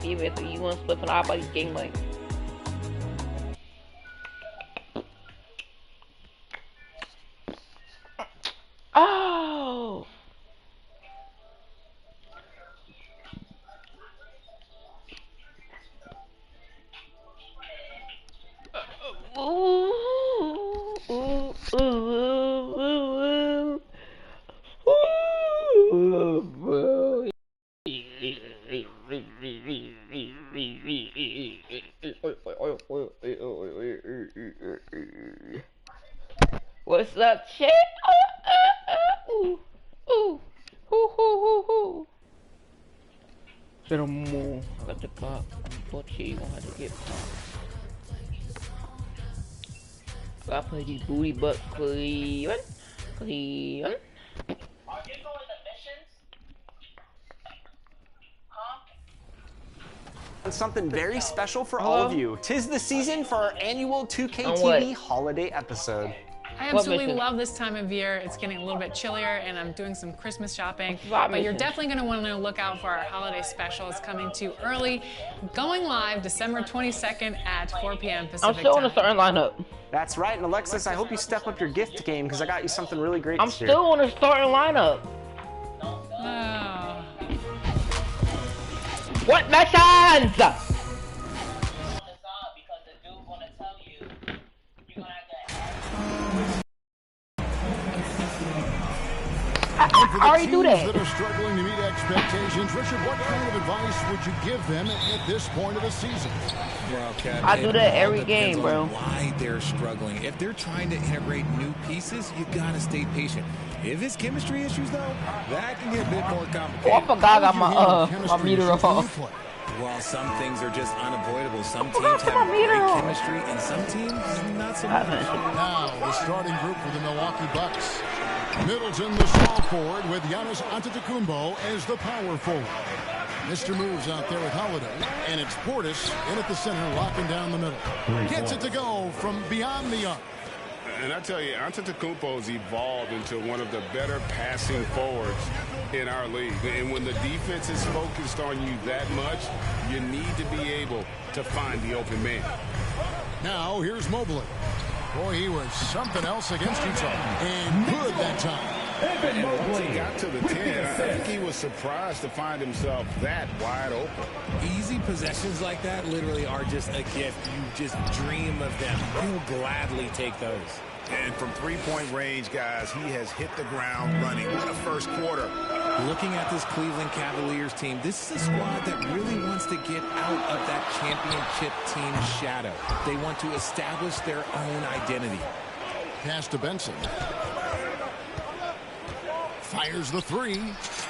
Even if you want to split from everybody's game like. Oh. Ooh. Ooh. Ooh. Ooh. What's up, chick? Ooh, ooh, ooh, ooh, ooh. Little more. I got the pop. What you gonna have to get pop? I gotta play these booty butt Cleveland. Cleveland. Something very special for all of you. 'Tis the season for our annual 2KTV holiday episode. I absolutely love this time of year. It's getting a little bit chillier, and I'm doing some Christmas shopping. But you're definitely going to want to look out for our holiday special. It's coming too early, going live December 22nd at 4 p.m. Pacific time. I'm still in the starting lineup. That's right, and Alexis, I hope you step up your gift game because I got you something really great this year. I'm still in the starting lineup. Oh. What missions? I already do that. That are struggling to meet expectations, Richard, what kind of advice would you give them at this point of the season? Well, Kat, I do that every game, bro. Why they're struggling? If they're trying to integrate new pieces, you gotta stay patient. If it's chemistry issues, though, that can get a bit more complicated. Oh, I forgot I got my meter off. Well, some things are just unavoidable. Some teams have great chemistry, and some teams not so much. Now, the starting group for the Milwaukee Bucks. Middleton, the small forward, with Giannis Antetokounmpo as the power forward. Mr. Moves out there with Holiday, and it's Portis in at the center, locking down the middle. Gets it to go from beyond the arc. And I tell you, Antetokounmpo's evolved into one of the better passing forwards in our league. And when the defense is focused on you that much, you need to be able to find the open man. Now, here's Mobley. Boy, he was something else against Utah. And good that time. And once he got to the 10, I think he was surprised to find himself that wide open. Easy possessions like that literally are just a gift. You just dream of them. You'll gladly take those. And from three-point range, guys, he has hit the ground running. What a first quarter. Looking at this Cleveland Cavaliers team, this is a squad that really wants to get out of that championship team shadow. They want to establish their own identity. Pass to Benson. Fires the three.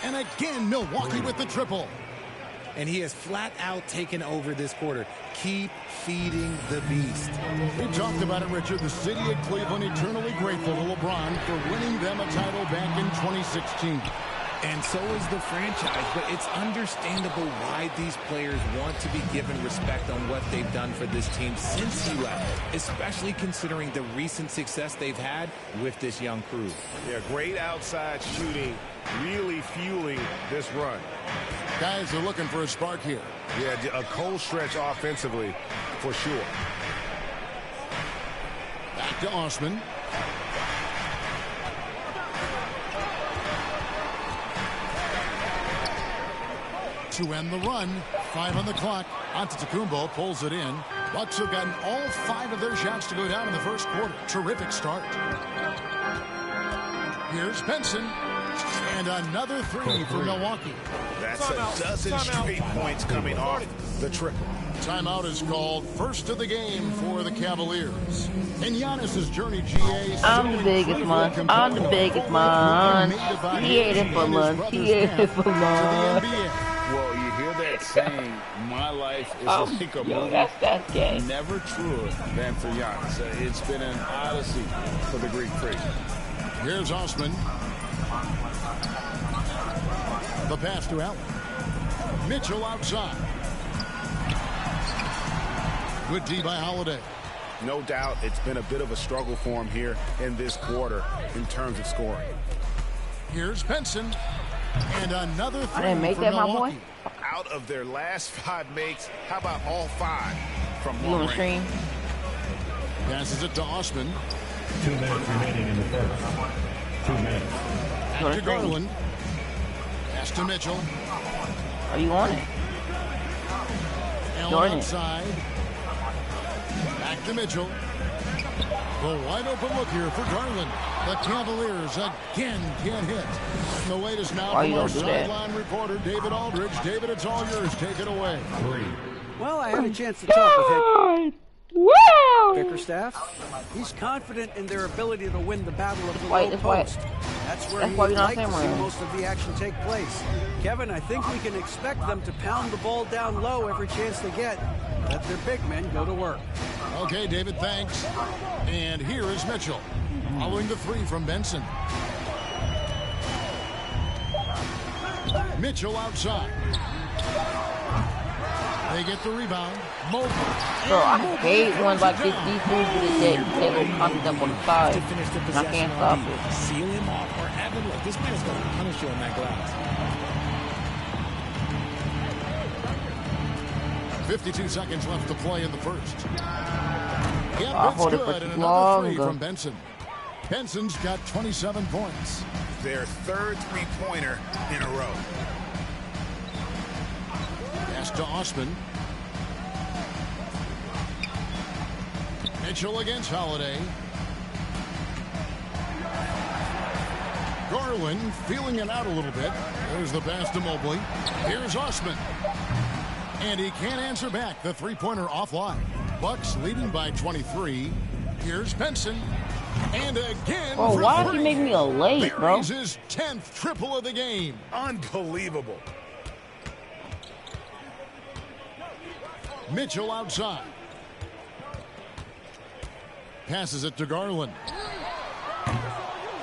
And again, Milwaukee with the triple. And he has flat out taken over this quarter. Keep feeding the beast. We talked about it, Richard. The city of Cleveland eternally grateful to LeBron for winning them a title back in 2016. And so is the franchise, but it's understandable why these players want to be given respect on what they've done for this team since he left, especially considering the recent success they've had with this young crew. Yeah, great outside shooting, really fueling this run. Guys are looking for a spark here. Yeah, a cold stretch offensively, for sure. Back to Osman. To end the run, 5 on the clock. Antetokounmpo pulls it in. Bucks have gotten all 5 of their shots to go down in the first quarter. Terrific start. Here's Benson. And another 3 for Milwaukee. That's a dozen straight points coming off the triple. Timeout is called. First of the game for the Cavaliers. And Giannis's journey, GA. I'm the biggest man. I'm the biggest man. He ate it for lunch. He ate it for lunch. Well, you hear that saying, my life is like a movie. That's gay. Never truer than for Giannis. It's been an odyssey for the Greek freak. Here's Osman. The pass to Allen. Mitchell outside. Good D by Holiday. No doubt it's been a bit of a struggle for him here in this quarter in terms of scoring. Here's Benson. And another 3 I didn't make for that, my Milwaukee. boy. out of their last 5 makes. How about all 5 from You long on the stream? Passes it to Osman. 2 minutes remaining in the first. 2 minutes. Back to Garland. Pass to Mitchell. Are you on it? Allen outside. Back to Mitchell. The wide open look here for Garland. The Cavaliers again can't hit. And the latest now from our sideline reporter, David Aldridge. David, it's all yours. Take it away. 3. Well, I had a chance to talk with him. Wow! Bickerstaff, he's confident in their ability to win the battle of the low post. That's where he would like to see most of the action take place. Kevin, I think we can expect them to pound the ball down low every chance they get. Let their big men go to work. Okay, David, thanks. And here is Mitchell, following the 3 from Benson. Mitchell outside. They get the rebound. Mobley. Bro, I hate ones like this. These moves that they go constantly up on the side. To finish the I possession can't stop on it. you. Seal him off or have him look. This man is going to punish you on that glass. 52 seconds left to play in the first. I'll Yeah, hold it's it for good. And too another 3 long. from Benson. Benson's got 27 points. Their 3rd three-pointer in a row. Pass to Osman. Mitchell against Holiday. Garland feeling it out a little bit. There's the pass to Mobley. Here's Osman. And he can't answer back. The 3-pointer offline. Bucks leading by 23. Here's Benson. And again. Bro, why did you make me a late, bro? Buries his 10th triple of the game. Unbelievable. Mitchell outside. Passes it to Garland.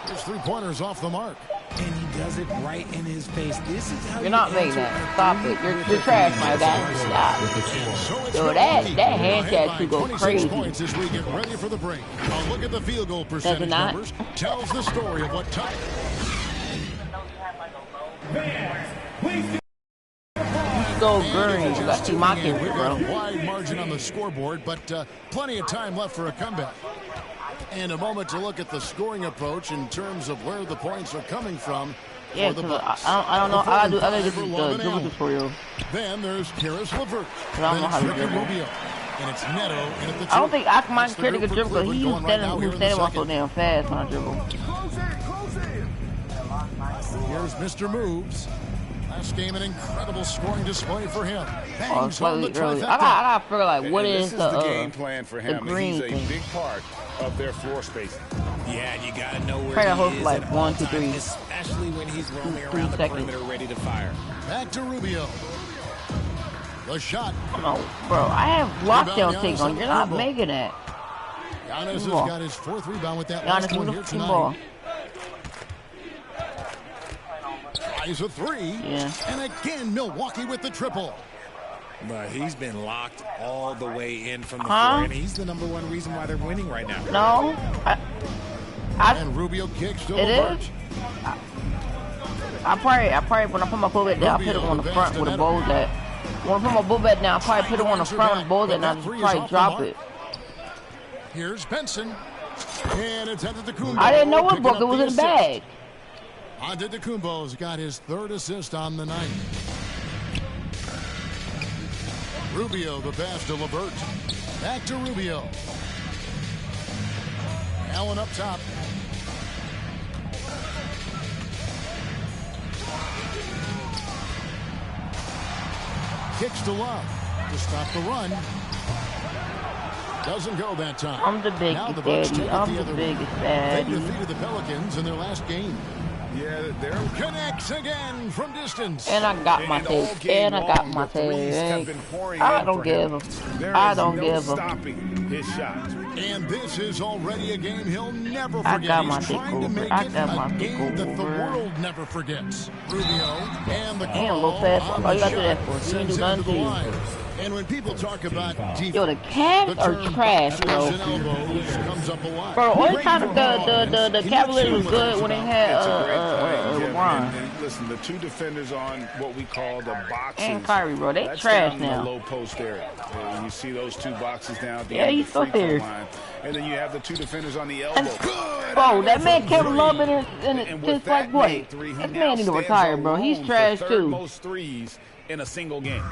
His 3-pointers off the mark. And he does it right in his face. This is how You're not making that. Stop it. You're trash, my guy. Stop. Yo, that hand catch could go crazy. Points as we get ready for the break. A look at the field goal percentage numbers tells the story of what time. Go Gurney. You got to see my kids, bro. Wide margin on the scoreboard, but plenty of time left for a comeback. And a moment to look at the scoring approach in terms of where the points are coming from. Yeah, because I don't know. I gotta do the dribble tutorial. Then there's Karis LeVert. I don't know how to dribble. Rubio. And it's Neto in at the two. I don't think I can mind critic a dribble because he's standing off so damn fast when I dribble. Here's Mr. Moves. Last game, an incredible scoring display for him. Oh, slightly early. I gotta figure like what is the game plan for him? green He's a thing. big part of their floor space. Yeah, and you gotta know where Probably he hold is for like at 1, all 2, 3. times, especially when he's roaming 3 around the seconds. perimeter ready to fire. Back to Rubio. The shot. No, bro, I have lockdown take on. You're not making that. Giannis has got his 4th rebound with that last Giannis, one move here the ball. tonight. Tries a 3. Yeah. And again, Milwaukee with the triple. But he's been locked all the way in from the floor, and he's the #1 reason why they're winning right now. No, And Rubio kicks to LeVert. is. I probably when I put my pull back down, I put it on the front where the ball's at. When I put my bull back down, I probably put it on the front where the ball's at, and I just probably drop it. Here's Benson. And it's Antetokounmpo. I didn't know it broke. It was in the bag. Antetokounmpo's got his 3rd assist on the night. Rubio, the pass to LeVert. Back to Rubio. Allen up top. Kicks to Love to stop the run. Doesn't go that time. I'm the biggest daddy. I'm the biggest daddy. They defeated the Pelicans in their last game. Yeah, they're Connects again from distance. And I got my take. And I got my take. I don't give him. I don't give him. Stopping his shots. And this is already a game he'll never forget. I got my He's take trying to over. make I it got a my take game that the over. world never forgets. Rubio and the Damn, call Lopez. on All the you gotta do shot that for. You sends ain't do him nothing to to the you. line. And when people talk about defense, yo, the Cavs are trash, bro. Comes up a lot. Bro, only time the Cavaliers was good when they had LeBron. And listen, the two defenders on what we call the boxes. And Kyrie, bro, they trash down now. In the low post area. And you see those two boxes down at the Yeah, end he's of the still free throw there. line. And then you have the two defenders on the elbow. Bro, that man Kevin Love in his like what? That man need to retire, bro. He's trash too. Most threes in a single game.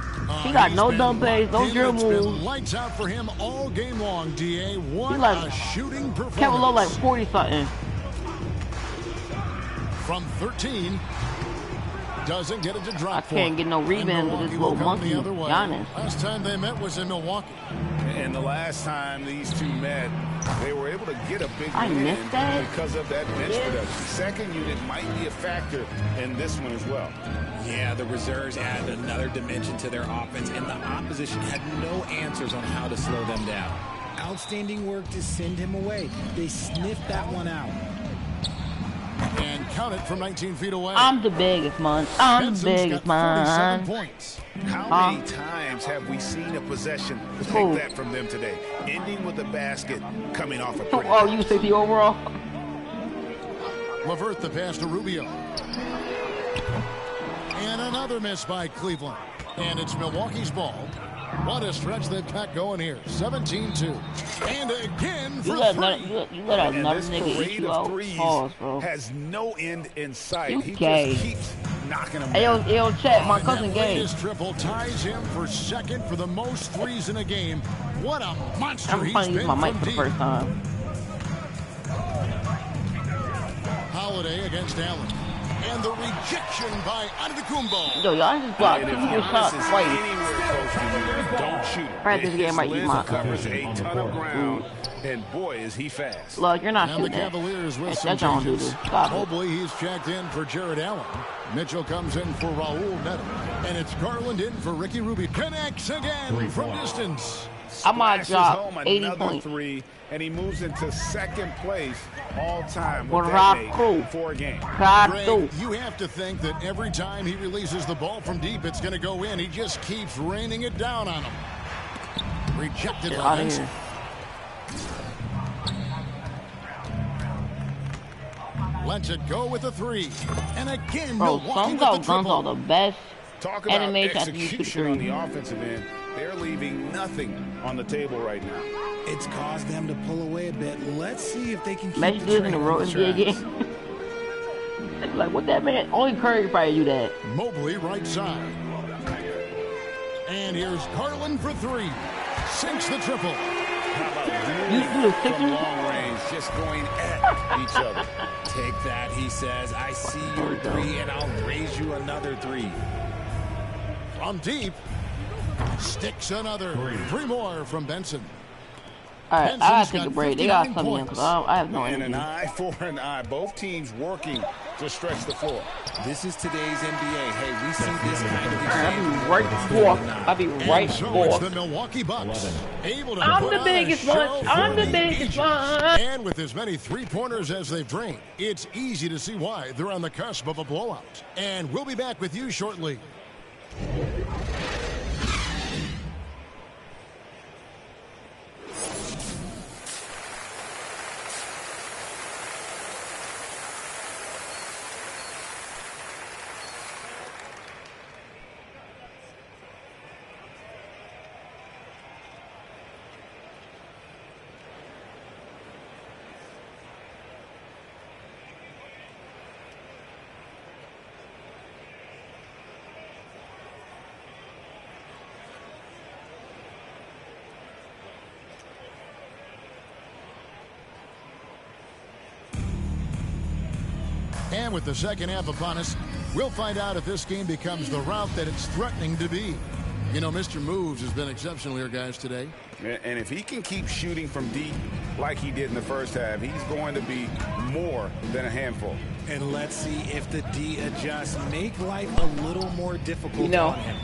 He got no dump plays, no drill moves. Lights out for him all game long, DA. What like a shooting performance. Kevin Love like 40 something. From 13. Doesn't get it to drop. I can't get no rebounds with this little monkey, Giannis. Last time they met was in Milwaukee. And the last time these two met, they were able to get a big I win missed that. because of that bench production. Second unit might be a factor in this one as well. Yeah, the reserves add another dimension to their offense, and the opposition had no answers on how to slow them down. Outstanding work to send him away. They sniffed that one out. And count it from 19 feet away. I'm the biggest man. I'm the biggest man. Points. How many times have we seen a possession take that from them today? Ending with a basket coming off a break. Oh, you say the overall? Levert the pass to Rubio. And another miss by Cleveland. And it's Milwaukee's ball. What a stretch they've got going here. 17-2. And again for you let another nigga eat you out. Pause, bro. Has no end in sight. You he gay. just keeps knocking them Hey, down. yo, chat, my cousin gay. His triple ties him for second for the most threes in a game. What a monster I'm he's trying to use been my mic from for the deep. first time. Holiday against Allen. And the rejection by Antetokounmpo. Yo, y'all just blocked And two if good shots Giannis is twice. anywhere close to you, don't shoot it. Practice game might eat His my length covers a ton of ground, and boy, is he fast. Look, you're not Now the shooting that. Cavaliers with That's some y'all don't do changes. this. Stop it. Mobley, he's checked in for Jared Allen. Mitchell comes in for Raul Neto. And it's Garland in for Ricky Rubio. Connects again from distance. I might Splashes drop home 80 another points. three, and he moves into second place all time What with rock that crew. made for a game. God, Greg, do. you have to think that every time he releases the ball from deep, it's going to go in. He just keeps raining it down on him. Rejected Get by out of Benson. here. Lets it go with a three. And again, Bro, Milwaukee Sons with the Out Guns triple. are the best Talk about animation after you shoot execution on three. the offensive end. They're leaving nothing on the table right now. It's caused them to pull away a bit. Let's see if they can keep Imagine the this in train the on road the NBA tracks. game. Like, what that man? Only Curry could probably do that. Mobley right side. And here's Garland for three. Sinks the triple. How about You do the from Sixers? long range, just going at each other. Take that, he says. I see your three, and I'll raise you another three. From deep. Sticks another. Three more from Benson. All right, I gotta Benson's take a got break. They got 59 something in points. because I have no And energy. an eye for an eye. Both teams working to stretch the floor. This is today's NBA. Hey, we see this kind of I'll exchange. be right forth. I'll be right And so it's forth. the Milwaukee Bucks. Able to I'm put the on a biggest show one. for I'm the the biggest ages. one. And with as many three-pointers as they've drained, it's easy to see why they're on the cusp of a blowout. And we'll be back with you shortly. And with the second half upon us, we'll find out if this game becomes the route that it's threatening to be. You know, Mr. Moves has been exceptional here, guys, today. And if he can keep shooting from deep like he did in the first half, he's going to be more than a handful. And let's see if the D adjusts. Make life a little more difficult You know. on him.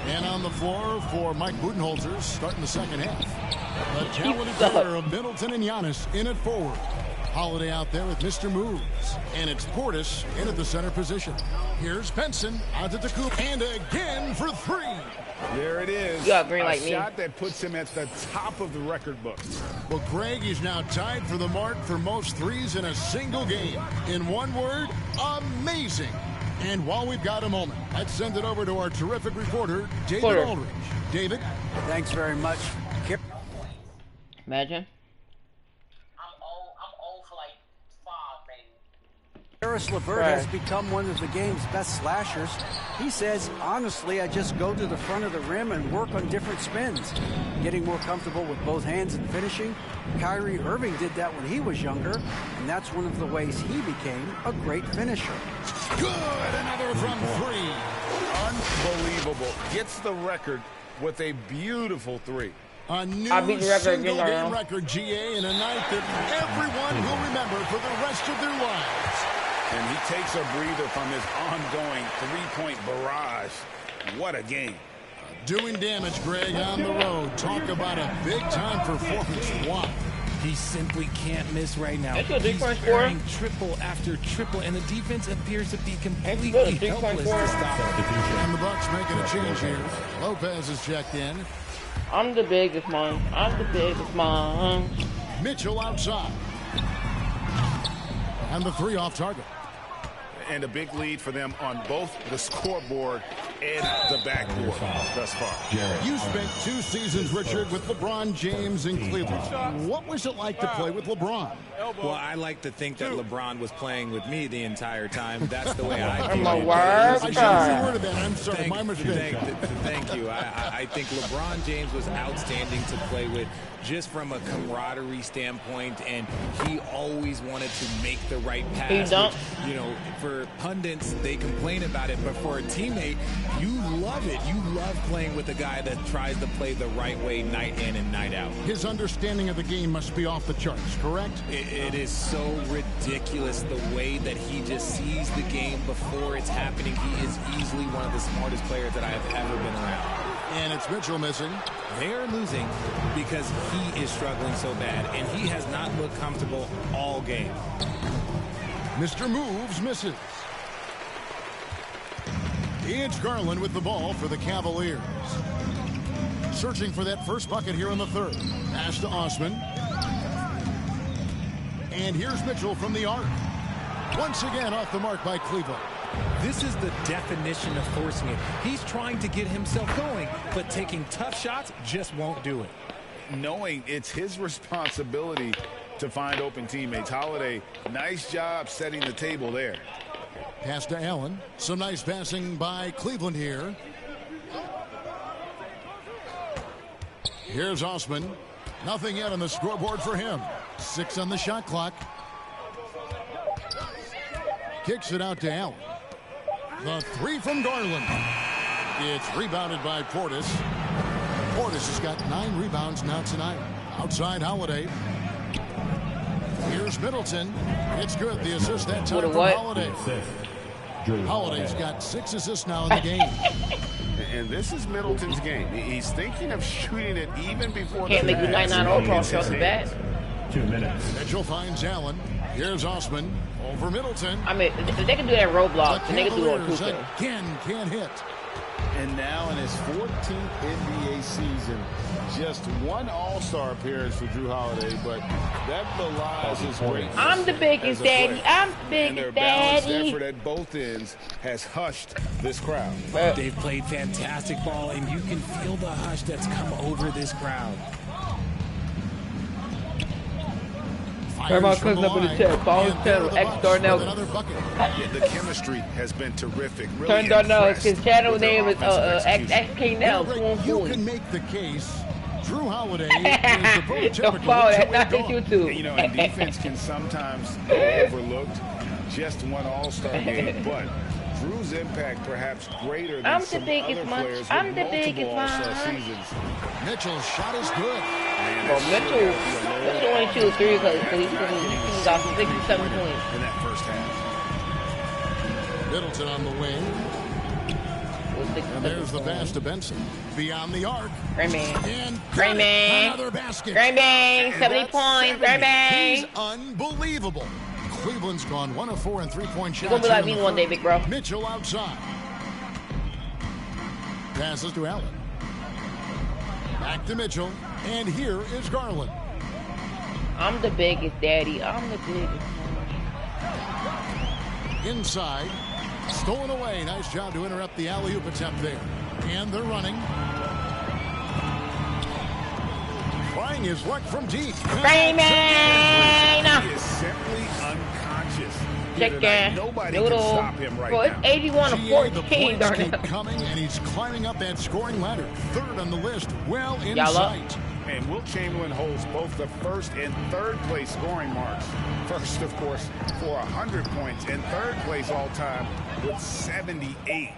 And on the floor for Mike Budenholzer, starting the second half. The talented suck. pair of Middleton and Giannis in at forward. Holiday out there with Mr. Moves. And it's Portis in at the center position. Here's Benson onto the coop. And again for three. There it is. You got green like me. A shot that puts him at the top of the record books. Well, Greg is now tied for the mark for most threes in a single game. In one word, amazing. And while we've got a moment, let's send it over to our terrific reporter, David Aldridge. David? Thanks very much. Imagine. Karis LeVert has become one of the game's best slashers. He says, honestly, I just go to the front of the rim and work on different spins. Getting more comfortable with both hands and finishing. Kyrie Irving did that when he was younger, and that's one of the ways he became a great finisher. Good! Another from three. Unbelievable. Gets the record with a beautiful three. A new record single-game record, GA, in a night that everyone will remember for the rest of their lives. And he takes a breather from his ongoing three-point barrage. What a game. Doing damage, Greg, on the road. Talk about a big-time performance. Wow. He simply can't miss right now. He's firing triple after triple, and the defense appears to be completely helpless to stop it. And the Bucks making a change here. Lopez is checked in. I'm the biggest one. I'm the biggest one. Mitchell outside. And the three off target. And a big lead for them on both the scoreboard and the backboard thus far. You spent 2 seasons, Richard, with LeBron James in Cleveland. What was it like to play with LeBron? Well, I like to think that LeBron was playing with me the entire time. That's the way I feel. I'm a worker. I shouldn't have worded that. I'm sorry, my mistake. Thank you. I think LeBron James was outstanding to play with, just from a camaraderie standpoint, and he always wanted to make the right pass. Which, you know, for pundits, they complain about it, but for a teammate, you love it. You love playing with a guy that tries to play the right way night in and night out. His understanding of the game must be off the charts, correct? It is so ridiculous the way that he just sees the game before it's happening. He is easily one of the smartest players that I have ever been around. And it's Mitchell missing. They are losing because he is struggling so bad, and he has not looked comfortable all game. Mr. Moves misses. It's Garland with the ball for the Cavaliers. Searching for that first bucket here in the third. Pass to Osman. And here's Mitchell from the arc. Once again off the mark by Cleveland. This is the definition of forcing it. He's trying to get himself going, but taking tough shots just won't do it. Knowing it's his responsibility to find open teammates. Holiday, nice job setting the table there. Pass to Allen. Some nice passing by Cleveland here. Here's Osman. Nothing yet on the scoreboard for him. 6 on the shot clock. Kicks it out to Allen. The three from Garland. It's rebounded by Portis. Portis has got 9 rebounds now tonight. Outside Holiday. Here's Middleton. It's good. The assist that time from Holiday. Holiday's got 6 assists now in the game. And this is Middleton's game. He's thinking of shooting it even before. Can't make you 99 overall across the bat. 2 minutes. Mitchell finds Allen. Here's Osman over Middleton. I mean, if they can do that Roblox, then they can do it on Cooper. Again can't hit. And now in his 14th NBA season, just 1 All-Star appearance for Drew Holiday, but that belies his greatness. I'm the biggest daddy. I'm the biggest daddy. Their balanced effort at both ends has hushed this crowd. They've played fantastic ball, and you can feel the hush that's come over this crowd. Turn my cousin up in the chat. Follow his channel, X Darnell. The chemistry has been terrific. Really Turn Darnell. His channel name is XK Nell. You can make the case. Drew Holiday is the prototypical YouTube. You know, and defense can sometimes be overlooked. Just 1 All-Star game, but Drew's impact perhaps greater than some other players with multiple All-Star seasons. Mitchell's shot is good. Well, Mitchell only shoots 3 because he's got 67 points in that first half. Middleton on the wing. And there's the pass to Benson. Beyond the arc. Raymond. And Raymond. another basket. Raymond. 70 points. Raymond. He's unbelievable. Cleveland's gone 1 of 4 in three-point shots. You're gonna be like me one day, big bro. Mitchell outside. Passes to Allen. Back to Mitchell. And here is Garland. I'm the biggest, daddy. I'm the biggest. Inside. Stolen away. Nice job to interrupt the alley-oop attempt there. And they're running. Trying his luck from deep. Raymond! He is simply unconscious. Chicken. Nobody Noodle. can stop him right Bro, it's now. 81 to 14. The points keep coming, and he's climbing up that scoring ladder. Third on the list. Well in sight. And Wilt Chamberlain holds both the first and third place scoring marks. First, of course, for 100 points, and third place all time with 78.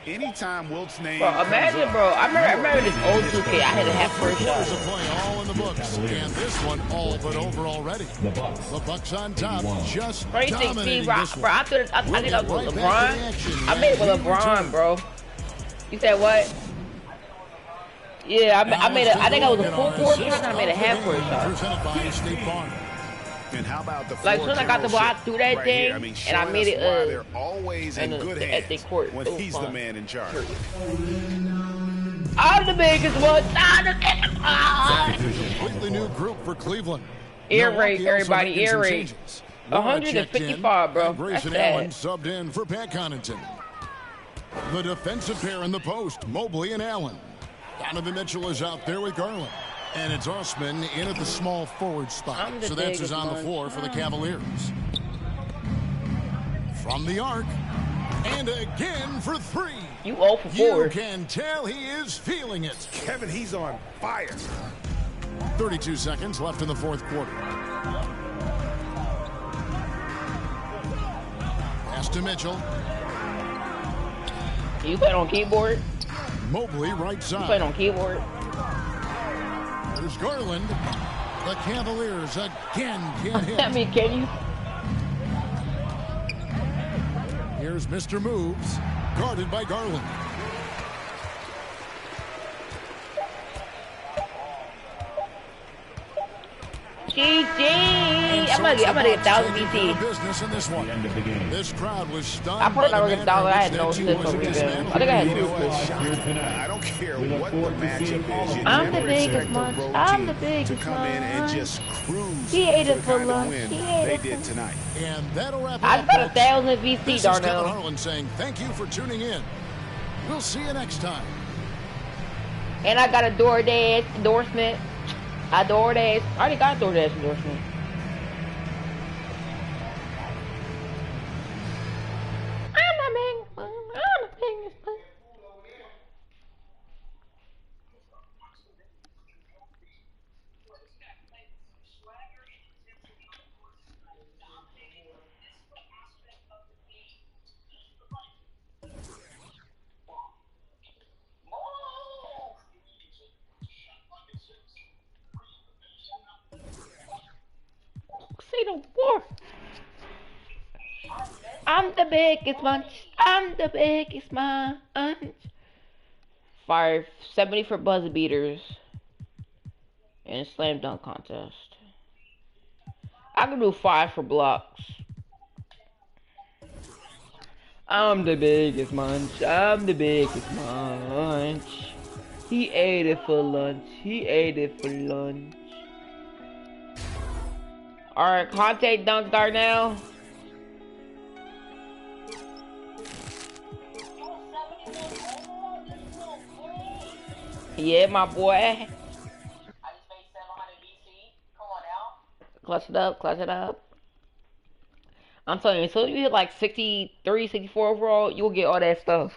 Anytime Wilt's name. Bro, imagine, bro. I remember this old 2K. I had to have first Quarters shot. of play all in the books, and this one all but over already. The Bucks on top, just Bro, you think dominating Steve, this bro? one. I think I was with Right LeBron. back to the action. I made it with And he LeBron, returned. bro. You said what? Yeah, I made it. I think I was a full court shot, and I made a half court shot. Presented by State Farm. And how about the Like, as soon as I got the ball, I threw that thing, and I made it, they're always in good at the hands court. when he's the man in charge. I'm the biggest one. I'm the biggest one. Completely new group for Cleveland. Ear Milwaukee rape, also everybody, making ear some rape. changes. Laura 155, checked bro. in, and Grayson That's Allen sad. subbed in for Pat Connaughton. The defensive pair in the post, Mobley and Allen. Donovan Mitchell is out there with Garland. And it's Osman in at the small forward spot. So that's who's on the floor for the Cavaliers. From the arc. And again for three. You 0 for 4. You can tell he is feeling it. Kevin, he's on fire. 32 seconds left in the fourth quarter. Pass to Mitchell. You playing on keyboard? Mobley right You side. playing on keyboard? There's Garland. The Cavaliers again can't hit. I mean, can you? Here's Mr. Moves, guarded by Garland. GG! I'm gonna get 1,000 BT. Business in this one. This crowd was stunned. I probably not gonna get 1,000. I had by no the manner assist in for which that rebound. team I think I had was 2 I don't care what the matchup is. You I'm never the biggest expect one. a road I'm team the biggest to come in and one. just cruise He ate to it the for kind of lunch. win He ate they it did for- tonight. And that'll wrap it I up, got folks. 1,000 VC, This is Kevin Darnell. Harlan saying thank you for tuning in. We'll see you next time. And I got a DoorDash endorsement. I already got a DoorDash endorsement. I'm the biggest one. I'm the biggest one. See the war. I'm the biggest munch. I'm the biggest munch. Fire 70 for buzzer beaters and slam dunk contest. I can do 5 for blocks. I'm the biggest munch. I'm the biggest munch. He ate it for lunch. He ate it for lunch. Alright, Conte dunk Darnell. Yeah, my boy. Clutch it up, clutch it up. I'm telling you, so you hit like 63, 64 overall, you'll get all that stuff.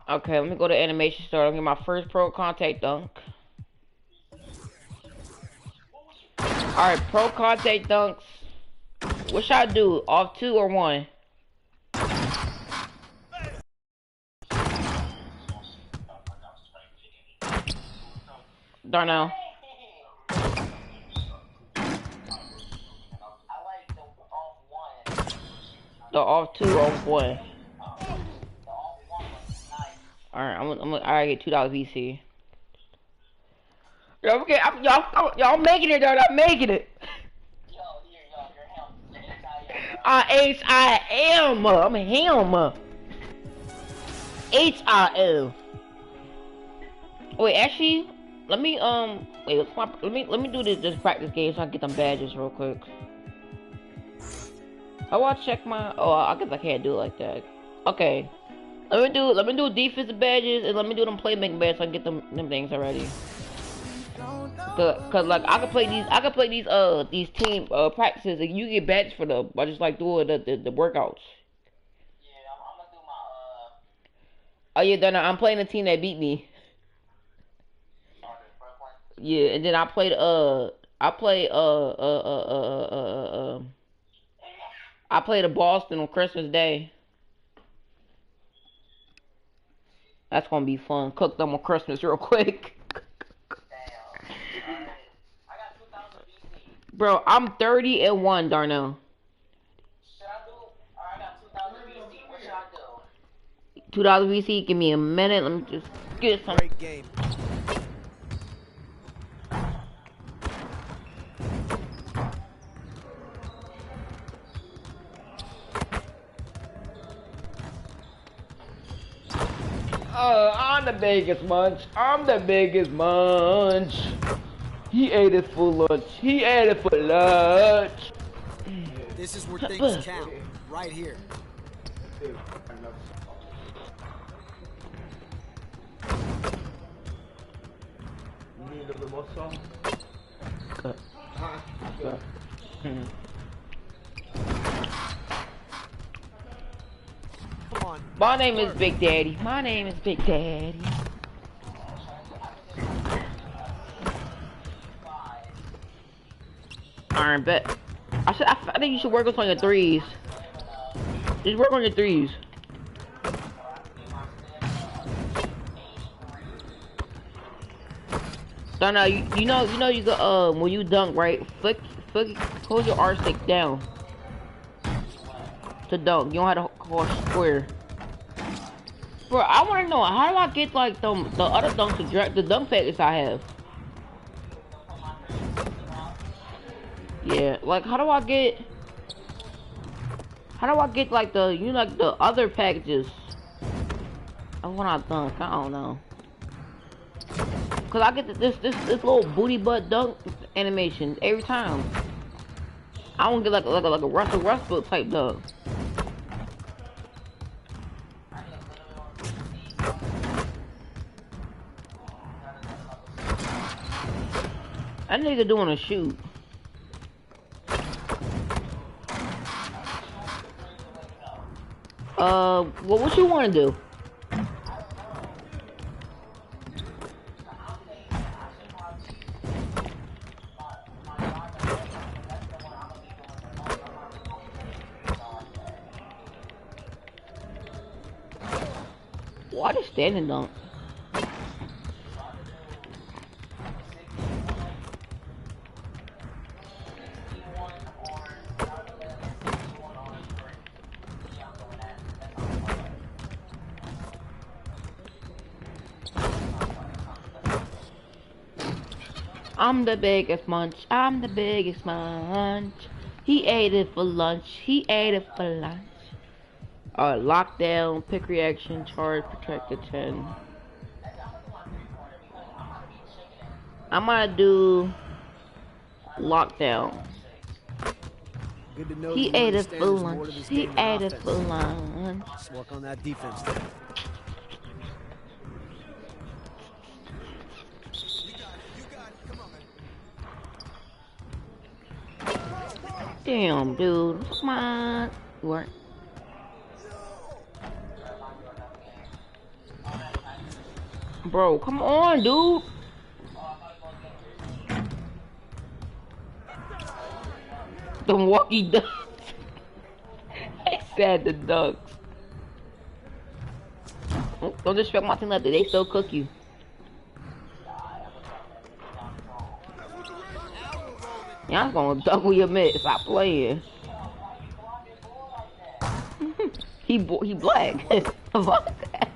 Okay, let me go to animation store. I'll get my first pro contact dunk. Alright, pro contact dunks. What should I do? Off 2 or 1? Darnell. The the off 2 or off 1. Alright, I get $2 VC. Y'all making it, though. I'm making it. I am. I'm him. HIL. Wait, actually, let me let me do this practice game so I can get them badges real quick. I want to check my. Oh, I guess I can't do it like that. Okay, let me do defensive badges and let me do them playmaking badges so I can get them things already. Cause like I can play these team practices and you get badges for them by just like doing the workouts. Yeah, I'm gonna do my Oh yeah, Donna, I'm playing a team that beat me. Yeah, and then I played the Boston on Christmas Day. That's gonna be fun. Cook them on Christmas real quick. Bro, I'm 30-1, Darnell. Should I do? I got 2,000 VC. What should I do? $2 VC. Give me a minute. Let me just get some. Great game. I'm the biggest munch. I'm the biggest munch. He ate it for lunch. He ate it for lunch. This is where things count. Right here. Come on. My name is Big Daddy. My name is Big Daddy. Alright, bet. I think you should work on your threes. Just work on your threes. No, no, you know you go when you dunk, right? Hold your R stick down to dunk. You don't have to hold square. Bro, I want to know how do I get like the other dunks, the dunk packets I have. Yeah, like how do I get like the like the other packages of when I dunk? I don't know. Cause I get this little booty butt dunk animation every time. I don't get like a Russell Westbrook type dunk. That nigga doing a shoot. Well, what you want to do? Why just standing dunk? I'm the biggest munch. I'm the biggest munch. He ate it for lunch. He ate it for lunch. Lockdown, pick reaction, charge, protected 10. I'm gonna do lockdown. Good to know He ate it for lunch. He ate it for lunch. Let's work on that defense. Damn, dude. Come on. What? Bro, come on, dude. The Milwaukee Ducks. I said the Ducks. Don't disrespect my team like that. They still cook you. Yeah, I'm gonna double your mitt. Stop playing. He black. Fuck that.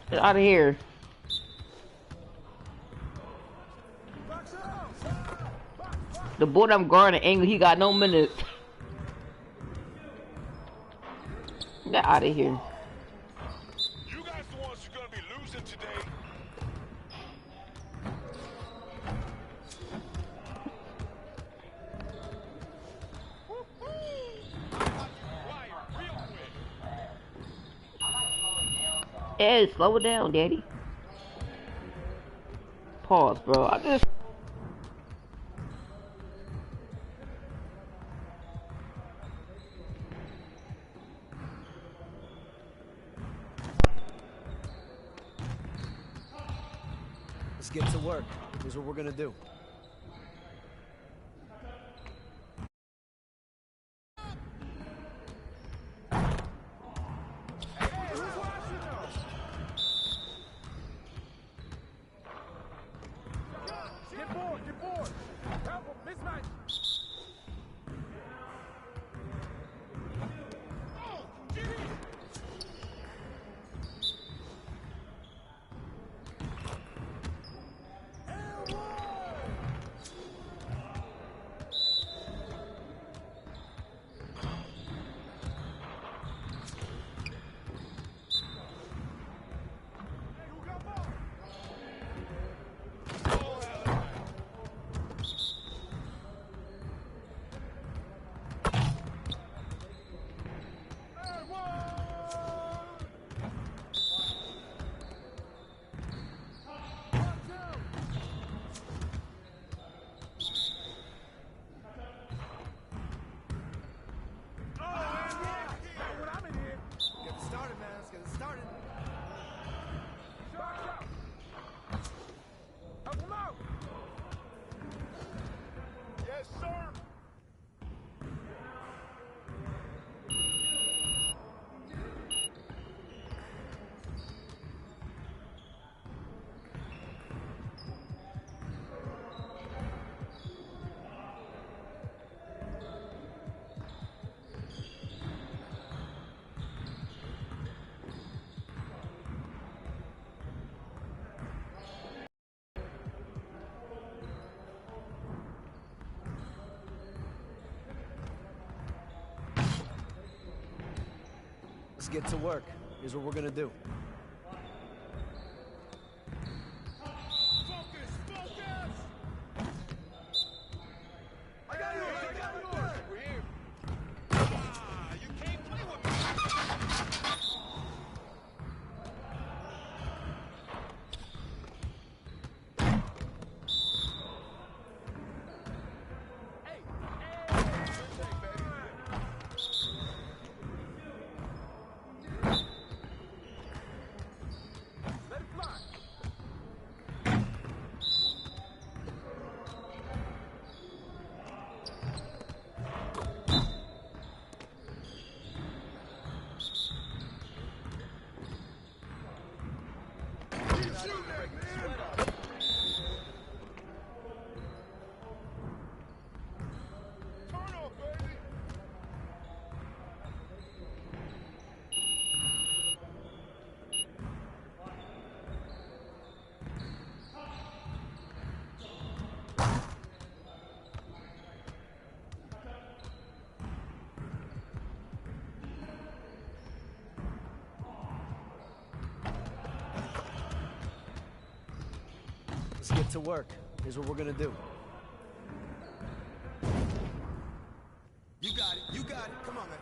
Get out of here. The boy I'm guarding angle, he got no minutes. Get out of here. You guys the ones who are gonna be losing today. Hey, slow it down, daddy. Pause, bro. I just... Let's get to work. Here's what we're gonna do. Let's get to work. Here's what we're gonna do. Let's get to work. Here's what we're gonna do. You got it. You got it. Come on, man.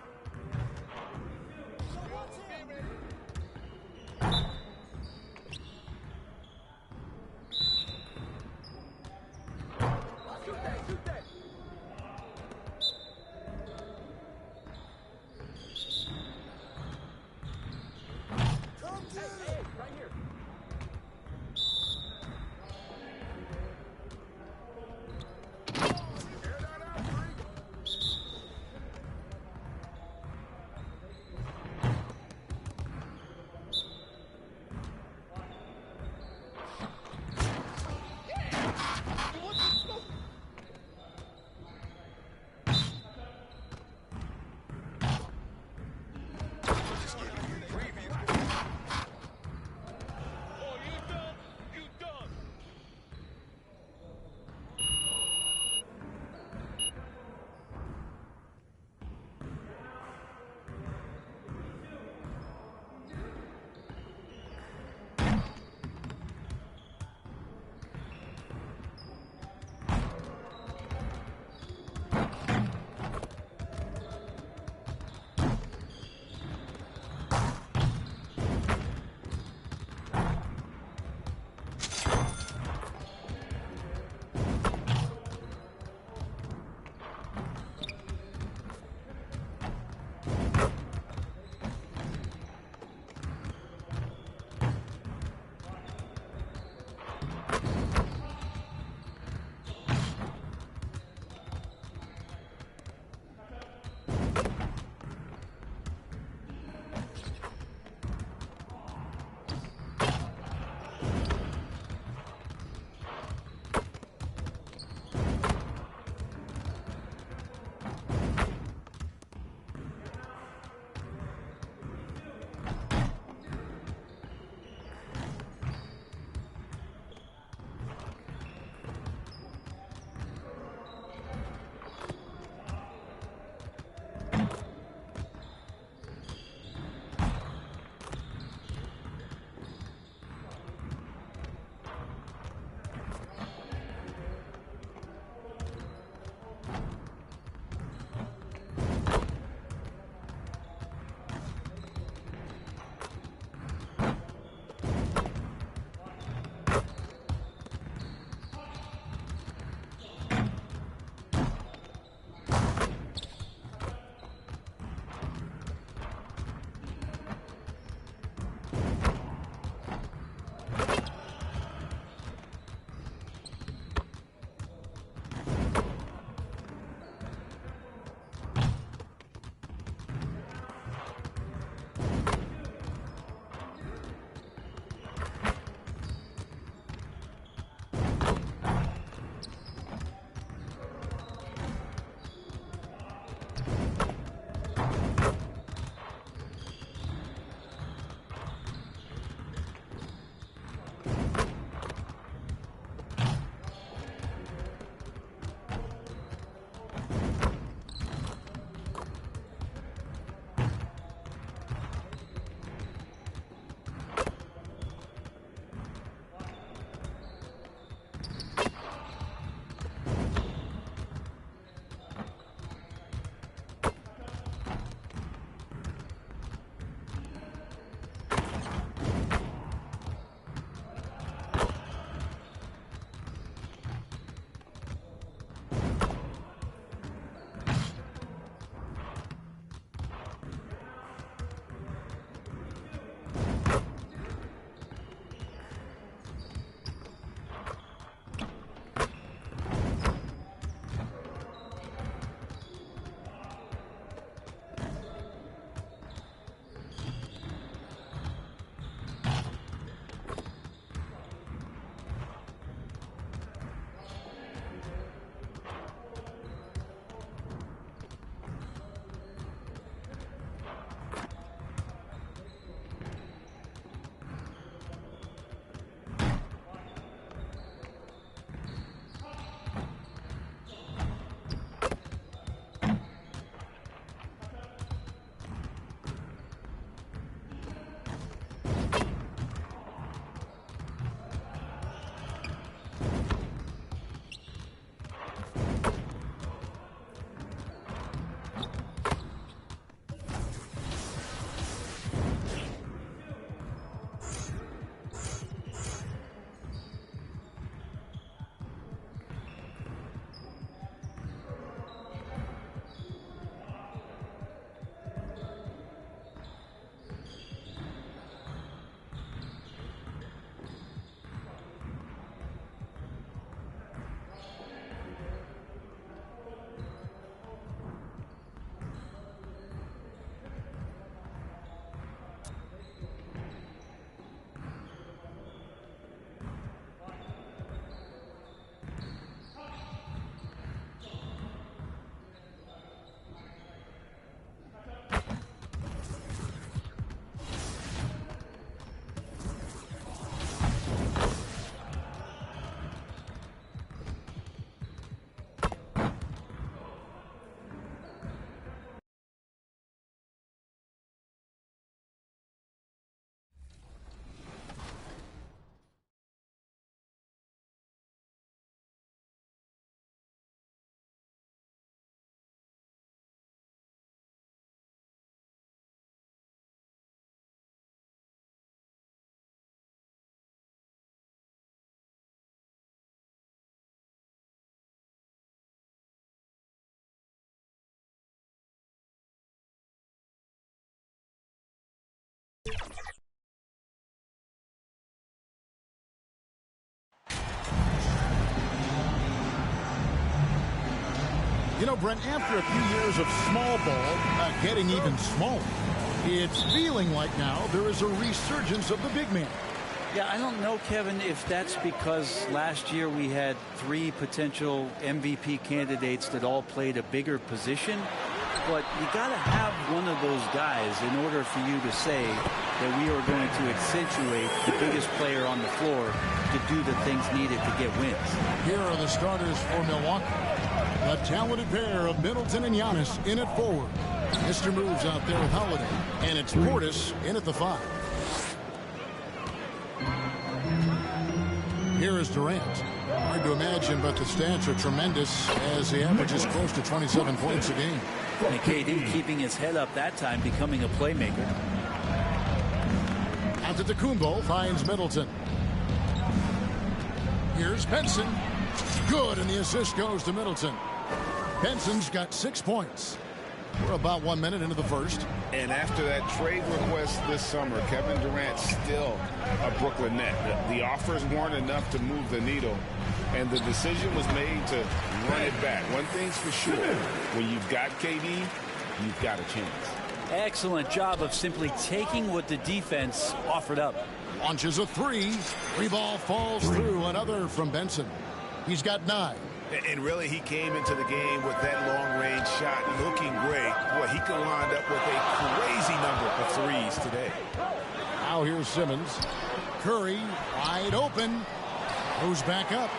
know, Brent, after a few years of small ball getting even smaller, it's feeling like now there is a resurgence of the big man. Yeah, I don't know, Kevin, if that's because last year we had 3 potential MVP candidates that all played a bigger position. But you got to have one of those guys in order for you to say that we are going to accentuate the biggest player on the floor to do the things needed to get wins. Here are the starters for Milwaukee. The talented pair of Middleton and Giannis in at forward. Mr. Moves out there with Holiday. And it's Portis in at the 5. Here is Durant. Hard to imagine, but the stats are tremendous as he averages close to 27 points a game. And KD keeping his head up that time, becoming a playmaker. Antetokounmpo finds Middleton. Here's Benson. Good, and the assist goes to Middleton. Benson's got 6 points. We're about 1 minute into the first. And after that trade request this summer, Kevin Durant still a Brooklyn Net. The offers weren't enough to move the needle, and the decision was made to run it back. One thing's for sure, when you've got KD, you've got a chance. Excellent job of simply taking what the defense offered up. Launches a 3. Free ball falls through. Another from Benson. He's got 9. And really, he came into the game with that long-range shot looking great. Boy, he could wind up with a crazy number of threes today. Now here's Simmons. Curry wide open. Goes back up.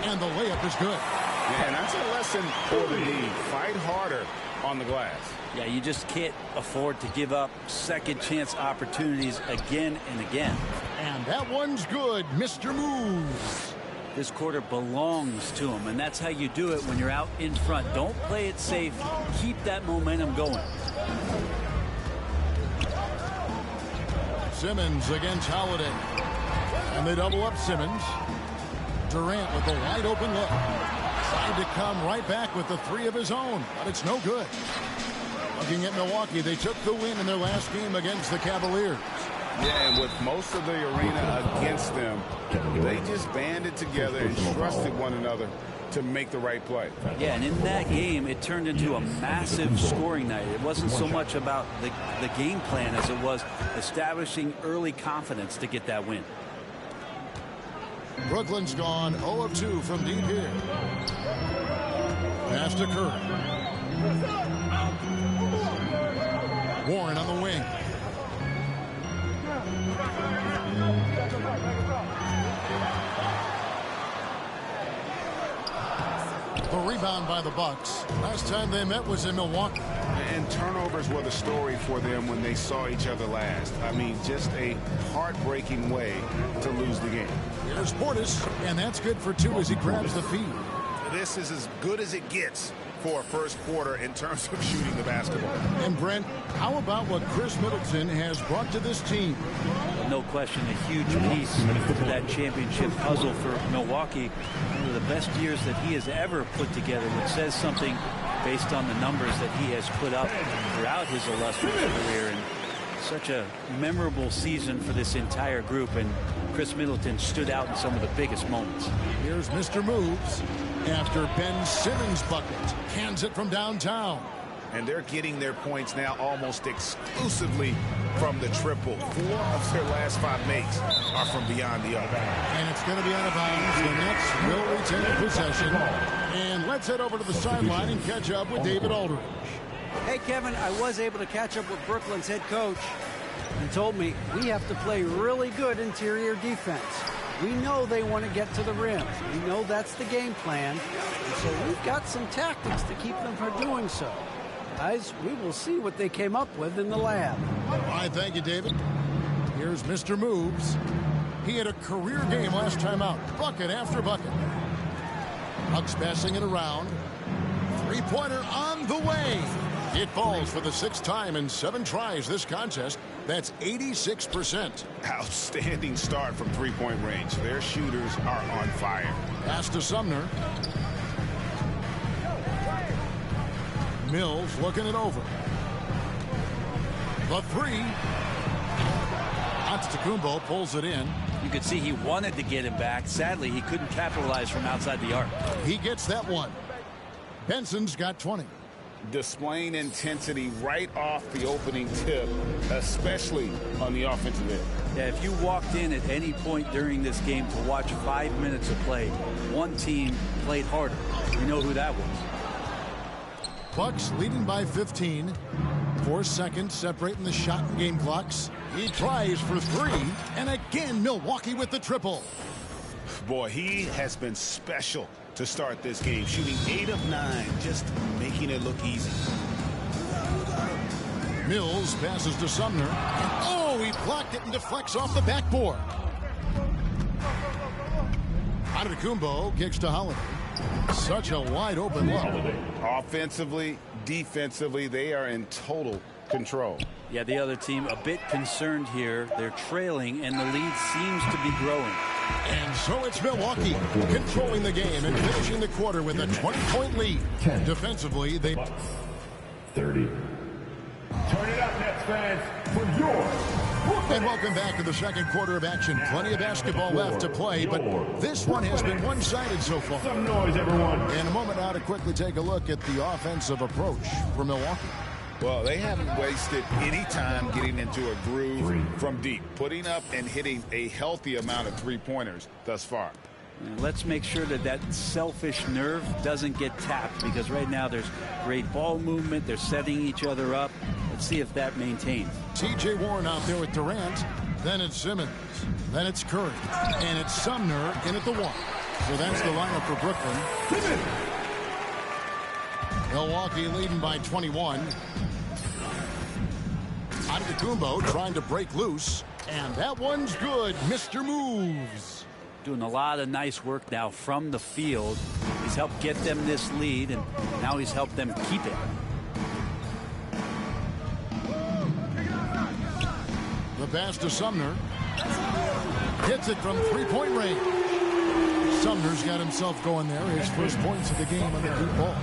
And the layup is good. Yeah, and that's a lesson for the league. Fight harder on the glass. Yeah, you just can't afford to give up second chance opportunities again and again. And that one's good. Mr. Moves. This quarter belongs to him, and that's how you do it when you're out in front. Don't play it safe. Keep that momentum going. Simmons against Holiday. And they double up Simmons. Durant with a wide open look. Tried to come right back with the 3 of his own, but it's no good. Looking at Milwaukee, they took the win in their last game against the Cavaliers. Yeah, and with most of the arena against them, they just banded together and trusted one another to make the right play. Yeah, and in that game, it turned into a massive scoring night. It wasn't so much about the game plan as it was establishing early confidence to get that win. Brooklyn's gone 0 of 2 from deep here. Pass to Curry. Warren on the wing. The rebound by the Bucks. Last time they met was in Milwaukee. And turnovers were the story for them when they saw each other last. I mean, just a heartbreaking way to lose the game. Here's Portis, and that's good for 2 as he grabs the feed. This is as good as it gets for a first quarter in terms of shooting the basketball. And Brent, how about what Chris Middleton has brought to this team? No question, a huge piece to that championship puzzle for Milwaukee. One of the best years that he has ever put together, which says something based on the numbers that he has put up throughout his illustrious career. And such a memorable season for this entire group, and Chris Middleton stood out in some of the biggest moments. Here's Mr. Moves after Ben Simmons' bucket. Hands it from downtown. And they're getting their points now almost exclusively from the triple. 4 of their last 5 makes are from beyond the arc. And it's going to be out of bounds. The Nets will retain possession. And let's head over to the sideline and catch up with David Aldridge. Hey, Kevin, I was able to catch up with Brooklyn's head coach. He told me we have to play really good interior defense. We know they want to get to the rim. We know that's the game plan. And so we've got some tactics to keep them from doing so. Guys, we will see what they came up with in the lab. All right, thank you, David. Here's Mr. Moves. He had a career game last time out. Bucket after bucket. Bucks passing it around. Three-pointer on the way. It falls for the 6th time in 7 tries this contest. That's 86%. Outstanding start from three-point range. Their shooters are on fire. Pass to Sumner. Mills looking it over. The 3. Antetokounmpo pulls it in. You could see he wanted to get him back. Sadly, he couldn't capitalize from outside the arc. He gets that one. Benson's got 20. Displaying intensity right off the opening tip, especially on the offensive end. Yeah, if you walked in at any point during this game to watch 5 minutes of play, one team played harder. You know who that was. Bucks leading by 15. 4 seconds separating the shot and game clocks. He tries for 3, and again Milwaukee with the triple. Boy, he has been special to start this game, shooting 8 of 9, just making it look easy. Mills passes to Sumner, and oh, he blocked it and deflects off the backboard. Antetokounmpo kicks to Holiday. Such a wide open look. Offensively, defensively, they are in total control. Yeah, the other team a bit concerned here. They're trailing, and the lead seems to be growing. And so it's Milwaukee controlling the game and finishing the quarter with a 20-point lead. 10. Defensively, they... 30. Turn it up, Nets fans, for yours. And welcome back to the second quarter of action. Plenty of basketball left to play, but this one has been one-sided so far. Some noise, everyone. In a moment now to quickly take a look at the offensive approach for Milwaukee. Well, they haven't wasted any time getting into a groove from deep, putting up and hitting a healthy amount of three-pointers thus far. And let's make sure that that selfish nerve doesn't get tapped, because right now there's great ball movement. They're setting each other up. Let's see if that maintains. T.J. Warren out there with Durant. Then it's Simmons. Then it's Curry. And it's Sumner in at the 1. So that's the lineup for Brooklyn. Milwaukee leading by 21. Antetokounmpo trying to break loose. And that one's good. Mr. Moves. Doing a lot of nice work now from the field. He's helped get them this lead, and now he's helped them keep it. The pass to Sumner. Hits it from three-point range. Sumner's got himself going there. His first points of the game on the deep ball.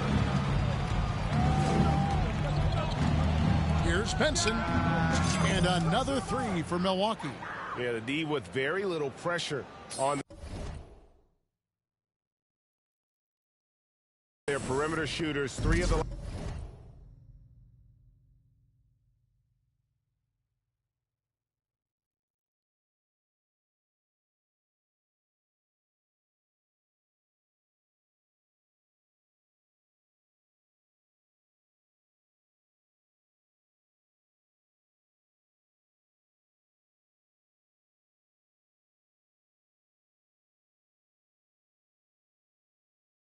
Here's Benson. And another 3 for Milwaukee. Yeah, the D with very little pressure on their perimeter shooters. 3 of the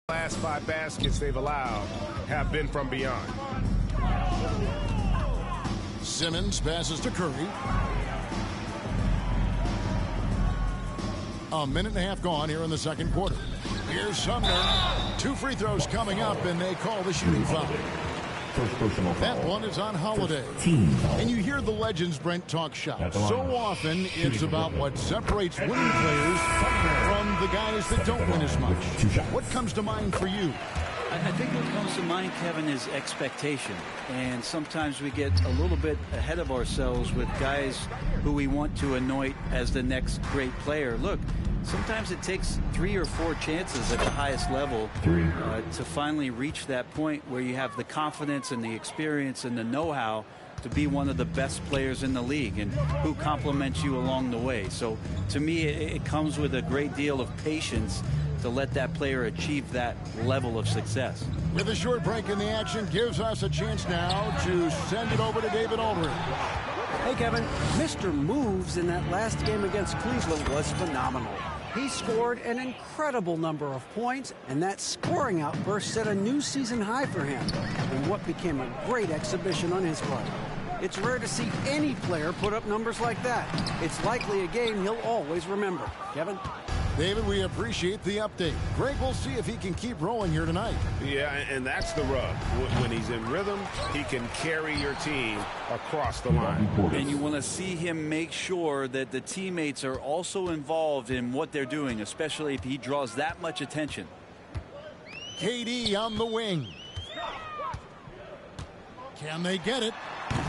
last 5 baskets they've allowed have been from beyond. Simmons passes to Curry. A minute and a half gone here in the second quarter. Here's Sumner. 2 free throws coming up, and they call the shooting foul. First personal foul. That one is on Holiday. And you hear the legends Brent talk shop. So often it's about what separates winning players from the guys that don't win as much. What comes to mind for you? I think what comes to mind, Kevin, is expectation. And sometimes we get a little bit ahead of ourselves with guys who we want to anoint as the next great player. Look, sometimes it takes 3 or 4 chances at the highest level to finally reach that point where you have the confidence and the experience and the know-how to be one of the best players in the league, and who compliments you along the way. So to me, it comes with a great deal of patience to let that player achieve that level of success. With a short break in the action, gives us a chance now to send it over to David Aldridge. Hey, Kevin, Mr. Moves in that last game against Cleveland was phenomenal. He scored an incredible number of points, and that scoring outburst set a new season high for him in what became a great exhibition on his part. It's rare to see any player put up numbers like that. It's likely a game he'll always remember. Kevin? David, we appreciate the update. Greg, we'll see if he can keep rolling here tonight. Yeah, and that's the rub. When he's in rhythm, he can carry your team across the line. And you want to see him make sure that the teammates are also involved in what they're doing, especially if he draws that much attention. KD on the wing. Can they get it?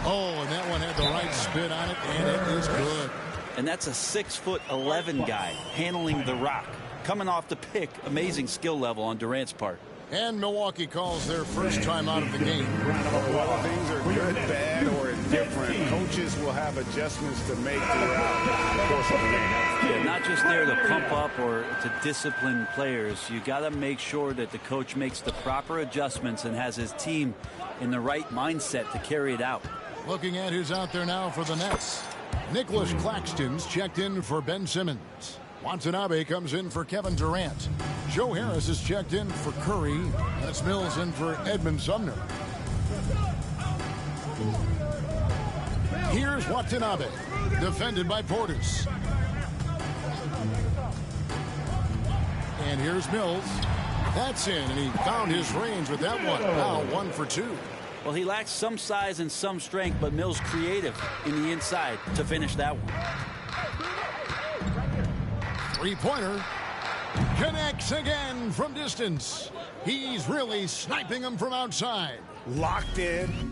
Oh, and that one had the right spin on it, and it is good. And that's a 6'11" guy handling the rock. Coming off the pick, amazing skill level on Durant's part. And Milwaukee calls their first time out of the game. Whether things are good, bad, or indifferent, coaches will have adjustments to make throughout the course of the game. Yeah, not just there to pump up or to discipline players. You got to make sure that the coach makes the proper adjustments and has his team in the right mindset to carry it out. Looking at who's out there now for the Nets. Nicholas Claxton's checked in for Ben Simmons. Watanabe comes in for Kevin Durant. Joe Harris is checked in for Curry. That's Mills in for Edmund Sumner. Here's Watanabe, defended by Portis. And here's Mills. That's in, and he found his range with that one. Now 1 for 2. Well, he lacks some size and some strength, but Mills creative in the inside to finish that one. Three-pointer connects again from distance. He's really sniping them from outside. Locked in.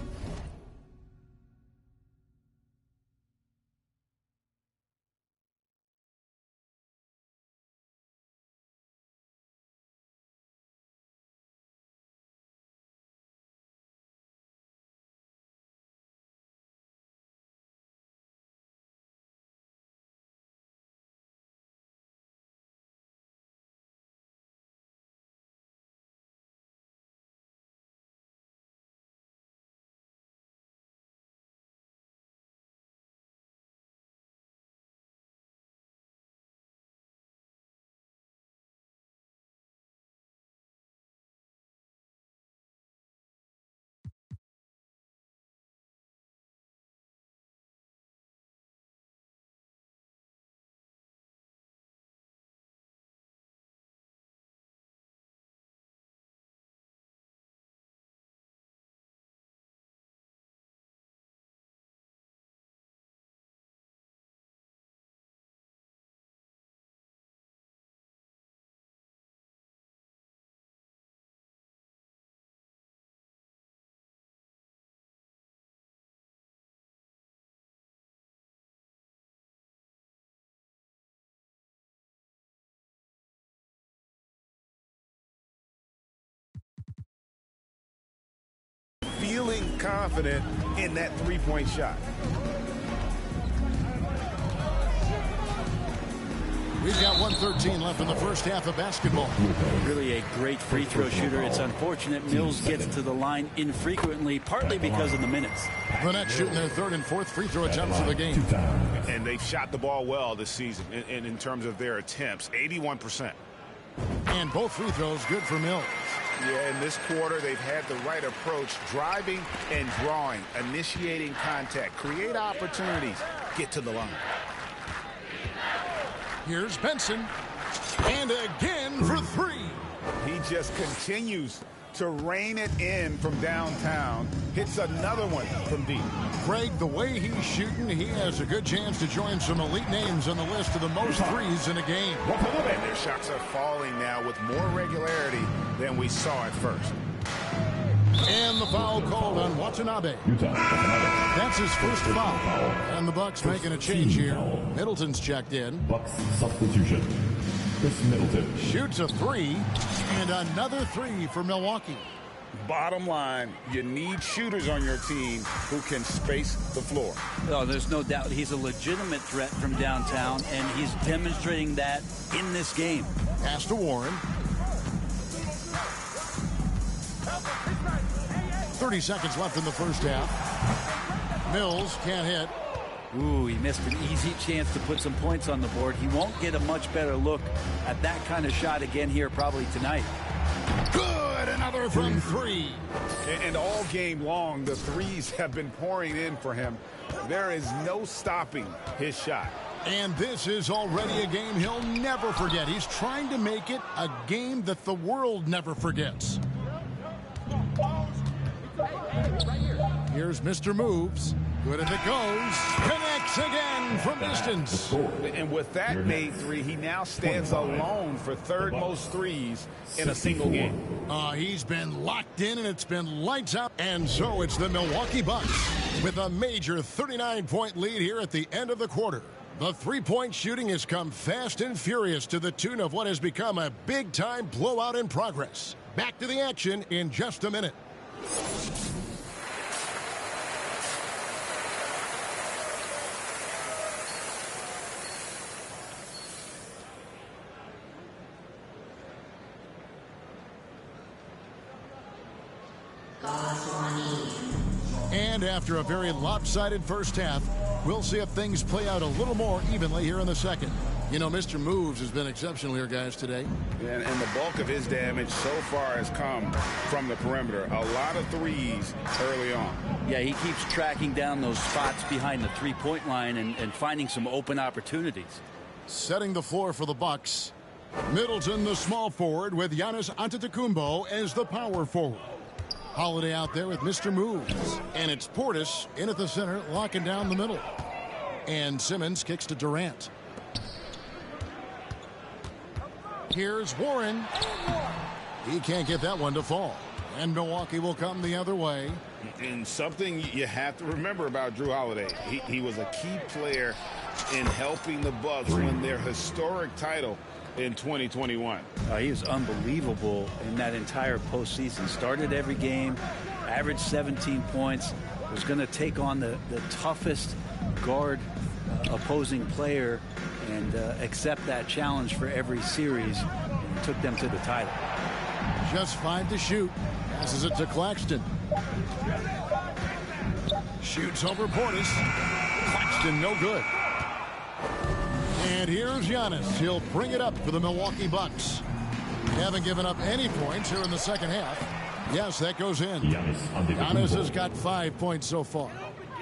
Feeling confident in that three-point shot. We've got 1:13 left in the first half of basketball. Really a great free throw shooter. It's unfortunate Mills gets to the line infrequently, partly because of the minutes. The Nets shooting their third and fourth free throw attempts of the game. And they've shot the ball well this season in terms of their attempts, 81%. And both free throws good for Mills. Yeah, in this quarter, they've had the right approach, driving and drawing, initiating contact, create opportunities, get to the line. Here's Benson, and again for three. He just continues to rein it in from downtown, hits another one from deep. Greg, the way he's shooting, he has a good chance to join some elite names on the list of the most threes in a game. And their shots are falling now with more regularity than we saw at first. And the foul called on Watanabe. That's his first foul. And the Bucks making a change here. Middleton's checked in. Bucks substitution. Chris Middleton shoots a three, and another three for Milwaukee. Bottom line, you need shooters on your team who can space the floor. Oh, there's no doubt he's a legitimate threat from downtown, and he's demonstrating that in this game. Pass to Warren. 30 seconds left in the first half. Mills can't hit. Ooh, he missed an easy chance to put some points on the board. He won't get a much better look at that kind of shot again here probably tonight. Good, another from three. And all game long, the threes have been pouring in for him. There is no stopping his shot. And this is already a game he'll never forget. He's trying to make it a game that the world never forgets. Here's Mr. Moves. Good if it goes. Connects again from distance. And with that made three, he now stands alone for third most threes in a single game. He's been locked in, and it's been lights out. And so it's the Milwaukee Bucks with a major 39-point lead here at the end of the quarter. The three-point shooting has come fast and furious to the tune of what has become a big-time blowout in progress. Back to the action in just a minute. And after a very lopsided first half, we'll see if things play out a little more evenly here in the second. You know, Mr. Moves has been exceptional here, guys, today. And the bulk of his damage so far has come from the perimeter. A lot of threes early on. Yeah, he keeps tracking down those spots behind the three-point line and finding some open opportunities. Setting the floor for the Bucks. Middleton, the small forward, with Giannis Antetokounmpo as the power forward. Holiday out there with Mr. Moves. And it's Portis in at the center, locking down the middle. And Simmons kicks to Durant. Here's Warren. He can't get that one to fall. And Milwaukee will come the other way. And something you have to remember about Jrue Holiday. He was a key player in helping the Bucks win their historic title in 2021. He was unbelievable in that entire postseason. Started every game, averaged 17 points, was going to take on the toughest guard opposing player and accept that challenge for every series. And took them to the title. Just 5 to shoot. Passes it to Claxton. Shoots over Portis. Claxton no good. And here's Giannis. He'll bring it up for the Milwaukee Bucks. Haven't given up any points here in the second half. Yes, that goes in. Giannis has got 5 points so far.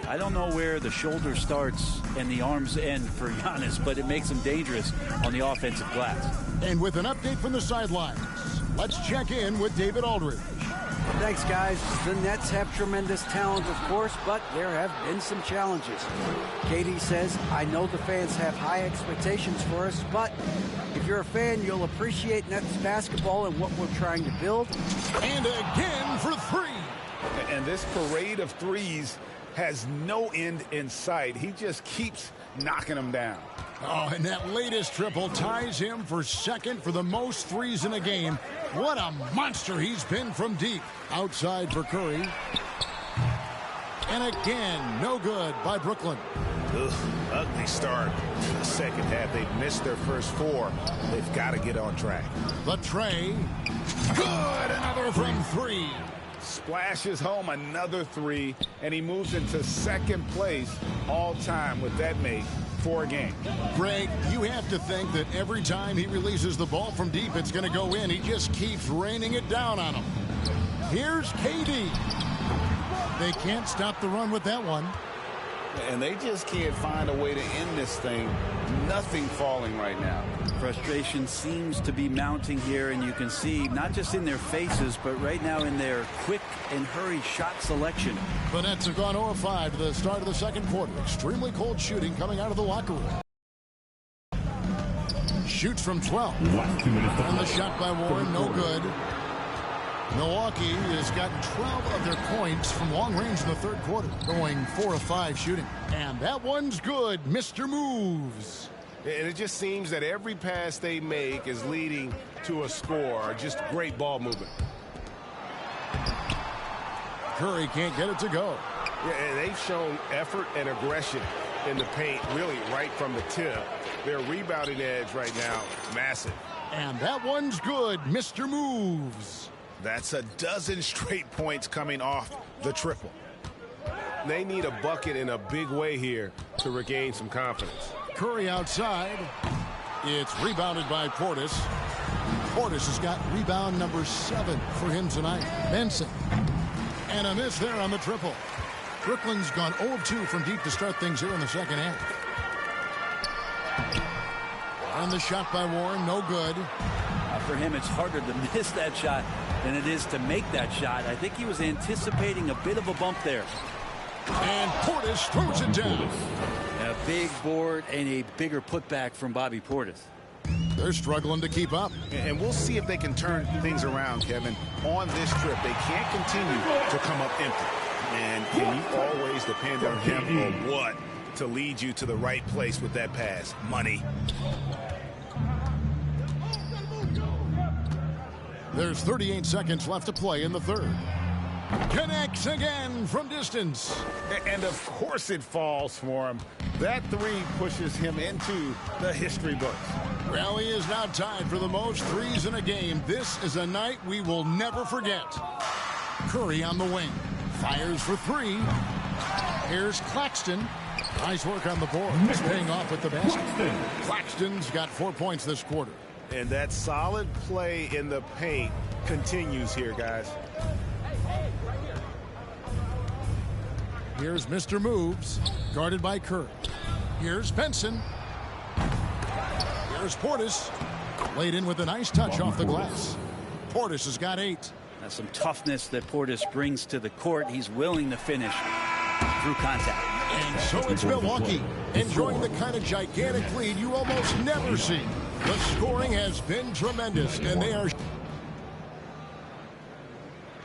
I don't know where the shoulder starts and the arms end for Giannis, but it makes him dangerous on the offensive glass. And with an update from the sidelines, let's check in with David Aldridge. Thanks, guys. The Nets have tremendous talent, of course, but there have been some challenges. KD says, I know the fans have high expectations for us, but if you're a fan, you'll appreciate Nets basketball and what we're trying to build. And again for 3. And this parade of threes has no end in sight. He just keeps knocking them down. Oh, and that latest triple ties him for second for the most threes in a game. What a monster he's been from deep. Outside for Curry. And again, no good by Brooklyn. Ugh, ugly start to the second half. They've missed their first 4. They've got to get on track. The tray. Good. Another from 3. Splashes home another 3, and he moves into second place all time with that make for a game. Greg, you have to think that every time he releases the ball from deep, it's going to go in. He just keeps raining it down on him. Here's KD. They can't stop the run with that one. And they just can't find a way to end this thing. Nothing falling right now. Frustration seems to be mounting here, and you can see not just in their faces, but right now in their quick and hurried shot selection. The Nets have gone 0-5 to the start of the second quarter. Extremely cold shooting coming out of the locker room. Shoots from 12. And the shot by Warren, no good. Milwaukee has gotten 12 of their points from long range in the third quarter, going 4 of 5 shooting. And that one's good. Mr. Moves. And it just seems that every pass they make is leading to a score. Just great ball movement. Curry can't get it to go. Yeah, and they've shown effort and aggression in the paint, really right from the tip. Their rebounding edge right now, massive. And that one's good. Mr. Moves. That's a dozen straight points coming off the triple. They need a bucket in a big way here to regain some confidence. Curry outside. It's rebounded by Portis. Portis has got rebound number 7 for him tonight. Benson. And a miss there on the triple. Brooklyn's gone 0-2 from deep to start things here in the second half. And the shot by Warren, no good. For him, it's harder to miss that shot than it is to make that shot. I think he was anticipating a bit of a bump there. And Portis throws it down. A big board and a bigger putback from Bobby Portis. They're struggling to keep up. And we'll see if they can turn things around, Kevin. On this trip, they can't continue to come up empty. And can you always depend on him or what to lead you to the right place with that pass? Money. There's 38 seconds left to play in the third. Connects again from distance. And of course it falls for him. That three pushes him into the history books. Well, he is now tied for the most threes in a game. This is a night we will never forget. Curry on the wing. Fires for three. Here's Claxton. Nice work on the board. It's paying off with the basket. Claxton's got 4 points this quarter. And that solid play in the paint continues here, guys. Here's Mr. Moves, guarded by Curry. Here's Benson. Here's Portis. Laid in with a nice touch off the glass. Portis has got 8. That's some toughness that Portis brings to the court. He's willing to finish through contact. And so it's Milwaukee, enjoying the kind of gigantic lead you almost never see. The scoring has been tremendous, and they are...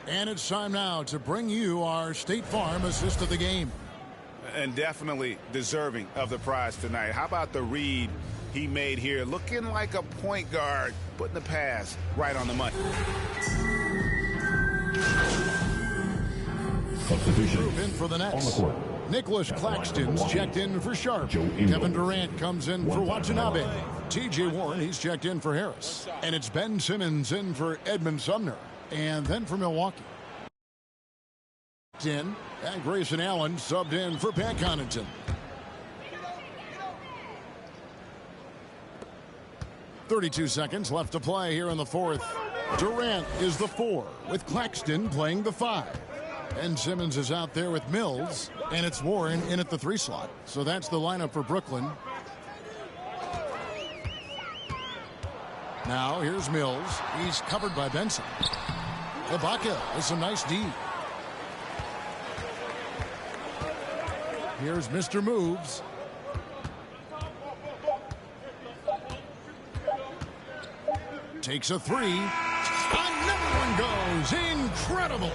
And it's time now to bring you our State Farm assist of the game. And definitely deserving of the prize tonight. How about the read he made here? Looking like a point guard, putting the pass right on the money. Substitution. Group in for the Nets. On the court. Nicholas Claxton's checked in for Sharp. Kevin Durant comes in for Watanabe. T.J. Warren, he's checked in for Harris. And it's Ben Simmons in for Edmund Sumner. And then for Milwaukee. And Grayson Allen subbed in for Pat Connaughton. 32 seconds left to play here in the fourth. Durant is the 4 with Claxton playing the 5. And Simmons is out there with Mills, and it's Warren in at the 3 slot. So that's the lineup for Brooklyn. Now here's Mills. He's covered by Benson. Ibaka with some nice D. Here's Mr. Moves. Takes a 3. Another one goes. Incredible.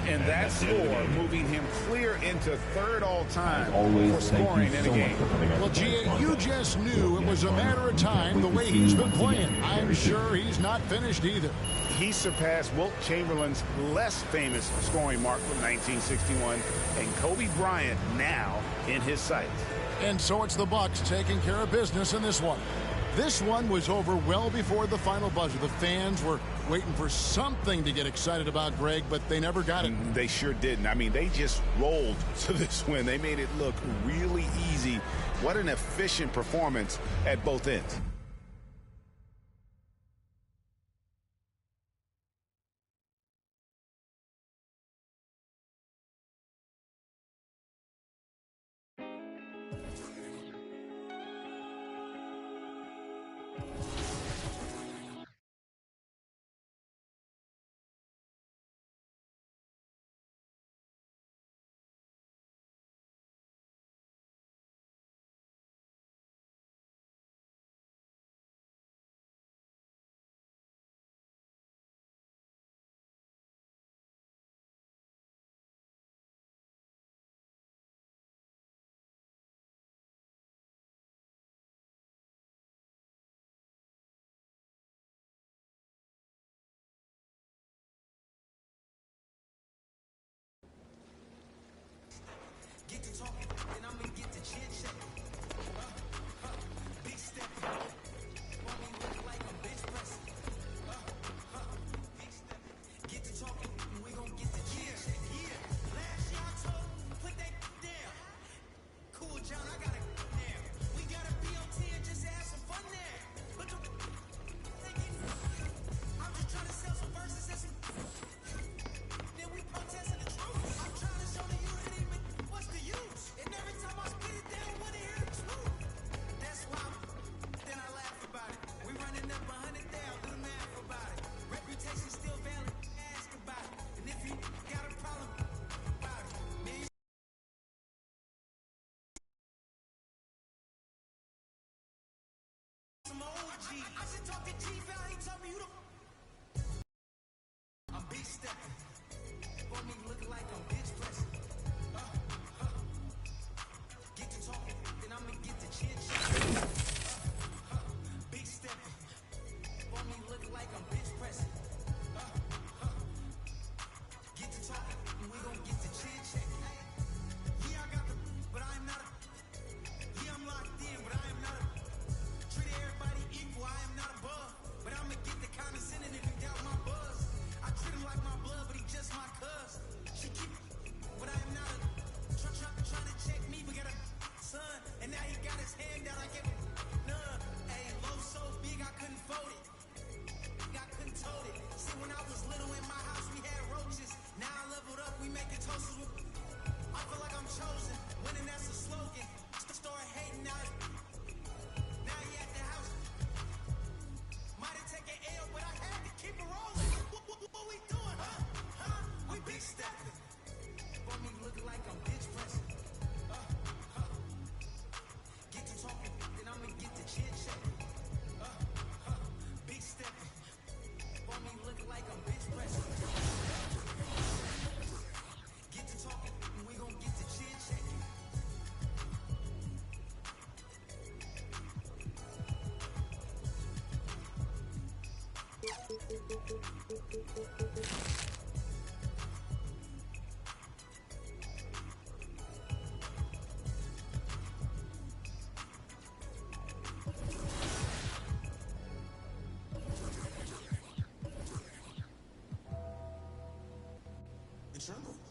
And that score moving him clear into third all-time for Thank scoring you in so a much game. for coming out. Well, G.A., you just knew it was a matter of time the way he's been playing. I'm sure he's not finished either. He surpassed Wilt Chamberlain's less famous scoring mark from 1961, and Kobe Bryant now in his sights. And so it's the Bucks taking care of business in this one. This one was over well before the final buzzer. The fans were waiting for something to get excited about, Greg, but they never got it. They sure didn't. I mean, they just rolled to this win. They made it look really easy. What an efficient performance at both ends.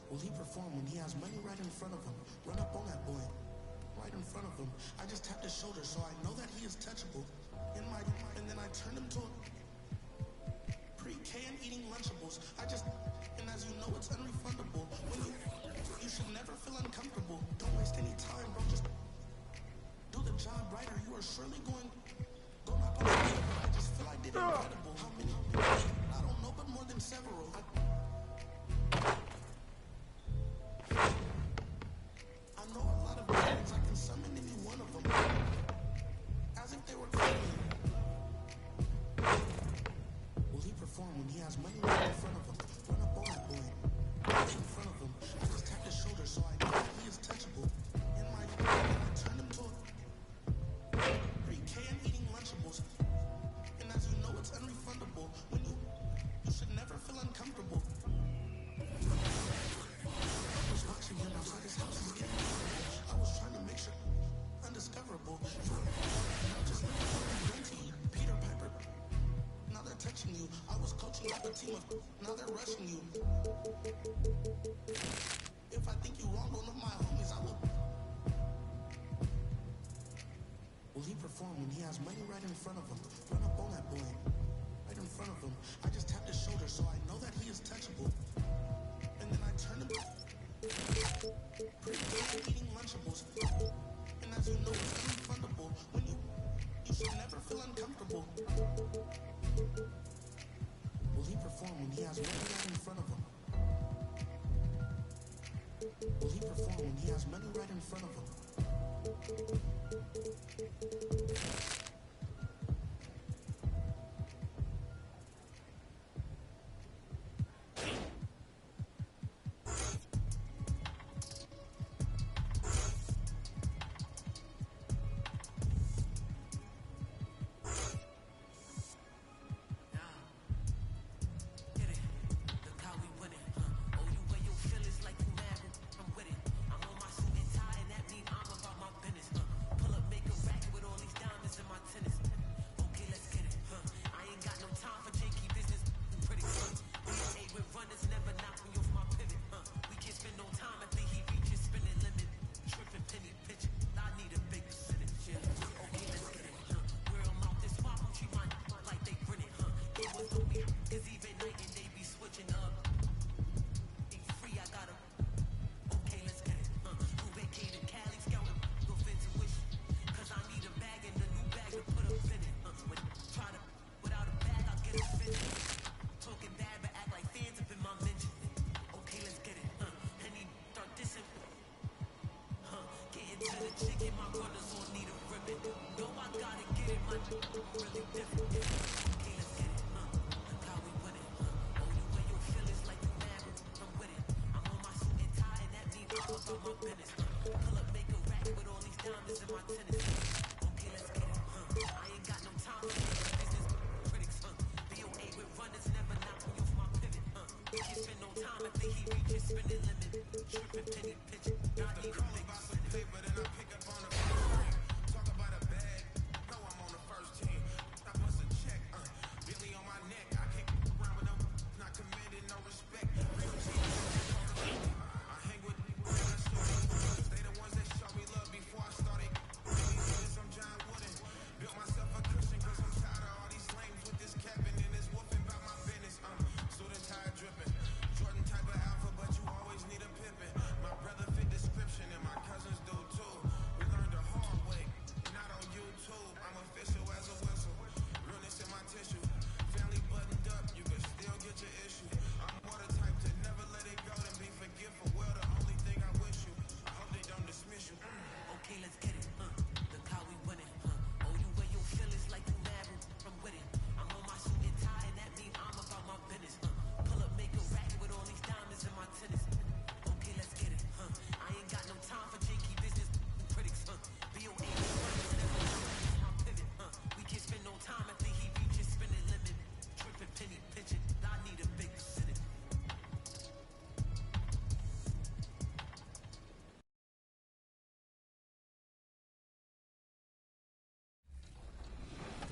Will he perform when he has money right in front of him? Run up on that boy. Right in front of him. I just tapped his shoulder so I know that he is touchable. And then I turned him to a pre-K and eating Lunchables. And as you know, it's unrefundable. When you should never feel uncomfortable. Don't waste any time, bro. Just do the job right or you are surely going. Go knock on the door. I just feel I did incredible. How many? I don't know, but more than several. I know a lot of demons. I can summon any one of them. As if they were crazy. Will he perform when he has money right in front of him? Run up on that boy. Right in front of him. I just tapped his shoulder so I know that he is touchable. I turned him to a pre-K and eating Lunchables. And as you know, it's unrefundable. When you should never feel uncomfortable. I was watching him outside his house. He's getting I was trying to make sure undiscoverable. Just Peter Piper. Now they're touching you. I was coaching up a team of. Now they're rushing you. If I think you wrong, one of my homies, I will. Will he perform when he has money right in front of him? Run up on that boy. Right in front of him. I just tapped his shoulder so I know that he is touchable. And then I turned him. Eating Lunchables. And as you know, it's unrefundable. When you should never feel uncomfortable. Will he perform when he has money right in front of him? Will he perform when he has money right in front of him?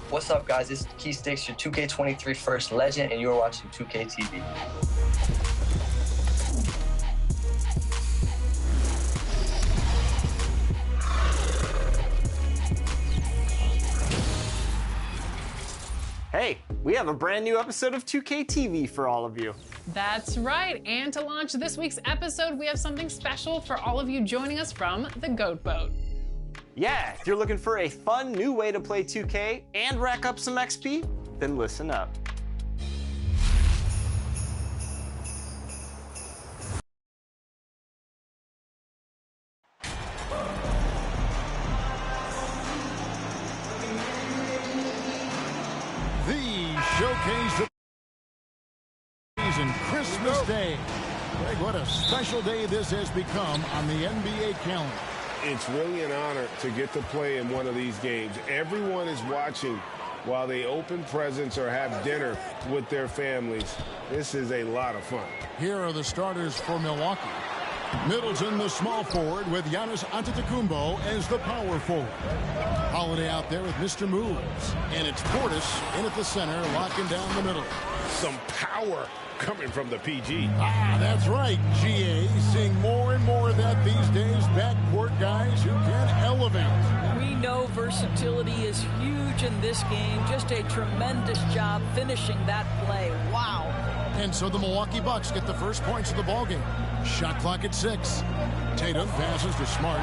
What's up, guys? It's Key Sticks, your 2K23 First Legend, and you're watching 2K TV. we have a brand new episode of 2K TV for all of you. That's right, and to launch this week's episode, we have something special for all of you joining us from the Goat Boat. Yeah, if you're looking for a fun new way to play 2K and rack up some XP, then listen up. Showcase the season, Christmas Day. Greg, what a special day this has become on the NBA calendar. It's really an honor to get to play in one of these games. Everyone is watching while they open presents or have dinner with their families. This is a lot of fun. Here are the starters for Milwaukee. Middleton, the small forward, with Giannis Antetokounmpo as the power forward. Holiday out there with Mr. Moves. And it's Portis in at the center, locking down the middle. Some power coming from the PG. Ah, that's right, GA. Seeing more and more of that these days. Backcourt guys who can elevate. We know versatility is huge in this game. Just a tremendous job finishing that play. Wow. And so the Milwaukee Bucks get the first points of the ballgame. Shot clock at 6. Tatum passes to Smart.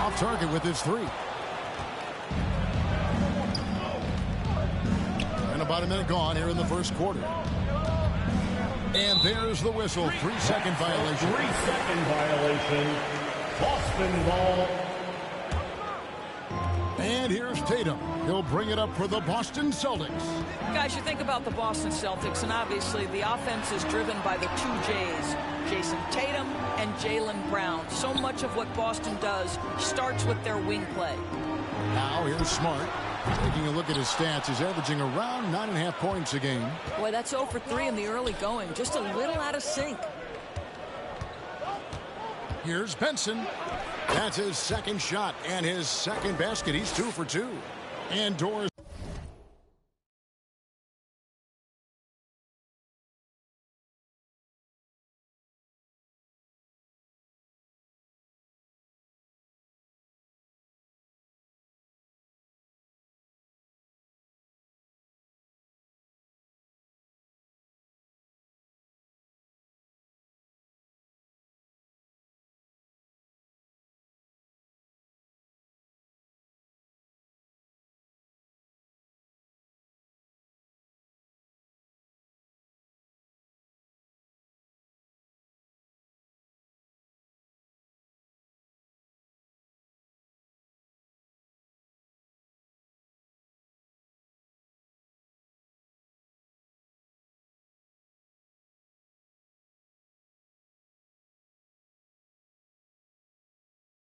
Off target with his 3. And about a minute gone here in the first quarter. And there's the whistle. 3-second violation. 3-second violation. Boston ball. And here's Tatum. He'll bring it up for the Boston Celtics. Guys, you think about the Boston Celtics, and obviously the offense is driven by the 2 J's, Jason Tatum and Jaylen Brown. So much of what Boston does starts with their wing play. Now here's Smart. Taking a look at his stats, he's averaging around 9.5 points a game. Boy, that's 0 for 3 in the early going. Just a little out of sync. Here's Benson. That's his second shot and his second basket. He's 2 for 2. And Doris.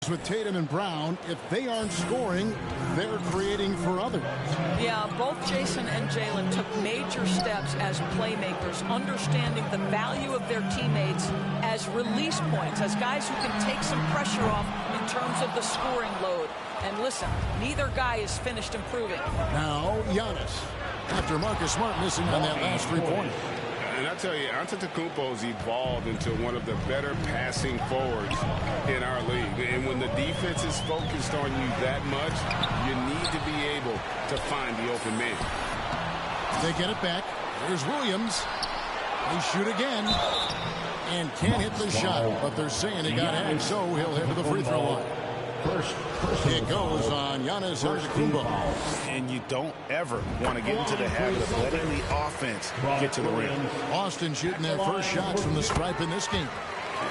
With Tatum and Brown, if they aren't scoring, they're creating for others. Yeah, both Jason and Jaylen took major steps as playmakers, understanding the value of their teammates as release points, as guys who can take some pressure off in terms of the scoring load. And listen, neither guy is finished improving. Now, Giannis, after Marcus Smart missing on that last 3-pointer. And I tell you, Antetokounmpo's evolved into one of the better passing forwards in our league. And when the defense is focused on you that much, you need to be able to find the open man. They get it back. Here's Williams. They shoot again. And can't hit the shot, but they're saying he got hacked, so he'll head to the free throw line. It goes on Giannis Antetokounmpo. And you don't ever want to get into the habit of letting the offense get to the rim. Austin shooting their first shots from the stripe in this game.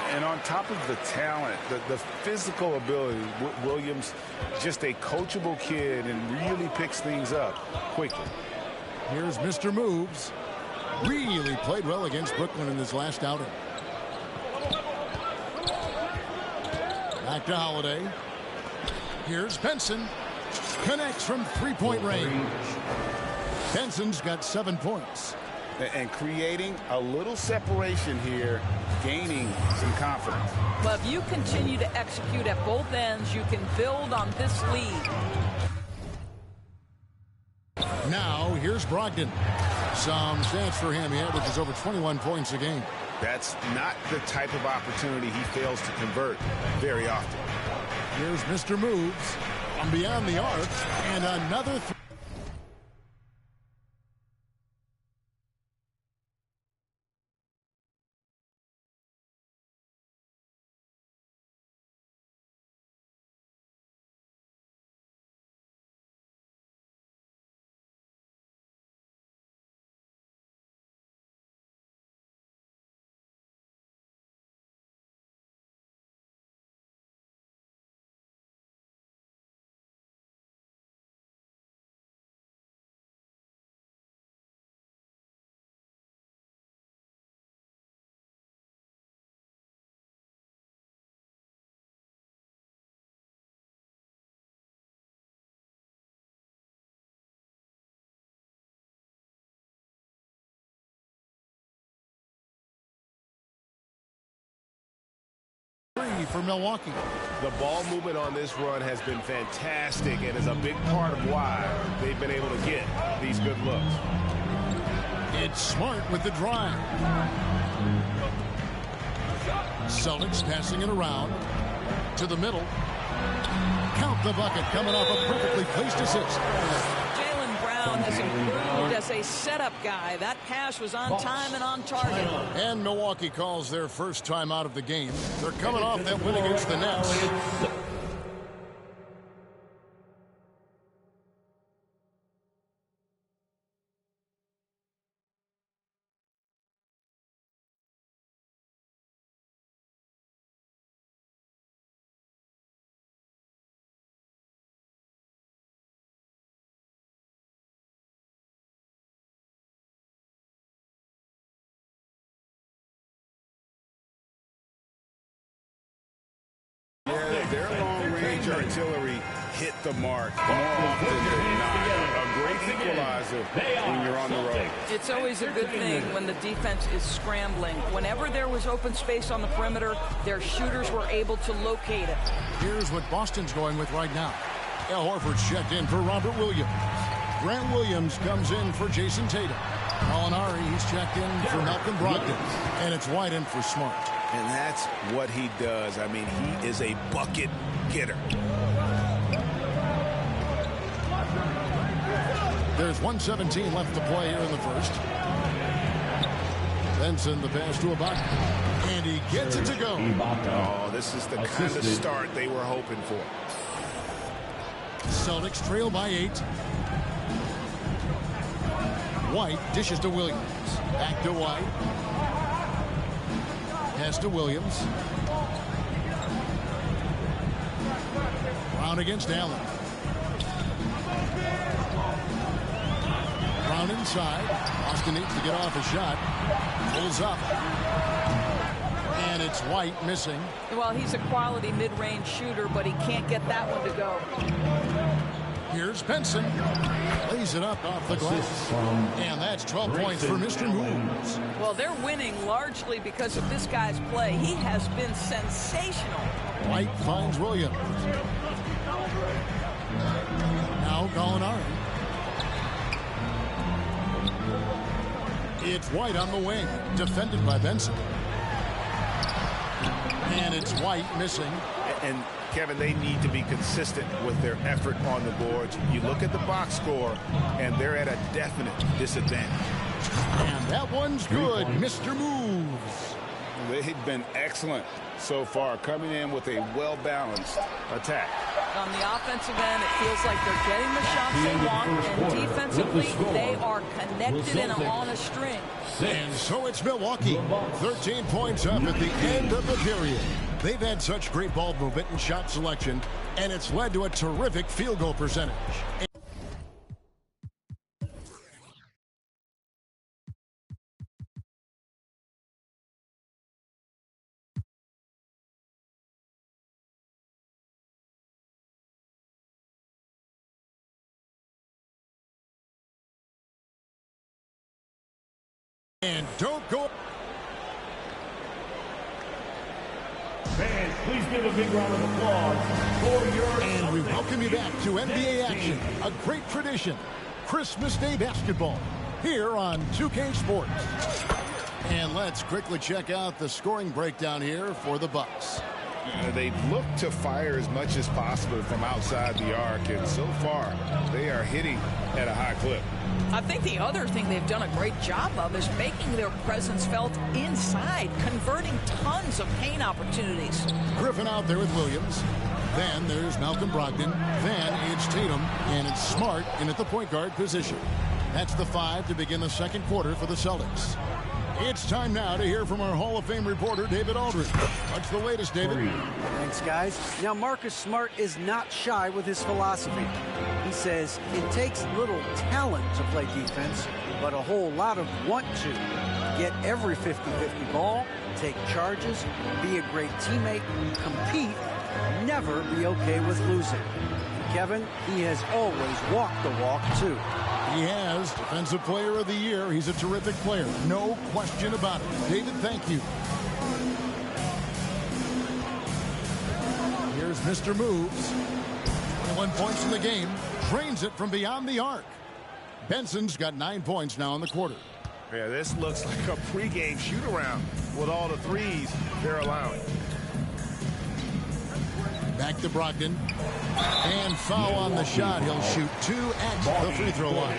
And on top of the talent, the physical ability, Williams, just a coachable kid and really picks things up quickly. Here's Mr. Moves. Really played well against Brooklyn in his last outing. Back to Holiday. Here's Benson. Connects from 3-point range. Benson's got 7 points. And creating a little separation here, gaining some confidence. But if you continue to execute at both ends, you can build on this lead. Now, here's Brogdon. Some stats for him. He averages over 21 points a game. That's not the type of opportunity he fails to convert very often. Here's Mr. Moves from beyond the arc, and another three for Milwaukee. The ball movement on this run has been fantastic and is a big part of why they've been able to get these good looks. It's Smart with the drive. Celtics passing it around to the middle. Count the bucket, coming off a perfectly placed assist. Jaylen Brown has improved as a setup guy. That pass was on time and on target. And Milwaukee calls their first time out of the game. They're coming off that win against the Nets. Their long-range artillery hit the mark more often than not. A great equalizer when you're on the road. It's always a good thing when the defense is scrambling. Whenever there was open space on the perimeter, their shooters were able to locate it. Here's what Boston's going with right now. Al Horford's checked in for Robert Williams. Grant Williams comes in for Jason Tatum. Molinari, he's checked in for Malcolm Brogdon. And it's White in for Smart. And that's what he does. I mean, he is a bucket getter. There's 1:17 left to play here in the first. Benson, the pass to Ibaka. And he gets it to go. Oh, this is the kind of start they were hoping for. Celtics trail by 8. White dishes to Williams. Back to White. Pass to Williams. Brown against Allen. Brown inside. Austin needs to get off a shot. Pulls up. And it's White missing. Well, he's a quality mid-range shooter, but he can't get that one to go. Here's Benson. Lays it up off the glass. And that's 12 points for Mr. Moves. Well, they're winning largely because of this guy's play. He has been sensational. White finds Williams. Now Gallinari. It's White on the wing. Defended by Benson. And it's White missing. And Kevin, they need to be consistent with their effort on the boards. You look at the box score, and they're at a definite disadvantage. And that one's good, Mr. Moves. They've been excellent so far, coming in with a well-balanced attack. On the offensive end, it feels like they're getting the shots they want, and defensively, they are connected and on a string. And so it's Milwaukee, 13 points up at the end of the period. They've had such great ball movement and shot selection, and it's led to a terrific field goal percentage. And don't go. Fans, please give a big round of applause for your... And we welcome you back to NBA action, a great tradition. Christmas Day basketball here on 2K Sports. And let's quickly check out the scoring breakdown here for the Bucks. They look to fire as much as possible from outside the arc, and so far they are hitting at a high clip. I think the other thing they've done a great job of is making their presence felt inside, converting tons of paint opportunities. Griffin out there with Williams. Then there's Malcolm Brogdon. Then it's Tatum, and it's Smart in at the point guard position. That's the 5 to begin the second quarter for the Celtics. It's time now to hear from our Hall of Fame reporter, David Aldridge. What's the latest, David? Thanks, guys. Now, Marcus Smart is not shy with his philosophy. He says it takes little talent to play defense, but a whole lot of want to. Get every 50-50 ball, take charges, be a great teammate, compete, never be okay with losing. Kevin, he has always walked the walk, too. He has. Defensive Player of the Year. He's a terrific player. No question about it. David, thank you. Mr. Moves. 21 points in the game. Drains it from beyond the arc. Benson's got 9 points now in the quarter. Yeah, this looks like a pregame shoot-around with all the threes they're allowing. Back to Brogdon. And foul on the shot. He'll shoot 2 at the free throw line.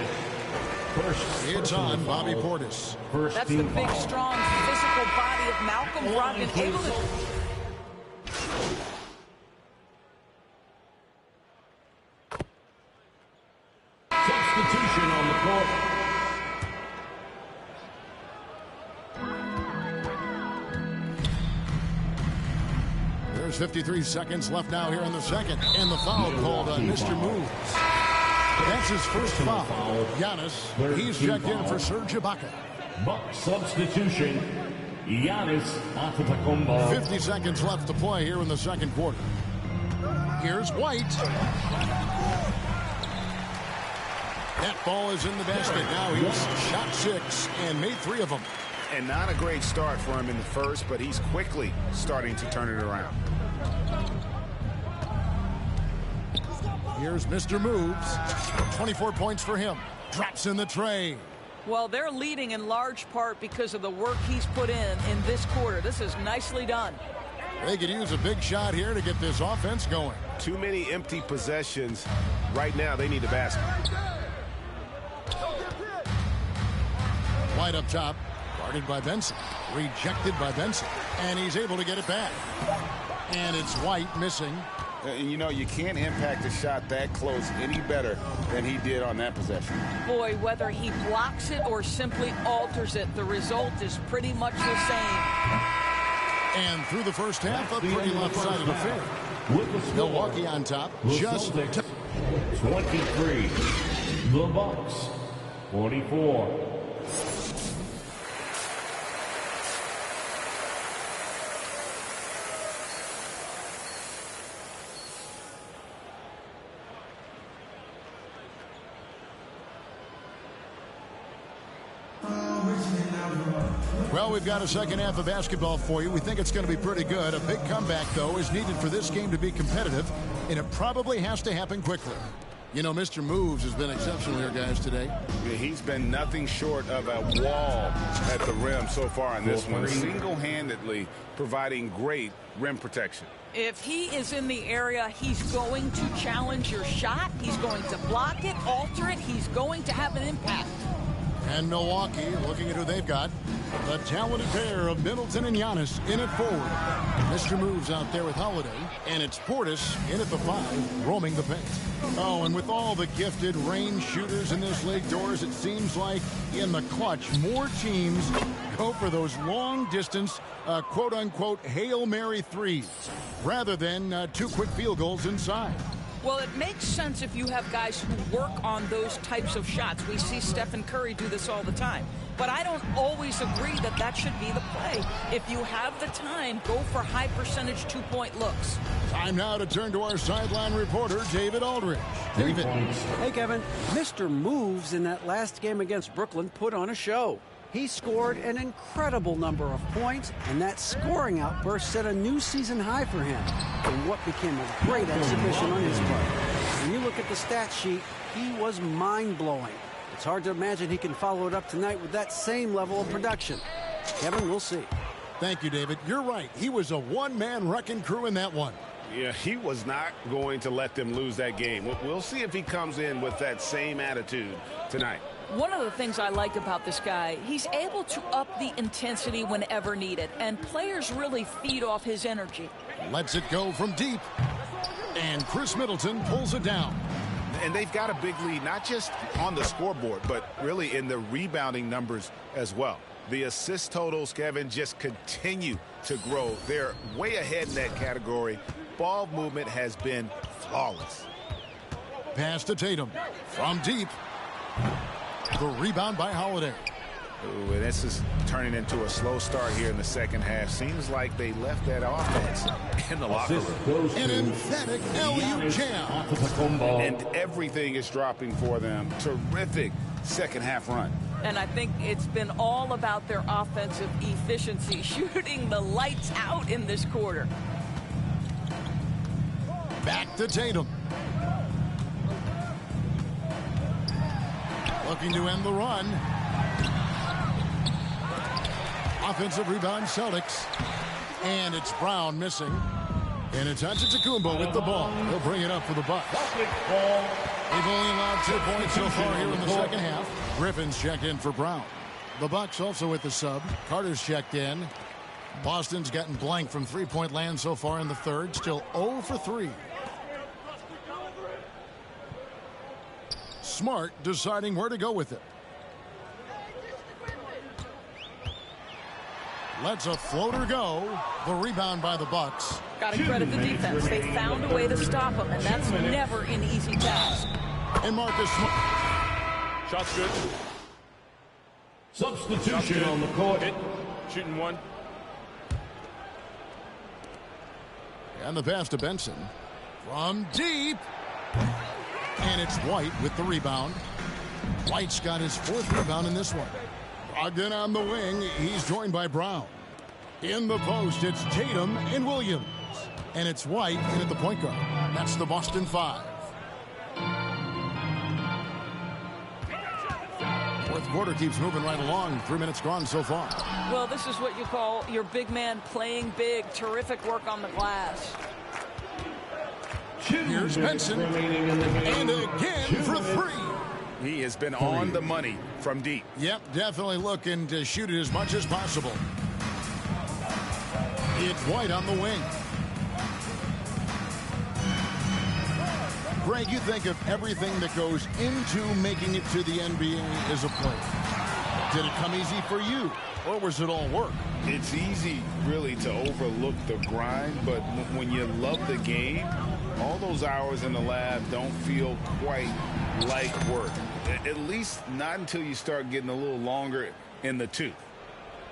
It's on Bobby Portis. That's the big, strong, physical body of Malcolm Brogdon, able to... Substitution on the court. There's 53 seconds left now here in the second. And the foul called on Mr. Moves. That's his first foul. Giannis, he's checked in for Serge Ibaka. Buck substitution. Giannis Antetokounmpo. 50 seconds left to play here in the second quarter. Here's White. That ball is in the basket. Now he's shot 6 and made 3 of them. And not a great start for him in the first, but he's quickly starting to turn it around. Here's Mr. Moves. 24 points for him. Drops in the tray. Well, they're leading in large part because of the work he's put in this quarter. This is nicely done. They could use a big shot here to get this offense going. Too many empty possessions. Right now, they need a basket. White up top. Guarded by Benson. Rejected by Benson. And he's able to get it back. And it's White missing. You know, you can't impact a shot that close any better than he did on that possession. Boy, whether he blocks it or simply alters it, the result is pretty much the same. And through the first half, a pretty lopsided affair. Milwaukee on top. Just 23. The Bucks. 44. Well, we've got a second half of basketball for you. We think it's going to be pretty good. A big comeback, though, is needed for this game to be competitive, and it probably has to happen quickly. You know, Mr. Moves has been exceptional here, guys, today. Yeah, he's been nothing short of a wall at the rim so far in this one, single-handedly providing great rim protection. If he is in the area, he's going to challenge your shot. He's going to block it, alter it. He's going to have an impact. And Milwaukee, looking at who they've got, the talented pair of Middleton and Giannis in at forward. Mr. Moves out there with Holiday, and it's Portis in at the 5, roaming the paint. Oh, and with all the gifted range shooters in this league, Doors, it seems like in the clutch, more teams go for those long-distance, quote-unquote, Hail Mary threes, rather than 2 quick field goals inside. Well, it makes sense if you have guys who work on those types of shots. We see Stephen Curry do this all the time. But I don't always agree that that should be the play. If you have the time, go for high-percentage 2-point looks. Time now to turn to our sideline reporter, David Aldridge. David. Hey, Kevin. Mr. Moves in that last game against Brooklyn put on a show. He scored an incredible number of points, and that scoring outburst set a new season high for him in what became a great exhibition on his part. When you look at the stat sheet, he was mind-blowing. It's hard to imagine he can follow it up tonight with that same level of production. Kevin, we'll see. Thank you, David. You're right. He was a one-man wrecking crew in that one. Yeah, he was not going to let them lose that game. We'll see if he comes in with that same attitude tonight. One of the things I like about this guy, he's able to up the intensity whenever needed, and players really feed off his energy. Lets it go from deep, and Chris Middleton pulls it down. And they've got a big lead, not just on the scoreboard, but really in the rebounding numbers as well. The assist totals, Kevin, just continue to grow. They're way ahead in that category. Ball movement has been flawless. Pass to Tatum from deep. The rebound by Holiday. Ooh, and this is turning into a slow start here in the second half. Seems like they left that offense in the locker room. An emphatic alley-oop jam. And everything is dropping for them. Terrific second half run. And I think it's been all about their offensive efficiency, shooting the lights out in this quarter. Back to Tatum. Looking to end the run. Offensive rebound, Celtics. And it's Brown missing. And it's Antetokounmpo with the ball. He'll bring it up for the Bucks. They've only allowed 2 points so far here in the second half. Griffin's checked in for Brown. The Bucks also with the sub. Carter's checked in. Boston's gotten blank from three-point land so far in the third. Still 0 for 3. Smart deciding where to go with it. Lets a floater go. The rebound by the Bucks. Got to credit the defense. They found a way to stop him, and that's never an easy task. And Marcus Smart. Shot's good. Substitution on the court. Shooting one. And the pass to Benson. From deep. And it's White with the rebound. White's got his 4th rebound in this one. Brogdon on the wing. He's joined by Brown. In the post, it's Tatum and Williams. And it's White in at the point guard. That's the Boston 5. Fourth quarter keeps moving right along. 3 minutes gone so far. Well, this is what you call your big man playing big. Terrific work on the glass. Here's Benson. And again for 3. He has been on the money from deep. Yep, definitely looking to shoot it as much as possible. It's White on the wing. Greg, you think of everything that goes into making it to the NBA as a player. Did it come easy for you, or was it all work? It's easy, really, to overlook the grind, but when you love the game, all those hours in the lab don't feel quite like work. At least not until you start getting a little longer in the tooth.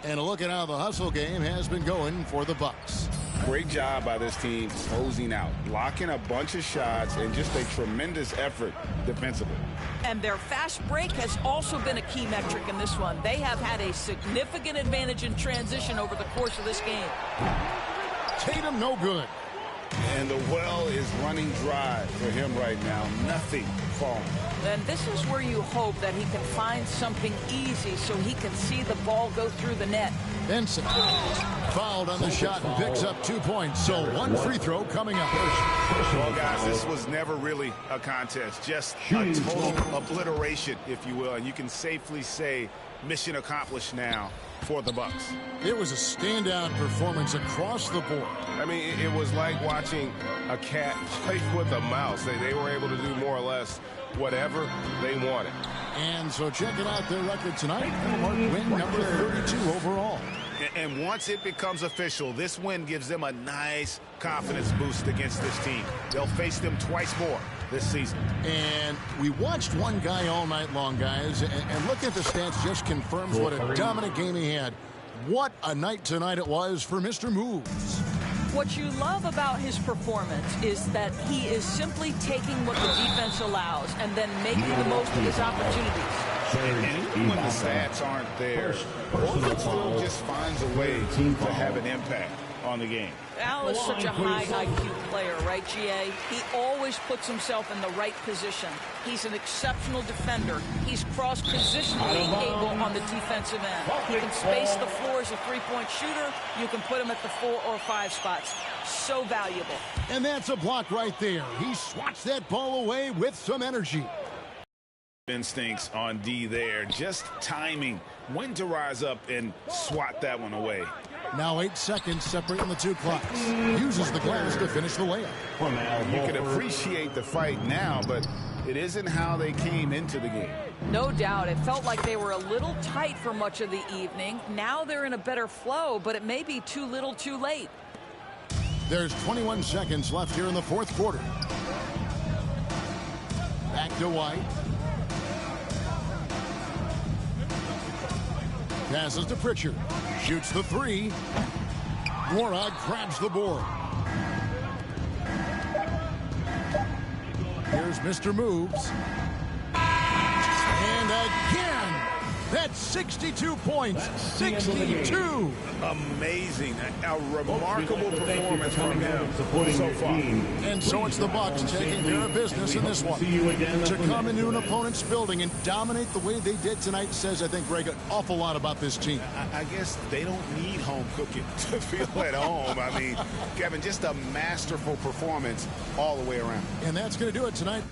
And a look at how the hustle game has been going for the Bucks. Great job by this team closing out, blocking a bunch of shots, and just a tremendous effort defensively. And their fast break has also been a key metric in this one. They have had a significant advantage in transition over the course of this game. Tatum no good. And the well is running dry for him right now. Nothing falling. And this is where you hope that he can find something easy so he can see the ball go through the net. Benson fouled on the shot and picks up 2 points. So 1 free throw coming up. Well, guys, this was never really a contest. Just a total obliteration, if you will. And you can safely say mission accomplished now for the Bucks. It was a standout performance across the board. I mean, it was like watching a cat play with a mouse. They were able to do more or less whatever they wanted. And so checking out their record tonight, win number 32 overall. And once it becomes official, this win gives them a nice confidence boost against this team. They'll face them twice more this season. And we watched one guy all night long, guys, and look at the stats just confirms what a dominant game he had. What a night tonight it was for Mr. Moves. What you love about his performance is that he is simply taking what the defense allows and then making the most of his opportunities. And even when the stats aren't there, Portland still just finds a way to have an impact on the game. Al is such a high IQ player, right, GA? He always puts himself in the right position. He's an exceptional defender. He's cross-positionally able on the defensive end. You can space the floor as a three-point shooter. You can put him at the 4 or 5 spots. So valuable. And that's a block right there. He swats that ball away with some energy. Instincts on D there. Just timing when to rise up and swat that one away. Now 8 seconds separating the two clocks. Uses the glass to finish the layup. You can appreciate the fight now, but it isn't how they came into the game. No doubt. It felt like they were a little tight for much of the evening. Now they're in a better flow, but it may be too little too late. There's 21 seconds left here in the fourth quarter. Back to White. Passes to Pritchard. Shoots the 3. Dvorak grabs the board. Here's Mr. Moves. And again, That's 62 points. 62. Amazing. A remarkable performance from him so far. And so it's the Bucks taking care of business in this one. To come into an opponent's building and dominate the way they did tonight says, I think, Greg, an awful lot about this team. I guess they don't need home cooking to feel at home. I mean, Kevin, just a masterful performance all the way around. And that's going to do it tonight.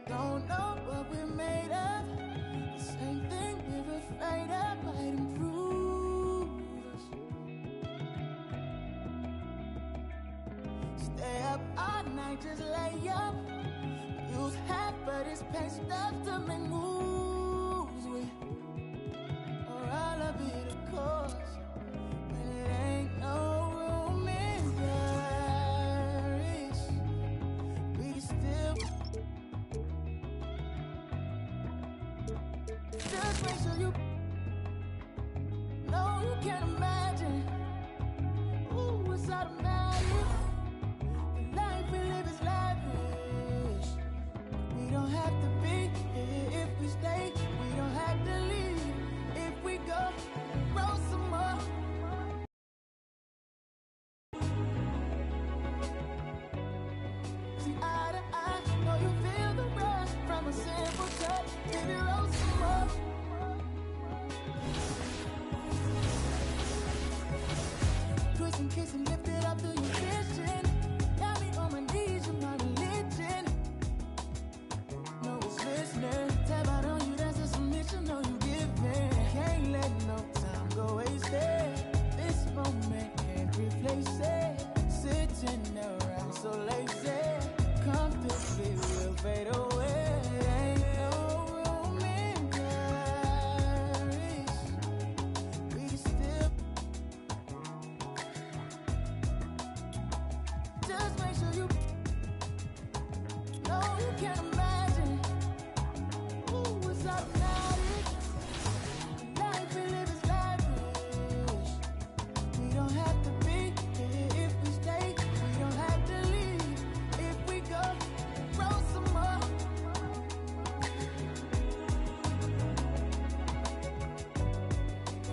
Don't know what we're made of. The same thing we're afraid of might improve us. Stay up all night, just lay up. Use half of this pain stuff to make moves with. Or all of it, of course. But it ain't no room in Paris. We still. Just make sure you know you can't imagine. Ooh, it's automatic. The life we live is lavish. We don't have to be here if we stay. We don't have to leave if we go. Roll some more. See eye to eye, know you feel the rush from a simple touch. Baby, roll some more. Twist and kiss and lift it up to your vision. Got me on my knees, you're my religion. No one's listening. Tap out on you, that's a submission. No, you give me. Can't let no time go wasted. This moment can't replace it. Sitting around so lazy. Comfortably we'll fade away. Ain't no room in Paris. We can still. Just make sure you know you can't imagine. Ooh, it's automatic. The life we live is lavish. We don't have to be here if we stay. We don't have to leave if we go. Roll some more.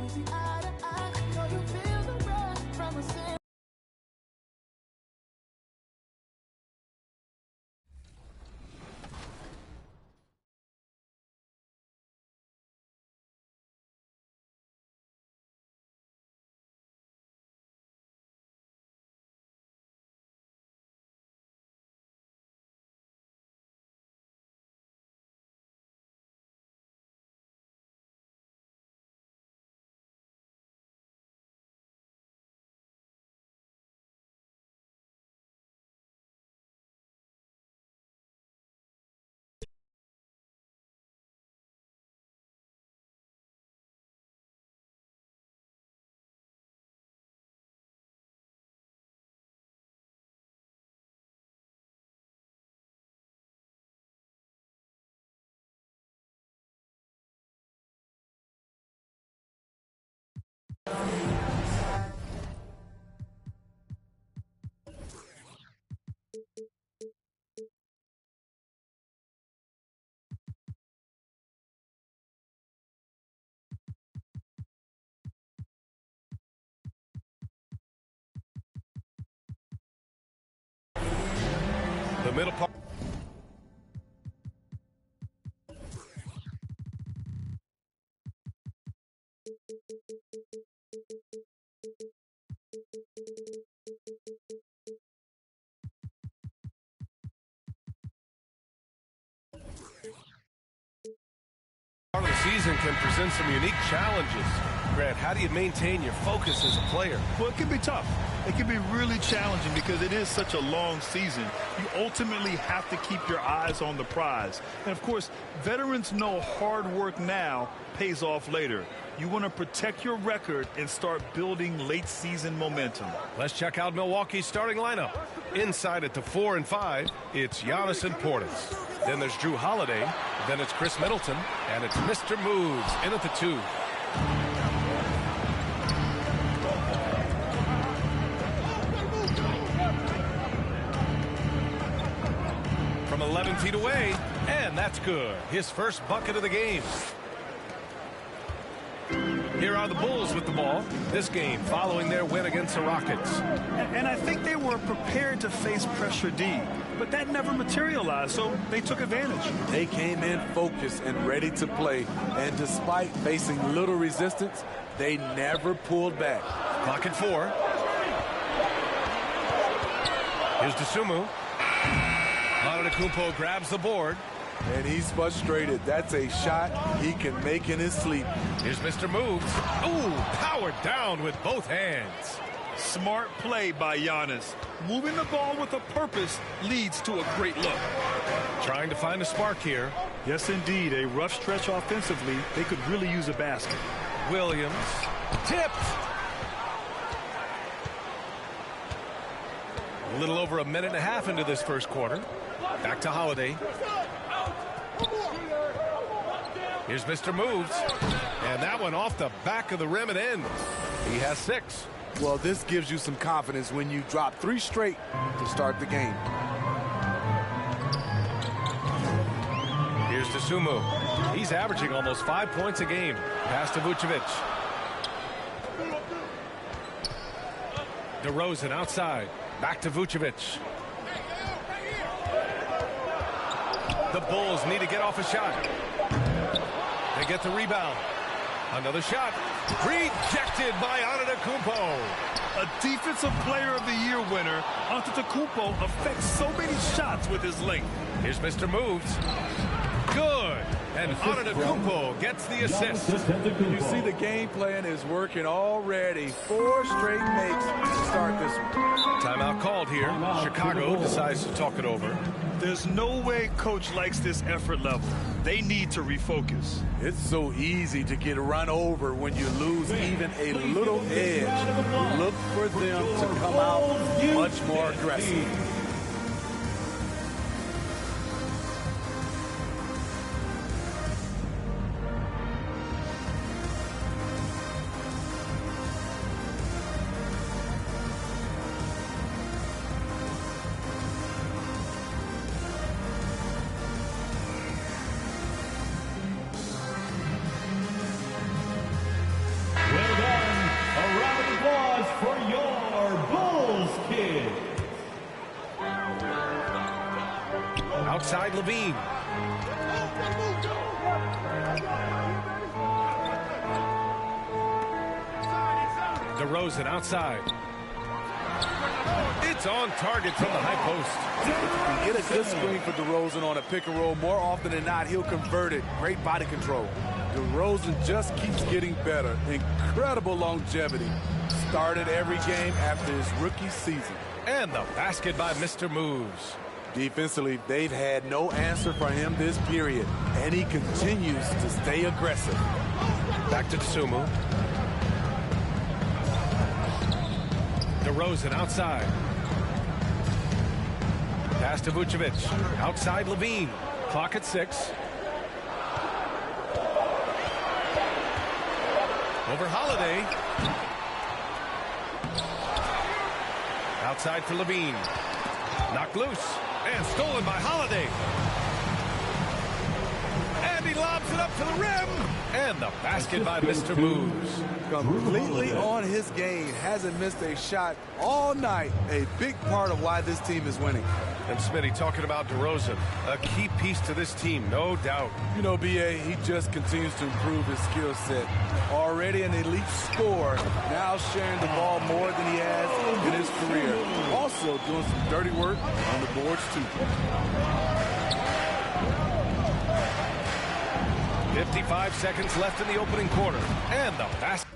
We see eye to eye. Know you feel the rush from a sin. The middle part. Part of the season can present some unique challenges. Grant, how do you maintain your focus as a player? Well, it can be tough. It can be really challenging because it is such a long season. You ultimately have to keep your eyes on the prize. And, of course, veterans know hard work now pays off later. You want to protect your record and start building late-season momentum. Let's check out Milwaukee's starting lineup. Inside at the 4 and 5, it's Giannis and Portis. Then there's Drew Holiday. Then it's Chris Middleton. And it's Mr. Moves in at the 2. From 11 feet away, and that's good. His first bucket of the game. Here are the Bulls with the ball. This game following their win against the Rockets. And I think they were prepared to face pressure D, but that never materialized, so they took advantage. They came in focused and ready to play, and despite facing little resistance, they never pulled back. Clock at 4. Here's Dosunmu. Antetokounmpo grabs the board. And he's frustrated. That's a shot he can make in his sleep. Here's Mr. Moves. Ooh, powered down with both hands. Smart play by Giannis. Moving the ball with a purpose leads to a great look. Trying to find a spark here. Yes, indeed. A rough stretch offensively. They could really use a basket. Williams. Tipped. A little over a minute and a half into this first quarter. Back to Holiday. Here's Mr. Moves. And that one off the back of the rim and in. He has 6. Well, this gives you some confidence when you drop 3 straight to start the game. Here's Dosunmu. He's averaging almost 5 points a game. Pass to Vucevic. DeRozan outside. Back to Vucevic. The Bulls need to get off a shot. They get the rebound. Another shot. Rejected by Antetokounmpo. A Defensive Player of the Year winner, Antetokounmpo affects so many shots with his length. Here's Mr. Moves. Good. And Antetokounmpo gets the assist. You see the game plan is working already. 4 straight makes to start this one. Timeout called here. Chicago decides to talk it over. There's no way coach likes this effort level. They need to refocus. It's so easy to get run over when you lose even a little edge. Look for them to come out much more aggressive. Outside Levine. DeRozan outside. It's on target from the high post. If you get a good screen for DeRozan on a pick and roll, more often than not, he'll convert it. Great body control. DeRozan just keeps getting better. Incredible longevity. Started every game after his rookie season. And the basket by Mr. Moves. Defensively, they've had no answer for him this period, and he continues to stay aggressive. Back to Dosunmu. DeRozan outside. Pass to Vucevic. Outside Levine. Clock at 6. Over Holiday. Outside to Levine. Knocked loose. And stolen by Holiday. And he lobs it up to the rim. And the basket by Mr. Moves. Completely on his game. Hasn't missed a shot all night. A big part of why this team is winning. And Smitty talking about DeRozan, a key piece to this team, no doubt. You know, B.A., he just continues to improve his skill set. Already an elite scorer, now sharing the ball more than he has in his career. Also doing some dirty work on the boards, too. 55 seconds left in the opening quarter. And the basket.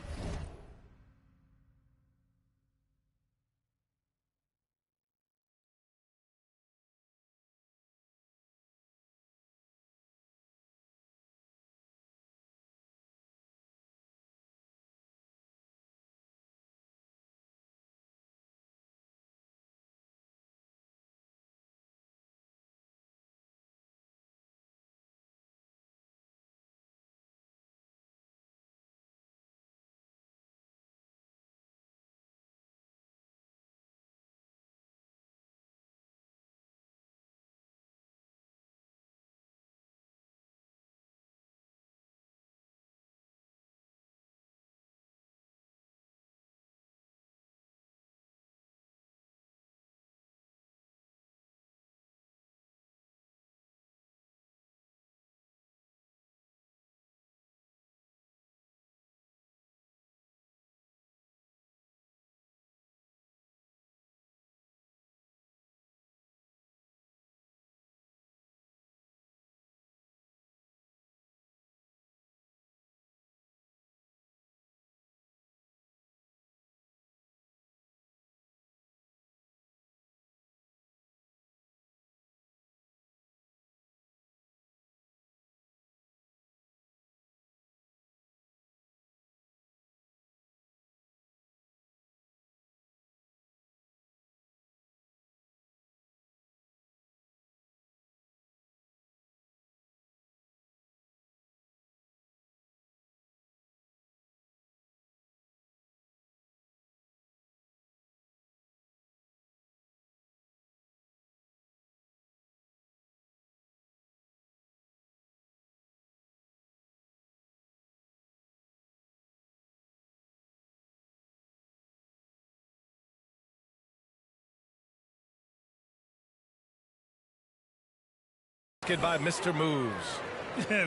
By Mr. Moves.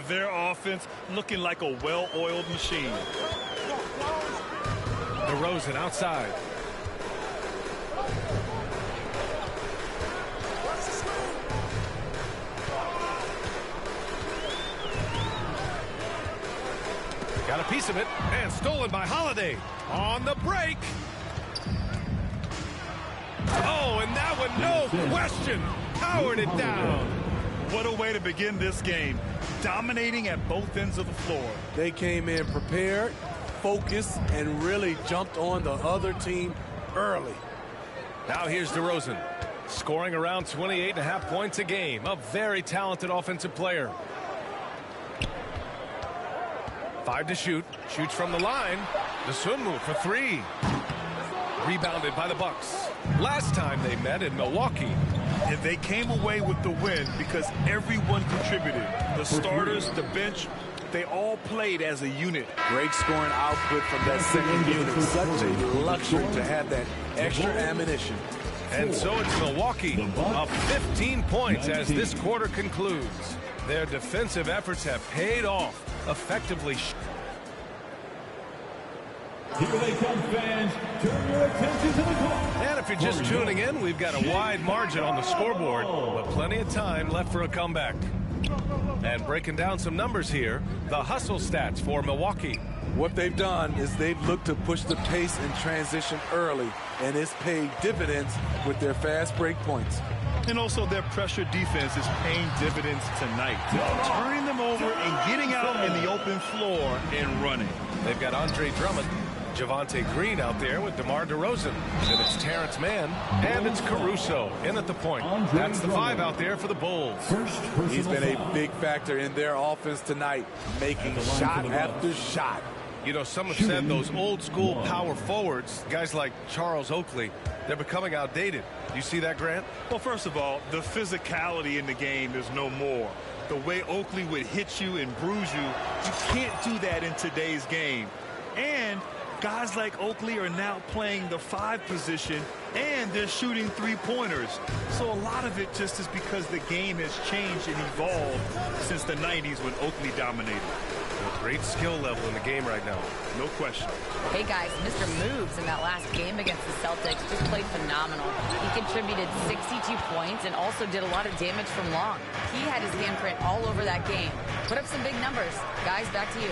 Their offense looking like a well-oiled machine. DeRozan outside. Got a piece of it and stolen by Holiday on the break. Oh, and that one, no question, powered it down. What a way to begin this game, dominating at both ends of the floor. They came in prepared, focused, and really jumped on the other team early. Now here's DeRozan, scoring around 28.5 points a game. A very talented offensive player. 5 to shoot. Shoots from the line. The Sun move for 3. Rebounded by the Bucks. Last time they met in Milwaukee. And they came away with the win because everyone contributed. The starters, the bench, they all played as a unit. Great scoring output from that second unit. Such a luxury to have that extra ammunition. And so it's Milwaukee up 15 points as this quarter concludes. Their defensive efforts have paid off, effectively. Here they come, fans. Turn your attention to the clock. And if you're just tuning in, we've got a wide margin on the scoreboard, but plenty of time left for a comeback. And breaking down some numbers here, the hustle stats for Milwaukee. What they've done is they've looked to push the pace and transition early, and it's paid dividends with their fast break points. And also their pressure defense is paying dividends tonight, turning them over and getting out in the open floor and running. They've got Andre Drummond, Javonte Green out there with DeMar DeRozan. Then it's Terrence Mann, and it's Caruso in at the point. That's the 5 out there for the Bulls. He's been a big factor in their offense tonight, making shot after shot. You know, some have said those old school power forwards, guys like Charles Oakley, they're becoming outdated. You see that, Grant? Well, first of all, the physicality in the game is no more. the way Oakley would hit you and bruise you, you can't do that in today's game. And guys like Oakley are now playing the 5 position, and they're shooting 3-pointers. So a lot of it just is because the game has changed and evolved since the 90s when Oakley dominated. A great skill level in the game right now. No question. Hey guys, Mr. Moves in that last game against the Celtics just played phenomenal. He contributed 62 points and also did a lot of damage from long. He had his handprint all over that game. Put up some big numbers. Guys, back to you.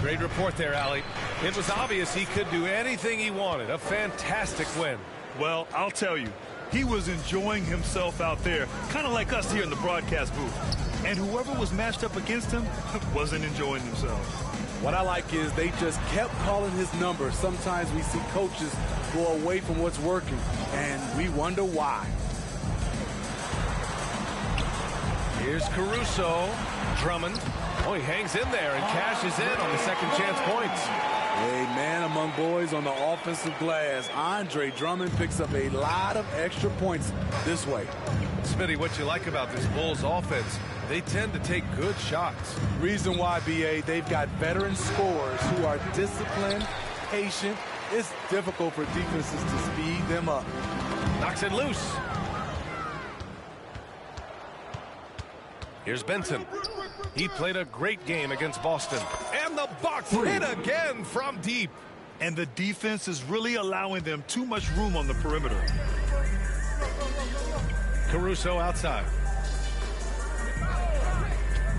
Great report there, Allie. It was obvious he could do anything he wanted. A fantastic win. Well, I'll tell you, he was enjoying himself out there, kind of like us here in the broadcast booth. And whoever was matched up against him wasn't enjoying themselves. What I like is they just kept calling his number. Sometimes we see coaches go away from what's working, and we wonder why. Here's Caruso. Drummond. Oh, he hangs in there and cashes in on the second chance points. A man among boys on the offensive glass. Andre Drummond picks up a lot of extra points this way. Smitty, what you like about this Bulls offense, they tend to take good shots. Reason why, B.A., they've got veteran scorers who are disciplined, patient. It's difficult for defenses to speed them up. Knocks it loose. Here's Benton. He played a great game against Boston. And the Bucks hit again from deep. And the defense is really allowing them too much room on the perimeter. Caruso outside.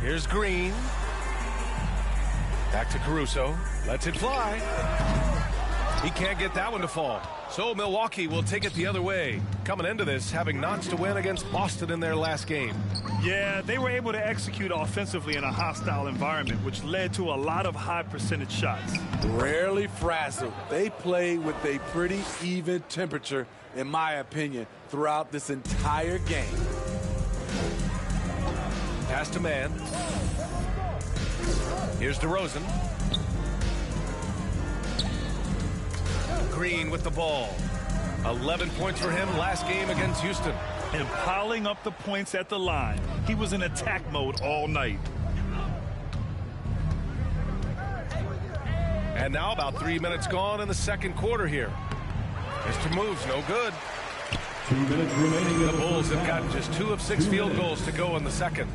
Here's Green. Back to Caruso. Lets it fly. He can't get that one to fall. So Milwaukee will take it the other way. Coming into this, having notched a win against Boston in their last game. Yeah, they were able to execute offensively in a hostile environment, which led to a lot of high percentage shots. Rarely frazzled. They play with a pretty even temperature, in my opinion, throughout this entire game. Pass to man. Here's DeRozan. Green with the ball. 11 points for him last game against Houston. And piling up the points at the line. He was in attack mode all night. And now about 3 minutes gone in the second quarter here. Mr. Moves, no good. 2 minutes remaining. The Bulls have got just 2 of 6 field goals to go in the second.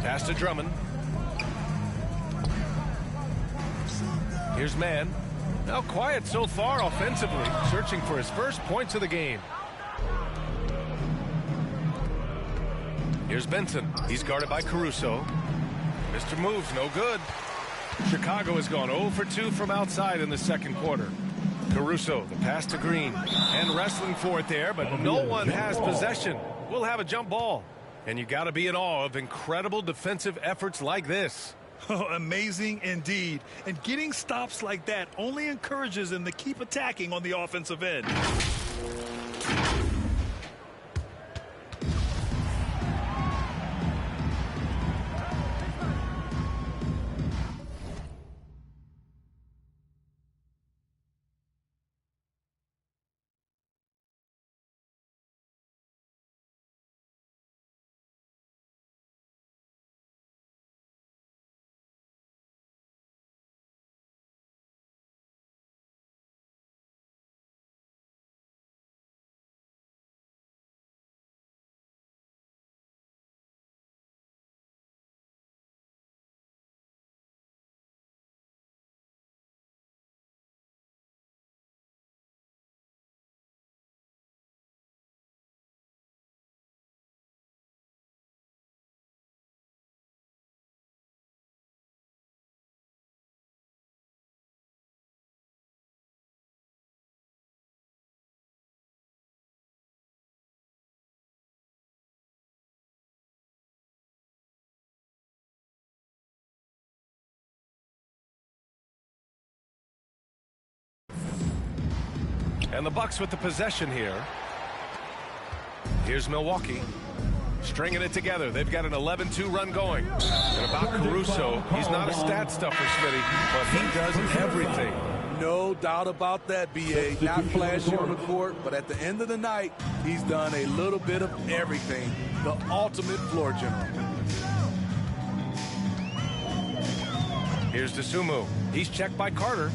Pass to Drummond. Here's Mann. Now quiet so far offensively, searching for his first points of the game. Here's Benton. He's guarded by Caruso. Mr. Moves, no good. Chicago has gone 0 for 2 from outside in the second quarter. Caruso, the pass to Green. And wrestling for it there, but no one has possession. We'll have a jump ball. And you got to be in awe of incredible defensive efforts like this. Oh, amazing indeed. And getting stops like that only encourages them to keep attacking on the offensive end. And the Bucks with the possession here. Here's Milwaukee. Stringing it together. They've got an 11-2 run going. And about Caruso, he's not a stat stuffer, Smitty, but he does everything. No doubt about that, B.A. Not flashy on the court, but at the end of the night, he's done a little bit of everything. The ultimate floor general. Here's Dosunmu. He's checked by Carter.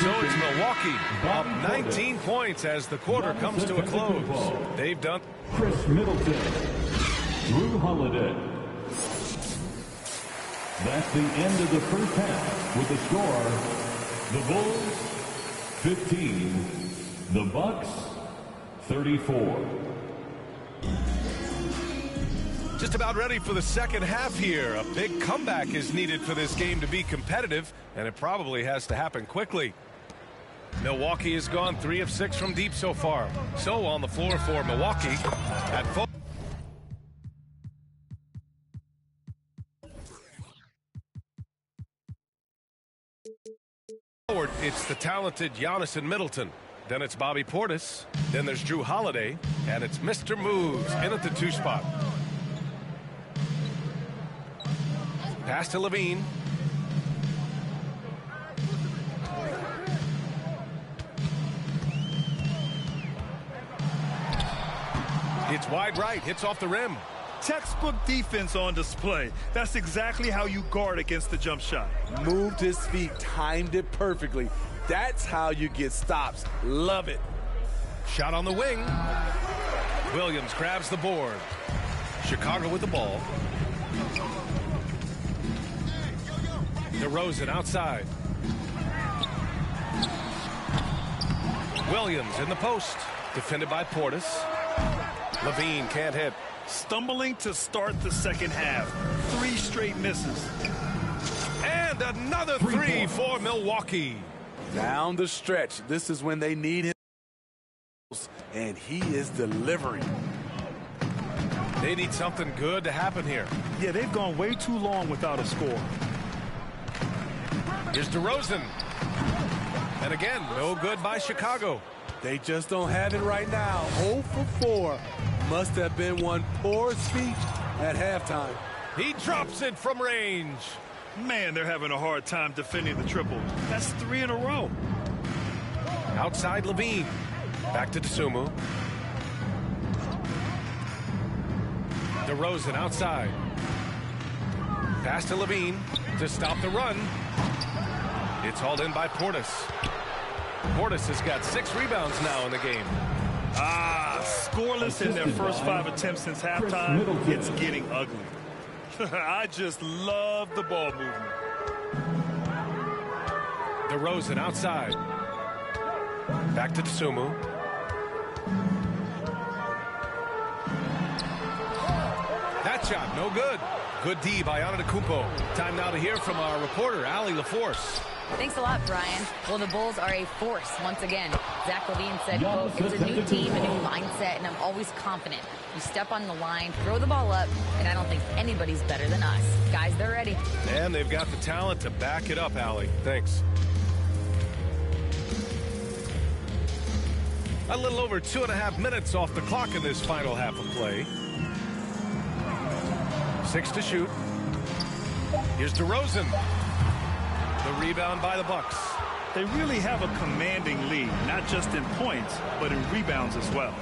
So it's Milwaukee up 19 points as the quarter comes to a close. They've done. Chris Middleton, Drew Holiday. That's the end of the first half with the score: the Bulls 15, the Bucks 34. Just about ready for the second half here. A big comeback is needed for this game to be competitive, and it probably has to happen quickly. Milwaukee has gone 3 of 6 from deep so far. So on the floor for Milwaukee at forward, it's the talented Giannis and Middleton. Then it's Bobby Portis. Then there's Drew Holiday, and it's Mr. Moves in at the 2 spot. Pass to Levine. It's wide right, hits off the rim. Textbook defense on display. That's exactly how you guard against the jump shot. Moved his feet, timed it perfectly. That's how you get stops. Love it. Shot on the wing. Williams grabs the board. Chicago with the ball. DeRozan outside. Williams in the post. Defended by Portis. Levine can't hit. Stumbling to start the second half. 3 straight misses. And another 3 for Milwaukee. Down the stretch. This is when they need him. And he is delivering. They need something good to happen here. Yeah, they've gone way too long without a score. Here's DeRozan. And again, no good by Chicago. They just don't have it right now. 0 for 4. Must have been one poor speech at halftime. He drops it from range. Man, they're having a hard time defending the triple. That's 3 in a row. Outside Levine. Back to Dosunmu. DeRozan outside. Pass to Levine to stop the run. It's hauled in by Portis. Portis has got 6 rebounds now in the game. Scoreless in their first 5 attempts since halftime. It's getting ugly. I just love the ball movement. DeRozan outside. Back to Dosunmu. That shot, no good. Good D by Antetokounmpo. Time now to hear from our reporter, Allie LaForce. Thanks a lot, Brian. Well, the Bulls are a force once again. Zach LaVine said, quote, "It's a new team, a new mindset, and I'm always confident. You step on the line, throw the ball up, and I don't think anybody's better than us. Guys, they're ready." And they've got the talent to back it up, Allie. Thanks. A little over 2.5 minutes off the clock in this final half of play. 6 to shoot. Here's DeRozan. The rebound by the Bucks. They really have a commanding lead, not just in points, but in rebounds as well.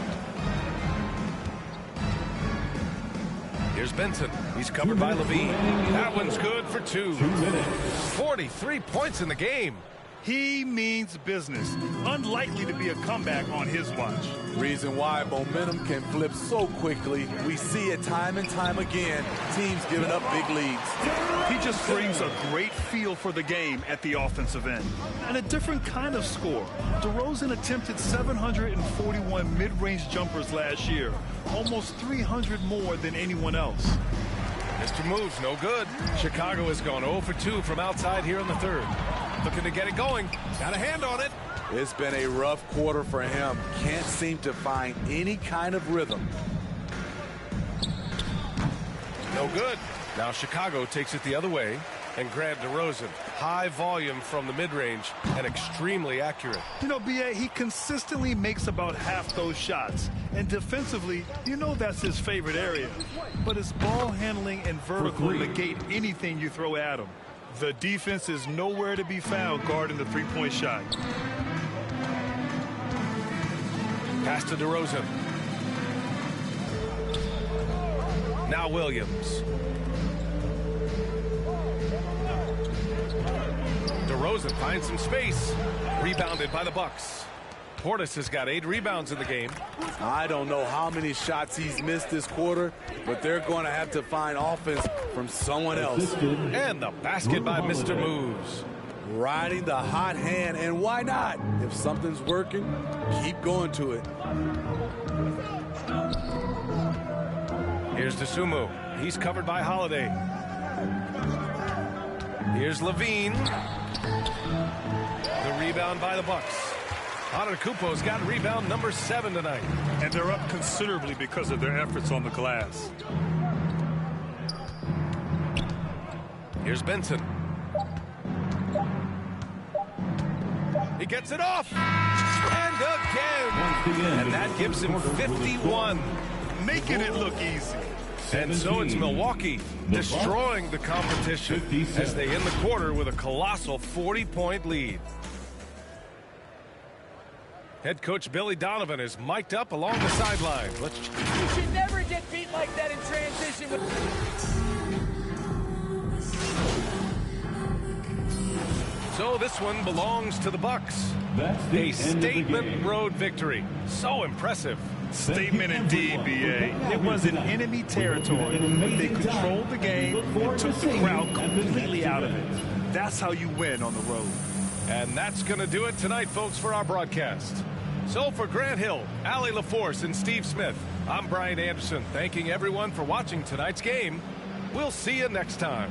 Here's Benson. He's covered by Levine. That one's good for 2. 43 points in the game. He means business. Unlikely to be a comeback on his watch. Reason why momentum can flip so quickly. We see it time and time again. Teams giving up big leads. He just brings a great feel for the game at the offensive end. And a different kind of score. DeRozan attempted 741 mid-range jumpers last year. Almost 300 more than anyone else. Mr. Moves, no good. Chicago has gone 0 for 2 from outside here in the third. Looking to get it going. Got a hand on it. It's been a rough quarter for him. Can't seem to find any kind of rhythm. No good. Now Chicago takes it the other way and grabbed DeRozan. High volume from the mid-range and extremely accurate. You know, B.A., he consistently makes about half those shots. And defensively, you know that's his favorite area. But his ball handling and vertical negate anything you throw at him. The defense is nowhere to be found guarding the three-point shot. Pass to DeRozan. Now Williams. DeRozan finds some space. Rebounded by the Bucks. Portis has got 8 rebounds in the game. I don't know how many shots he's missed this quarter, but they're going to have to find offense from someone else. And the basket by Mr. Moves. Riding the hot hand, and why not? If something's working, keep going to it. Here's DeSumo. He's covered by Holiday. Here's Levine. The rebound by the Bucks. Antetokounmpo's got rebound number 7 tonight. And they're up considerably because of their efforts on the glass. Here's Benson. He gets it off. And again. And that gives him 51. Making it look easy. And so it's Milwaukee destroying the competition as they end the quarter with a colossal 40-point lead. Head coach Billy Donovan is mic'd up along the sideline. You should never get beat like that in transition. So this one belongs to the Bucks. A statement road victory. So impressive. Statement indeed, B.A. It was in enemy territory, but they controlled the game and took the crowd completely out of it. That's how you win on the road. And that's going to do it tonight, folks, for our broadcast. So for Grant Hill, Allie LaForce, and Steve Smith, I'm Brian Anderson, thanking everyone for watching tonight's game. We'll see you next time.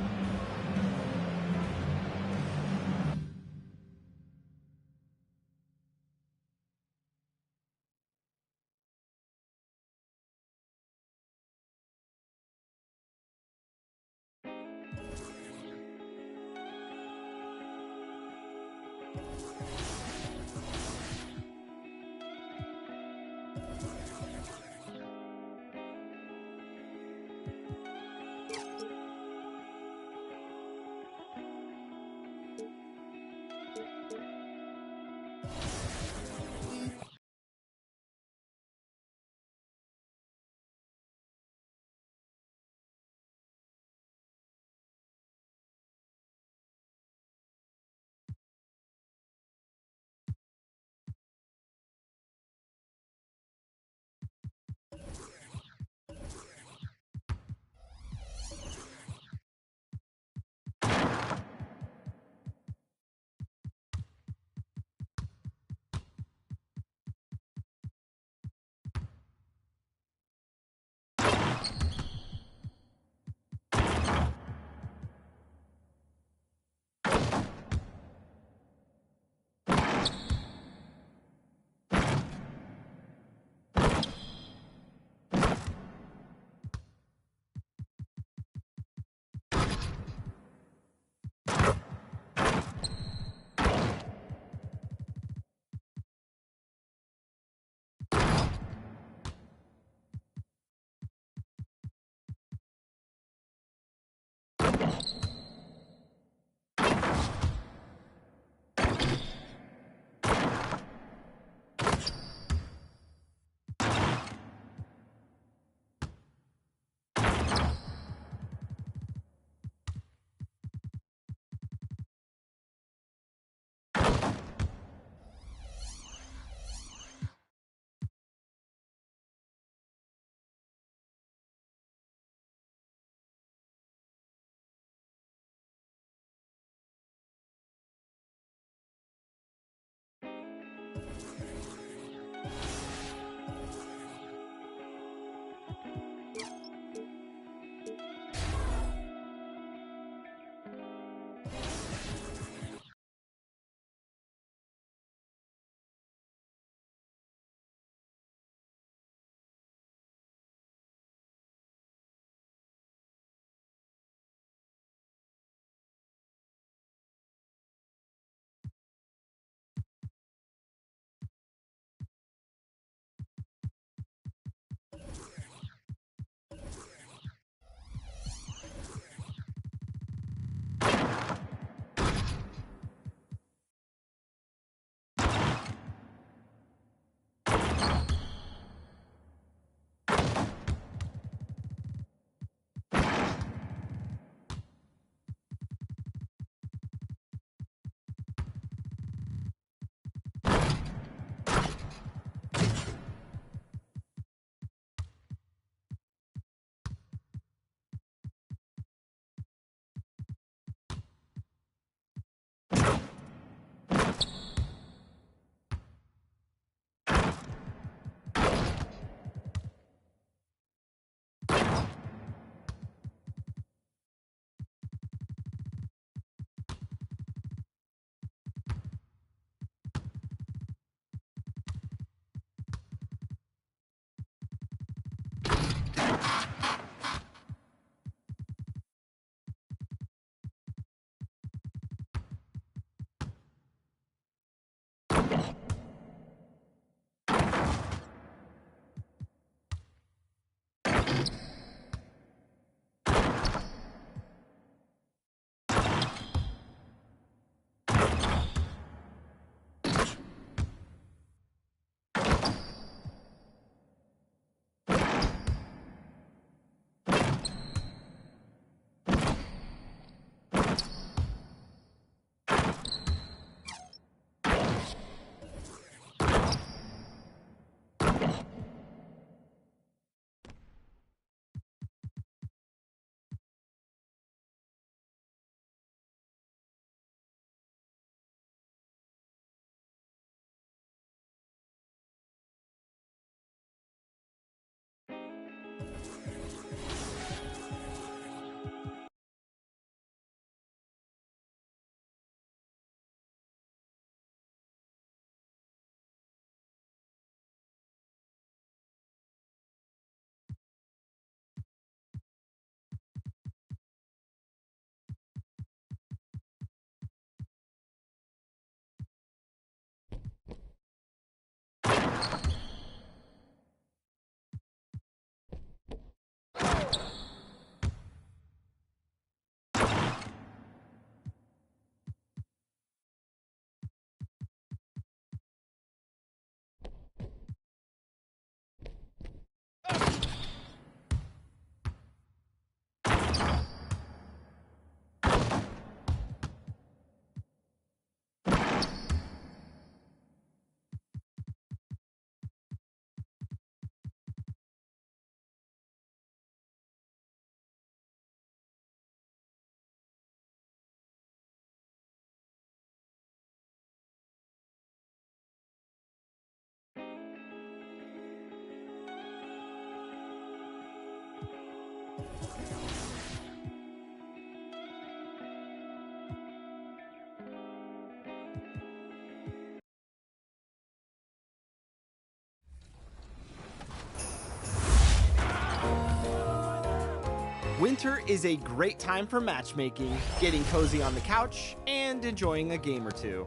Winter is a great time for matchmaking, getting cozy on the couch, and enjoying a game or two.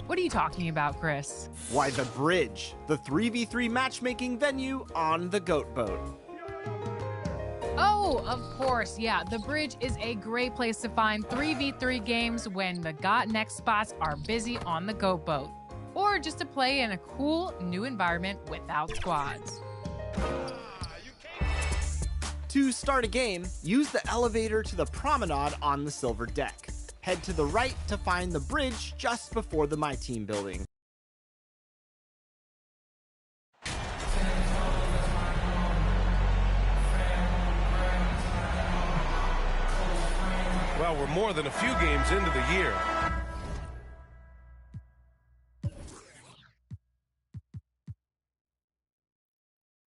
What are you talking about, Chris? Why, the Bridge, the 3v3 matchmaking venue on the Goat Boat. Oh, of course, yeah. The Bridge is a great place to find 3v3 games when the Got Next spots are busy on the Goat Boat. Or just to play in a cool, new environment without squads. To start a game, use the elevator to the promenade on the silver deck. Head to the right to find the bridge just before the My Team building. Well, we're more than a few games into the year.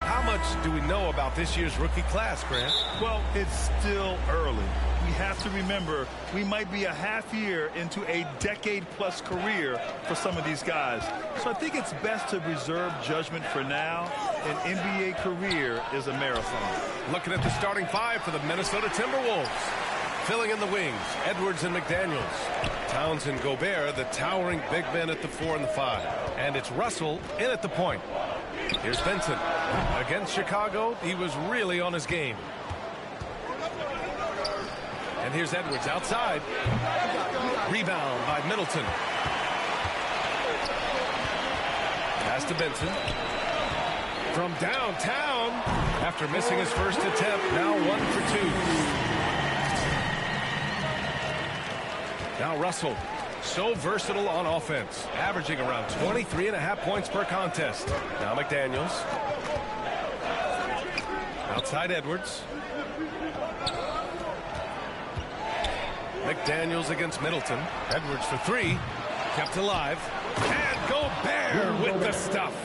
How much do we know about this year's rookie class, Grant? Well, it's still early. We have to remember we might be a half year into a decade-plus career for some of these guys. So I think it's best to reserve judgment for now. An NBA career is a marathon. Looking at the starting five for the Minnesota Timberwolves. Filling in the wings, Edwards and McDaniels. Towns and Gobert, the towering big men at the 4 and the 5. And it's Russell in at the point. Here's Benson. Against Chicago, he was really on his game. And here's Edwards outside. Rebound by Middleton. Pass to Benson. From downtown. After missing his first attempt, now 1 for 2. Now Russell, so versatile on offense, averaging around 23.5 points per contest. Now McDaniels. Outside Edwards. McDaniels against Middleton. Edwards for 3. Kept alive. And Gobert with the stuff.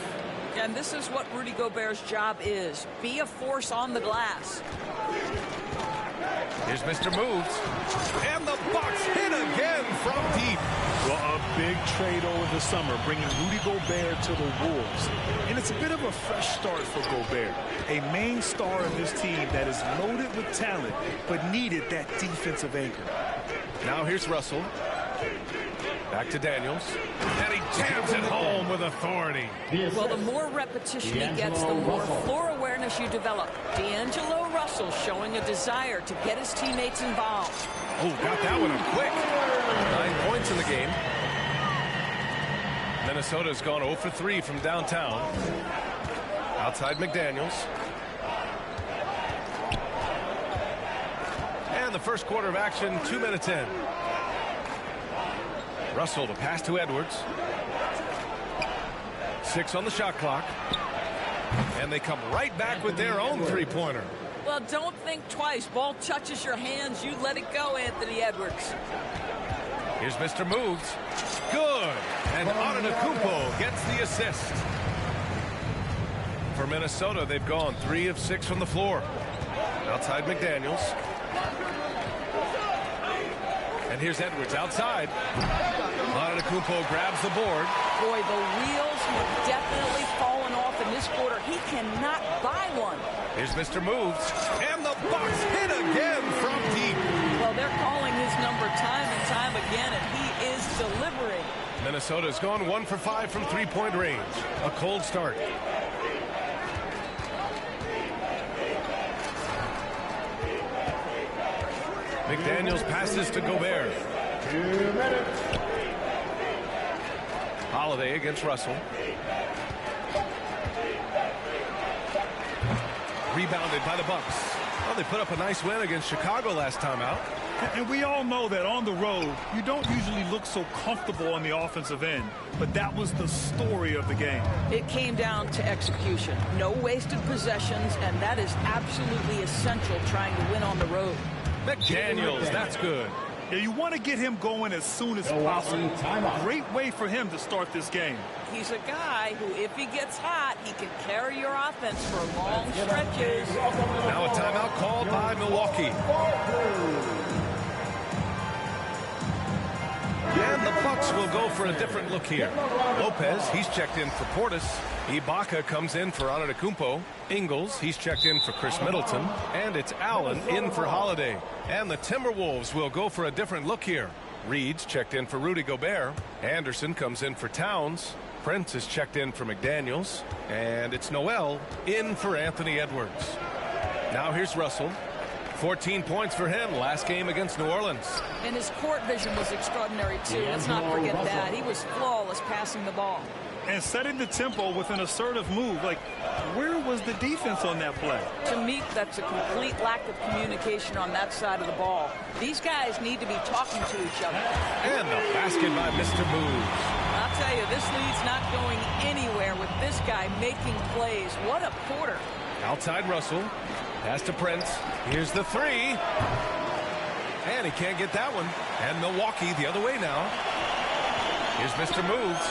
And this is what Rudy Gobert's job is. Be a force on the glass. Here's Mr. Moves. And the Bucks hit again from deep. Well, a big trade over the summer, bringing Rudy Gobert to the Wolves. And it's a bit of a fresh start for Gobert. A main star of this team that is loaded with talent, but needed that defensive anchor. Now here's Russell. Back to Daniels. And he jams it home with authority. Well, the more repetition he gets, the more floor awareness you develop. D'Angelo Russell showing a desire to get his teammates involved. Oh, got that one up quick. 9 points in the game. Minnesota's gone 0 for 3 from downtown. Outside McDaniels. And the first quarter of action, 2 minutes in. Russell to pass to Edwards. 6 on the shot clock. And they come right back with their own three-pointer. Well, don't think twice. Ball touches your hands, you let it go, Anthony Edwards. Here's Mr. Moves. Good. And Antetokounmpo gets the assist. For Minnesota, they've gone 3 of 6 from the floor. Outside McDaniels. And here's Edwards outside. Antetokounmpo grabs the board. Boy, the wheels have definitely fallen off in this quarter. He cannot buy one. Here's Mr. Moves. And the Bucks hit again from deep. Well, they're calling his number time and time again, and he is delivering. Minnesota's gone 1 for 5 from three-point range. A cold start. McDaniels passes to Gobert. 2 minutes. Holiday against Russell. Rebounded by the Bucks. Well, they put up a nice win against Chicago last time out. And we all know that on the road, you don't usually look so comfortable on the offensive end. But that was the story of the game. It came down to execution. No wasted possessions, and that is absolutely essential trying to win on the road. McDaniels, that's good. Yeah, you want to get him going as soon as possible. Great way for him to start this game. He's a guy who, if he gets hot, he can carry your offense for long stretches. Now a timeout called by Milwaukee. And the Bucks will go for a different look here. Lopez, he's checked in for Portis. Ibaka comes in for Antetokounmpo. Ingles, he's checked in for Chris Middleton. And it's Allen in for Holiday. And the Timberwolves will go for a different look here. Reed's checked in for Rudy Gobert. Anderson comes in for Towns. Prince is checked in for McDaniels. And it's Noel in for Anthony Edwards. Now here's Russell. 14 points for him last game against New Orleans. And his court vision was extraordinary, too. Let's not forget that. He was flawless passing the ball. And setting the tempo with an assertive move. Like, where was the defense on that play? To me, that's a complete lack of communication on that side of the ball. These guys need to be talking to each other. And the basket by Mr. Moves. I'll tell you, this lead's not going anywhere with this guy making plays. What a quarter. Outside Russell. Pass to Prince. Here's the three. And he can't get that one. And Milwaukee the other way now. Here's Mr. Moves.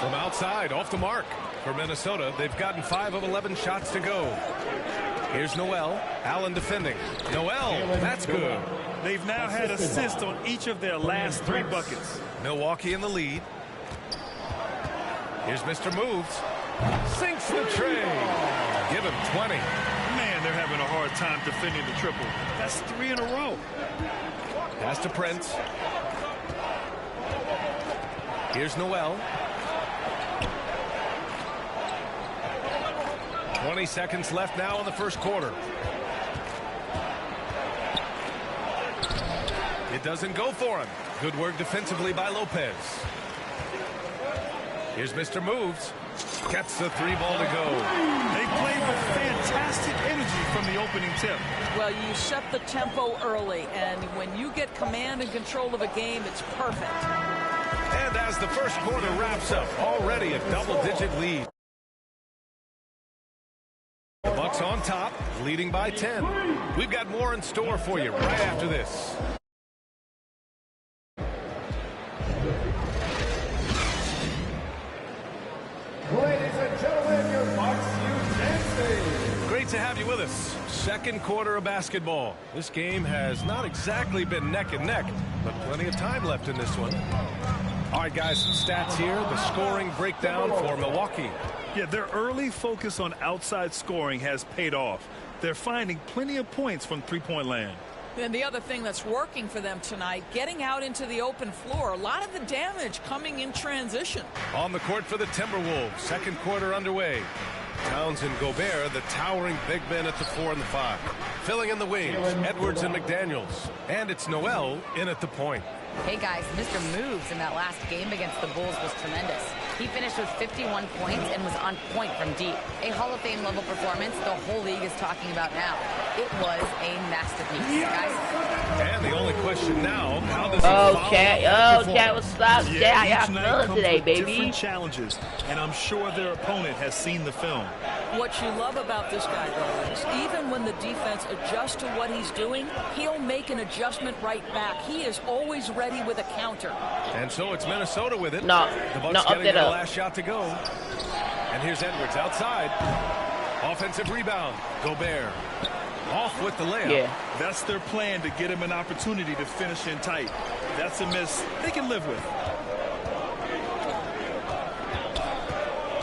From outside, off the mark. For Minnesota, they've gotten 5 of 11 shots to go. Here's Noel. Allen defending. Noel, that's good. They've now had assists on each of their last 3 buckets. Milwaukee in the lead. Here's Mr. Moves. Sinks the tray. Give him 20. Man, they're having a hard time defending the triple. That's 3 in a row. Pass to Prince. Here's Noel. 20 seconds left now in the first quarter. It doesn't go for him. Good work defensively by Lopez. Here's Mr. Moves. Gets the 3 ball to go. They played with fantastic energy from the opening tip. Well, you set the tempo early, and when you get command and control of a game, it's perfect. And as the first quarter wraps up, already a double-digit lead. The Bucks on top, leading by 10. We've got more in store for you right after this. Ladies and gentlemen, your Bucks U10 Great to have you with us. Second quarter of basketball. This game has not exactly been neck and neck, but plenty of time left in this one. All right, guys, some stats here. The scoring breakdown for Milwaukee. Yeah, their early focus on outside scoring has paid off. They're finding plenty of points from three-point land. And the other thing that's working for them tonight, getting out into the open floor. A lot of the damage coming in transition. On the court for the Timberwolves. Second quarter underway. Towns and Gobert, the towering big men at the 4 and the 5. Filling in the wings, Edwards and McDaniels. And it's Noel in at the point. Hey guys, Mr. Moves in that last game against the Bulls was tremendous. He finished with 51 points and was on point from deep. A Hall of Fame level performance the whole league is talking about now. It was a masterpiece, guys. And the only question now, how does he follow Chat, what's up? Chat, I got fun today, baby. Different challenges, and I'm sure their opponent has seen the film. What you love about this guy, though, is even when the defense adjusts to what he's doing, he'll make an adjustment right back. He is always ready with a counter. And so it's Minnesota with it. No, the Bucks getting their last shot to go. And here's Edwards outside. Offensive rebound. Gobert off with the layup. Yeah. That's their plan, to get him an opportunity to finish in tight. That's a miss they can live with.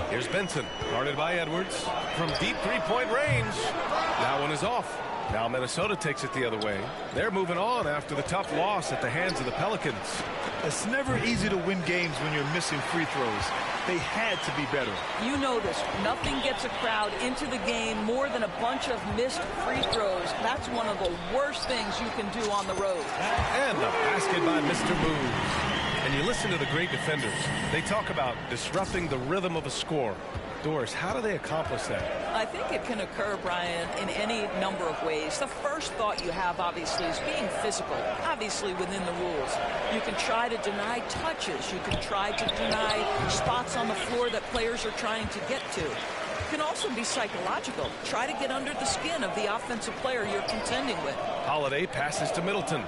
Here's Benson, guarded by Edwards from deep three-point range. That one is off. Now Minnesota takes it the other way. They're moving on after the tough loss at the hands of the Pelicans. It's never easy to win games when you're missing free throws. They had to be better. You know this. Nothing gets a crowd into the game more than a bunch of missed free throws. That's one of the worst things you can do on the road. And the basket by Mr. Moves. And you listen to the great defenders. They talk about disrupting the rhythm of a score. Doris, how do they accomplish that? I think it can occur, Brian, in any number of ways. The first thought you have, obviously, is being physical, obviously within the rules. You can try to deny touches. You can try to deny spots on the floor that players are trying to get to. It can also be psychological. Try to get under the skin of the offensive player you're contending with. Holiday passes to Middleton.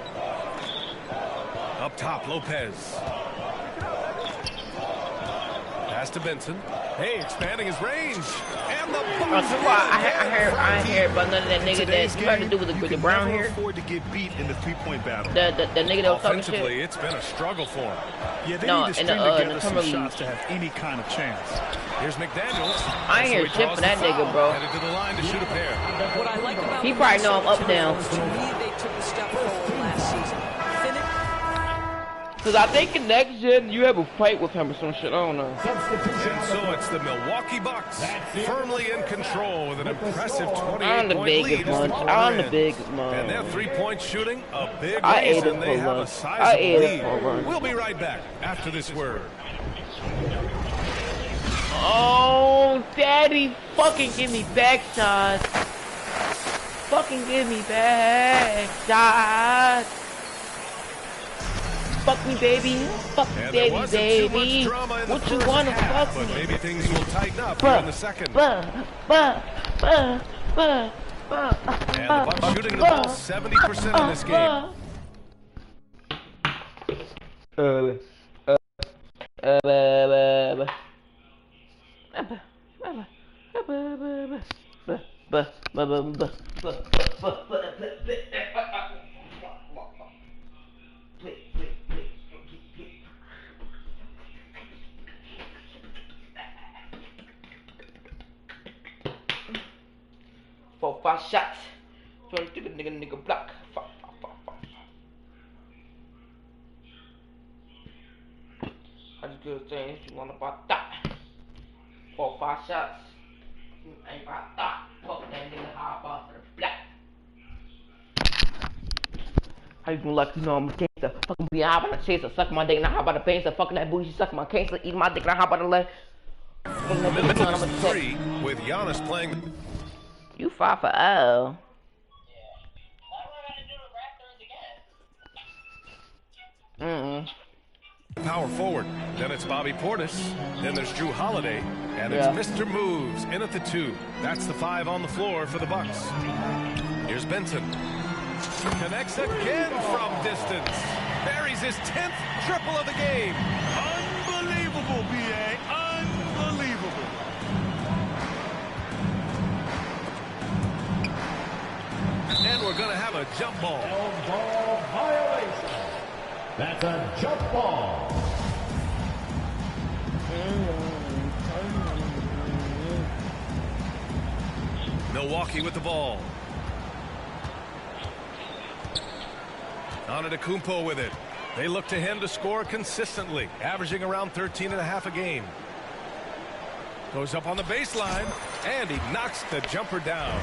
Up top, Lopez. Pass to Benson. Hey, expanding his range. And the I hear about none of that nigga that you got to do with the brown hair. Afford to get beat in the three-point battle. The nigga that was talking shit. Offensively, it's been a struggle for him. Yeah, they need to string together some shots to have any kind of chance. Here's McDaniels. I ain't hear shit for that nigga, bro. Headed to the line to shoot a pair. What I like about he probably know I'm up down. to me, they took a step forward last season. Cause I think next gen you have a fight with him or some shit. I don't know. And so it's the Milwaukee Bucks firmly in control with an impressive 28-point lead. I'm the biggest one. And their three-point shooting a big reason they have a sizable lead. We'll be right back after this word. Oh, daddy, fucking give me back shots. Fucking give me back shots. Fuck me, baby. Fuck me, baby. What you wanna fuck me? Maybe things will tighten up here in the second. And the Bucks shooting the ball 70% in this game. Four, 5 shots. Trying to get a nigga block. Fuck. I just good things you want about that. 4, 5 shots. You ain't about that. Fuck that nigga hop off for the black. How you gonna like you know I'm a gangster? Fucking be hop on the chase or suck my dick and I hop on the pain. So fucking that booty, she suck my cancer, eat my dick and I hop on the leg. Minutes 3 with Giannis playing. You 5 for L. Power forward. Then it's Bobby Portis. Then there's Drew Holiday. And it's Mr. Moves in at the 2. That's the 5 on the floor for the Bucks. Here's Benson. Connects again from distance. Buries his 10th triple of the game. Unbelievable, B.A. Unbelievable. And we're going to have a jump ball. Ball violation. That's a jump ball. Milwaukee with the ball. Antetokounmpo with it. They look to him to score consistently, averaging around 13.5 a game. Goes up on the baseline, and he knocks the jumper down.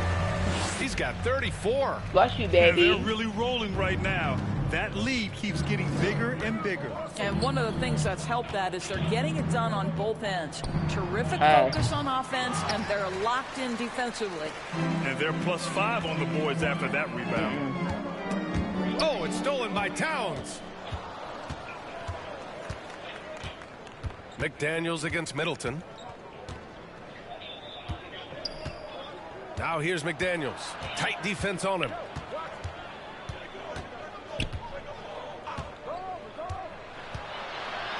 He's got 34. Bless you, baby. And they're really rolling right now. That lead keeps getting bigger and bigger. And one of the things that's helped that is they're getting it done on both ends. Terrific focus on offense, and they're locked in defensively. And they're +5 on the boards after that rebound. Oh, it's stolen by Towns. McDaniels against Middleton. Now here's McDaniels. Tight defense on him.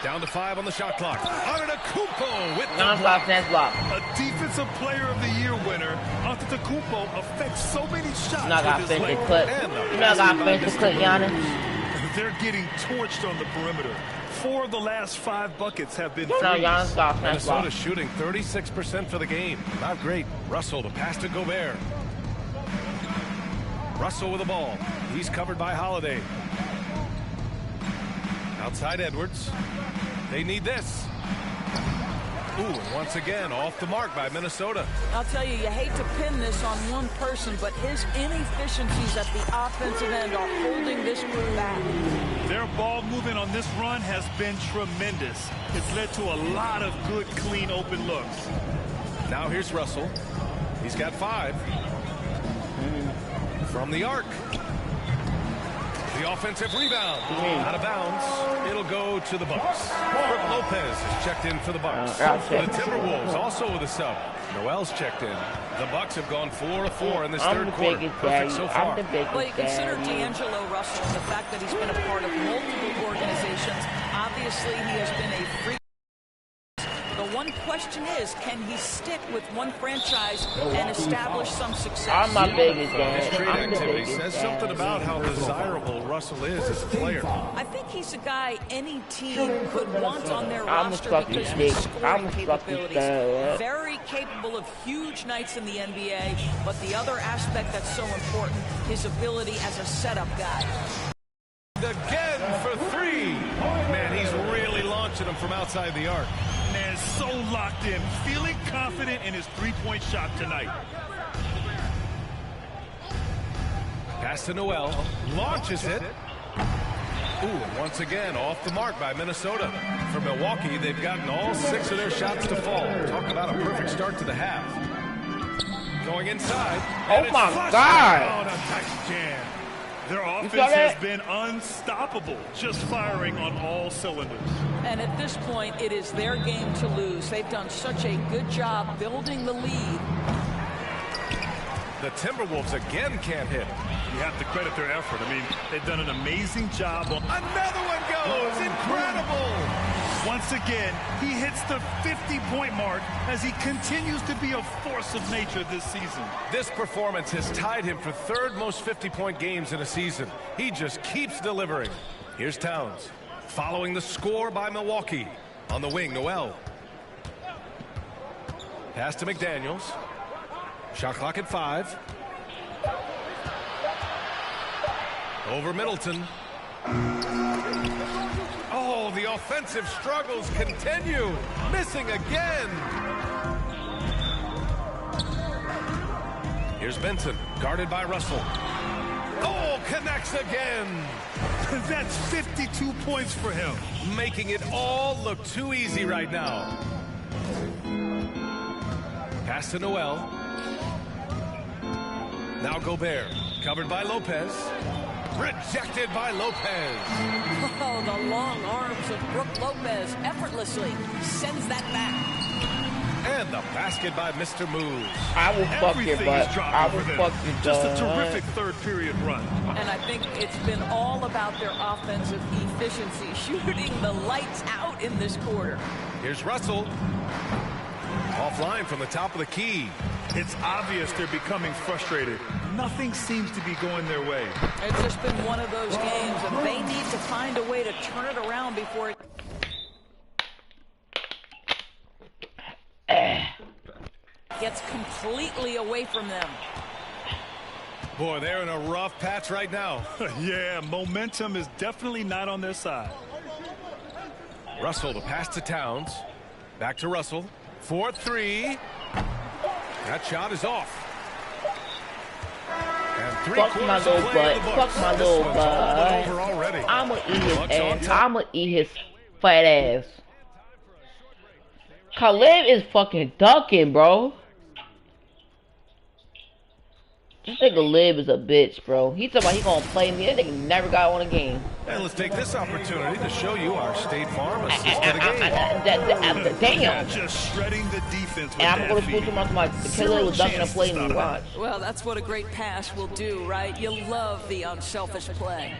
Down to 5 on the shot clock. Antetokounmpo with the block. A defensive player of the year winner. Antetokounmpo affects so many shots. You're not gonna finish the clip. You're not gonna finish the clip, Giannis. They're getting torched on the perimeter. 4 of the last 5 buckets have been threes. Minnesota shooting 36% for the game. Not great. Russell, the pass to Gobert. Russell with the ball. He's covered by Holiday. Outside Edwards. They need this. Ooh, and once again, off the mark by Minnesota. I'll tell you, you hate to pin this on one person, but his inefficiencies at the offensive end are holding this group back. Their ball movement on this run has been tremendous. It's led to a lot of good, clean, open looks. Now here's Russell. He's got 5. From the arc. The offensive rebound. Out of bounds. It'll go to the Bucks. Brook Lopez is checked in for the Bucks. The Timberwolves also with a sub. Noel's checked in. The Bucks have gone 4 of 4 in this third quarter. Perfect so far. Well, you consider D'Angelo Russell and the fact that he's been a part of multiple organizations. Obviously, he has been a freak. The one question is, can he stick with one franchise and establish some success? I'm my biggest His fan. trade I'm the activity biggest says fan. something about how desirable Russell is as a player. I think he's a guy any team could want on their I'm a roster fucking because of his dick. scoring I'm a fucking capabilities. stud. Very capable of huge nights in the NBA, but the other aspect that's so important, his ability as a setup guy. Again for three. Man, he's really launching them from outside the arc. Man, so locked in, feeling confident in his three-point shot tonight. Pass to Noel. Launches it. Ooh, and once again, off the mark by Minnesota. For Milwaukee, they've gotten all 6 of their shots to fall. Talk about a perfect start to the half. Going inside. Oh my God. Oh, a tight jam. Their offense has been unstoppable, just firing on all cylinders. And at this point, it is their game to lose. They've done such a good job building the lead. The Timberwolves again can't hit. You have to credit their effort. I mean, they've done an amazing job. Another one goes. Incredible. Once again, he hits the 50-point mark as he continues to be a force of nature this season. This performance has tied him for third most 50-point games in a season. He just keeps delivering. Here's Towns. Following the score by Milwaukee. On the wing, Noel. Pass to McDaniels. Shot clock at 5. Over Middleton. Oh, the offensive struggles continue. Missing again. Here's Benson, guarded by Russell. Oh, connects again. That's 52 points for him. Making it all look too easy right now. Pass to Noel. Now Gobert, covered by Lopez. Rejected by Lopez. Oh, the long arms of Brook Lopez effortlessly sends that back. And the basket by Mr. Moves. I will fuck your butt. I will fuck your butt. Just a terrific third period run. And I think it's been all about their offensive efficiency, shooting the lights out in this quarter. Here's Russell. Offline from the top of the key. It's obvious they're becoming frustrated. Nothing seems to be going their way. It's just been one of those games, and they need to find a way to turn it around before it gets completely away from them. Boy, they're in a rough patch right now. Yeah, momentum is definitely not on their side. Russell, the pass to Towns. Back to Russell. 4-3. That shot is off. And fuck my little butt. Fuck my little butt. Already. I'ma eat his ass. I'ma eat his fat ass. Khalid is fucking ducking, bro. This nigga Lib is a bitch, bro. He talking about he gonna play me. That nigga never got on a game. And let's take this opportunity to show you our State Farm assist to the game. Damn. Just shredding the defense with and I'm gonna put him on my Khalid was ducking and playing me. Watch. Well, that's what a great pass will do, right? You love the unselfish play.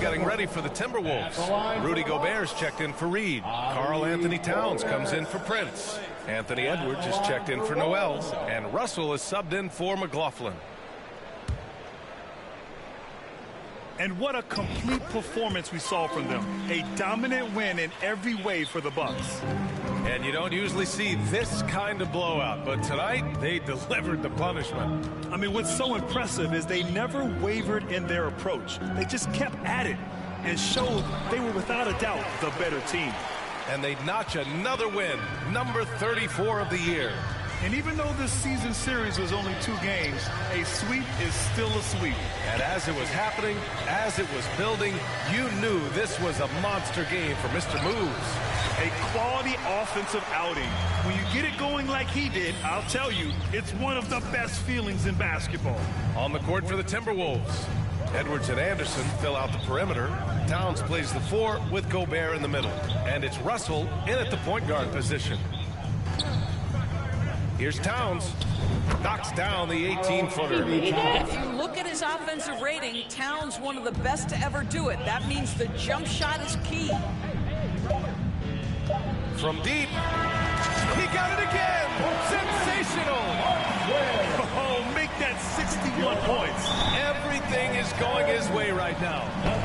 Getting ready for the Timberwolves. Rudy Gobert's checked in for Reed. Karl Anthony Towns comes in for Prince. Anthony Edwards is checked in for Noel. And Russell is subbed in for McLaughlin. And what a complete performance we saw from them. A dominant win in every way for the Bucks. And you don't usually see this kind of blowout, but tonight they delivered the punishment. I mean, what's so impressive is they never wavered in their approach. They just kept at it and showed they were without a doubt the better team. And they notch another win, number 34 of the year. And even though this season series was only 2 games, a sweep is still a sweep. And as it was happening, as it was building, you knew this was a monster game for Mr. Moves. A quality offensive outing. When you get it going like he did, I'll tell you, it's one of the best feelings in basketball. On the court for the Timberwolves, Edwards and Anderson fill out the perimeter. Towns plays the 4 with Gobert in the middle. And it's Russell in at the point guard position. Here's Towns. Knocks down the 18-footer. If you look at his offensive rating, Towns one of the best to ever do it. That means the jump shot is key. From deep. He got it again. Sensational. Oh, make that 61 points. Everything is going his way right now.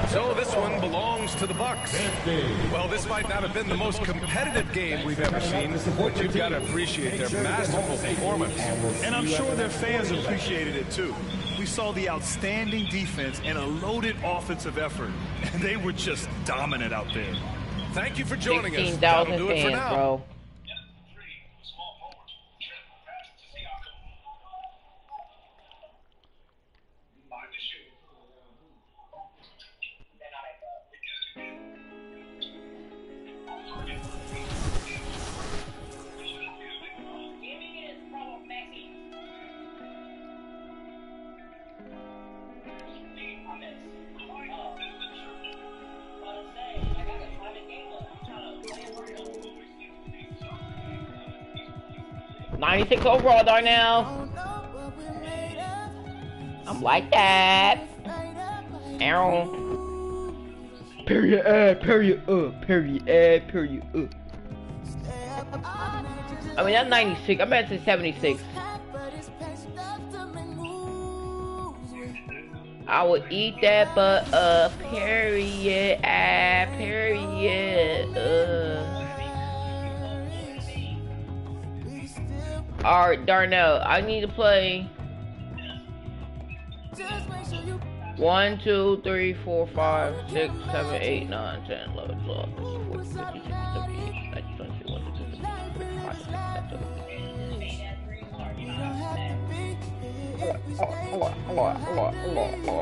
So this one belongs to the Bucks. Well, this might not have been the most competitive game we've ever seen, but you've got to appreciate their masterful performance. And I'm sure their fans appreciated it too. We saw the outstanding defense and a loaded offensive effort. And they were just dominant out there. Thank you for joining us. 16,000 fans, bro. '96 overall, Darnell. I'm like that. Aaron. Period, period, period, period. I mean, that's 96. I meant to say 76. I would eat that, but period, period. Alright, Darnell, I need to play 1, 2, 3, 4, 5, 6, 7, 8, 9, 10, 11, 12, 13, 14, 15, 16, 17, 18, 19, 20, 21, 22, 23, 24,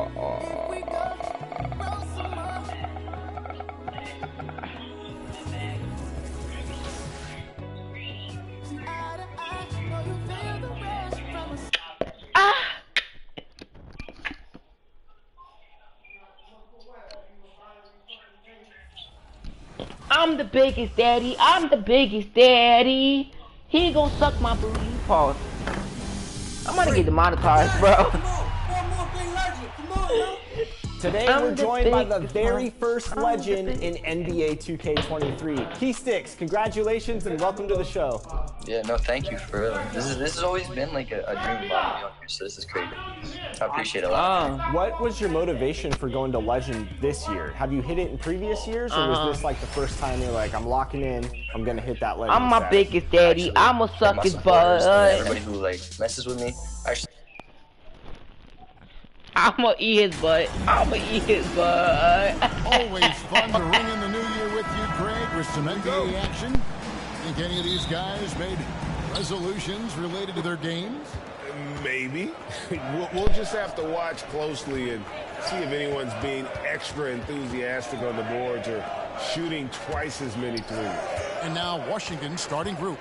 I'm the biggest daddy. I'm the biggest daddy. He gonna suck my booty. Pause. I'm gonna get demonetized, bro. Today we're joined by the very first legend in NBA 2K23. Key Sticks, congratulations and welcome to the show. Yeah, no, thank you for real. This has always been like a dream of mine to be on here, so this is crazy. I appreciate it a lot. What was your motivation for going to Legend this year? Have you hit it in previous years, or was this like the first time you're like, I'm locking in, I'm gonna hit that Legend? I'm my biggest daddy. I'ma suck his butt. Everybody who like messes with me, actually. I'ma eat his butt. I'ma eat his butt. Always fun to ring in the new year with you, Greg, with some NBA action. Think any of these guys made resolutions related to their games? Maybe. We'll just have to watch closely and see if anyone's being extra enthusiastic on the boards or shooting twice as many threes. And now Washington's starting group.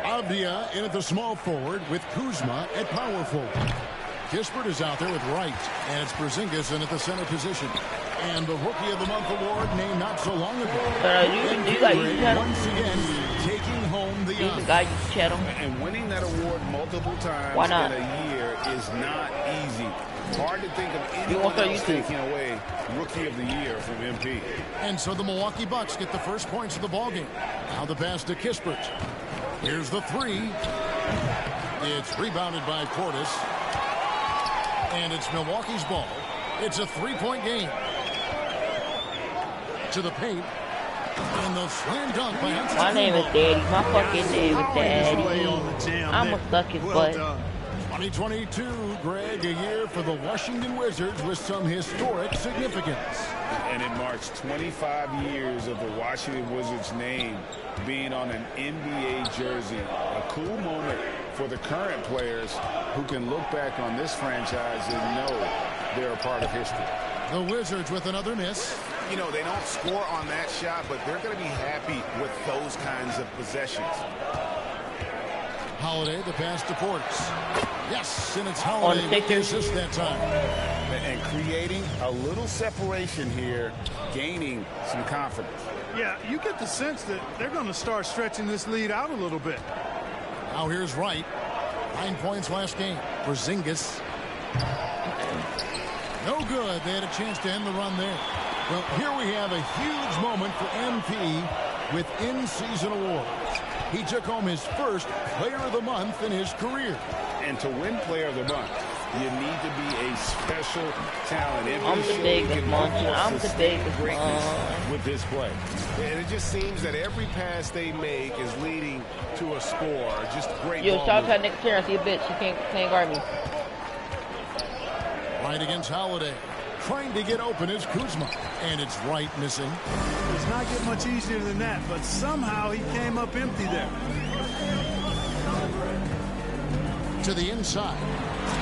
Avdia in at the small forward with Kuzma at power forward. Kispert is out there with Wright, and it's Porzingis in at the center position. And the Rookie of the Month award named not so long ago. Once again, taking home the honor. And winning that award multiple times in a year is not easy. Hard to think of anyone else taking away Rookie of the Year from MP. And so the Milwaukee Bucks get the first points of the ballgame. Now the pass to Kispert. Here's the three. It's rebounded by Portis. And it's Milwaukee's ball. It's a three-point game. To the paint. And the slam dunk by Antetokounmpo. My name is Daddy. My fucking name is Daddy. I'ma suck his butt. 2022, Greg, a year for the Washington Wizards with some historic significance. And it marks 25 years of the Washington Wizards name being on an NBA jersey. A cool moment for the current players who can look back on this franchise and know they're a part of history. The Wizards with another miss. You know, they don't score on that shot, but they're going to be happy with those kinds of possessions. Holiday, the pass to Portis. Yes, and it's Holiday with the assist that time. And creating a little separation here, gaining some confidence. Yeah, you get the sense that they're going to start stretching this lead out a little bit. Now here's Wright. 9 points last game. Porzingis. No good. They had a chance to end the run there. Well, here we have a huge moment for MP with in-season awards. He took home his first Player of the Month in his career. And to win Player of the Month, you need to be a special talent. I'm the biggest one. I'm the biggest one. With this play. And it just seems that every pass they make is leading to a score. Just great Yo, ball shout out to that movement. nigga Terrence. He a bitch. He can't guard me. Right against Holiday. Trying to get open is Kuzma. And it's Wright missing. Does not get much easier than that, but somehow he came up empty there. To the inside.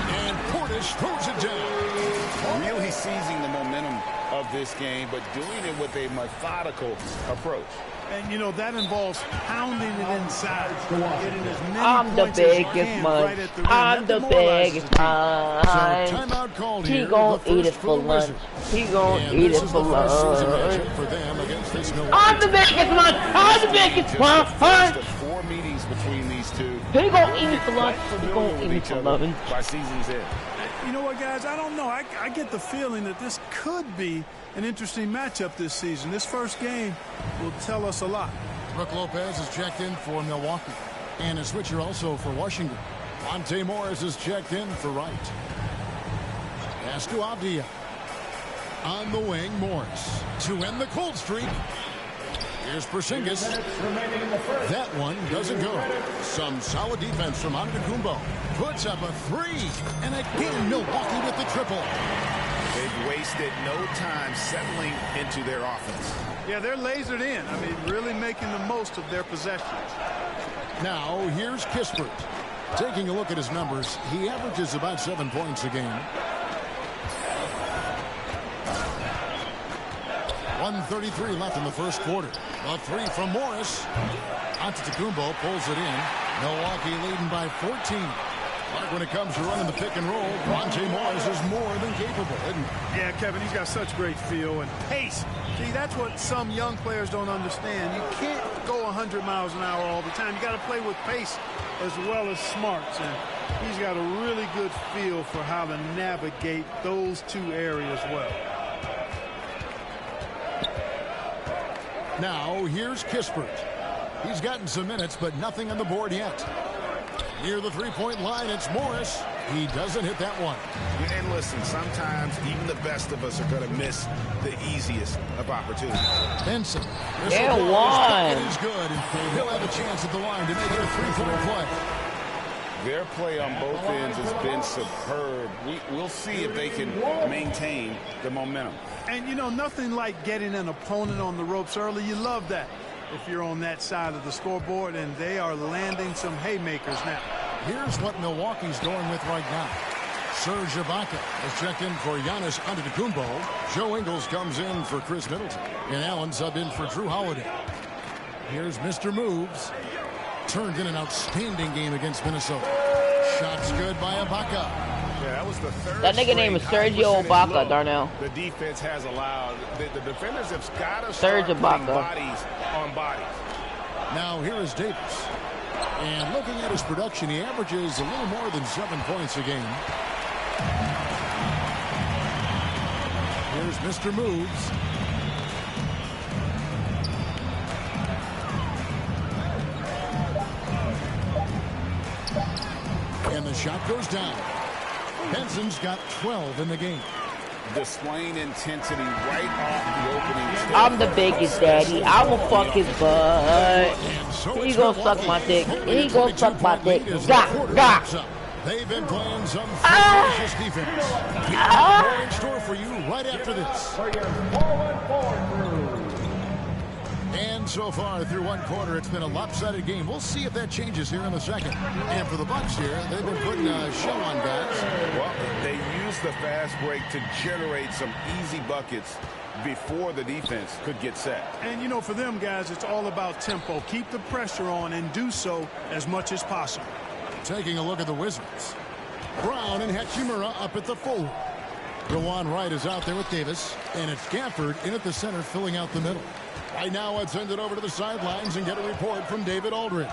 And Portis throws it down. Really seizing the momentum of this game, but doing it with a methodical approach. And, you know, that involves pounding it inside. Getting as many I'm the points as you biggest can one. right at the rim. I'm That the demoralizes biggest the team. one. So timeout called He here. gon' The eat it first for the lunch. Wizards. He gon' And eat this it is for the first season lunch. matchup for them against this Milwaukee. I'm the biggest one. I'm the biggest one. Just 4 meetings between these two. He gon' eat it for lunch. He gon' eat it for lunch. By season's end. You know what, guys? I don't know. I get the feeling that this could be an interesting matchup this season. This first game will tell us a lot. Brook Lopez is checked in for Milwaukee. And a switcher also for Washington. Monte Morris is checked in for Wright. Pass to Avdia. On the wing, Morris. To end the cold streak. Here's Porzingis. That one doesn't go. Some solid defense from Antetokounmpo. Puts up a three. And again, Milwaukee with the triple. They've wasted no time settling into their offense. Yeah, they're lasered in. I mean, really making the most of their possessions. Now, here's Kispert. Taking a look at his numbers, he averages about 7 points a game. 1:33 left in the first quarter. A three from Morris. Antetokounmpo pulls it in. Milwaukee leading by 14. But when it comes to running the pick and roll, Monte Morris is more than capable, isn't he? Yeah, Kevin, he's got such great feel and pace. See, that's what some young players don't understand. You can't go 100 miles an hour all the time. You got to play with pace as well as smarts. And he's got a really good feel for how to navigate those two areas well. Now, here's Kispert. He's gotten some minutes, but nothing on the board yet. Near the three-point line, it's Morris. He doesn't hit that one. And listen, sometimes even the best of us are going to miss the easiest of opportunities. Benson. Yeah, one. It is good. He'll have a chance at the line to make it a three-point play. Their play on both ends has been superb. We'll see if they can maintain the momentum. And, you know, nothing like getting an opponent on the ropes early. You love that if you're on that side of the scoreboard, and they are landing some haymakers now. Here's what Milwaukee's going with right now. Serge Ibaka has checked in for Giannis Antetokounmpo. Joe Ingles comes in for Chris Middleton. And Allen subbed in for Drew Holiday. Here's Mr. Moves. Turned in an outstanding game against Minnesota. Shots good by Ibaka. Yeah, that was the third. That nigga name is Sergio Ibaka, Darnell. The defense has allowed. The defenders have got to Serge start putting Ibaka. bodies on bodies. Now here is Davis. And looking at his production, he averages a little more than 7 points a game. Here's Mr. Moves. And the shot goes down. Benson's got 12 in the game. Displaying intensity right off the opening step. I'm the biggest daddy. I will fuck his butt. He gonna suck my dick. He gonna suck my dick. Gah, gah. They've been playing some ferocious defense. We've got more in store for you right after this. And so far through one quarter, it's been a lopsided game. We'll see if that changes here in the second. And for the Bucks here, they've been putting a show on guys. Well, they use the fast break to generate some easy buckets before the defense could get set. And, you know, for them guys, it's all about tempo. Keep the pressure on and do so as much as possible. Taking a look at the Wizards. Brown and Hachimura up at the forward. Dewan Wright is out there with Davis. And it's Gafford in at the center filling out the middle. Right now, let's send it over to the sidelines and get a report from David Aldridge.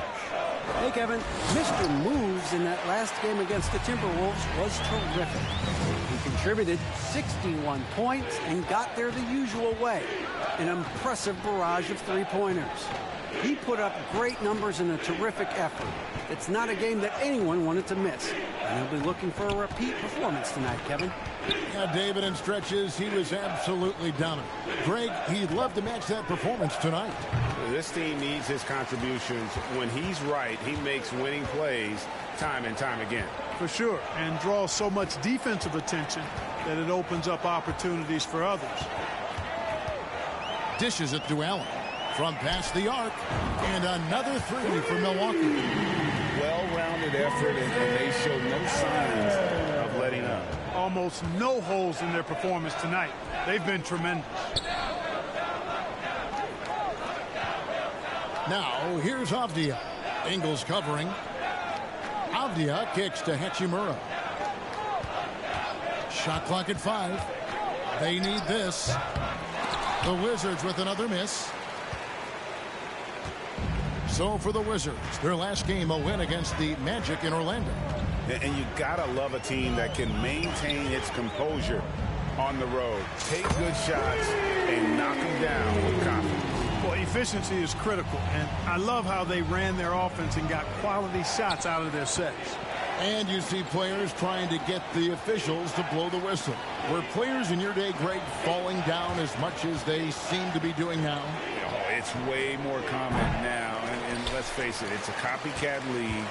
Hey, Kevin. Mr. Moves in that last game against the Timberwolves was terrific. He contributed 61 points and got there the usual way. An impressive barrage of three-pointers. He put up great numbers in a terrific effort. It's not a game that anyone wanted to miss. And he'll be looking for a repeat performance tonight, Kevin. Yeah, David, in stretches, he was absolutely dominant. Greg, he'd love to match that performance tonight. This team needs his contributions. When he's right, he makes winning plays time and time again. For sure, and draws so much defensive attention that it opens up opportunities for others. Dishes it to Allen from past the arc, and another three for Milwaukee. Well-rounded effort, and they show no signs of letting up. Almost no holes in their performance tonight. They've been tremendous. Now, here's Avdia. Ingles covering. Avdia kicks to Hachimura. Shot clock at 5. They need this. The Wizards with another miss. So for the Wizards, their last game, a win against the Magic in Orlando. And you gotta love a team that can maintain its composure on the road. Take good shots and knock them down with confidence. Well, efficiency is critical, and I love how they ran their offense and got quality shots out of their sets. And you see players trying to get the officials to blow the whistle. Were players in your day, Greg, falling down as much as they seem to be doing now? Oh, it's way more common now, and let's face it, it's a copycat league.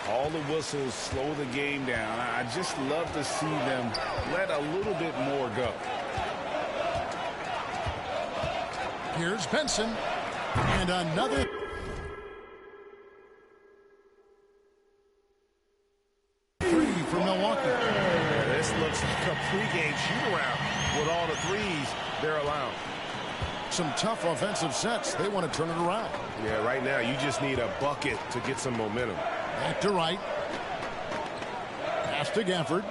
All the whistles slow the game down. I just love to see them let a little bit more go. Here's Benson. And another. Three for Milwaukee. This looks like a pregame shoot-around with all the threes they're allowing. Some tough offensive sets. They want to turn it around. Yeah, right now you just need a bucket to get some momentum. Back to Wright. Pass to Gafford.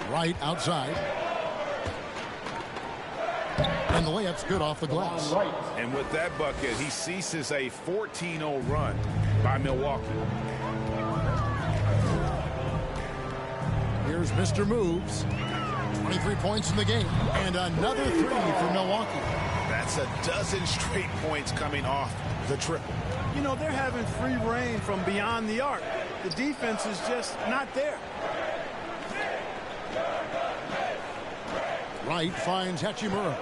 Wright outside. And the layup's good off the glass. And with that bucket, he ceases a 14-0 run by Milwaukee. Here's Mr. Moves. 23 points in the game. And another three for Milwaukee. That's a dozen straight points coming off the triple. You know, they're having free reign from beyond the arc. The defense is just not there. Wright finds Hachimura.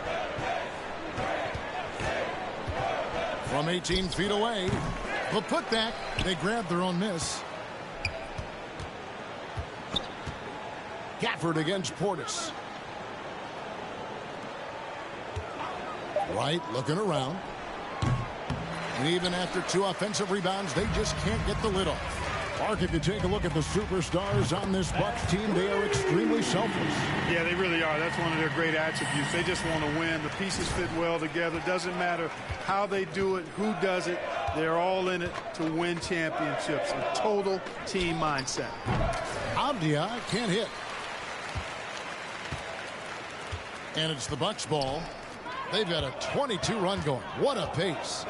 From 18 feet away. The putback. They grab their own miss. Gafford against Portis. Wright looking around. And even after 2 offensive rebounds, they just can't get the lid off. Mark, if you take a look at the superstars on this Bucks team, they are extremely selfless. Yeah, they really are. That's one of their great attributes. They just want to win. The pieces fit well together. Doesn't matter how they do it, who does it. They're all in it to win championships. A total team mindset. Avdia can't hit. And it's the Bucks ball. They've got a 22-run going. What a pace.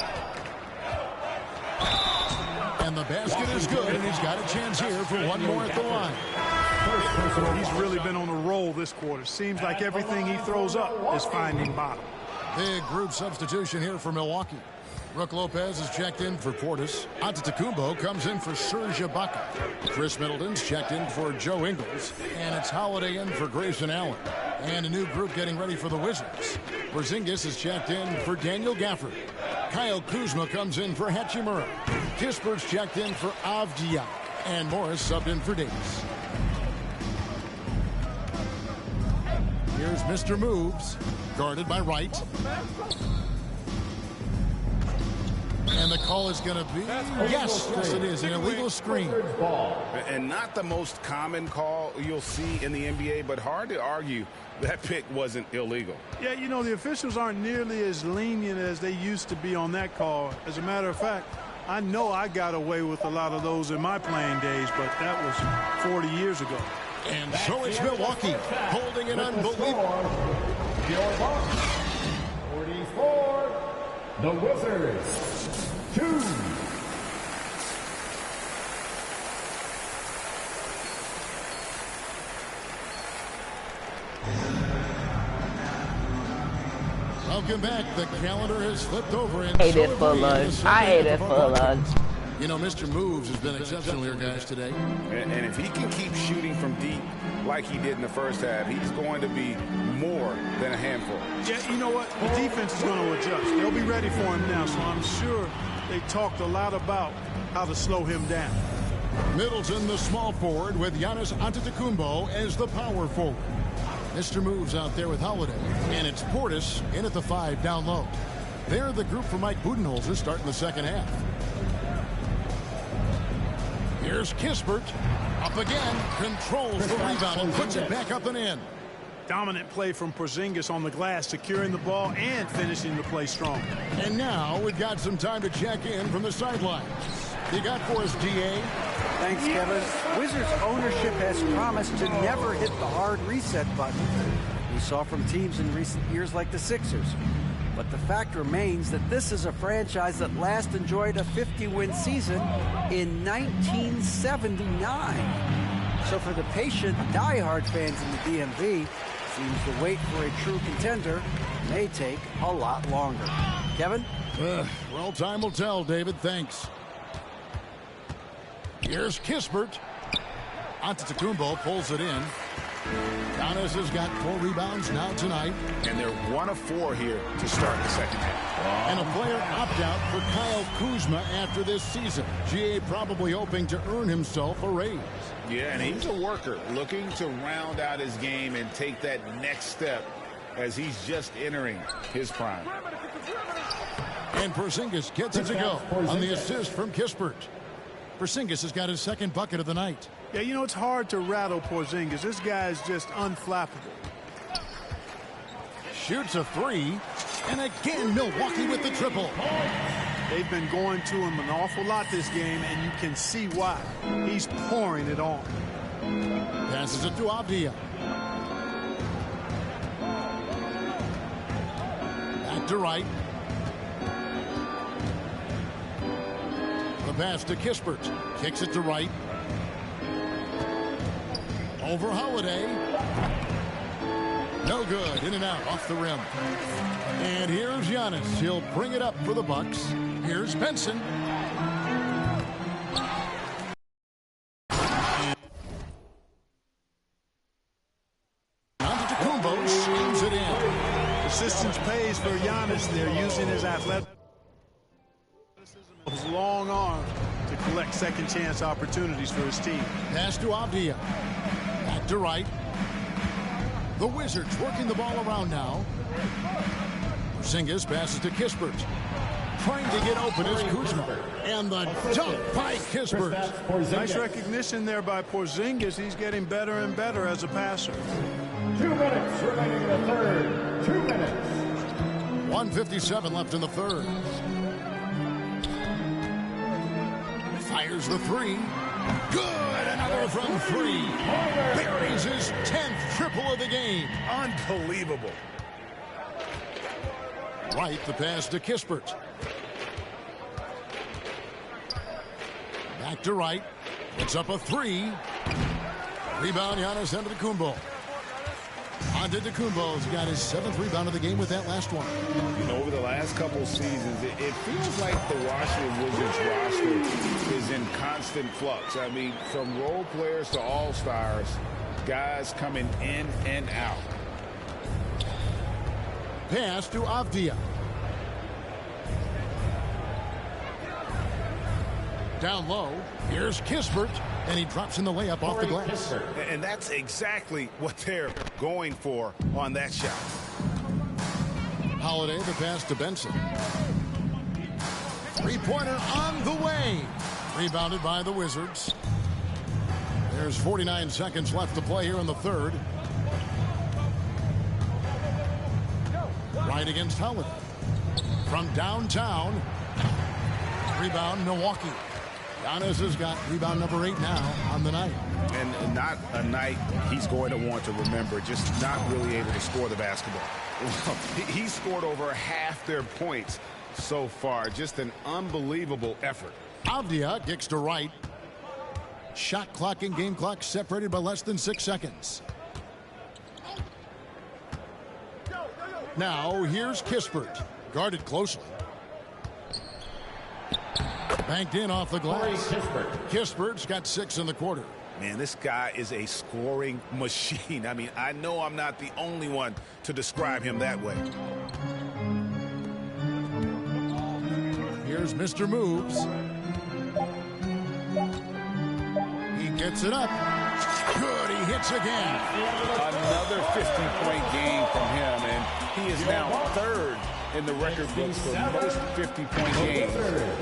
And the basket is good, and he's got a chance here for one more at the line. He's really been on a roll this quarter. Seems like everything he throws up is finding bottom. Big group substitution here for Milwaukee. Brook Lopez is checked in for Portis. Antetokounmpo comes in for Serge Ibaka. Chris Middleton's checked in for Joe Ingles. And it's Holiday in for Grayson Allen. And a new group getting ready for the Wizards. Porzingis is checked in for Daniel Gafford. Kyle Kuzma comes in for Hachimura. Kispert's checked in for Avdia. And Morris subbed in for Davis. Here's Mr. Moves, guarded by Wright. And the call is going to be, yes, it is, an illegal screen. And not the most common call you'll see in the NBA, but hard to argue that pick wasn't illegal. Yeah, you know, the officials aren't nearly as lenient as they used to be on that call. As a matter of fact, I know I got away with a lot of those in my playing days, but that was 40 years ago. And so it's Milwaukee holding an unbelievable. 44, the Wizards 2. Welcome back. The calendar has flipped over. And I ate it for lunch. I ate it for lunch. You know, Mr. Moves has been exceptional here, guys, today. And if he can keep shooting from deep like he did in the first half, he's going to be more than a handful. Yeah, you know what? The defense is going to adjust. They'll be ready for him now, so I'm sure they talked a lot about how to slow him down. Middleton, the small forward, with Giannis Antetokounmpo as the power forward. Mr. Moves out there with Holiday, and it's Portis in at the 5 down low. They're the group for Mike Budenholzer starting the second half. Here's Kispert, up again, controls the rebound and puts it back up and in. Dominant play from Porzingis on the glass, securing the ball and finishing the play strong. And now we've got some time to check in from the sideline. You got for us, DA? Thanks, Kevin. Wizards ownership has promised to never hit the hard reset button we saw from teams in recent years like the Sixers. But the fact remains that this is a franchise that last enjoyed a 50-win season in 1979. So for the patient, diehard fans in the DMV, seems the wait for a true contender may take a lot longer. Kevin? Well, time will tell, David. Thanks. Here's Kispert. Antetokounmpo pulls it in. Giannis has got 4 rebounds now tonight. And they're 1 of 4 here to start the second half. And a player opt-out for Kyle Kuzma after this season. GA probably hoping to earn himself a raise. Yeah, and he's a worker looking to round out his game and take that next step as he's just entering his prime. And Porzingis gets it to go on the assist from Kispert. Porzingis has got his second bucket of the night. Yeah, you know, it's hard to rattle Porzingis. This guy is just unflappable. Shoots a 3. And again, Milwaukee with the triple. They've been going to him an awful lot this game, and you can see why. He's pouring it on. Passes it to Avdia. Back to right. The pass to Kispert. Kicks it to right. Over Holiday. No good. In and out. Off the rim. And here's Giannis. He'll bring it up for the Bucks. Here's Benson. Antetokounmpo slams it in. Persistence pays for Giannis. They're using his athleticism, his long arms to collect second chance opportunities for his team. Pass to Avdia. Back to right. The Wizards working the ball around now. Porzingis passes to Kispert. Trying to get open is Kuzma. And the dunk by Kispert. Nice recognition there by Porzingis. He's getting better and better as a passer. 2 minutes remaining in the third. 2 minutes. 1:57 left in the third. Fires the 3. Good. Another from 3. Buries his 10th triple of the game. Unbelievable. Right, the pass to Kispert. Back to right. It's up a 3. Rebound, Giannis Antetokounmpo. Antetokounmpo's got his 7th rebound of the game with that last one. You know, over the last couple seasons, it feels like the Washington Wizards roster is in constant flux. I mean, from role players to all-stars, guys coming in and out. Pass to Avdia. Down low, here's Kispert, and he drops in the layup off the glass. And that's exactly what they're going for on that shot. Holiday, the pass to Benson. Three-pointer on the way. Rebounded by the Wizards. There's 49 seconds left to play here in the third. Right against Holiday. From downtown. Rebound, Milwaukee. Giannis has got rebound number 8 now on the night. And not a night he's going to want to remember, just not really able to score the basketball. He scored over half their points so far. Just an unbelievable effort. Avdia kicks to right. Shot clock and game clock separated by less than 6 seconds. Now here's Kispert, guarded closely. Banked in off the glass. Kispert's got 6 in the quarter. Man, this guy is a scoring machine. I mean, I know I'm not the only one to describe him that way. Here's Mr. Moves. He gets it up. Good, he hits again. Another 50-point game from him, and he is now third in the record books for most 50-point games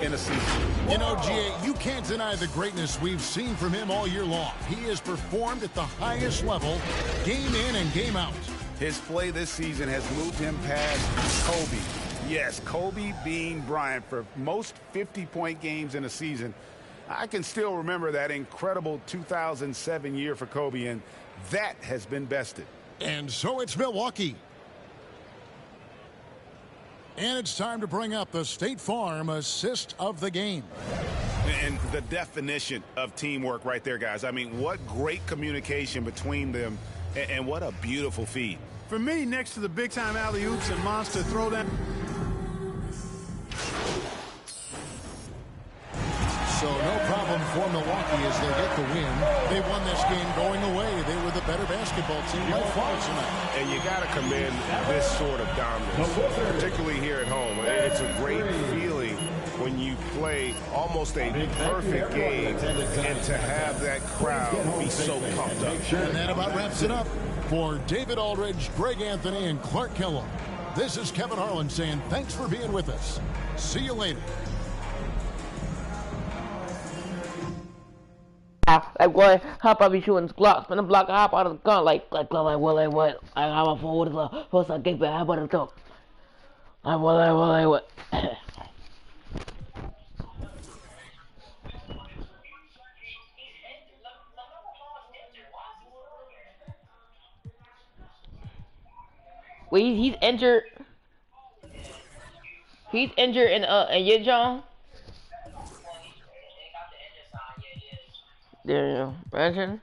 in a season. You know, G.A., you can't deny the greatness we've seen from him all year long. He has performed at the highest level, game in and game out. His play this season has moved him past Kobe. Yes, Kobe Bean Bryant for most 50-point games in a season. I can still remember that incredible 2007 year for Kobe, and that has been bested. And so it's Milwaukee. And it's time to bring up the State Farm assist of the game. And the definition of teamwork right there, guys. I mean, what great communication between them, and what a beautiful feed. For me, next to the big-time alley-oops and monster throwdown. So no problem for Milwaukee as they get the win. They won this game going away. They were the better basketball team by far tonight. And you got to commend this sort of dominance, particularly here at home. It's a great feeling when you play almost a perfect game and to have that crowd be so pumped up. And that about wraps it up. For David Aldridge, Greg Anthony, and Clark Kellogg, this is Kevin Harlan saying thanks for being with us. See you later. Like what? How about be shooting Glocks? When the block hop out of the gun, like what? I have a forward the first I get back. How about the talk? What? Wait, he's injured. He's injured in Yejong. There you go. Imagine.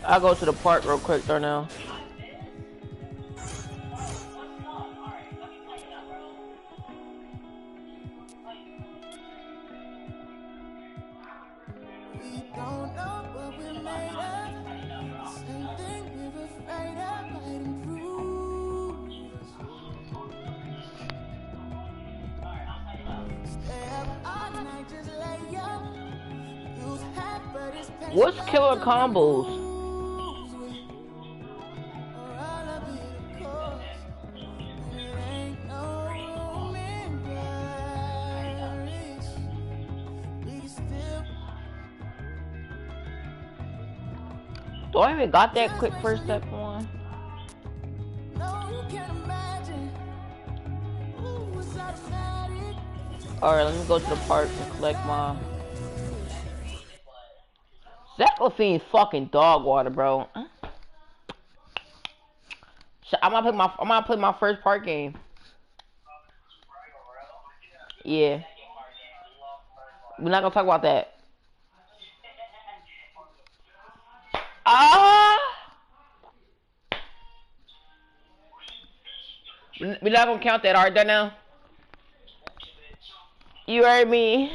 I'll go to the park real quick though now. What's killer combos? Do I even got that quick first step one? Alright, let me go to the park and collect my... Zach LaVine's fucking dog water, bro. I'm gonna play my first park game. Yeah. We're not gonna talk about that. We're not gonna count that, alright, done now? You heard me?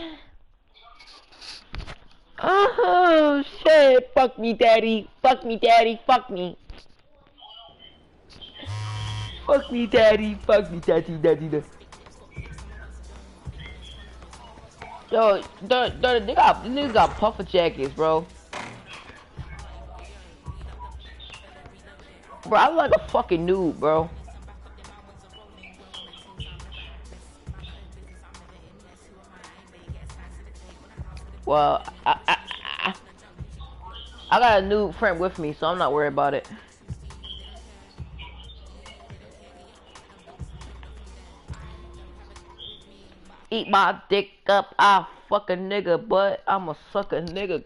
Oh shit, fuck me daddy, fuck me daddy, fuck me. Fuck me daddy, fuck me daddy. Yo, the niggas got puffer jackets, bro. Bro, I look like a fucking noob, bro. Well, I got a new friend with me, so I'm not worried about it. Eat my dick up, I fuck a nigga, but I'm a sucker nigga.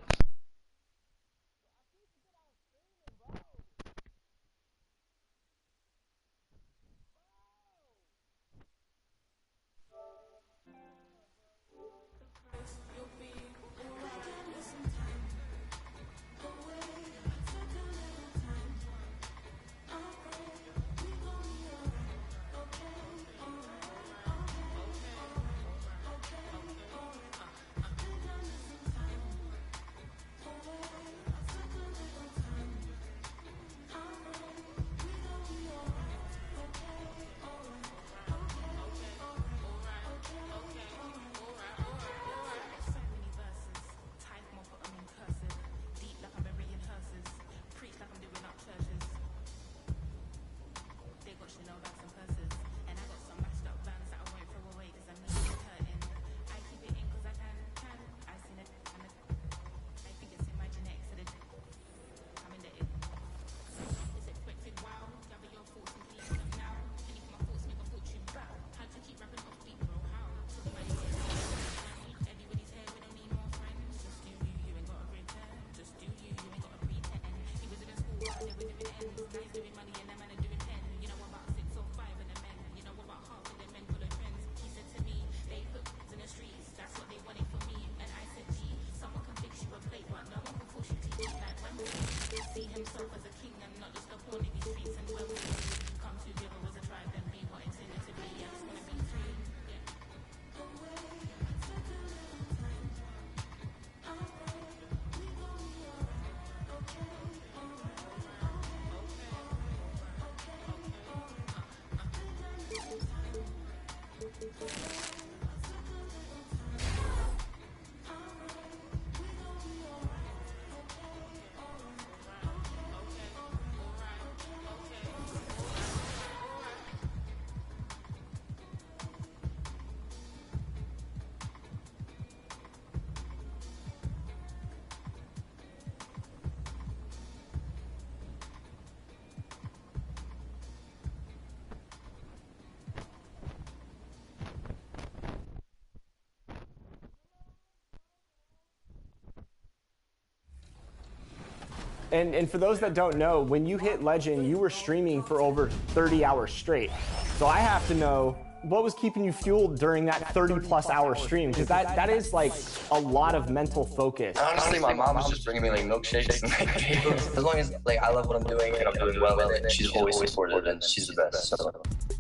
And for those that don't know, when you hit Legend, you were streaming for over 30 hours straight. So I have to know, what was keeping you fueled during that 30+ hour stream? Because that is like a lot of mental focus. Honestly, my mom was just bringing me like milkshakes and like bagels. As long as like I love what I'm doing and I'm doing well in it, she's always supportive and she's the best. So.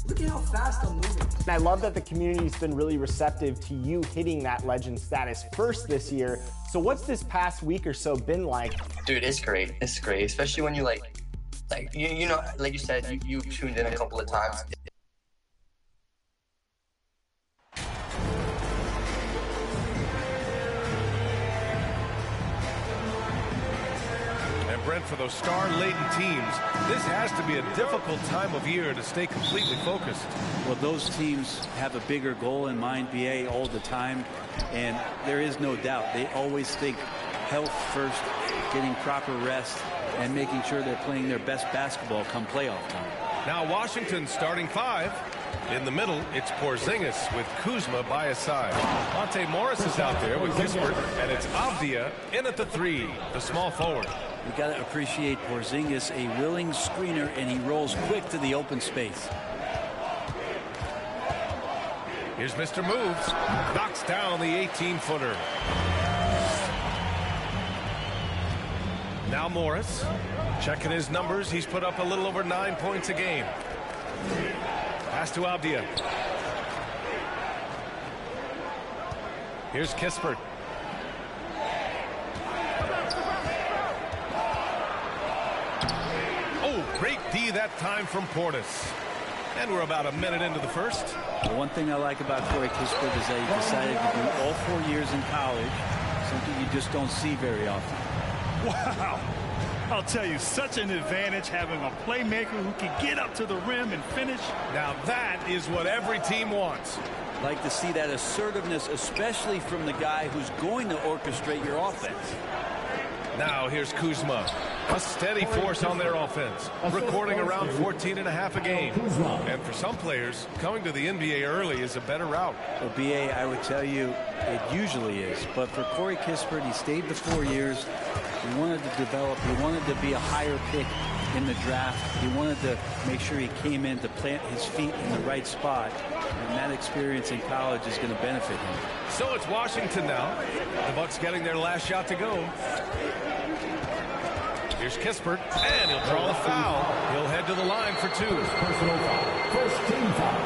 Look at how fast I'm moving. And I love that the community's been really receptive to you hitting that Legend status first this year. So what's this past week or so been like? Dude, it's great. It's great, especially when you like you know, like you said, you tuned in a couple of times. Brent, for those star-laden teams, this has to be a difficult time of year to stay completely focused. Well, those teams have a bigger goal in mind, BA, all the time, and there is no doubt. They always think health first, getting proper rest, and making sure they're playing their best basketball come playoff time. Now Washington's starting five. In the middle, it's Porzingis with Kuzma by his side. Monte Morris is out there with Kispert, and it's Avdia in at the three, the small forward. You got to appreciate Porzingis, a willing screener, and he rolls quick to the open space. Here's Mr. Moves, knocks down the 18-footer. Now Morris, checking his numbers, he's put up a little over 9 points a game. Pass to Avdia. Here's Kispert. Oh, great D that time from Portis. And we're about a minute into the first. The one thing I like about Corey Kispert is that he decided to do all 4 years in college, something you just don't see very often. Wow. I'll tell you, such an advantage having a playmaker who can get up to the rim and finish. Now that is what every team wants. Like to see that assertiveness, especially from the guy who's going to orchestrate your offense. Now here's Kuzma. A steady force on their offense, recording around 14.5 a game. And for some players, coming to the NBA early is a better route. Well, B.A., I would tell you it usually is. But for Corey Kispert, he stayed the 4 years. He wanted to develop. He wanted to be a higher pick in the draft. He wanted to make sure he came in to plant his feet in the right spot. And that experience in college is going to benefit him. So it's Washington now. The Bucks getting their last shot to go. Here's Kispert, and he'll draw the foul. He'll head to the line for 2. Personal foul. First team foul.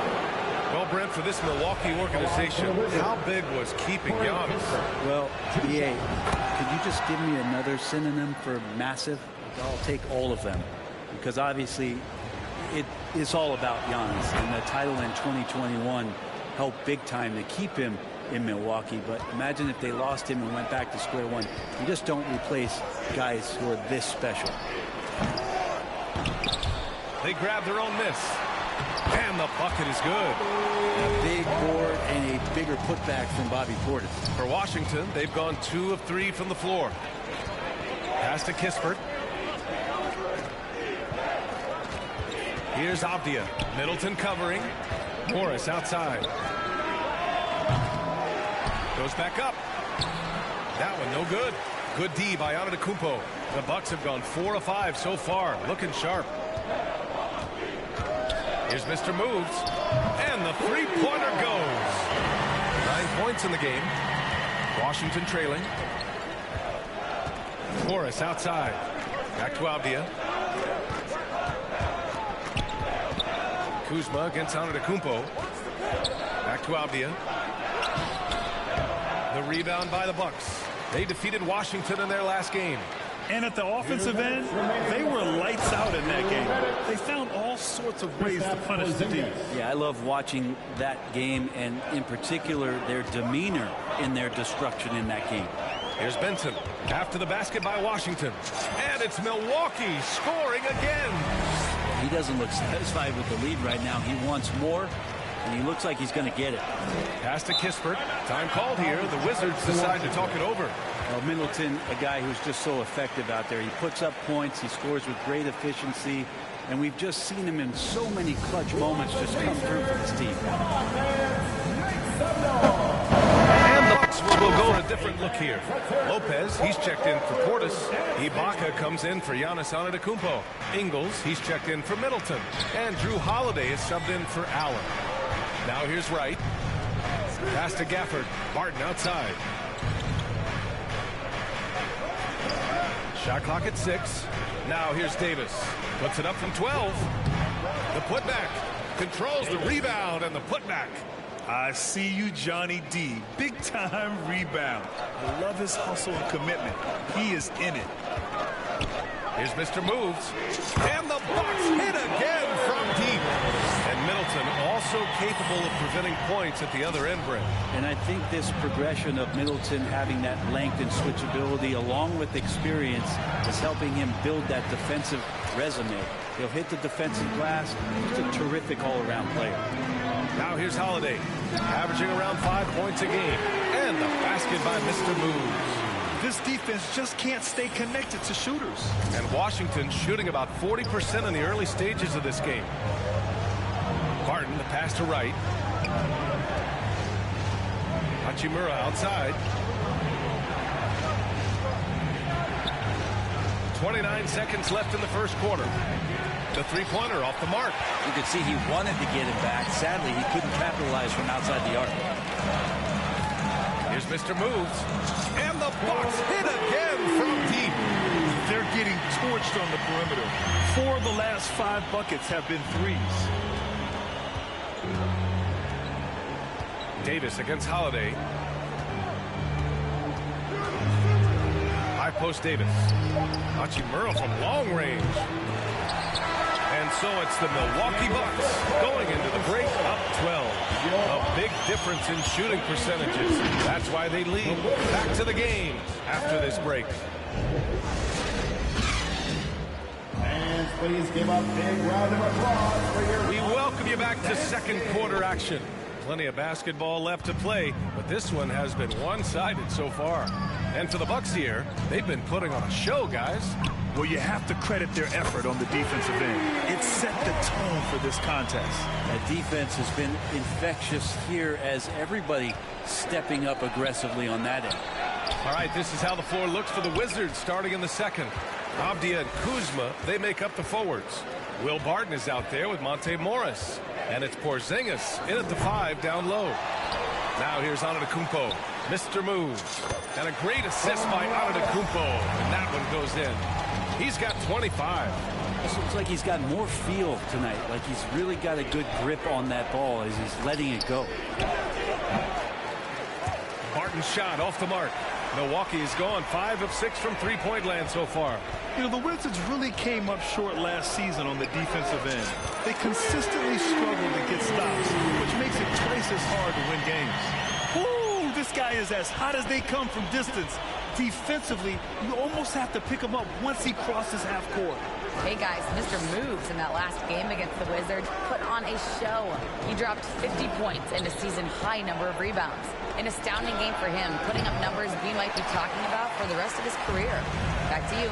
Well, Brent, for this Milwaukee organization, how big was keeping Giannis? Well, B.A., could you just give me another synonym for massive? I'll take all of them. Because obviously, it's all about Giannis. And the title in 2021 helped big time to keep him in Milwaukee. But imagine if they lost him and went back to square one. You just don't replace guys who are this special. They grab their own miss. And the bucket is good. A big board and a bigger putback from Bobby Portis. For Washington, they've gone 2 of 3 from the floor. Pass to Kispert. Here's Avdia. Middleton covering. Morris outside. Goes back up. That one no good. Good D by Antetokounmpo. The Bucks have gone 4 of 5 so far. Looking sharp. Here's Mr. Moves. And the three-pointer goes. 9 points in the game. Washington trailing. Morris outside. Back to Avdia. Kuzma against Antetokounmpo. Back to Avdia. The rebound by the Bucks. They defeated Washington in their last game. And at the offensive end, they were lights out in that game. They found all sorts of ways to punish the D. Yeah, I love watching that game, and in particular, their demeanor in their destruction in that game. Here's Benson after the basket by Washington. And it's Milwaukee scoring again. He doesn't look satisfied with the lead right now. He wants more, and he looks like he's going to get it. Pass to Kispert. Time called here. The Wizards decide to talk it over. Well, Middleton, a guy who's just so effective out there. He puts up points. He scores with great efficiency. And we've just seen him in so many clutch moments just come through for this team. And the Bucks will go for a different look here. Lopez, he's checked in for Portis. Ibaka comes in for Giannis Antetokounmpo. Ingles, he's checked in for Middleton. And Drew Holiday is subbed in for Allen. Now here's Wright. Pass to Gafford. Martin outside. Shot clock at 6. Now here's Davis. Puts it up from 12. The putback. Controls the rebound and the putback. I see you, Johnny D. Big time rebound. I love his hustle and commitment. He is in it. Here's Mr. Moves. And the Bucks hit again from deep. And Middleton also capable of preventing points at the other end, Brent. And I think this progression of Middleton having that length and switchability along with experience is helping him build that defensive resume. He'll hit the defensive glass. He's a terrific all-around player. Now here's Holiday, averaging around 5 points a game. And the basket by Mr. Moves. This defense just can't stay connected to shooters. And Washington shooting about 40% in the early stages of this game. Barton, the pass to Wright. Hachimura outside. 29 seconds left in the first quarter. The three-pointer off the mark. You could see he wanted to get it back. Sadly, he couldn't capitalize from outside the arc. Here's Mr. Moves. And the Bucks hit again from deep. They're getting torched on the perimeter. 4 of the last 5 buckets have been threes. Davis against Holiday. High post Davis. Hachimura from long range. And so it's the Milwaukee Bucks going into the break up 12. A big difference in shooting percentages. That's why they lead. Back to the game after this break. And please give a big round of applause for your... We welcome you back to second quarter action. Plenty of basketball left to play, but this one has been one-sided so far. And for the Bucks here, they've been putting on a show, guys. Well, you have to credit their effort on the defensive end. It set the tone for this contest. That defense has been infectious here as everybody stepping up aggressively on that end. All right, this is how the floor looks for the Wizards starting in the second. Avdia and Kuzma, they make up the forwards. Will Barton is out there with Monte Morris. And it's Porzingis in at the 5 down low. Now here's Antetokounmpo. Mr. Moves. And a great assist by Antetokounmpo. And that one goes in. He's got 25. It looks like he's got more feel tonight. Like he's really got a good grip on that ball as he's letting it go. Barton's shot off the mark. Milwaukee is gone 5 of 6 from three-point land so far. You know, the Wizards really came up short last season on the defensive end. They consistently struggle to get stops, which makes it twice as hard to win games. Woo! This guy is as hot as they come from distance. Defensively, you almost have to pick him up once he crosses half court. Hey guys, Mr. Moves in that last game against the Wizards put on a show. He dropped 50 points and a season-high number of rebounds. An astounding game for him, putting up numbers we might be talking about for the rest of his career. Back to you.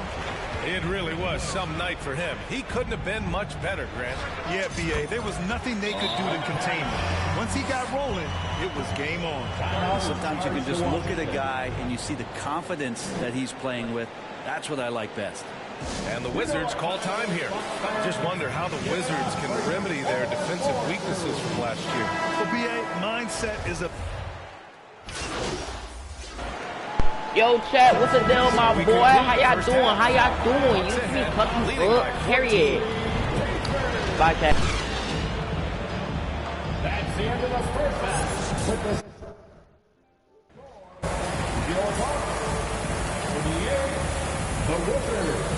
It really was some night for him. He couldn't have been much better, Grant. Yeah, B.A., there was nothing they could do to contain him. Once he got rolling, it was game on. Sometimes you can just look at a guy and you see the confidence that he's playing with. That's what I like best. And the Wizards call time here. Just wonder how the Wizards can remedy their defensive weaknesses from last year. For B.A., mindset is a... Yo, chat, what's the deal, my boy? How y'all doing? How y'all doing? You see me fucking up, period. Bye, chat. That's the end of the first half. With the Wizards,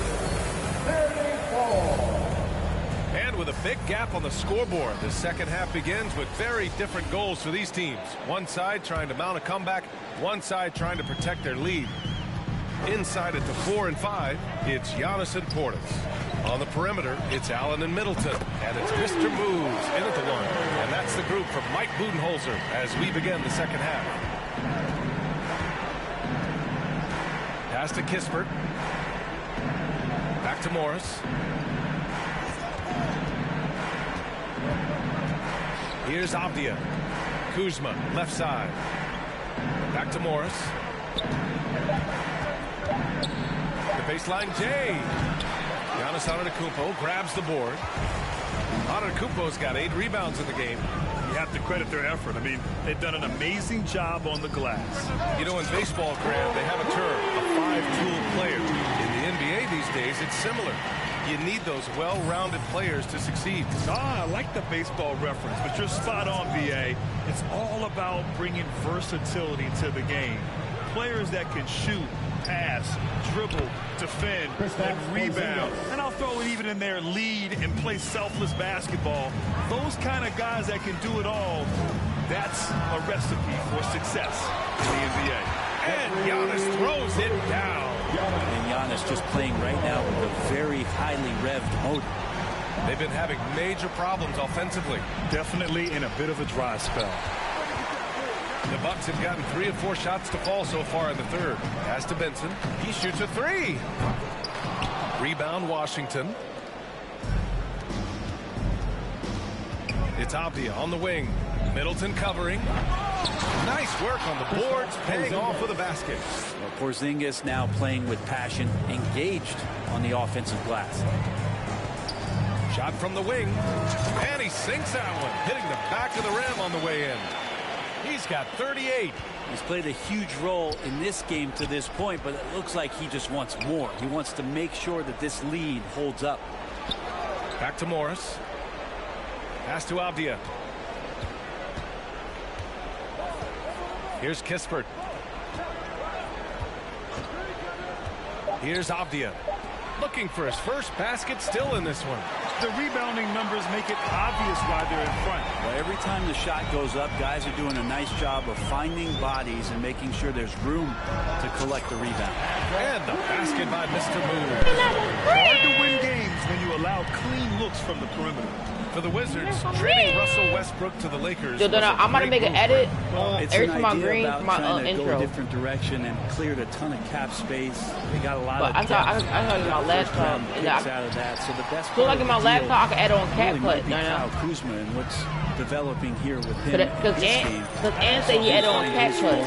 34. And with a big gap on the scoreboard, the second half begins with very different goals for these teams. One side trying to mount a comeback, one side trying to protect their lead. Inside at the 4 and 5, it's Giannis and Portis. On the perimeter, it's Allen and Middleton. And it's Mr. Moves in at the 1. And that's the group from Mike Budenholzer as we begin the second half. Pass to Kispert. Back to Morris. Here's Avdia. Kuzma, left side. Back to Morris. The baseline, Jay. Giannis Antetokounmpo grabs the board. Antetokounmpo's got 8 rebounds in the game. You have to credit their effort. I mean, they've done an amazing job on the glass. You know, in baseball, Grant, they have a term, a 5-tool player. In the NBA these days, it's similar. You need those well-rounded players to succeed. I like the baseball reference, but you're spot on, B.A. It's all about bringing versatility to the game. Players that can shoot, pass, dribble, defend, and rebound. And I'll throw it even in there, lead and play selfless basketball. Those kind of guys that can do it all, that's a recipe for success in the NBA. And Giannis throws it down. And Giannis just playing right now with a very highly revved motor. They've been having major problems offensively. Definitely in a bit of a dry spell. The Bucks have gotten 3 of 4 shots to fall so far in the third. Pass to Benson. He shoots a 3. Rebound, Washington. It's Avdia on the wing. Middleton covering. Nice work on the boards, paying off with a basket. Well, Porzingis now playing with passion, engaged on the offensive glass. Shot from the wing, and he sinks that one, hitting the back of the rim on the way in. He's got 38. He's played a huge role in this game to this point, but it looks like he just wants more. He wants to make sure that this lead holds up. Back to Morris. Pass to Avdia. Here's Kispert. Here's Avdia. Looking for his first basket, still in this one. The rebounding numbers make it obvious why they're in front. Well, every time the shot goes up, guys are doing a nice job of finding bodies and making sure there's room to collect the rebound. And the basket by Mr. Moves. Hard to win games when you allow clean looks from the perimeter. For the Wizards, trading Russell Westbrook to the Lakers. Yo, I'm gonna make an edit every time I green about my trying to intro. go a different direction and cleared a ton of cap space. They got a lot But of I thought my laptop. picks out of that. So the best So part like of in my the laptop, I can add on deal cat really cut. might be Kyle Kuzma and what's developing here with him. Because Ant said he added on cat cut.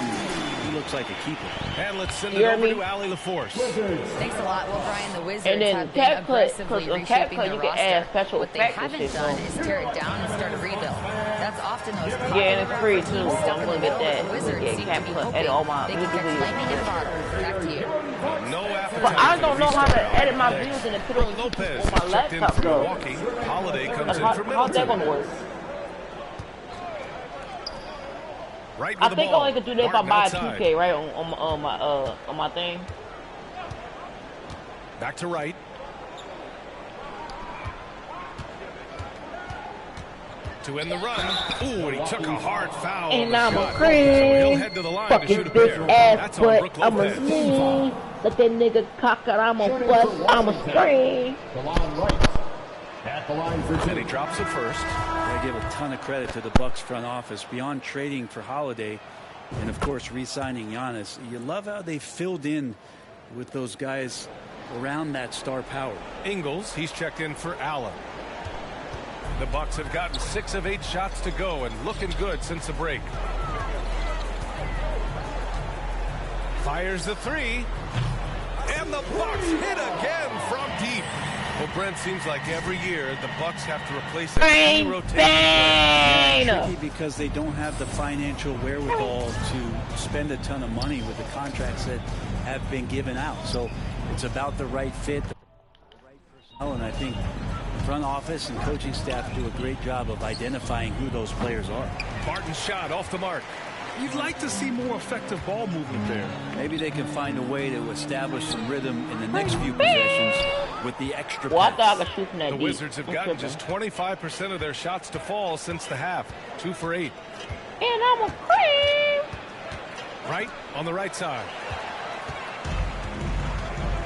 He looks like a keeper. And let's send it over to Allie LaForce. Thanks a lot. Well, Brian, the Wizards And then have been cat cut, aggressively because on cat reshaping cut their you can roster. add special What they effects and haven't shit. done is tear it down and start a rebuild. That's often those Yeah, and it's free too. So I'm gonna get that. The Wizards Yeah, seem cat to be cut hoping and all my they can catch lightning and fire. Back to you. No But I don't know how to edit my videos and then put it on Lopez my checked in laptop for though. Milwaukee. Holiday comes in How's for that Middleton. gonna work? Right I with the think I ball. only could do that if I Martin buy a outside. 2K, right, on my thing. Back to right. To end the run. Ooh, and he took a hard foul. And on I'm the a shot. cream. So he'll head to the line to Fucking shoot a bitch pair. ass That's on butt. Brook I'm a Lopez. sneeze. Let that nigga cock it. I'm a bust. I'm a scream. DeLon Wright at the line for two. And he drops it first. I give a ton of credit to the Bucks front office beyond trading for Holiday and of course re-signing Giannis. You love how they filled in with those guys around that star power. Ingles, he's checked in for Allen. The Bucks have gotten 6 of 8 shots to go and looking good since the break. Fires the 3. And the Bucks hit again from deep. Well, Brent, seems like every year the Bucks have to replace a key rotation player. It's tricky because they don't have the financial wherewithal to spend a ton of money with the contracts that have been given out. So it's about the right fit, the right personnel, and I think the front office and coaching staff do a great job of identifying who those players are. Barton's shot off the mark. You'd like to see more effective ball movement there. Maybe they can find a way to establish some rhythm in the next few possessions with the extra Well, I pass. thought I could shoot from that The deep. Wizards have gotten just 25% of their shots to fall since the half. 2 for 8. And I'm a cream. Right on the right side.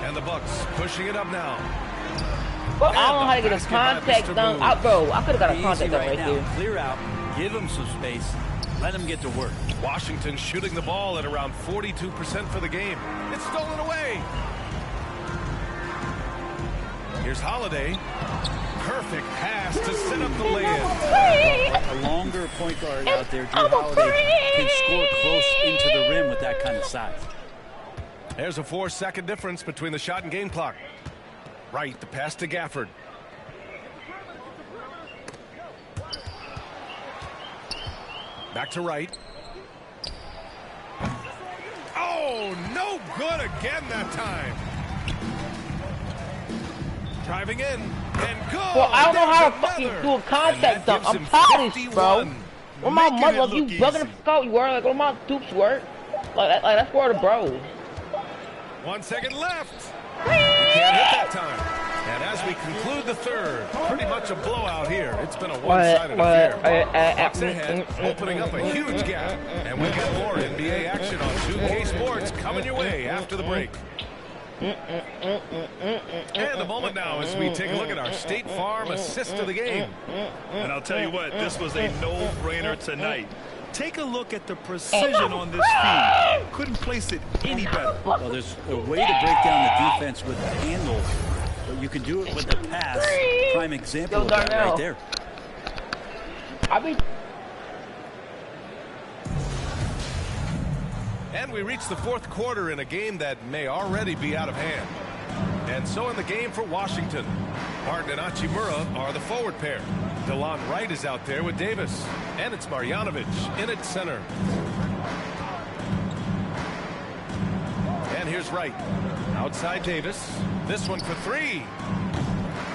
And the Bucks pushing it up now. Well, I don't know how to get a contact done. Bro, I could have got a Easy contact done right now. there. Clear out, give them some space, let them get to work. Washington shooting the ball at around 42% for the game. It's stolen away. Here's Holiday. Perfect pass to set up the layup. A longer point guard out there, Drew Holiday, can score close into the rim with that kind of size. There's a 4-second difference between the shot and game clock. Right, the pass to Gafford. Back to right. Oh, no good again that time. Driving in and good. Well, I don't know how to There's fucking another. do a contact dunk. gives I'm him tired of this, bro. 51. When my Making mother, it you look bugging easy. the scout, you work like when my dupes work. Like that's where the bros. 1 second left. He can't hit that time. And as we conclude the third, pretty much a blowout here. It's been a one-sided affair. Bucks ahead, opening up a huge gap. And we've got more NBA action on 2K Sports coming your way after the break. And the moment now as we take a look at our State Farm assist of the game. And I'll tell you what, this was a no-brainer tonight. Take a look at the precision on this feed. Couldn't place it any better. Well, there's a way to break down the defense with the handle, but you can do it with the pass. Prime example of that right there. And we reach the fourth quarter in a game that may already be out of hand. And so in the game for Washington, Martin and Hachimura are the forward pair. DeLon Wright is out there with Davis. And it's Marjanovic in at center. And here's Wright. Outside Davis. This one for 3.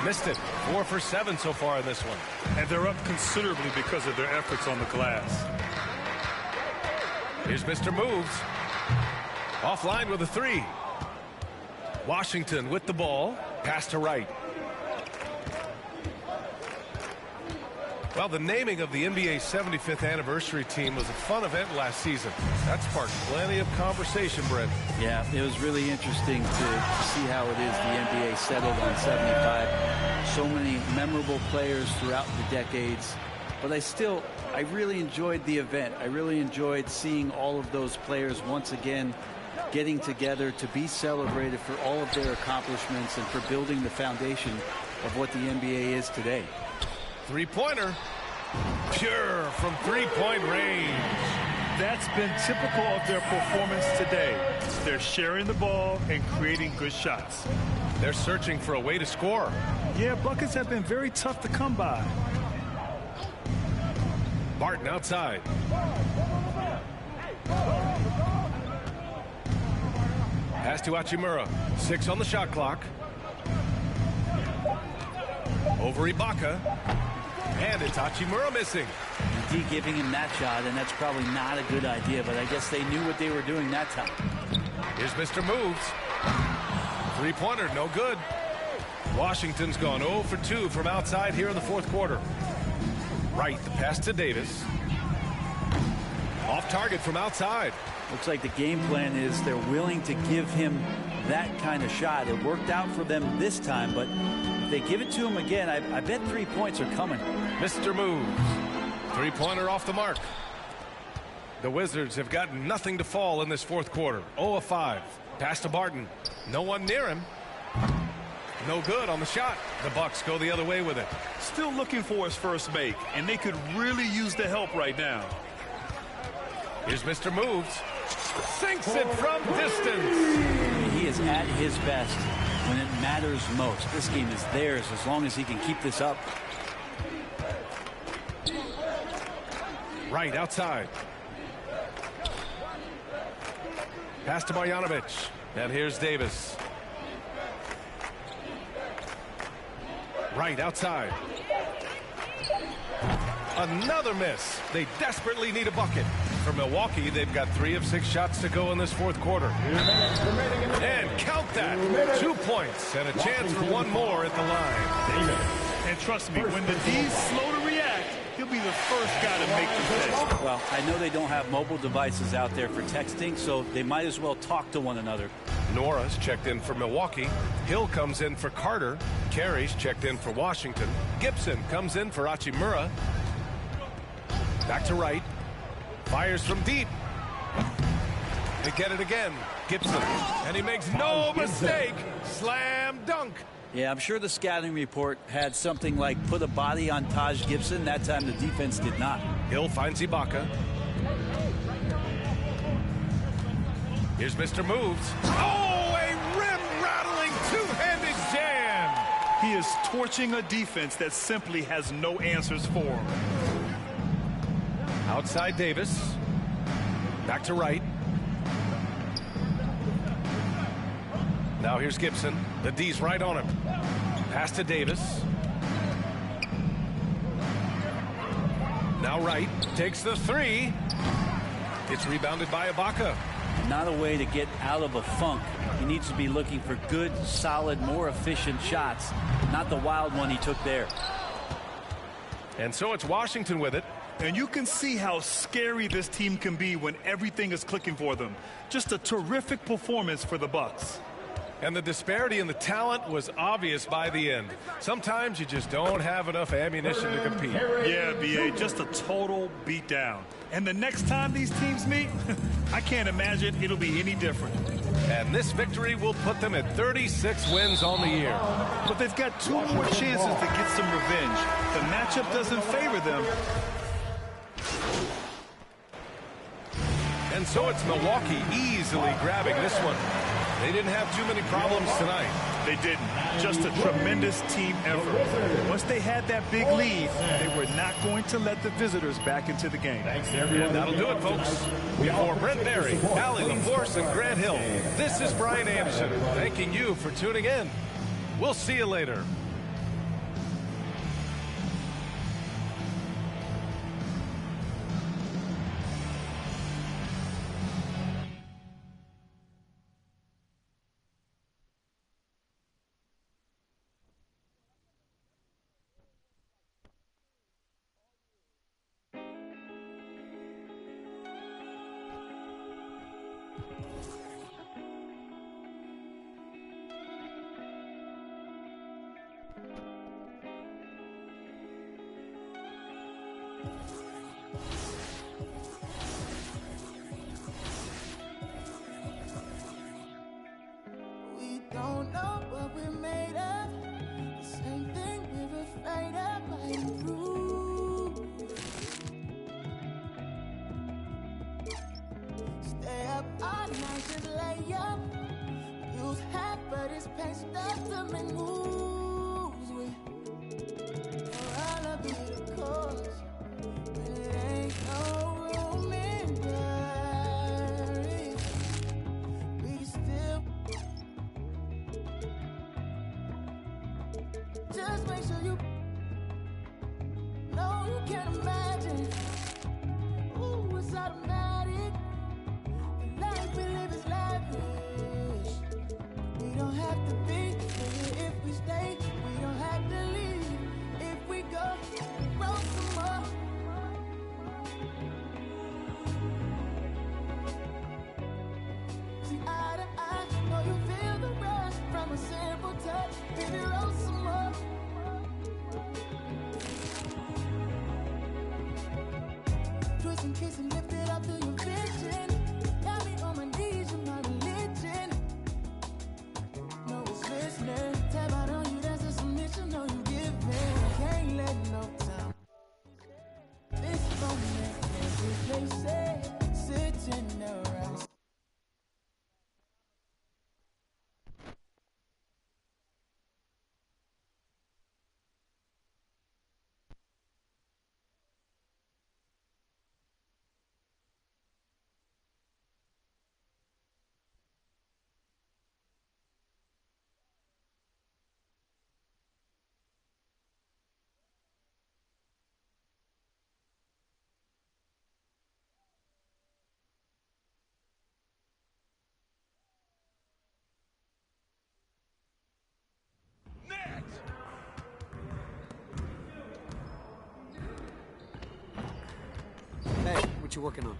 Missed it. 4 for 7 so far in this one. And they're up considerably because of their efforts on the glass. Here's Mr. Moves. Offline with a 3. Washington with the ball. Pass to Wright. Well, the naming of the NBA's 75th anniversary team was a fun event last season. That sparked plenty of conversation, Brent. Yeah, it was really interesting to see how it is the NBA settled on 75. So many memorable players throughout the decades. But I really enjoyed the event. I really enjoyed seeing all of those players once again getting together to be celebrated for all of their accomplishments and for building the foundation of what the NBA is today. Three-pointer. Pure from three-point range. That's been typical of their performance today. They're sharing the ball and creating good shots. They're searching for a way to score. Yeah, buckets have been very tough to come by. Barton outside. Pass to Hachimura. 6 on the shot clock. Over Ibaka. And it's Hachimura missing. D giving him that shot, and that's probably not a good idea, but I guess they knew what they were doing that time. Here's Mr. Moves. Three-pointer, no good. Washington's gone 0 for 2 from outside here in the fourth quarter. Right, the pass to Davis. Off target from outside. Looks like the game plan is they're willing to give him that kind of shot. It worked out for them this time, but if they give it to him again, I bet 3 points are coming. Mr. Moves. Three-pointer off the mark. The Wizards have got nothing to fall in this fourth quarter. 0 of 5. Pass to Barton. No one near him. No good on the shot. The Bucks go the other way with it. Still looking for his first make, and they could really use the help right now. Here's Mr. Moves. Sinks it from distance. He is at his best when it matters most. This game is theirs as long as he can keep this up. Right outside. Pass to Marjanovic. And here's Davis. Right outside. Another miss. They desperately need a bucket. For Milwaukee, they've got 3 of 6 shots to go in this fourth quarter. And count that. 2 points and a chance for one more at the line. And trust me, when the D's slow to react, he'll be the first guy to make the play. Well, I know they don't have mobile devices out there for texting, so they might as well talk to one another. Nora's checked in for Milwaukee. Hill comes in for Carter. Carey's checked in for Washington. Gibson comes in for Hachimura. Back to right. Fires from deep. They get it again. Gibson. And he makes no mistake. Slam dunk. Yeah, I'm sure the scouting report had something like put a body on Taj Gibson. That time the defense did not. Hill finds Ibaka. Here's Mr. Moves. Oh, a rim-rattling two-handed jam. He is torching a defense that simply has no answers for him. Outside Davis. Back to right. Now here's Gibson. The D's right on him. Pass to Davis. Now right. Takes the 3. It's rebounded by Ibaka. Not a way to get out of a funk. He needs to be looking for good, solid, more efficient shots. Not the wild one he took there. And so it's Washington with it. And you can see how scary this team can be when everything is clicking for them. Just a terrific performance for the Bucks. And the disparity in the talent was obvious by the end. Sometimes you just don't have enough ammunition to compete. Yeah, B.A., just a total beatdown. And the next time these teams meet, I can't imagine it'll be any different. And this victory will put them at 36 wins on the year. But they've got 2 more chances to get some revenge. The matchup doesn't favor them. And so it's Milwaukee easily grabbing this one. They didn't have too many problems tonight. They didn't. Just a tremendous team effort. Once they had that big lead, they were not going to let the visitors back into the game. And that'll do it, folks. For Brent Barry, Allie LaForce, and Grant Hill, this is Brian Anderson thanking you for tuning in. We'll see you later. Stay up all night, just lay up. Use half of this paint stuff to make moves with. Or I'll be the cause. But it ain't no room in Paris. We can still just make sure you know you can't imagine. Ooh, it's automatic. The life we live is lavish. We don't have to be here if we stay. We don't have to leave if we go. Roll some more. See eye to eye, know you feel the rush from a simple touch. Baby, roll some more. Twist and kiss and lift it up to your vision. Got me on my knees, you're my religion. No one's listening. Tap out on you, that's a submission. No, you giving. Can't let no time. This moment, every place, sitting around. Hey, what you working on?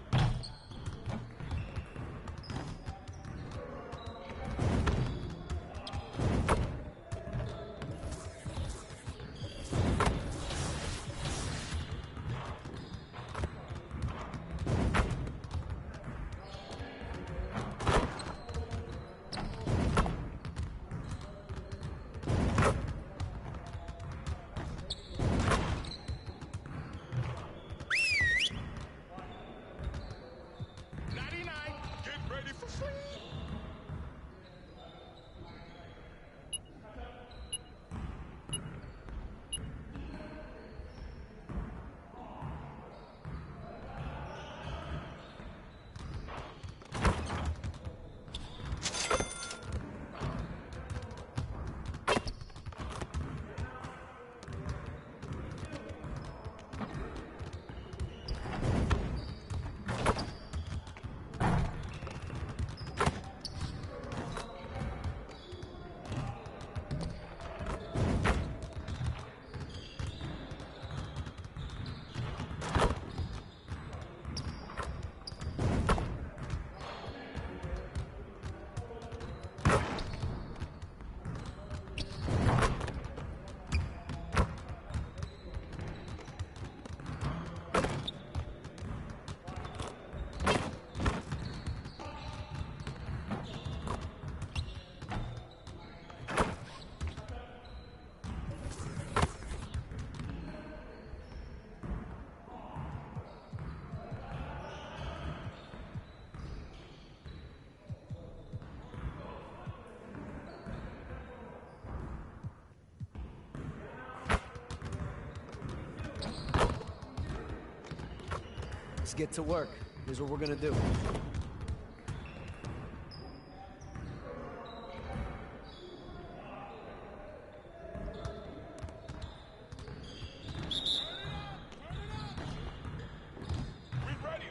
Let's get to work. Here's what we're gonna do.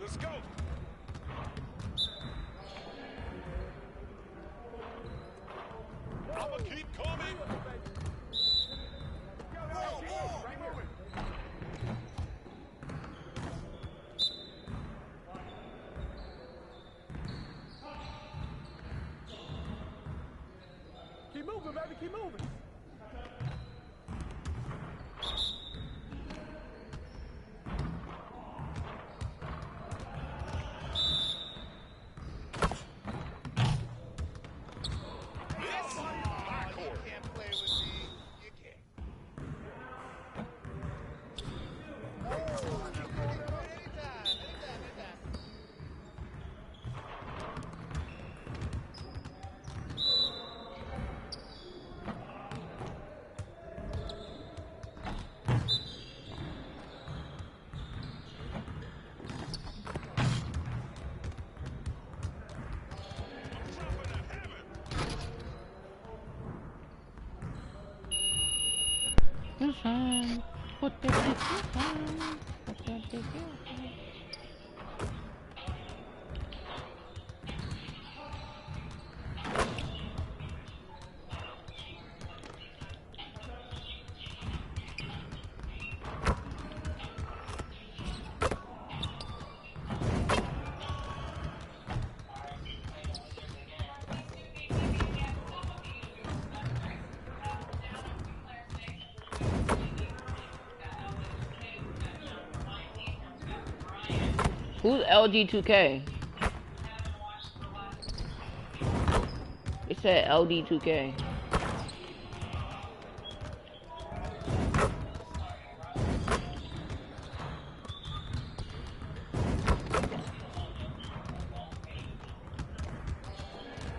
Let's go. I'ma keep coming. Keep moving, baby, keep moving. time. Put that dick in time. Put that dick in time. Who's LG2K? It said LD2K.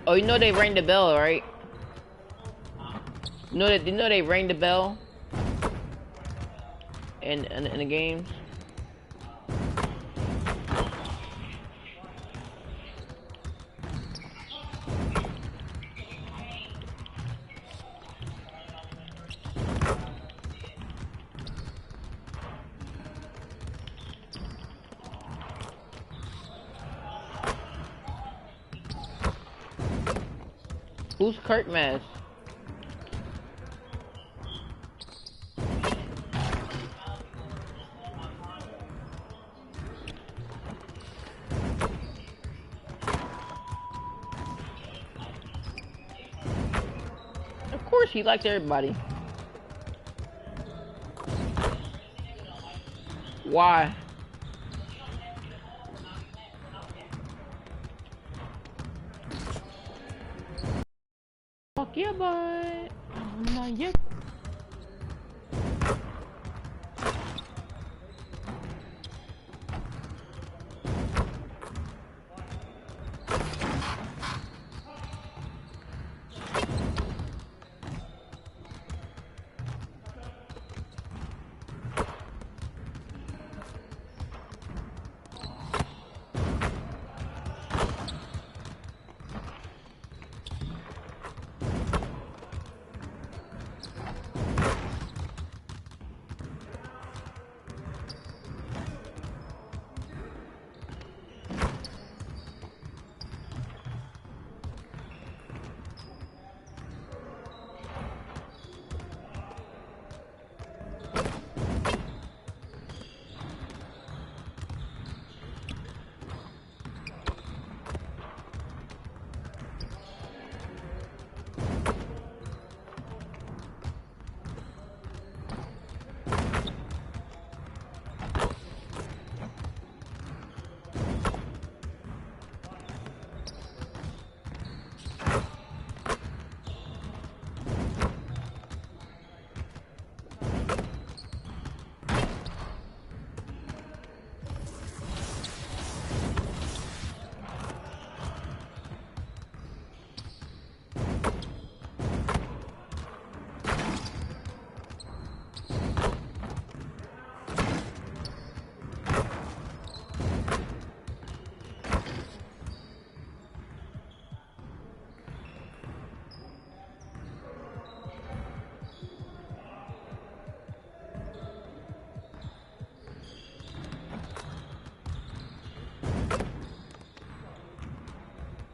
Oh, you know they rang the bell, right? You know they rang the bell in the games. Who's Kurt Mass? Of course, he likes everybody. Why? Fuck yeah, boy. I'm not yet.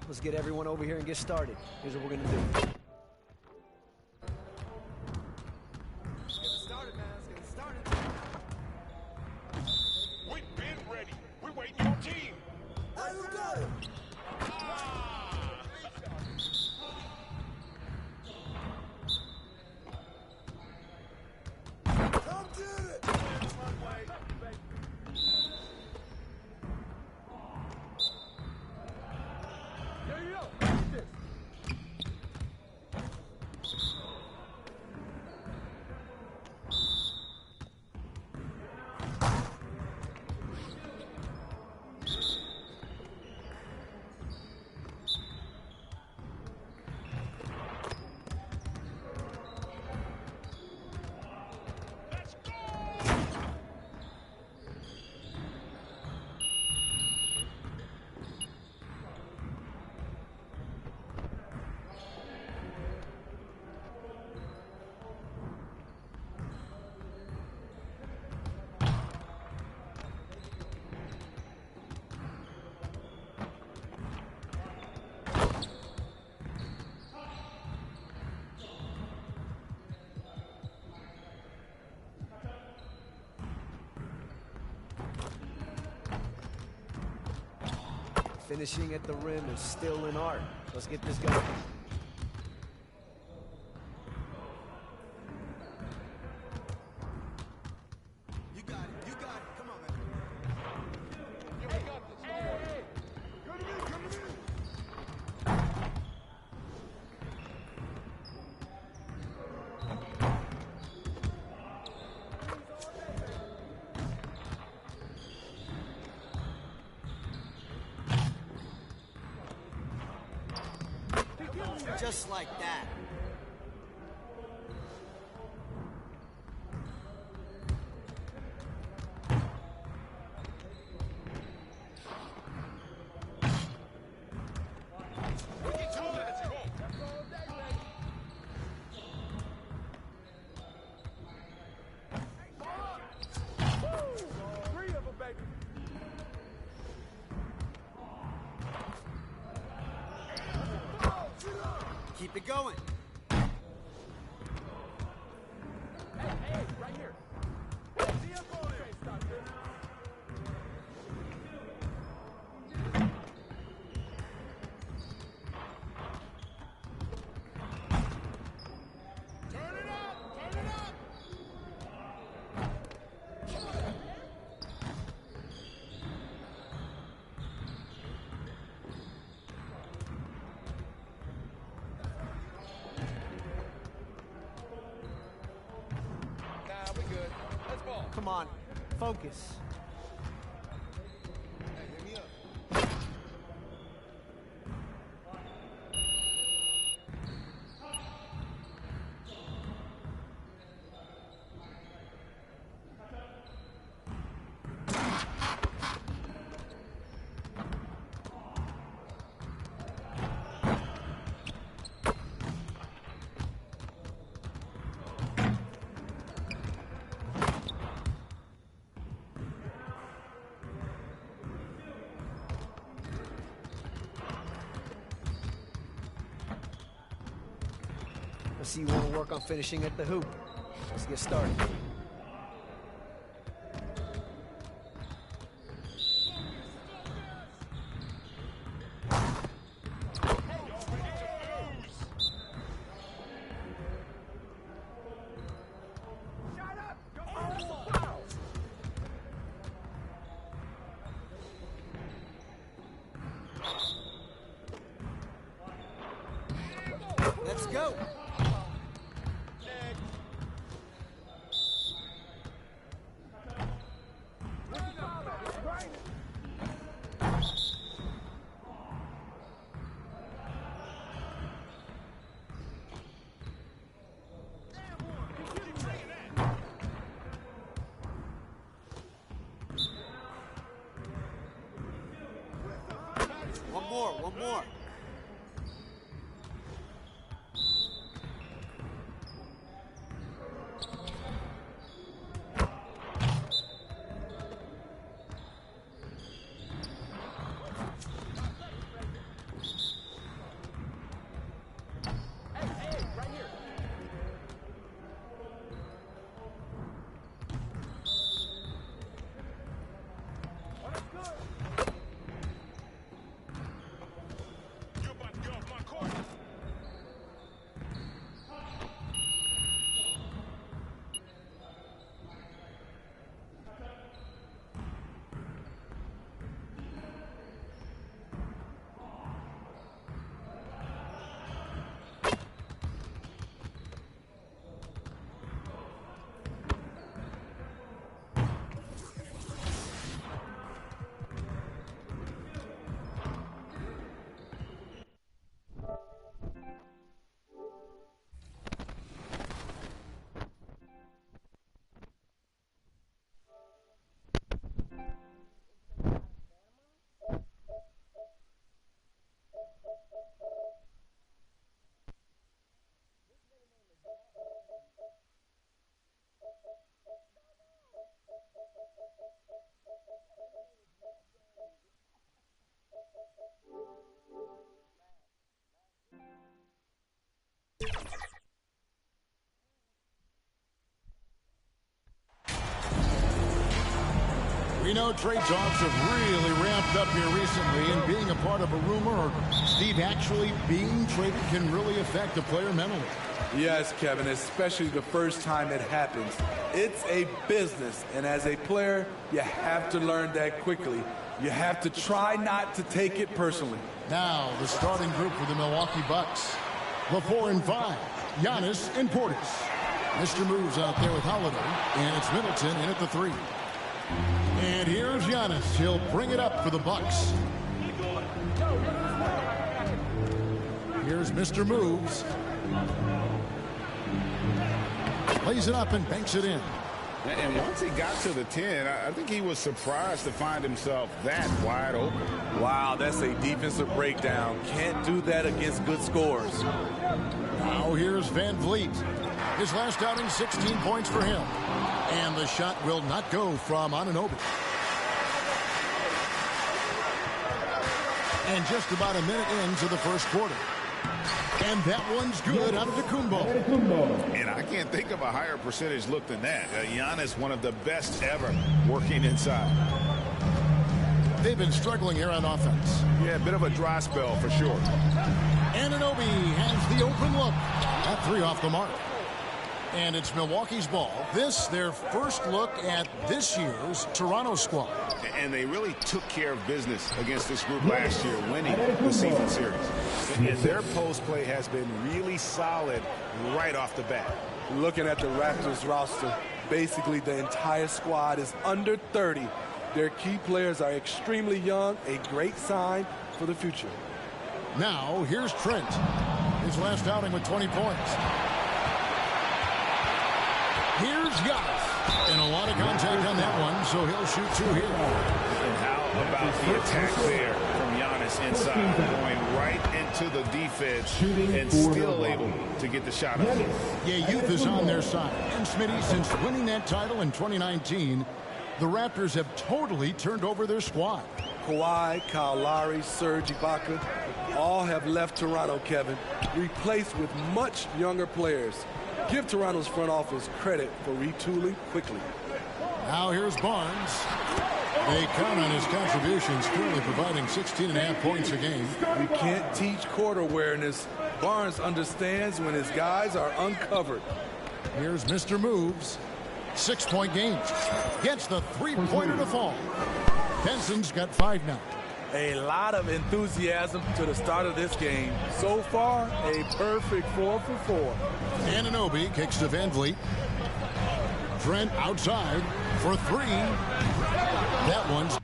Let's get everyone over here and get started. Here's what we're gonna do. We've been ready. We're waiting on team. Hey, you got it. Come get it. There you go. Finishing at the rim is still an art. Let's get this going. Just like that. Keep it going. Come on, focus. I see you want to work on finishing at the hoop. Let's get started. Let's go. One more. We know trade talks have really ramped up here recently, and being a part of a rumor or Steve actually being traded can really affect the player mentally. Yes, Kevin, especially the first time it happens. It's a business, and as a player, you have to learn that quickly. You have to try not to take it personally. Now, the starting group for the Milwaukee Bucks. The 4 and 5, Giannis and Portis. Mr. Moves out there with Holiday, and it's Middleton in at the 3. And here's Giannis. He'll bring it up for the Bucks. Here's Mr. Moves. Lays it up and banks it in. And once he got to the 10, I think he was surprised to find himself that wide open. Wow, that's a defensive breakdown. Can't do that against good scores. Now here's Van Vliet. His last outing, 16 points for him. And the shot will not go from Anunoby. And just about a minute into the first quarter. And that one's good out of Antetokounmpo. And I can't think of a higher percentage look than that. Giannis, one of the best ever working inside. They've been struggling here on offense. Yeah, a bit of a dry spell for sure. Anunoby has the open look. That 3 off the mark. And it's Milwaukee's ball. This, their first look at this year's Toronto squad. And they really took care of business against this group last year, winning the season series. And their post play has been really solid right off the bat. Looking at the Raptors roster, basically the entire squad is under 30. Their key players are extremely young, a great sign for the future. Now, here's Trent. His last outing with 20 points. Here's Giannis. And a lot of contact on that one, so he'll shoot 2 here. And how about the attack there from Giannis inside, going right into the defense and still able to get the shot up. Yeah, youth is on their side. And Smitty, since winning that title in 2019, the Raptors have totally turned over their squad. Kawhi, Kyle Lowry, Serge Ibaka, all have left Toronto, Kevin, replaced with much younger players. Give Toronto's front office credit for retooling quickly. Now here's Barnes. They count on his contributions, currently providing 16.5 points a game. You can't teach court awareness. Barnes understands when his guys are uncovered. Here's Mr. Moves. 6-point game. Gets the 3-pointer to fall. Benson's got 5 now. A lot of enthusiasm to the start of this game. So far, a perfect 4 for 4. Anunoby kicks to Van Vliet. Trent outside for 3. That one's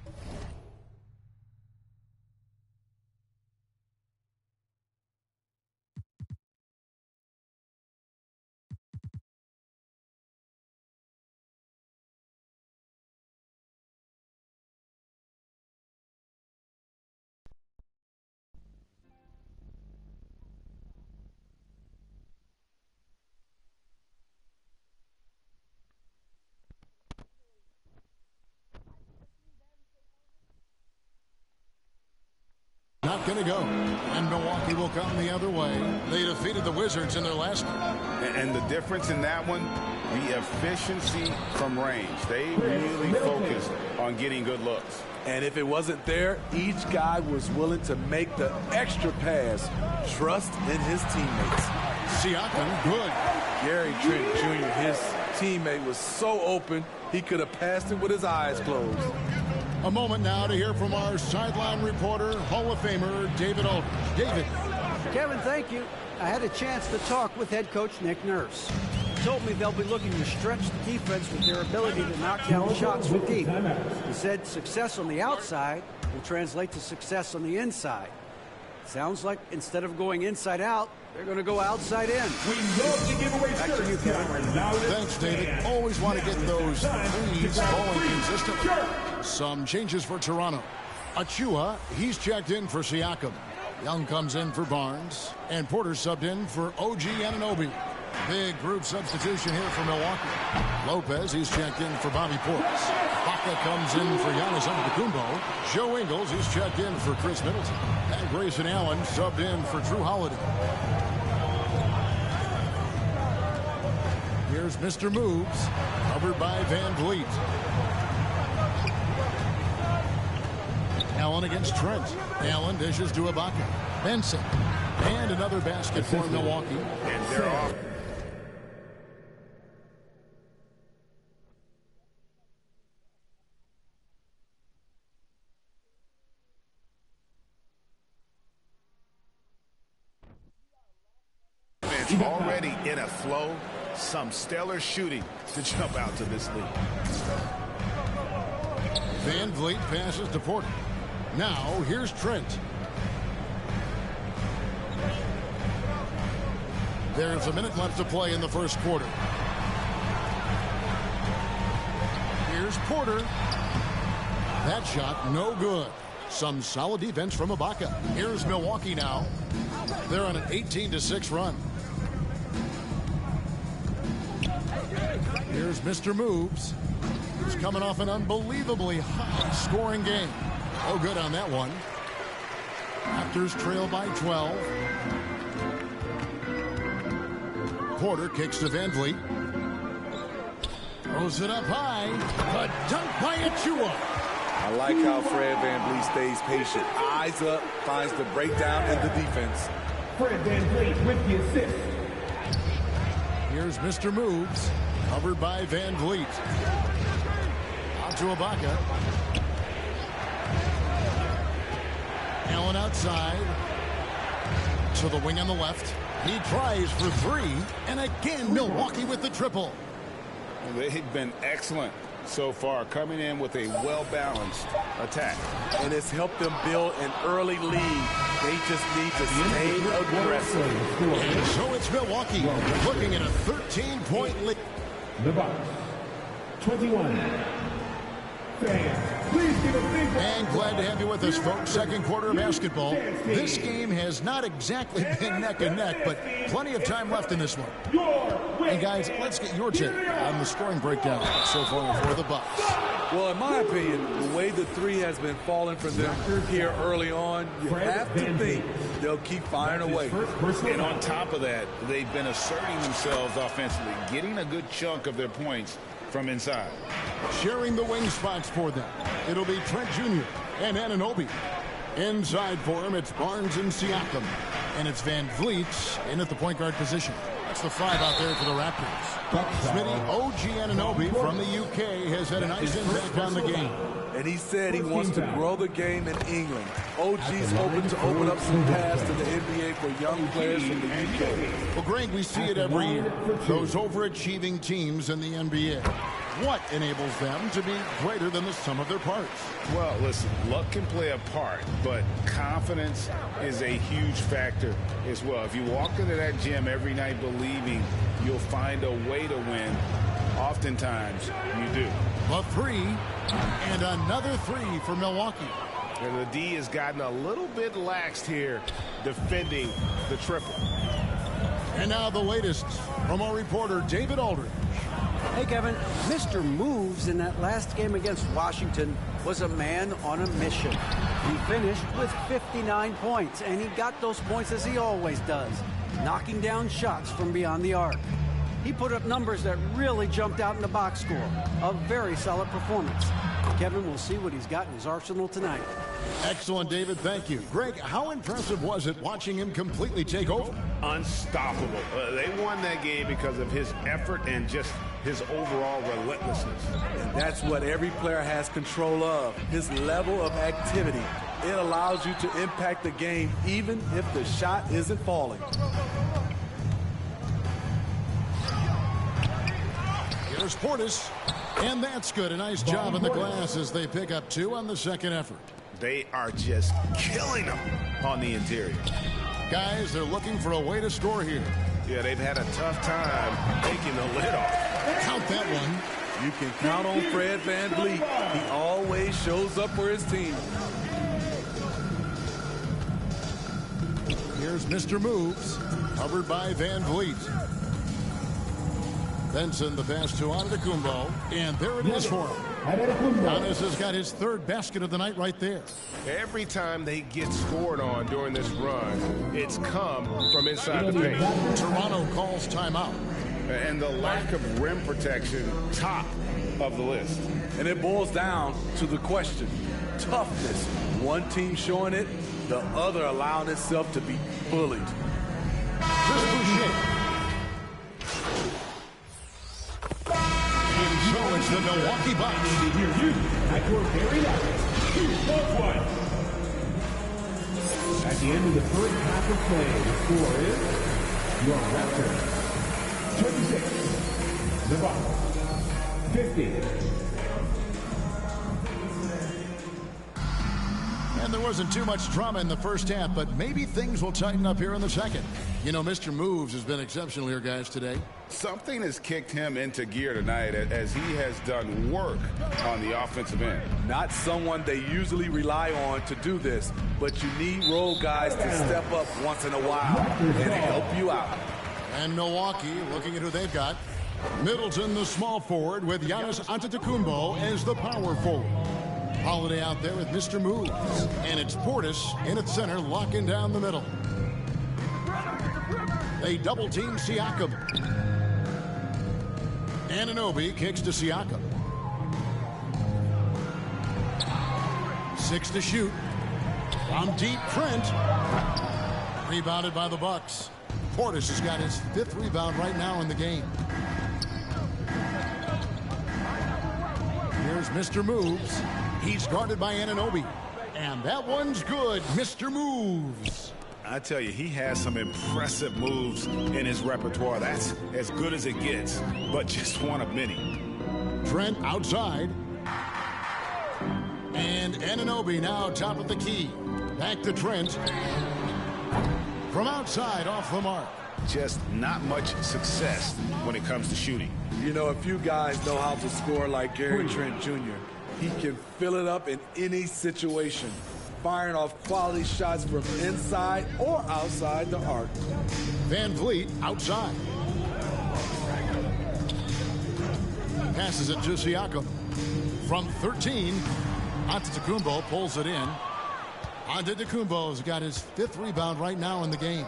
not going to go. And Milwaukee will come the other way. They defeated the Wizards in their last one. And the difference in that one, the efficiency from range. They really focused on getting good looks. And if it wasn't there, each guy was willing to make the extra pass. Trust in his teammates. Siakam, good. Gary Trent Jr., his teammate, was so open, he could have passed it with his eyes closed. A moment now to hear from our sideline reporter, Hall of Famer David Aldridge. David. Kevin, thank you. I had a chance to talk with head coach Nick Nurse. He told me they'll be looking to stretch the defense with their ability to knock down shots from deep. He said success on the outside will translate to success on the inside. Sounds like instead of going inside out, they're going to go outside in. We love to give away Back to you, Kevin. Thanks, David. Always want to get those threes falling consistently. Some changes for Toronto. Achua, he's checked in for Siakam. Young comes in for Barnes. And Porter subbed in for OG Anunoby. Big group substitution here for Milwaukee. Lopez, he's checked in for Bobby Portis. Baca comes in for Giannis Antetokounmpo. Joe Ingles, he's checked in for Chris Middleton. And Grayson Allen subbed in for Drew Holiday. Here's Mr. Moves, covered by Van Vliet. Allen against Trent. Allen dishes to Ibaka. Benson. And another basket for Milwaukee. And they're off. It's already in a flow. Some stellar shooting to jump out to this lead. Van Vliet passes to Porter. Now here's Trent. There's a minute left to play in the first quarter. Here's Porter. That shot no good. Some solid defense from Ibaka. Here's Milwaukee now. They're on an 18-6 run. Here's Mr. Moves. He's coming off an unbelievably high scoring game. Oh, good on that one. Raptors trail by 12. Porter kicks to Van Vliet. Throws it up high. A dunk by Achua. I like how Fred VanVleet stays patient. Eyes up, finds the breakdown in the defense. Fred VanVleet with the assist. Here's Mr. Moves. Covered by Van Vliet. Out to Ibaka. Allen outside. To the wing on the left. He tries for three. And again, Milwaukee with the triple. They've been excellent so far, coming in with a well-balanced attack. And it's helped them build an early lead. They just need to stay aggressive. And so it's Milwaukee looking at a 13-point lead. The Bucks, 21. Fans, please give a big And glad to have you with us, folks. Second quarter of basketball. This game has not exactly been neck and neck, but plenty of time left in this one. And guys, let's get your take on the scoring breakdown so far for the Bucks. Well, in my opinion, the way the three has been falling for them here early on, you have to think they'll keep firing away. And on top of that, they've been asserting themselves offensively, getting a good chunk of their points from inside. Sharing the wing spots for them, it'll be Trent Jr. and Anunoby. Inside for him, it's Barnes and Siakam. And it's Van Vliet in at the point guard position. That's the five out there for the Raptors. Smitty, OG Anunoby from the UK has had a nice impact on the game. And he said he wants to grow the game in England. OG's hoping to open up some paths to the NBA for young players from the UK. Well, Greg, we see it every year. Those overachieving teams in the NBA. What enables them to be greater than the sum of their parts? Well, listen, luck can play a part, but confidence is a huge factor as well. If you walk into that gym every night believing you'll find a way to win, oftentimes you do. A three, and another three for Milwaukee. And the D has gotten a little bit laxed here defending the triple. And now the latest from our reporter, David Aldridge. Hey, Kevin, Mr. Moves in that last game against Washington was a man on a mission. He finished with 59 points, and he got those points as he always does, knocking down shots from beyond the arc. He put up numbers that really jumped out in the box score. A very solid performance. Kevin will see what he's got in his arsenal tonight. Excellent, David. Thank you. Greg, how impressive was it watching him completely take over? Unstoppable. They won that game because of his effort and just his overall relentlessness. And that's what every player has control of, his level of activity. It allows you to impact the game even if the shot isn't falling. Here's Portis, and that's good. A nice job in the glass as they pick up two on the second effort. They are just killing them on the interior. Guys, they're looking for a way to score here. Yeah, they've had a tough time taking the lid off. Count that one. You can count on Fred VanVleet. He always shows up for his team. Here's Mr. Moves, covered by Van Vliet. Benson, the pass to Antetokounmpo, and there it is for him. Giannis has got his third basket of the night right there. Every time they get scored on during this run, it's come from inside the paint. Toronto calls timeout. And the lack of rim protection, top of the list. And it boils down to the question, toughness. One team showing it, the other allowing itself to be bullied. And so it's the Milwaukee Bucks. To hear you at your very loudest. Here's the one. At the end of the first half of play, the score is your Raptors 26, the Bucks 50. And there wasn't too much drama in the first half, but maybe things will tighten up here in the second. You know, Mr. Moves has been exceptional here, guys, today. Something has kicked him into gear tonight as he has done work on the offensive end. Not someone they usually rely on to do this, but you need role guys to step up once in a while and help you out. And Milwaukee, looking at who they've got. Middleton, the small forward, with Giannis Antetokounmpo as the power forward. Holiday out there with Mr. Moves. And it's Portis in at center, locking down the middle. They double-team Siakam. Anunoby kicks to Siakam. 6 to shoot. From deep, Trent. Rebounded by the Bucks. Portis has got his 5th rebound right now in the game. Here's Mr. Moves. He's guarded by Anunoby. And that one's good. Mr. Moves. I tell you, he has some impressive moves in his repertoire. That's as good as it gets, but just one of many. Trent outside. And Anunoby now top of the key. Back to Trent. From outside, off the mark. Just not much success when it comes to shooting. You know, if you guys know how to score like Gary Trent Jr., he can fill it up in any situation, firing off quality shots from inside or outside the arc. Van Vliet outside. Passes it to Siakam. From 13, Antetokounmpo pulls it in. Antetokounmpo's got his 5th rebound right now in the game.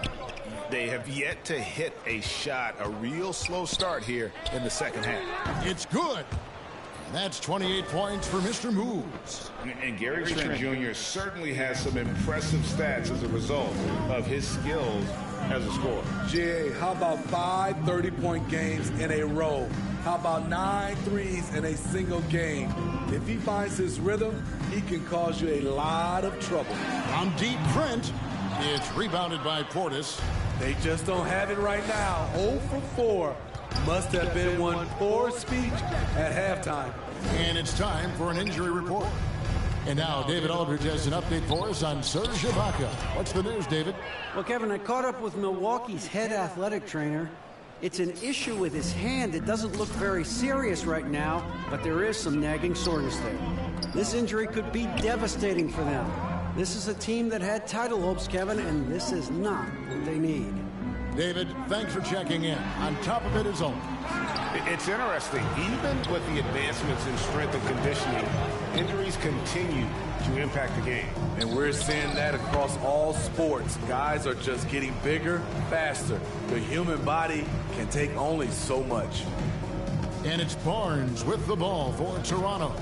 They have yet to hit a shot, a real slow start here in the second half. It's good. That's 28 points for Mr. Moves. And Gary Trent Jr. certainly has some impressive stats as a result of his skills as a scorer. GA, how about 5 30-point games in a row? How about 9 threes in a single game? If he finds his rhythm, he can cause you a lot of trouble. From deep, Trent. It's rebounded by Portis. They just don't have it right now. 0 for 4. Must have been one poor speech at halftime. And it's time for an injury report. And now David Aldridge has an update for us on Serge Ibaka. What's the news, David? Well, Kevin, I caught up with Milwaukee's head athletic trainer. It's an issue with his hand. It doesn't look very serious right now, but there is some nagging soreness there. This injury could be devastating for them. This is a team that had title hopes, Kevin, and this is not what they need. David, thanks for checking in. On top of it is all. It's interesting. Even with the advancements in strength and conditioning, injuries continue to impact the game. And we're seeing that across all sports. Guys are just getting bigger, faster. The human body can take only so much. And it's Barnes with the ball for Toronto.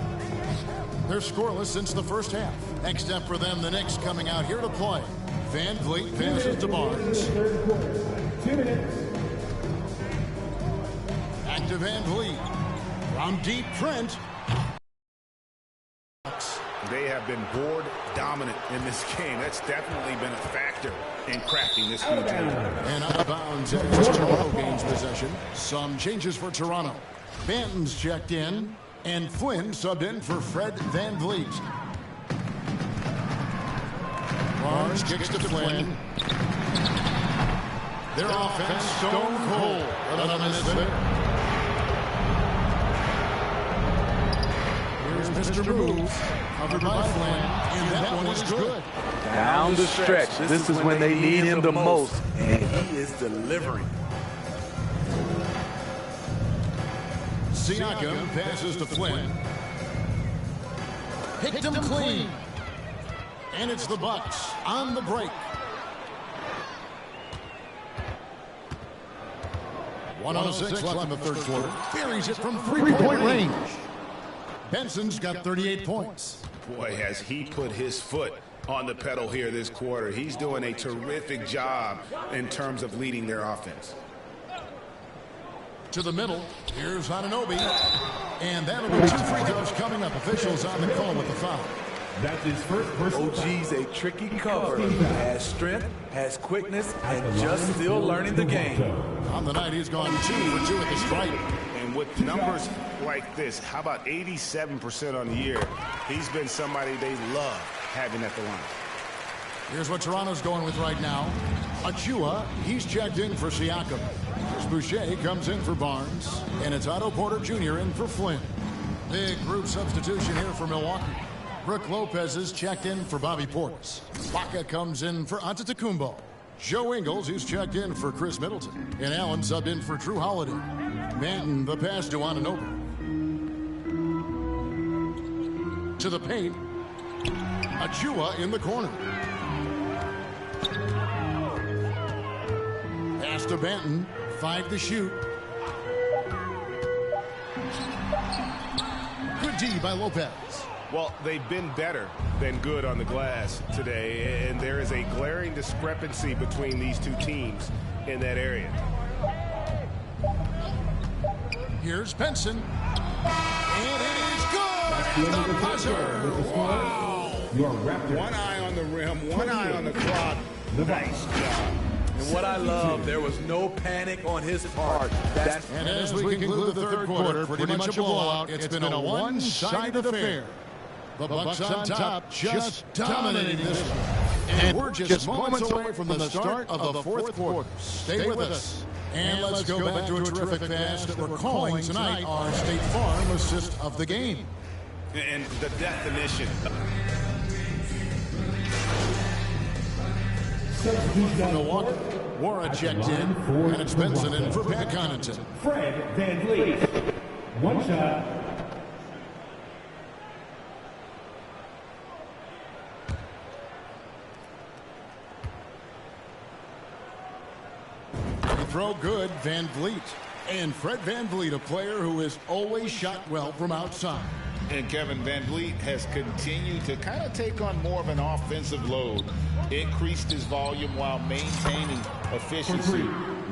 They're scoreless since the first half. Next up for them, the Knicks coming out here to play. Van Vliet passes to Barnes. 2 minutes. Back to Van Vliet. From deep, Trent. They have been board dominant in this game. That's definitely been a factor in crafting this new team. And out of bounds as Toronto gains possession. Some changes for Toronto. Banton's checked in, and Flynn subbed in for Fred Van Vliet. Barnes kicks to Flynn. Their offense stone cold. 11 minutes there. Here's Mr. Moves, covered by Flynn, and that one is good. Down the stretch. This is when they need him the most, and he is delivering. Siakam passes to Flynn. Picked him clean. And it's the Bucks on the break. 1:06 left in the third quarter. Buries it from three-point range. Benson's got 38 points. Boy, has he put his foot on the pedal here this quarter. He's doing a terrific job in terms of leading their offense. To the middle, here's Anunoby. And that'll be 2 free throws coming up. Officials on the call with the foul. That's his first personal. OG's a tricky cover. Has strength, has quickness, and just still learning the game. On the night, he's gone 2 for 2 at the stripe. And with numbers like this, how about 87% on the year? He's been somebody they love having at the line. Here's what Toronto's going with right now. Achua, he's checked in for Siakam. Here's Boucher, comes in for Barnes. And it's Otto Porter Jr. in for Flynn. Big group substitution here for Milwaukee. Brook Lopez is checked in for Bobby Portis. Baca comes in for Antetokounmpo. Joe Ingles, who's checked in for Chris Middleton. And Allen subbed in for Drew Holiday. Manton, the pass to Anunoby. To the paint. Achua in the corner. Pass to Banton. 5 to shoot. Good D by Lopez. Well, they've been better than good on the glass today, and there is a glaring discrepancy between these two teams in that area. Here's Benson. And it is good! The buzzer! Wow! One eye on the rim, one eye on the clock. Nice job. And what I love, there was no panic on his part. And as we conclude the third quarter, pretty much a blowout. It's been a one-sided affair. The Bucks on top, just dominating this one. And we're just moments away from the start of the fourth quarter. Stay with us. And let's go back to a terrific pass that we're calling tonight our State Farm assist of the game. And the definition. Milwaukee, Wara checked in, and it's Benson in for Pat Connaughton. Fred VanVleet. One shot. Throw good, VanVleet. And Fred VanVleet, a player who has always shot well from outside. And Kevin VanVleet has continued to kind of take on more of an offensive load. Increased his volume while maintaining efficiency.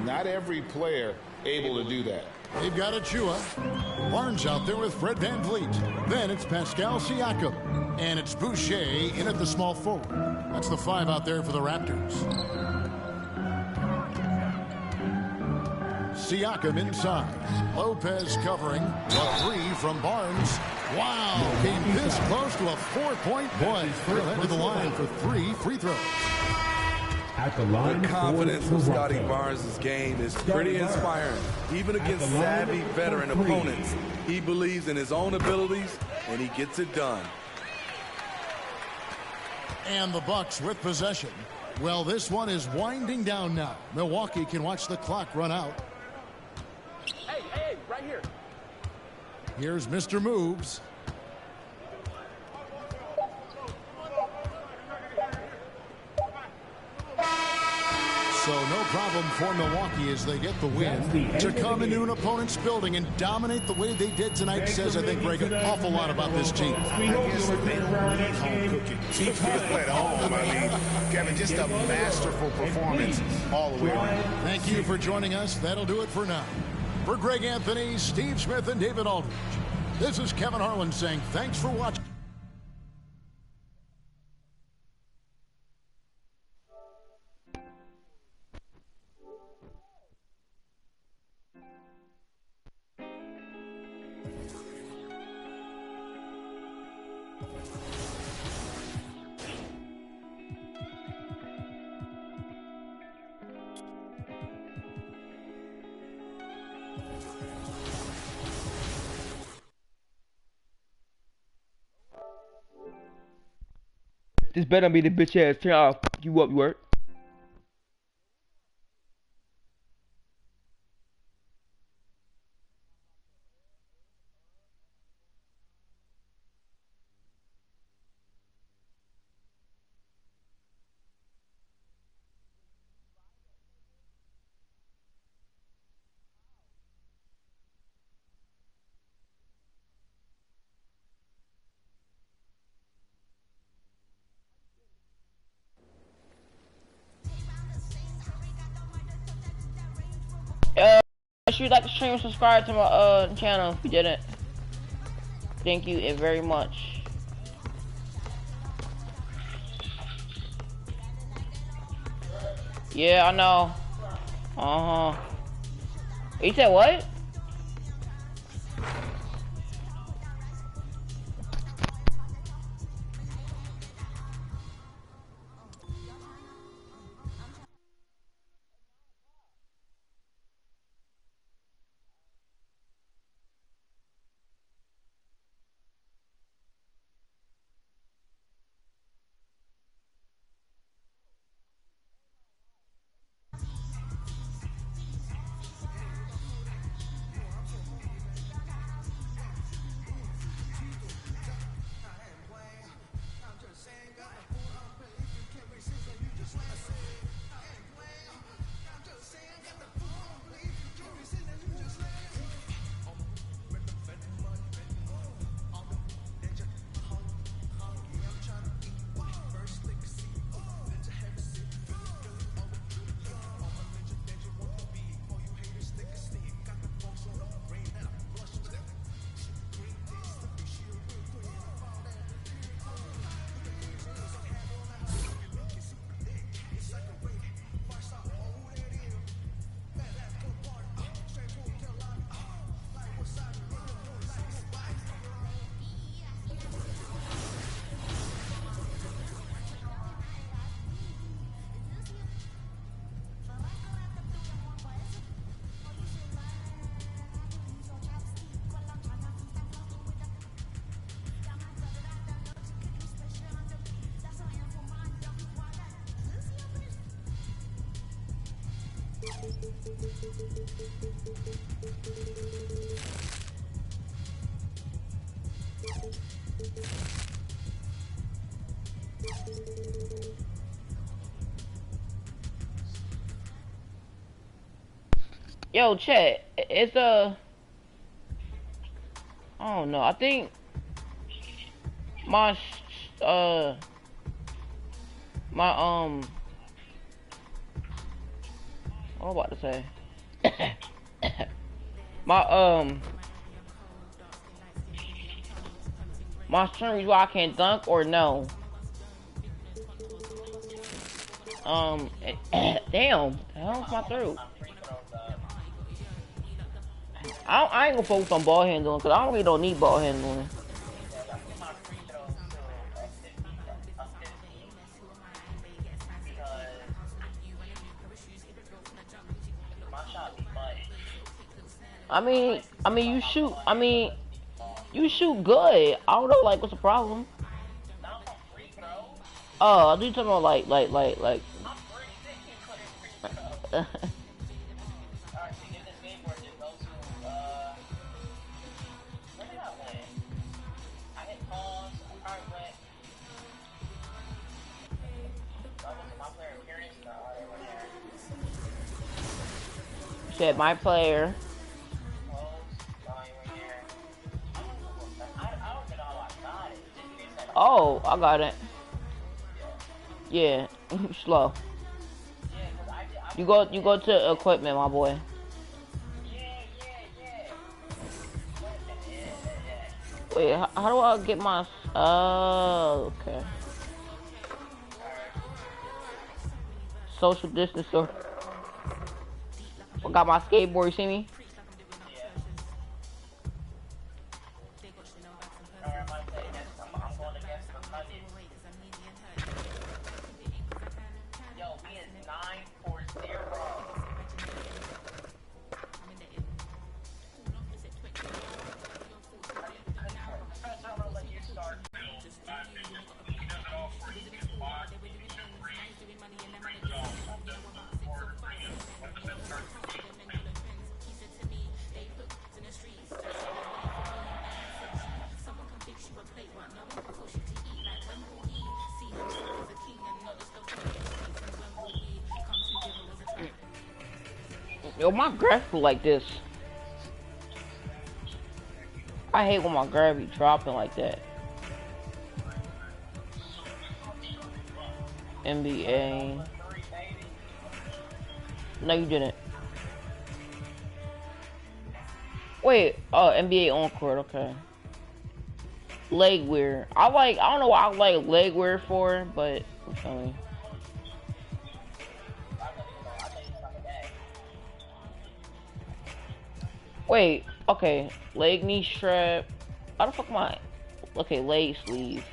Not every player able to do that. They've got Achua. Barnes out there with Fred VanVleet. Then it's Pascal Siakam. And it's Boucher in at the small forward. That's the 5 out there for the Raptors. Siakam inside. Lopez covering. A 3 from Barnes. Wow, came this close to a 4-point boy. He'll head to the line for 3 free throws. At the line, the confidence of Scotty Barnes' game is pretty inspiring. Even against savvy veteran opponents, he believes in his own abilities, and he gets it done. And the Bucks with possession. Well, this one is winding down now. Milwaukee can watch the clock run out. Hey, right here. Here's Mr. Moves. So no problem for Milwaukee as they get the win. To come into an opponent's building and dominate the way they did tonight says, I think, Greg, an awful lot about this team. I guess they need home cooking. Team at home. I mean, Kevin, just a masterful performance all the way around. Thank you for joining us. That'll do it for now. For Greg Anthony, Steve Smith, and David Aldridge, this is Kevin Harlan saying thanks for watching. This better be the bitch ass turn off you up work. sure you like the stream and subscribe to my channel if you didn't. Thank you very much. Yeah, I know. You said what? Yo, chat. It's I don't know. I think my what am I about to say? My stream is why I can't dunk or no. Damn, the hell's my throat? I ain't gonna focus on ball handling because I really don't need ball handling. I mean, you shoot. You shoot good. I don't know, like, what's the problem? Oh, I do talking about like. Said my player. Oh, I got it. Yeah, slow. You go to equipment, my boy. Wait, how do I get my? Oh, okay. Social distance. So I got my skateboard. You see me? Yo, my graph like this. I hate when my grab be dropping like that. NBA. No, you didn't. Wait, oh, NBA on court, okay. Leg wear. I don't know what I like leg wear for, but okay. Wait, okay. Leg knee strap. How the fuck am I? Okay, leg sleeve.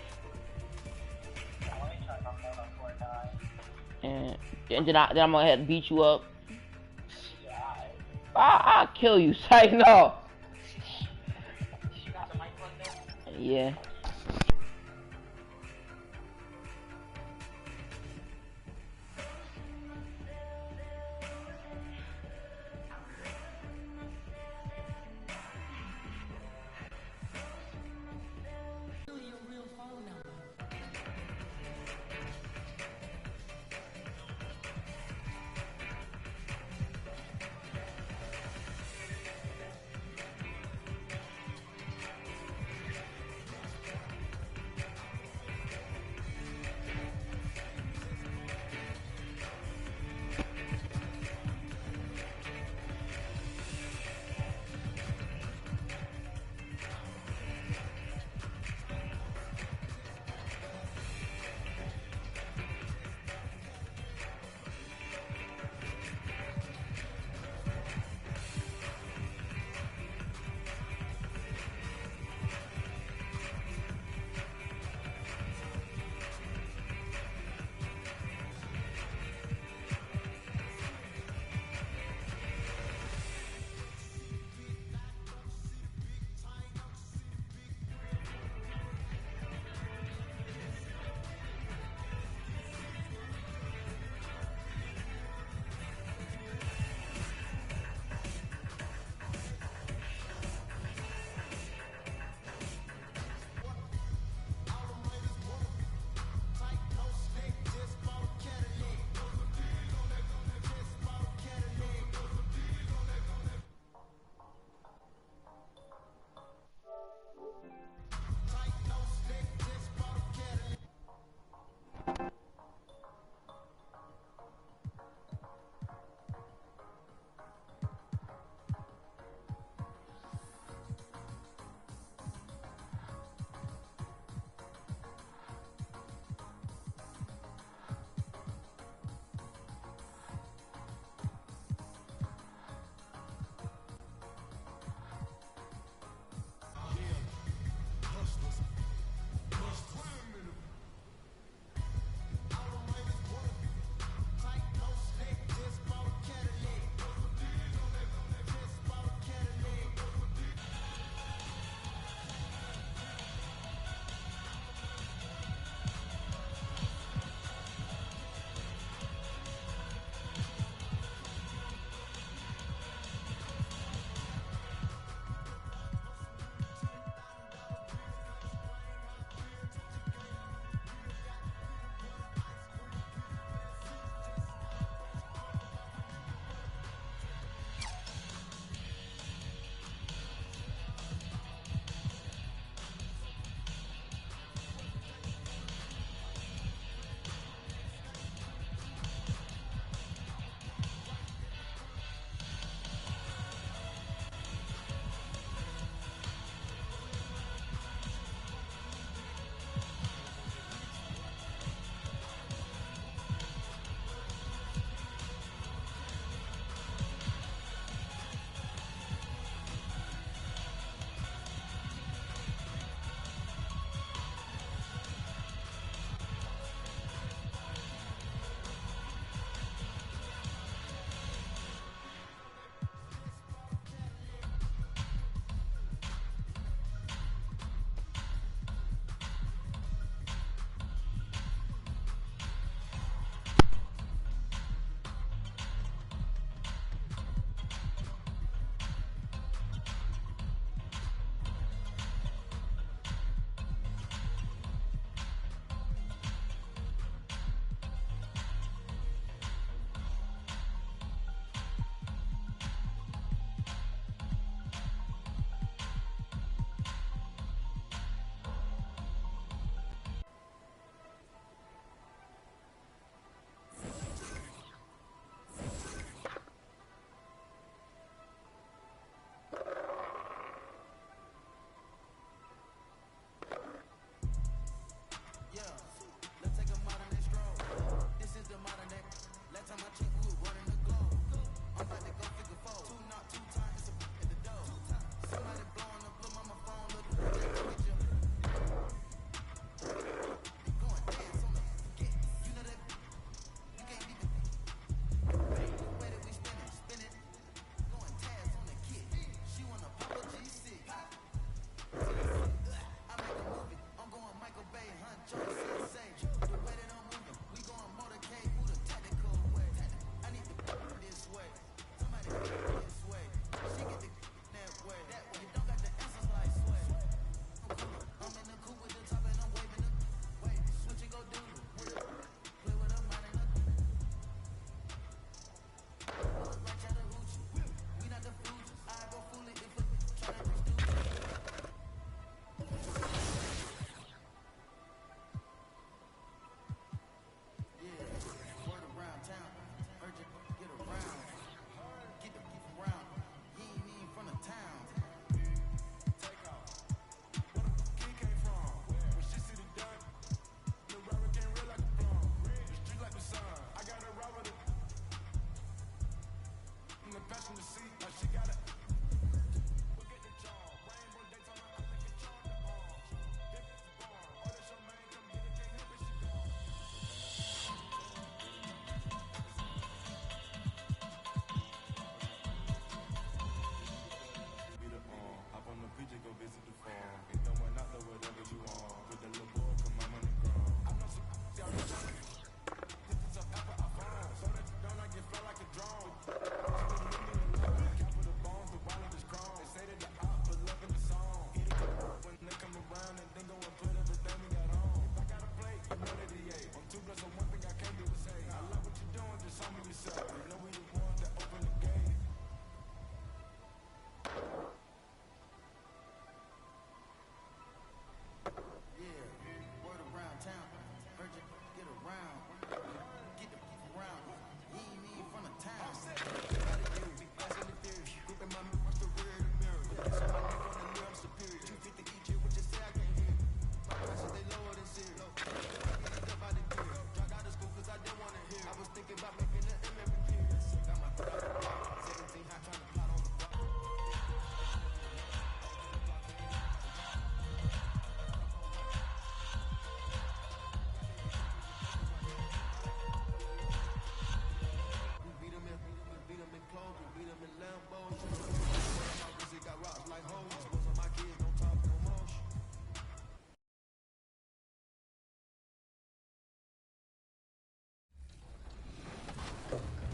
And then I'm gonna have to beat you up. I'll kill you, say no. Yeah.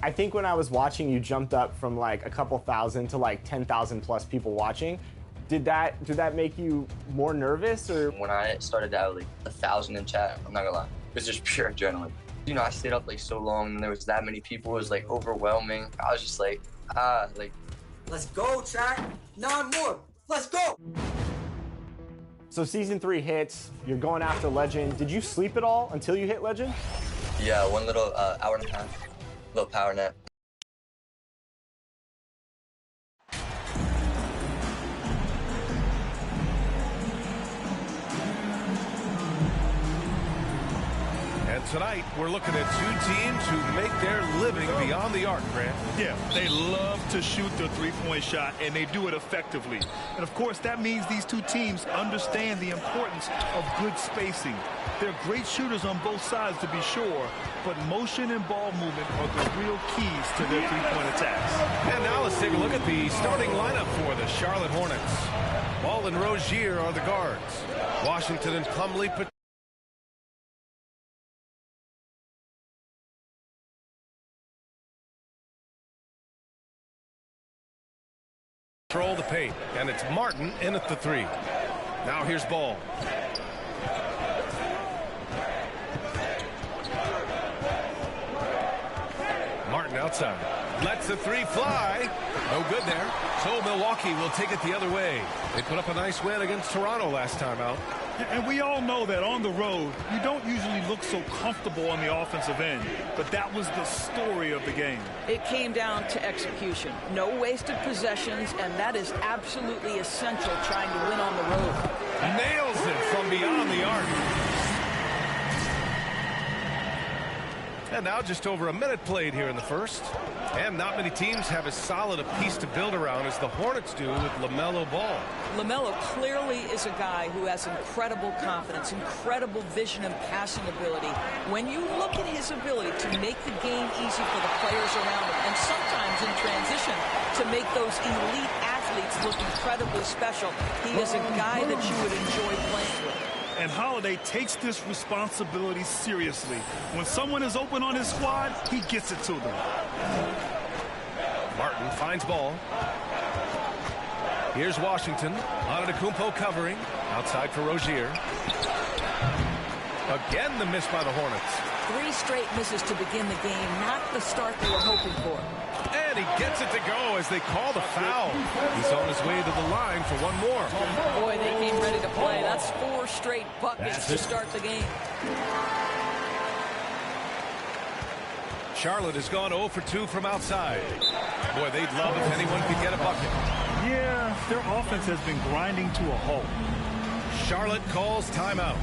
I think when I was watching, you jumped up from like a couple thousand to like 10,000 plus people watching. Did that make you more nervous, or? When I started to have like 1,000 in chat, I'm not gonna lie, it was just pure adrenaline. You know, I stayed up like so long and there was that many people, it was like overwhelming. I was just like, let's go, chat. 9 more. Let's go. So season 3 hits, you're going after Legend. Did you sleep at all until you hit Legend? Yeah, one little hour and a half, little power nap. And tonight, we're looking at 2 teams who make their living beyond the arc, Grant. Yeah, they love to shoot the three-point shot, and they do it effectively. And, of course, that means these 2 teams understand the importance of good spacing. They're great shooters on both sides, to be sure, but motion and ball movement are the real keys to their three-point attacks. And now let's take a look at the starting lineup for the Charlotte Hornets. Ball and Rozier are the guards. Washington and Plumlee control the paint, and it's Martin in at the 3. Now here's Ball. Martin outside. Lets the 3 fly. No good there. So Milwaukee will take it the other way. They put up a nice win against Toronto last time out. And we all know that on the road, you don't usually look so comfortable on the offensive end. But that was the story of the game. It came down to execution. No wasted possessions, and that is absolutely essential trying to win on the road. Nails it from beyond the arc. And now just over a minute played here in the first. And not many teams have as solid a piece to build around as the Hornets do with LaMelo Ball. LaMelo clearly is a guy who has incredible confidence, incredible vision and passing ability. When you look at his ability to make the game easy for the players around him, and sometimes in transition to make those elite athletes look incredibly special, he is a guy that you would enjoy playing with. And Holiday takes this responsibility seriously. When someone is open on his squad, he gets it to them. Martin finds Ball. Here's Washington. Antetokounmpo covering. Outside for Rozier. Again, the miss by the Hornets. 3 straight misses to begin the game. Not the start they were hoping for. And he gets it to go as they call the foul. He's on his way to the line for one more. Boy, they came ready to play. That's 4 straight buckets to start the game. Charlotte has gone 0 for 2 from outside. Boy, they'd love if anyone could get a bucket. Yeah, their offense has been grinding to a halt. Charlotte calls timeout.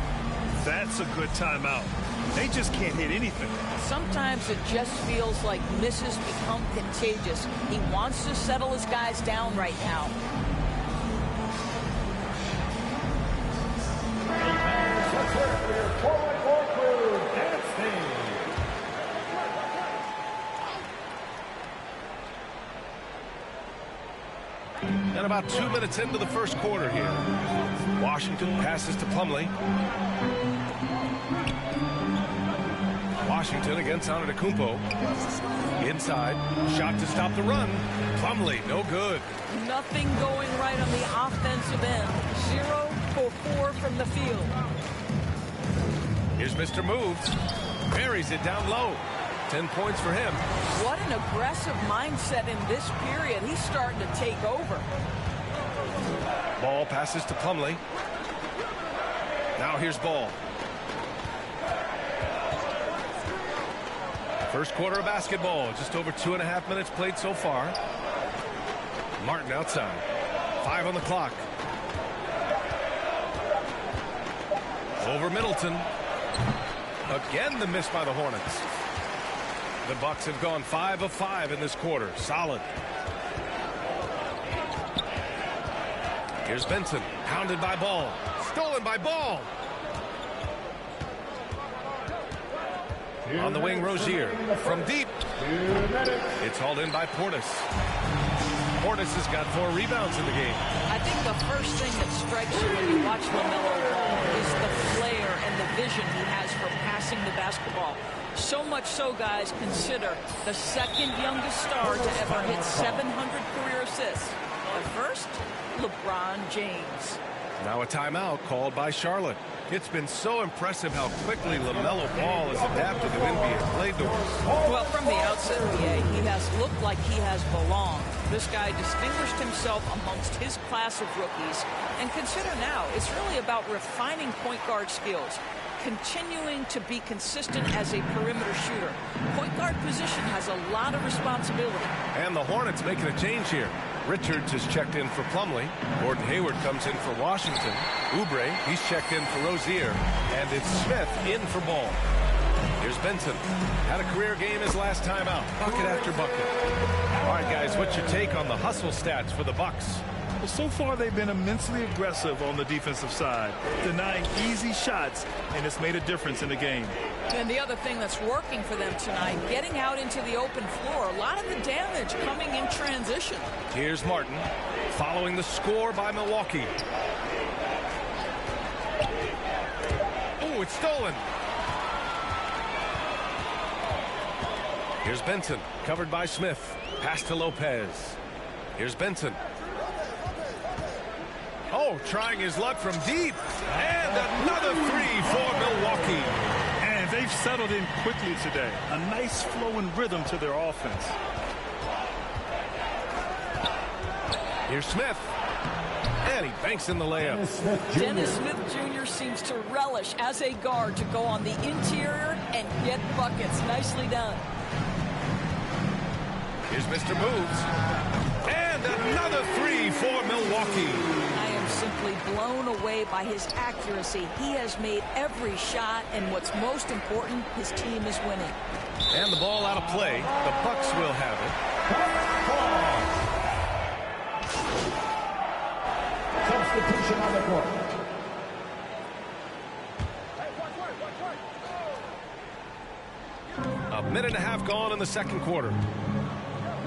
That's a good timeout. They just can't hit anything. Sometimes it just feels like misses become contagious. He wants to settle his guys down right now. And about 2 minutes into the first quarter here. Washington passes to Plumlee. Washington against Antetokounmpo. Inside. Shot to stop the run. Plumlee, no good. Nothing going right on the offensive end. 0 for 4 from the field. Here's Mr. Moves. Buries it down low. 10 points for him. What an aggressive mindset in this period. He's starting to take over. Ball passes to Plumlee. Now here's Ball. First quarter of basketball. Just over 2.5 minutes played so far. Martin outside. 5 on the clock. Over Middleton. Again, the miss by the Hornets. The Bucks have gone 5 of 5 in this quarter. Solid. Here's Benson, pounded by Ball. Stolen by Ball. On the wing, Rozier. From deep. It's hauled in by Portis. Portis has got 4 rebounds in the game. I think the first thing that strikes you when you watch LaMelo Ball is the flair and the vision he has for passing the basketball. So much so, guys, consider the second youngest star to ever hit 700 career assists. The first, LeBron James. Now a timeout called by Charlotte. It's been so impressive how quickly LaMelo Ball has adapted to NBA play doors. Well, from the outset, he has looked like he has belonged. This guy distinguished himself amongst his class of rookies. And consider now, it's really about refining point guard skills, continuing to be consistent as a perimeter shooter. Point guard position has a lot of responsibility. And the Hornets making a change here. Richards has checked in for Plumlee. Gordon Hayward comes in for Washington. Oubre, he's checked in for Rozier. And it's Smith in for Ball. Here's Benson. Had a career game his last time out. Bucket after bucket. All right, guys, what's your take on the hustle stats for the Bucks? Well, so far they've been immensely aggressive on the defensive side, denying easy shots, and it's made a difference in the game. And the other thing that's working for them tonight, getting out into the open floor, a lot of the damage coming in transition. Here's Martin, following the score by Milwaukee. Oh, it's stolen. Here's Benson, covered by Smith. Pass to Lopez. Here's Benson. Oh, trying his luck from deep. And another 3 for Milwaukee. And they've settled in quickly today. A nice flow and rhythm to their offense. Here's Smith. And he banks in the layup. Dennis Smith Jr. seems to relish as a guard to go on the interior and get buckets. Nicely done. Here's Mr. Moves. And another 3 for Milwaukee. I am simply blown away by his accuracy. He has made every shot, and what's most important, his team is winning. And the ball out of play. The Bucks will have it. Substitution on the court. A minute and a half gone in the second quarter.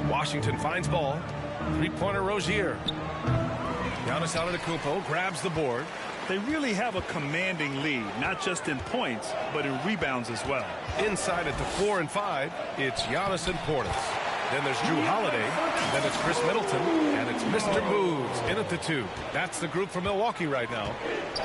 Washington finds Ball. 3-pointer Rozier. Giannis Antetokounmpo grabs the board. They really have a commanding lead, not just in points, but in rebounds as well. Inside at the 4 and 5, it's Giannis and Portis. Then there's Drew Holiday. Then it's Chris Middleton. And it's Mr. Moves in at the 2. That's the group for Milwaukee right now.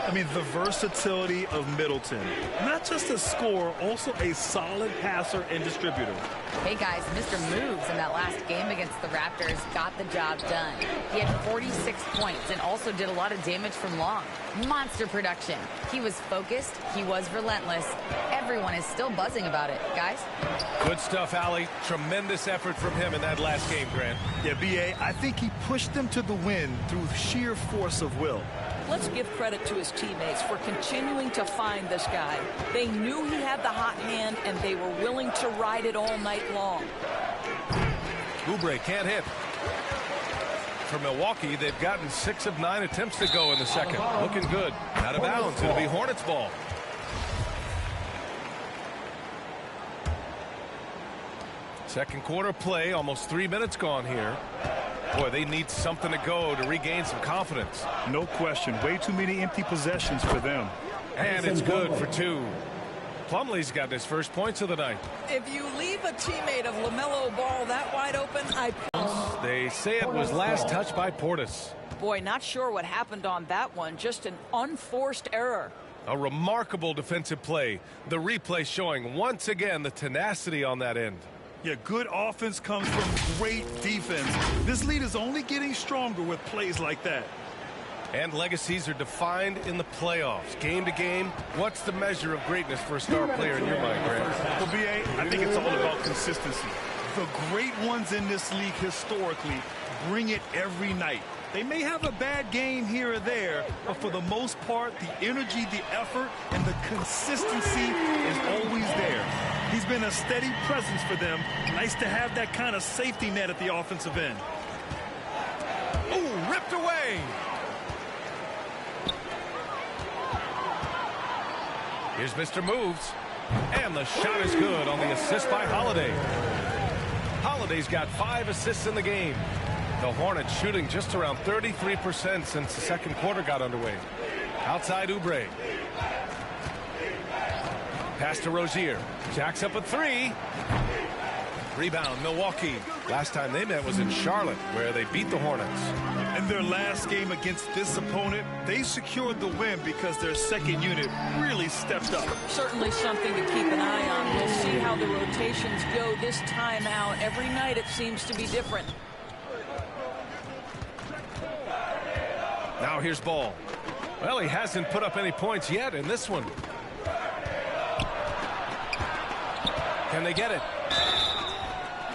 I mean, the versatility of Middleton. Not just a scorer, also a solid passer and distributor. Hey, guys, Mr. Moves in that last game against the Raptors got the job done. He had 46 points and also did a lot of damage from long. Monster production. He was focused. He was relentless. Everyone is still buzzing about it. Guys? Good stuff, Allie. Tremendous effort from him in that last game, Grant. Yeah, B.A., I think he pushed them to the win through sheer force of will. Let's give credit to his teammates for continuing to find this guy. They knew he had the hot hand, and they were willing to ride it all night long. Oubre can't hit. For Milwaukee, they've gotten 6 of 9 attempts to go in the second. Looking good. Out of bounds. It'll be Hornets ball. Second quarter play. Almost 3 minutes gone here. Boy, they need something to go to regain some confidence. No question. Way too many empty possessions for them. And it's good for 2. Plumlee's got his first points of the night. If you leave a teammate of LaMelo Ball that wide open, They say it was last touched by Portis. Boy, not sure what happened on that one. Just an unforced error. A remarkable defensive play. The replay showing once again the tenacity on that end. Yeah, good offense comes from great defense. This lead is only getting stronger with plays like that. And legacies are defined in the playoffs. Game to game, what's the measure of greatness for a star player in your mind, Grant? Well, B.A., I think it's all about consistency. The great ones in this league historically bring it every night. They may have a bad game here or there, but for the most part, the energy, the effort, and the consistency is always there. He's been a steady presence for them. Nice to have that kind of safety net at the offensive end. Ooh, ripped away. Here's Mr. Moves. And the shot is good on the assist by Holiday. Holiday's got 5 assists in the game. The Hornets shooting just around 33% since the second quarter got underway. Outside Oubre. Pass to Rozier. Jacks up a 3. Rebound, Milwaukee. Last time they met was in Charlotte, where they beat the Hornets. In their last game against this opponent, they secured the win because their second unit really stepped up. Certainly something to keep an eye on. We'll see how the rotations go this time out. Every night it seems to be different. Now here's Ball. Well, he hasn't put up any points yet in this one. Can they get it?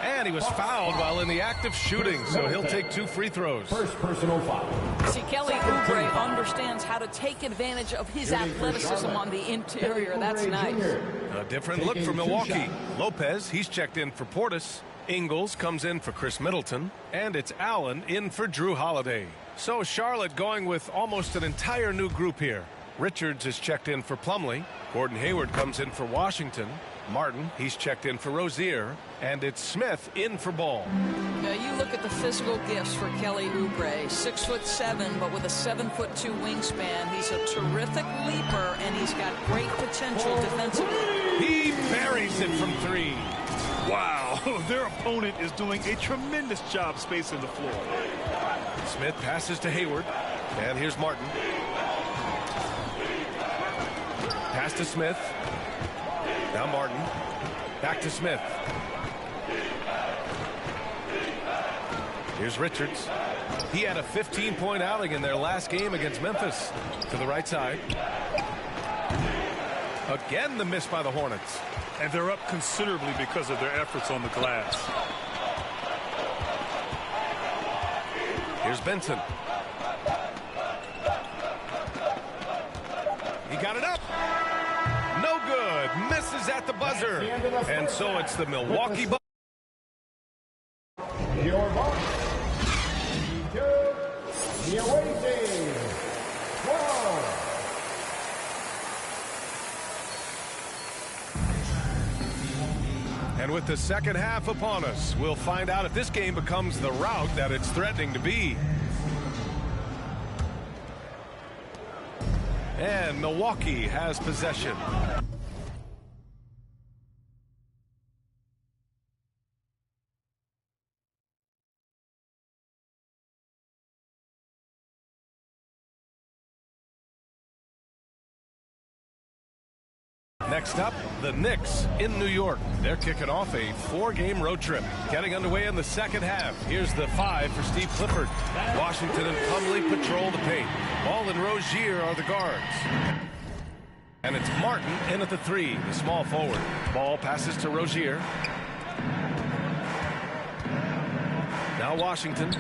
And he was fouled while in the act of shooting, so he'll take 2 free throws. First personal foul. See, Kelly Oubre understands how to take advantage of his athleticism on the interior. That's nice. A different look for Milwaukee. Lopez, he's checked in for Portis. Ingles comes in for Chris Middleton. And it's Allen in for Drew Holiday. So Charlotte going with almost an entire new group here. Richards is checked in for Plumlee. Gordon Hayward comes in for Washington. Martin, he's checked in for Rozier. And it's Smith in for Ball. Now you look at the physical gifts for Kelly Oubre. 6'7", but with a 7'2" wingspan. He's a terrific leaper, and he's got great potential defensively. He buries it from 3. Wow, their opponent is doing a tremendous job spacing the floor. Smith passes to Hayward. And here's Martin. Pass to Smith. Now Martin. Back to Smith. Here's Richards. He had a 15-point outing in their last game against Memphis. To the right side. Again, the miss by the Hornets. And they're up considerably because of their efforts on the glass. Here's Benson. He got it up. No good. Misses at the buzzer. And so it's the Milwaukee Bucks. Your Bucks. The away team. 12. And with the second half upon us, we'll find out if this game becomes the rout that it's threatening to be. And Milwaukee has possession. Next up, the Knicks in New York. They're kicking off a 4-game road trip. Getting underway in the second half. Here's the 5 for Steve Clifford. Washington and Plumlee patrol the paint. Ball and Rozier are the guards. And it's Martin in at the 3, the small forward. Ball passes to Rozier. Now Washington.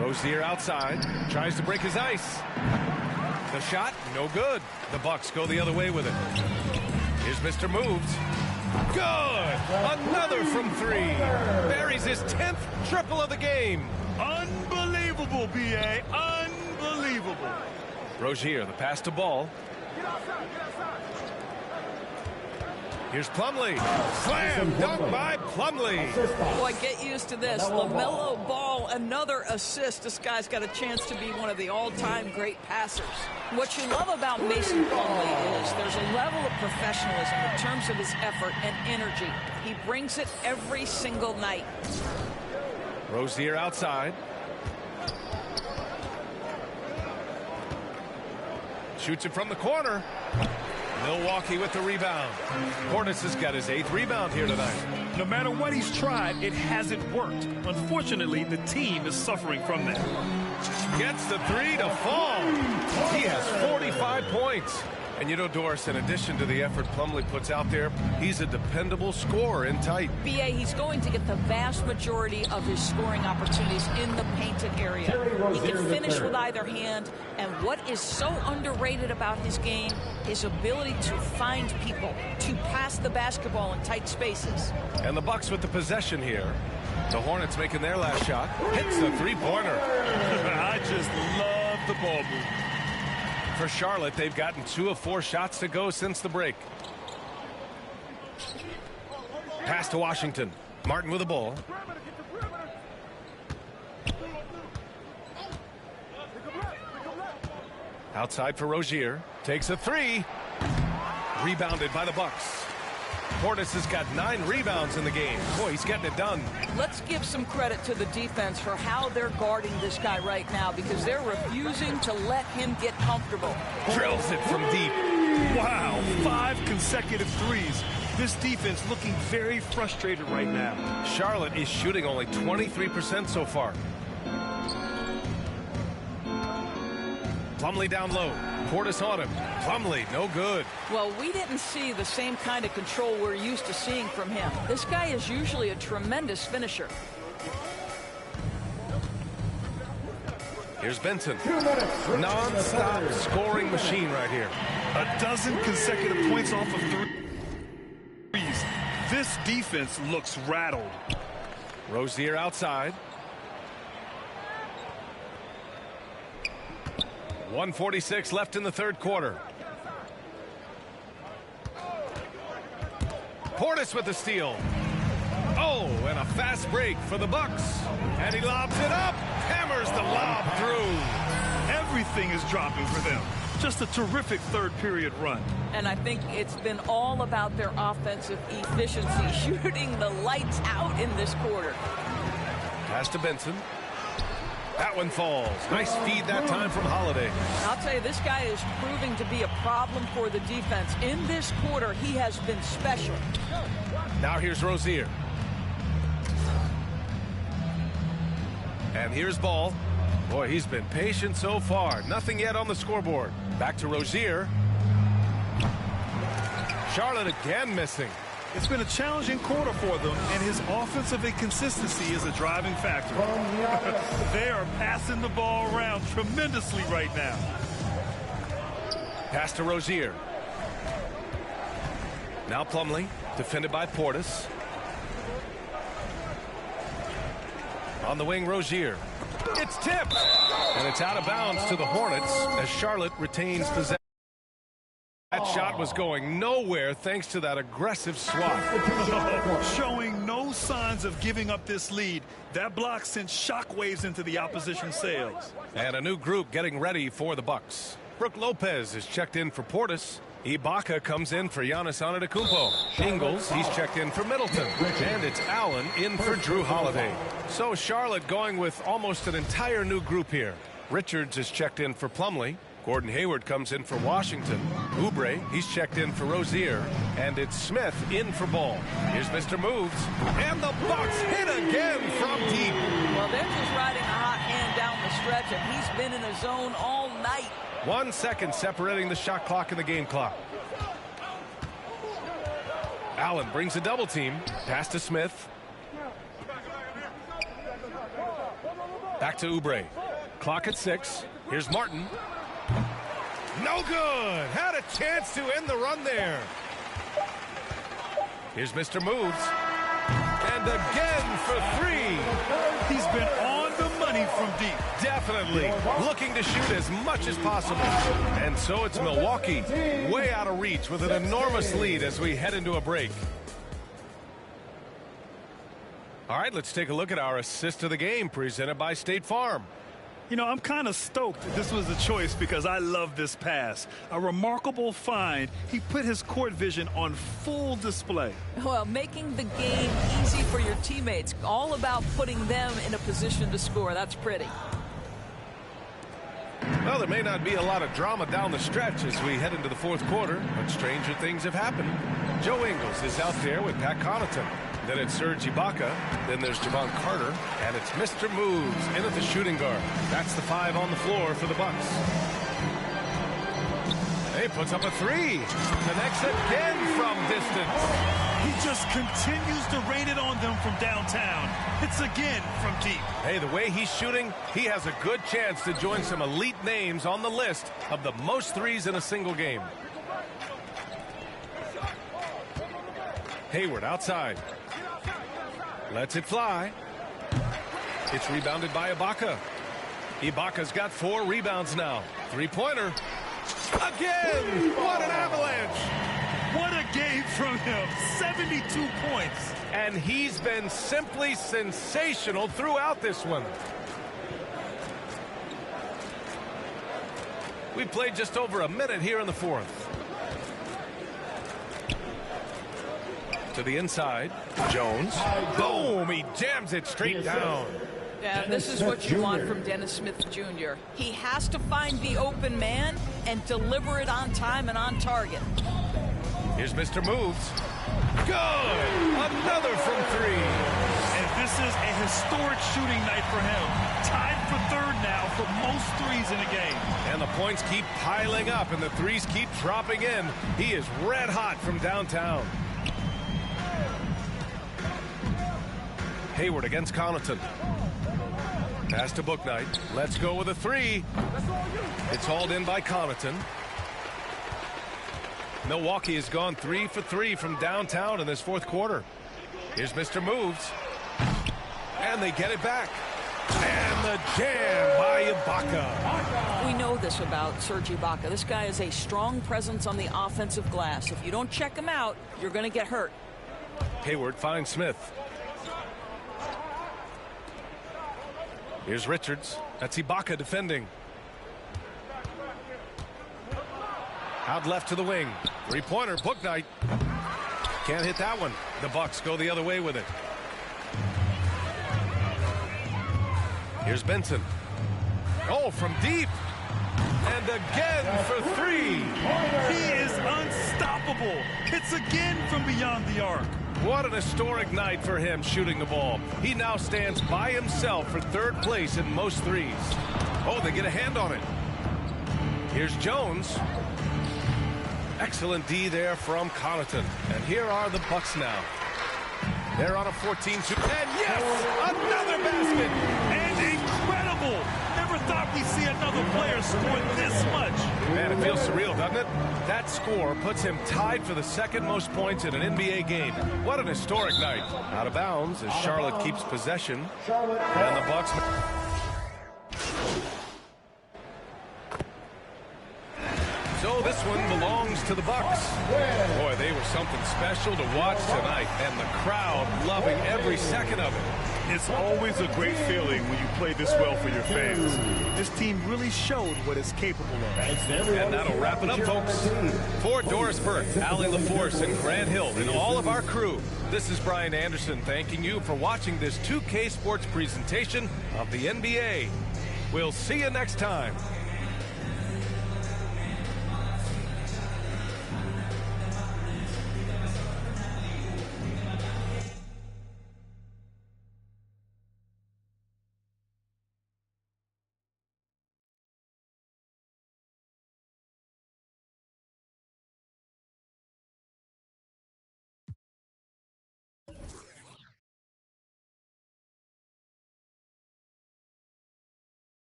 Rozier outside. Tries to break his ice. The shot, no good. The Bucks go the other way with it. Here's Mr. Moves. Good! Another from 3. Buries his 10th triple of the game. Unbelievable, B.A. Unbelievable. Rozier, the pass to Ball. Here's Plumlee. Slam dunk by Plumlee. Boy, get used to this. LaMelo Ball, another assist. This guy's got a chance to be one of the all-time great passers. What you love about Mason Plumlee is there's a level of professionalism in terms of his effort and energy. He brings it every single night. Rozier outside. Shoots it from the corner. Milwaukee with the rebound. Portis has got his 8th rebound here tonight. No matter what he's tried, it hasn't worked. Unfortunately, the team is suffering from that. Gets the 3 to fall. He has 45 points. And you know, Doris, in addition to the effort Plumlee puts out there, he's a dependable scorer in tight. BA, he's going to get the vast majority of his scoring opportunities in the painted area. He can finish with either hand, and what is so underrated about his game, his ability to find people, to pass the basketball in tight spaces. And the Bucks with the possession here. The Hornets making their last shot. Hits the three-pointer. I just love the ball movement. For Charlotte, they've gotten 2 of 4 shots to go since the break. Pass to Washington. Martin with the ball. Outside for Rozier. Takes a 3. Rebounded by the Bucks. Portis has got 9 rebounds in the game. Boy, he's getting it done. Let's give some credit to the defense for how they're guarding this guy right now, because they're refusing to let him get comfortable. Drills it from deep. Wow, 5 consecutive threes. This defense looking very frustrated right now. Charlotte is shooting only 23% so far. Plumlee down low. Portis on him. Plumlee, no good. Well, we didn't see the same kind of control we're used to seeing from him. This guy is usually a tremendous finisher. Here's Benson. Non-stop scoring machine right here. A dozen consecutive points off of threes. This defense looks rattled. Rozier outside. 1:46 left in the third quarter. Portis with the steal. Oh, and a fast break for the Bucks. And he lobs it up. Hammers the lob through. Everything is dropping for them. Just a terrific third period run. And I think it's been all about their offensive efficiency, shooting the lights out in this quarter. Pass to Benson. That one falls. Nice feed that time from Holiday. I'll tell you, this guy is proving to be a problem for the defense. In this quarter, he has been special. Now here's Rozier. And here's Ball. Boy, he's been patient so far. Nothing yet on the scoreboard. Back to Rozier. Charlotte again missing. It's been a challenging quarter for them, and his offensive inconsistency is a driving factor. They are passing the ball around tremendously right now. Pass to Rozier. Now Plumlee, defended by Portis. On the wing, Rozier. It's tipped, and it's out of bounds to the Hornets as Charlotte retains possession. That shot was going nowhere thanks to that aggressive swat. Showing no signs of giving up this lead. That block sent shockwaves into the opposition sails. And a new group getting ready for the Bucks. Brooke Lopez is checked in for Portis. Ibaka comes in for Giannis Antetokounmpo. Ingles, he's checked in for Middleton. And it's Allen in for Drew Holiday. So Charlotte going with almost an entire new group here. Richards is checked in for Plumlee. Gordon Hayward comes in for Washington. Oubre, he's checked in for Rozier. And it's Smith in for Ball. Here's Mr. Moves. And the Bucks hit again from deep. Well, they're just riding a hot hand down the stretch, and he's been in a zone all night. 1 second separating the shot clock and the game clock. Allen brings a double team. Pass to Smith. Back to Oubre. Clock at 6. Here's Martin. No good. Had a chance to end the run there. Here's Mr. Moves. And again for 3. He's been on the money from deep. Definitely looking to shoot as much as possible. And so it's Milwaukee way out of reach with an enormous lead as we head into a break. All right, let's take a look at our assist of the game presented by State Farm. You know, I'm kind of stoked that this was a choice because I love this pass. A remarkable find. He put his court vision on full display. Well, making the game easy for your teammates. All about putting them in a position to score. That's pretty. Well, there may not be a lot of drama down the stretch as we head into the fourth quarter, but stranger things have happened. Joe Ingles is out there with Pat Connaughton. Then it's Serge Ibaka. Then there's Javon Carter. And it's Mr. Moves in at the shooting guard. That's the 5 on the floor for the Bucks. Hey, He puts up a three. Connects again from distance. He just continues to rain it on them from downtown. It's again from deep. Hey, the way he's shooting, he has a good chance to join some elite names on the list of the most threes in a single game. Hayward outside. Lets it fly. It's rebounded by Ibaka. Ibaka's got 4 rebounds now. Three-pointer. Again! What an avalanche! What a game from him. 72 points. And he's been simply sensational throughout this one. We played just over a minute here in the fourth. To the inside. Jones. Boom! He jams it straight down. Yeah, this is what you want from Dennis Smith Jr. He has to find the open man and deliver it on time and on target. Here's Mr. Moves. Good! Another from 3. And this is a historic shooting night for him. Tied for third now for most threes in a game. And the points keep piling up and the threes keep dropping in. He is red hot from downtown. Hayward against Connaughton. Pass to Bouknight. Let's go with a 3. It's hauled in by Connaughton. Milwaukee has gone 3 for 3 from downtown in this fourth quarter. Here's Mr. Moves. And they get it back. And the jam by Ibaka. We know this about Serge Ibaka. This guy is a strong presence on the offensive glass. If you don't check him out, you're going to get hurt. Hayward finds Smith. Here's Richards. That's Ibaka defending. Out left to the wing. Three-pointer, Bouknight. Can't hit that one. The Bucks go the other way with it. Here's Benson. Oh, from deep. And again for 3. He is unstoppable. It's again from beyond the arc. What an historic night for him shooting the ball. He now stands by himself for 3rd place in most threes. Oh, they get a hand on it. Here's Jones. Excellent D there from Connaughton. And here are the Bucks now. They're on a 14-2. And yes, another basket. And incredible. Never thought we'd see another player score this much. Man, it feels surreal, doesn't it? That score puts him tied for the 2nd most points in an NBA game. What an historic night. Out of bounds as Charlotte keeps possession. And the Bucks. So this one belongs to the Bucks. Boy, they were something special to watch tonight, and the crowd loving every second of it. It's always a great feeling when you play this well for your fans. This team really showed what it's capable of. And that'll wrap it up, folks. For Doris Burke, Allie LaForce, and Grant Hill, and all of our crew, this is Brian Anderson thanking you for watching this 2K Sports presentation of the NBA. We'll see you next time.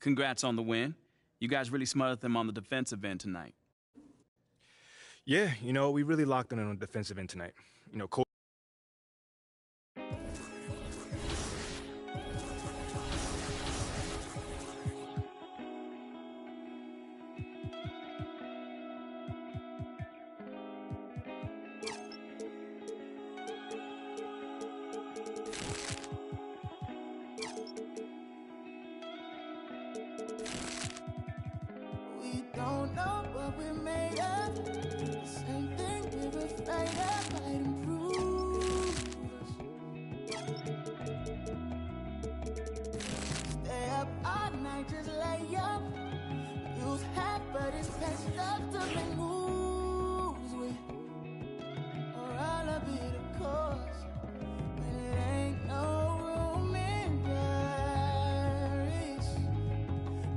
Congrats on the win. You guys really smothered them on the defensive end tonight. Yeah, we really locked in on the defensive end tonight. We don't know what we're made of. The same thing we're afraid of might improve us. Stay up all night, just lay up. Use half, but it's best stuff to make moves with. Or I'll be the cause when it ain't no room in Paris.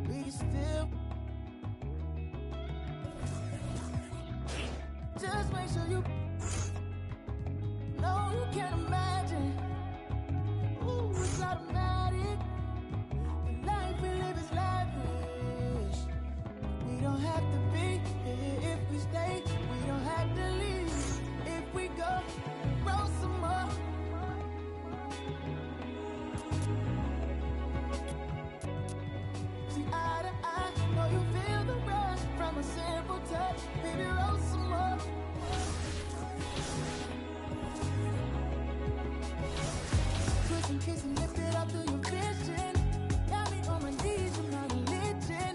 We can still. Just make sure you know you can't imagine. Ooh, it's automatic. The life we live is lavish. We don't have to be here if we stay. We don't have to leave if we go. Roll some more. See eye to eye, know you feel the rush from a simple touch. Baby, roll some more. Push and kiss and lift it up to your vision. Got me on my knees, you're my religion.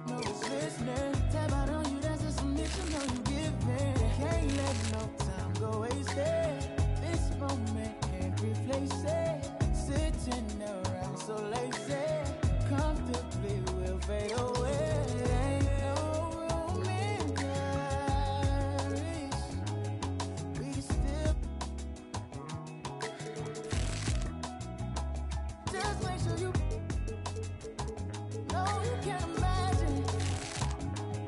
No one's listening. Tap out on you, that's a submission. No, you giving. Can't let no time go wasted. This moment can't replace it. Sitting around so lazy. Comfortably we'll fade away. Ain't no room in Paris. We can still. Just make sure you know you can't imagine.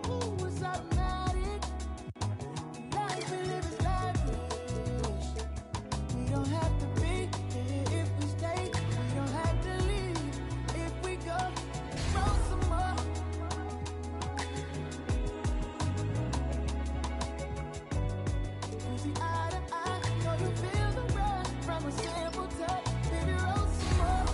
Ooh, it's automatic. The life we live is lavish. We don't have to be here if we stay. We don't have to leave if we go. Roll some more. You see eye to eye, know you feel the rush from a simple touch. Baby, roll some more.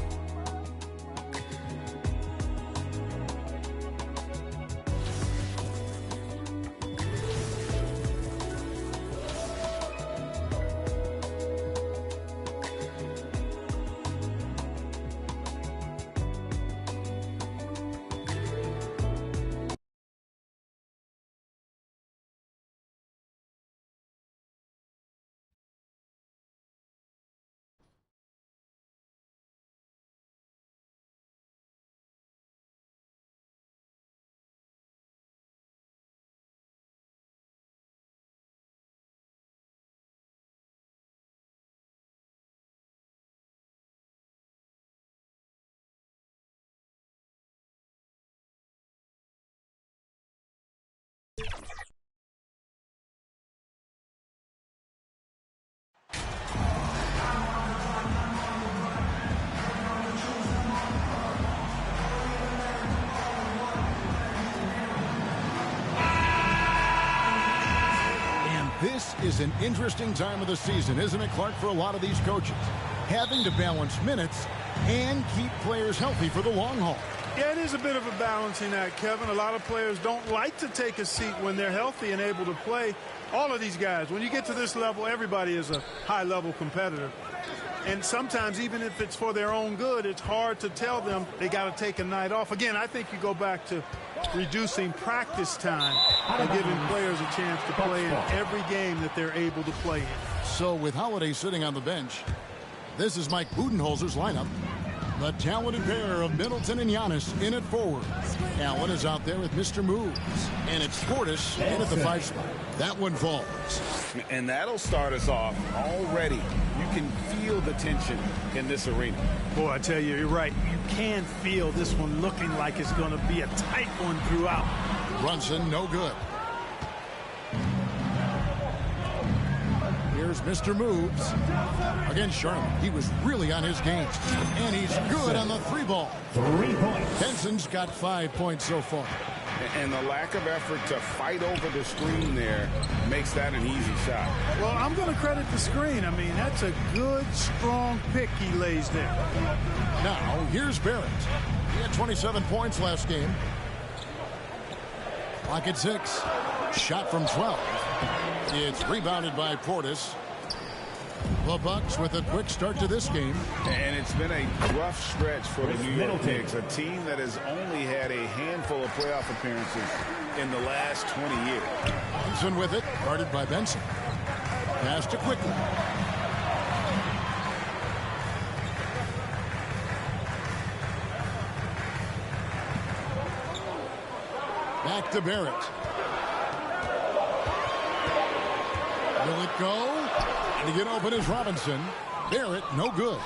This is an interesting time of the season, isn't it, Clark, for a lot of these coaches? Having to balance minutes and keep players healthy for the long haul. Yeah, it is a bit of a balancing act, Kevin. A lot of players don't like to take a seat when they're healthy and able to play. All of these guys, when you get to this level, everybody is a high-level competitor. And sometimes, even if it's for their own good, it's hard to tell them they got to take a night off. Again, I think you go back to reducing practice time and giving players a chance to play in every game that they're able to play in. So with Holiday sitting on the bench, this is Mike Budenholzer's lineup. The talented pair of Middleton and Giannis in at forward. Allen is out there with Mr. Moves. And it's Portis in at the 5 spot. That one falls. And that'll start us off already. You can feel the tension in this arena. Boy, I tell you, you're right. You can feel this one looking like it's going to be a tight one throughout. Brunson, no good. Here's Mr. Moves. Against Charlotte, he was really on his game. And he's good on the 3-ball. 3 points. Benson's got 5 points so far. And the lack of effort to fight over the screen there makes that an easy shot. Well, I'm going to credit the screen. I mean, that's a good, strong pick he lays there. Now, here's Barrett. He had 27 points last game. Clock at 6. Shot from 12. It's rebounded by Portis. The Bucks with a quick start to this game. And it's been a rough stretch for the New York Knicks, a team that has only had a handful of playoff appearances in the last 20 years. Benson with it, guarded by Benson. Pass to Quickly. Back to Barrett. Will it go? And to get open is Robinson. Barrett, no good.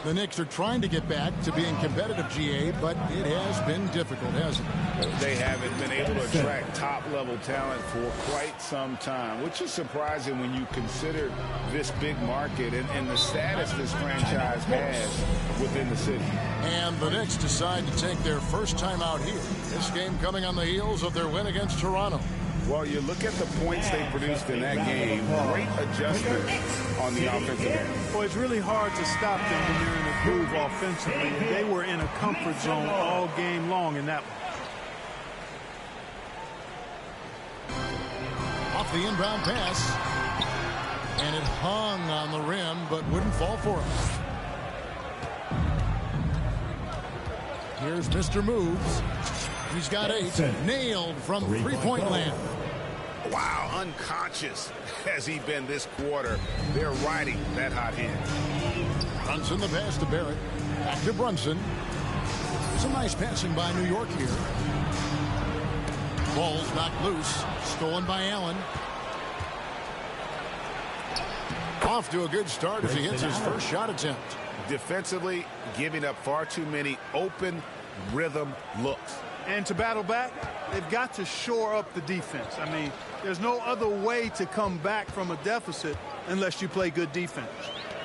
The Knicks are trying to get back to being competitive, GA, but it has been difficult, hasn't it? They haven't been able to attract top-level talent for quite some time, which is surprising when you consider this big market and the status this franchise has within the city. And the Knicks decide to take their first time out here. This game coming on the heels of their win against Toronto. Well, you look at the points they produced in that game, great adjustment on the offensive end. Well, it's really hard to stop them when they're in a groove offensively. And they were in a comfort zone all game long in that one. Off the inbound pass. And it hung on the rim, but wouldn't fall for him. Here's Mr. Moves. He's got 8. Nailed from three-point land. Wow, unconscious has he been this quarter. They're riding that hot hand. Brunson the pass to Barrett. Back to Brunson. Some nice passing by New York here. Ball's knocked loose. Stolen by Allen. Off to a good start as he hits his first shot attempt. Defensively, giving up far too many open rhythm looks. And to battle back, they've got to shore up the defense. I mean, there's no other way to come back from a deficit unless you play good defense.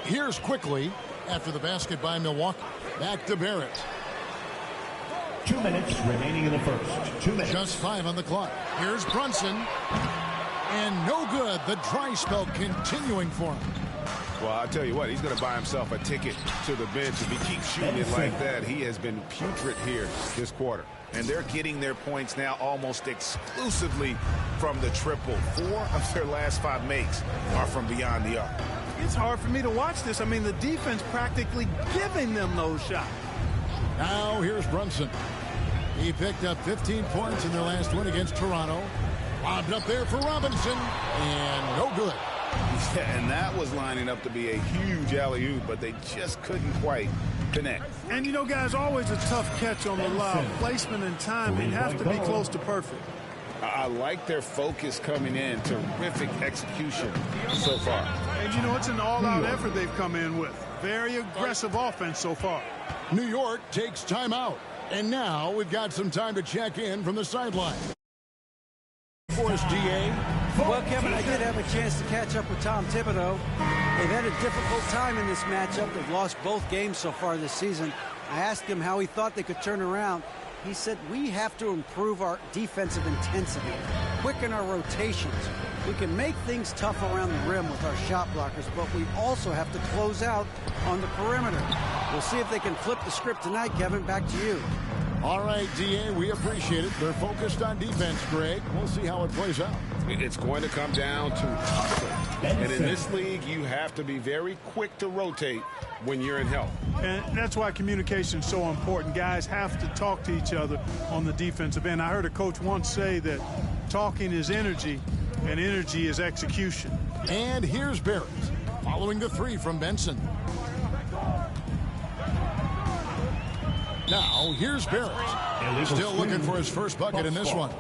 Here's Quickly after the basket by Milwaukee. Back to Barrett. 2 minutes remaining in the first. 2 minutes. Just 5 on the clock. Here's Brunson. And no good. The dry spell continuing for him. Well, I'll tell you what, he's going to buy himself a ticket to the bench. If he keeps shooting it like that, he has been putrid here this quarter. And they're getting their points now almost exclusively from the triple. 4 of their last 5 makes are from beyond the arc. It's hard for me to watch this. I mean, the defense practically giving them those shots. Now here's Brunson. He picked up 15 points in their last win against Toronto. Lobbed up there for Robinson. And no good. Yeah, and that was lining up to be a huge alley-oop, but they just couldn't quite connect. And, you know, guys, always a tough catch on the lob. Placement and timing have to be close to perfect. I like their focus coming in. Terrific execution so far. And, you know, it's an all-out effort they've come in with. Very aggressive offense so far. New York takes timeout. And now we've got some time to check in from the sideline. For us, DA. Well, Kevin, I did have a chance to catch up with Tom Thibodeau. They've had a difficult time in this matchup. They've lost both games so far this season. I asked him how he thought they could turn around. He said, we have to improve our defensive intensity, quicken our rotations. We can make things tough around the rim with our shot blockers, but we also have to close out on the perimeter. We'll see if they can flip the script tonight, Kevin. Back to you. All right, DA, we appreciate it. They're focused on defense, Greg. We'll see how it plays out. It's going to come down to hustle. And in this league, you have to be very quick to rotate when you're in help. And that's why communication is so important. Guys have to talk to each other on the defensive end. I heard a coach once say that talking is energy, and energy is execution. And here's Barrett, following the 3 from Benson. Now, here's Barrett. Still looking for his first bucket in this one.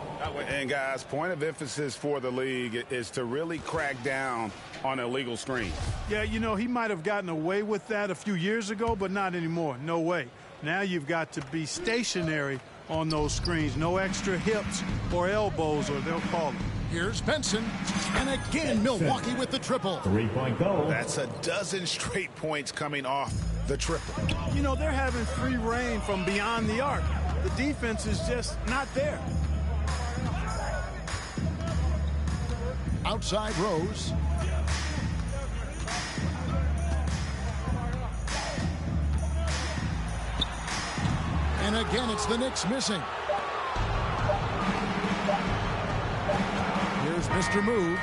And, guys, point of emphasis for the league is to really crack down on illegal screens. Yeah, you know, he might have gotten away with that a few years ago, but not anymore. No way. Now you've got to be stationary on those screens. No extra hips or elbows, or they'll call them. Here's Benson. And again, Milwaukee with the triple. 3-point goal. That's a dozen straight points coming off the triple. You know, they're having free reign from beyond the arc. The defense is just not there. Outside Rose. And again, it's the Knicks missing. Here's Mr. Moves.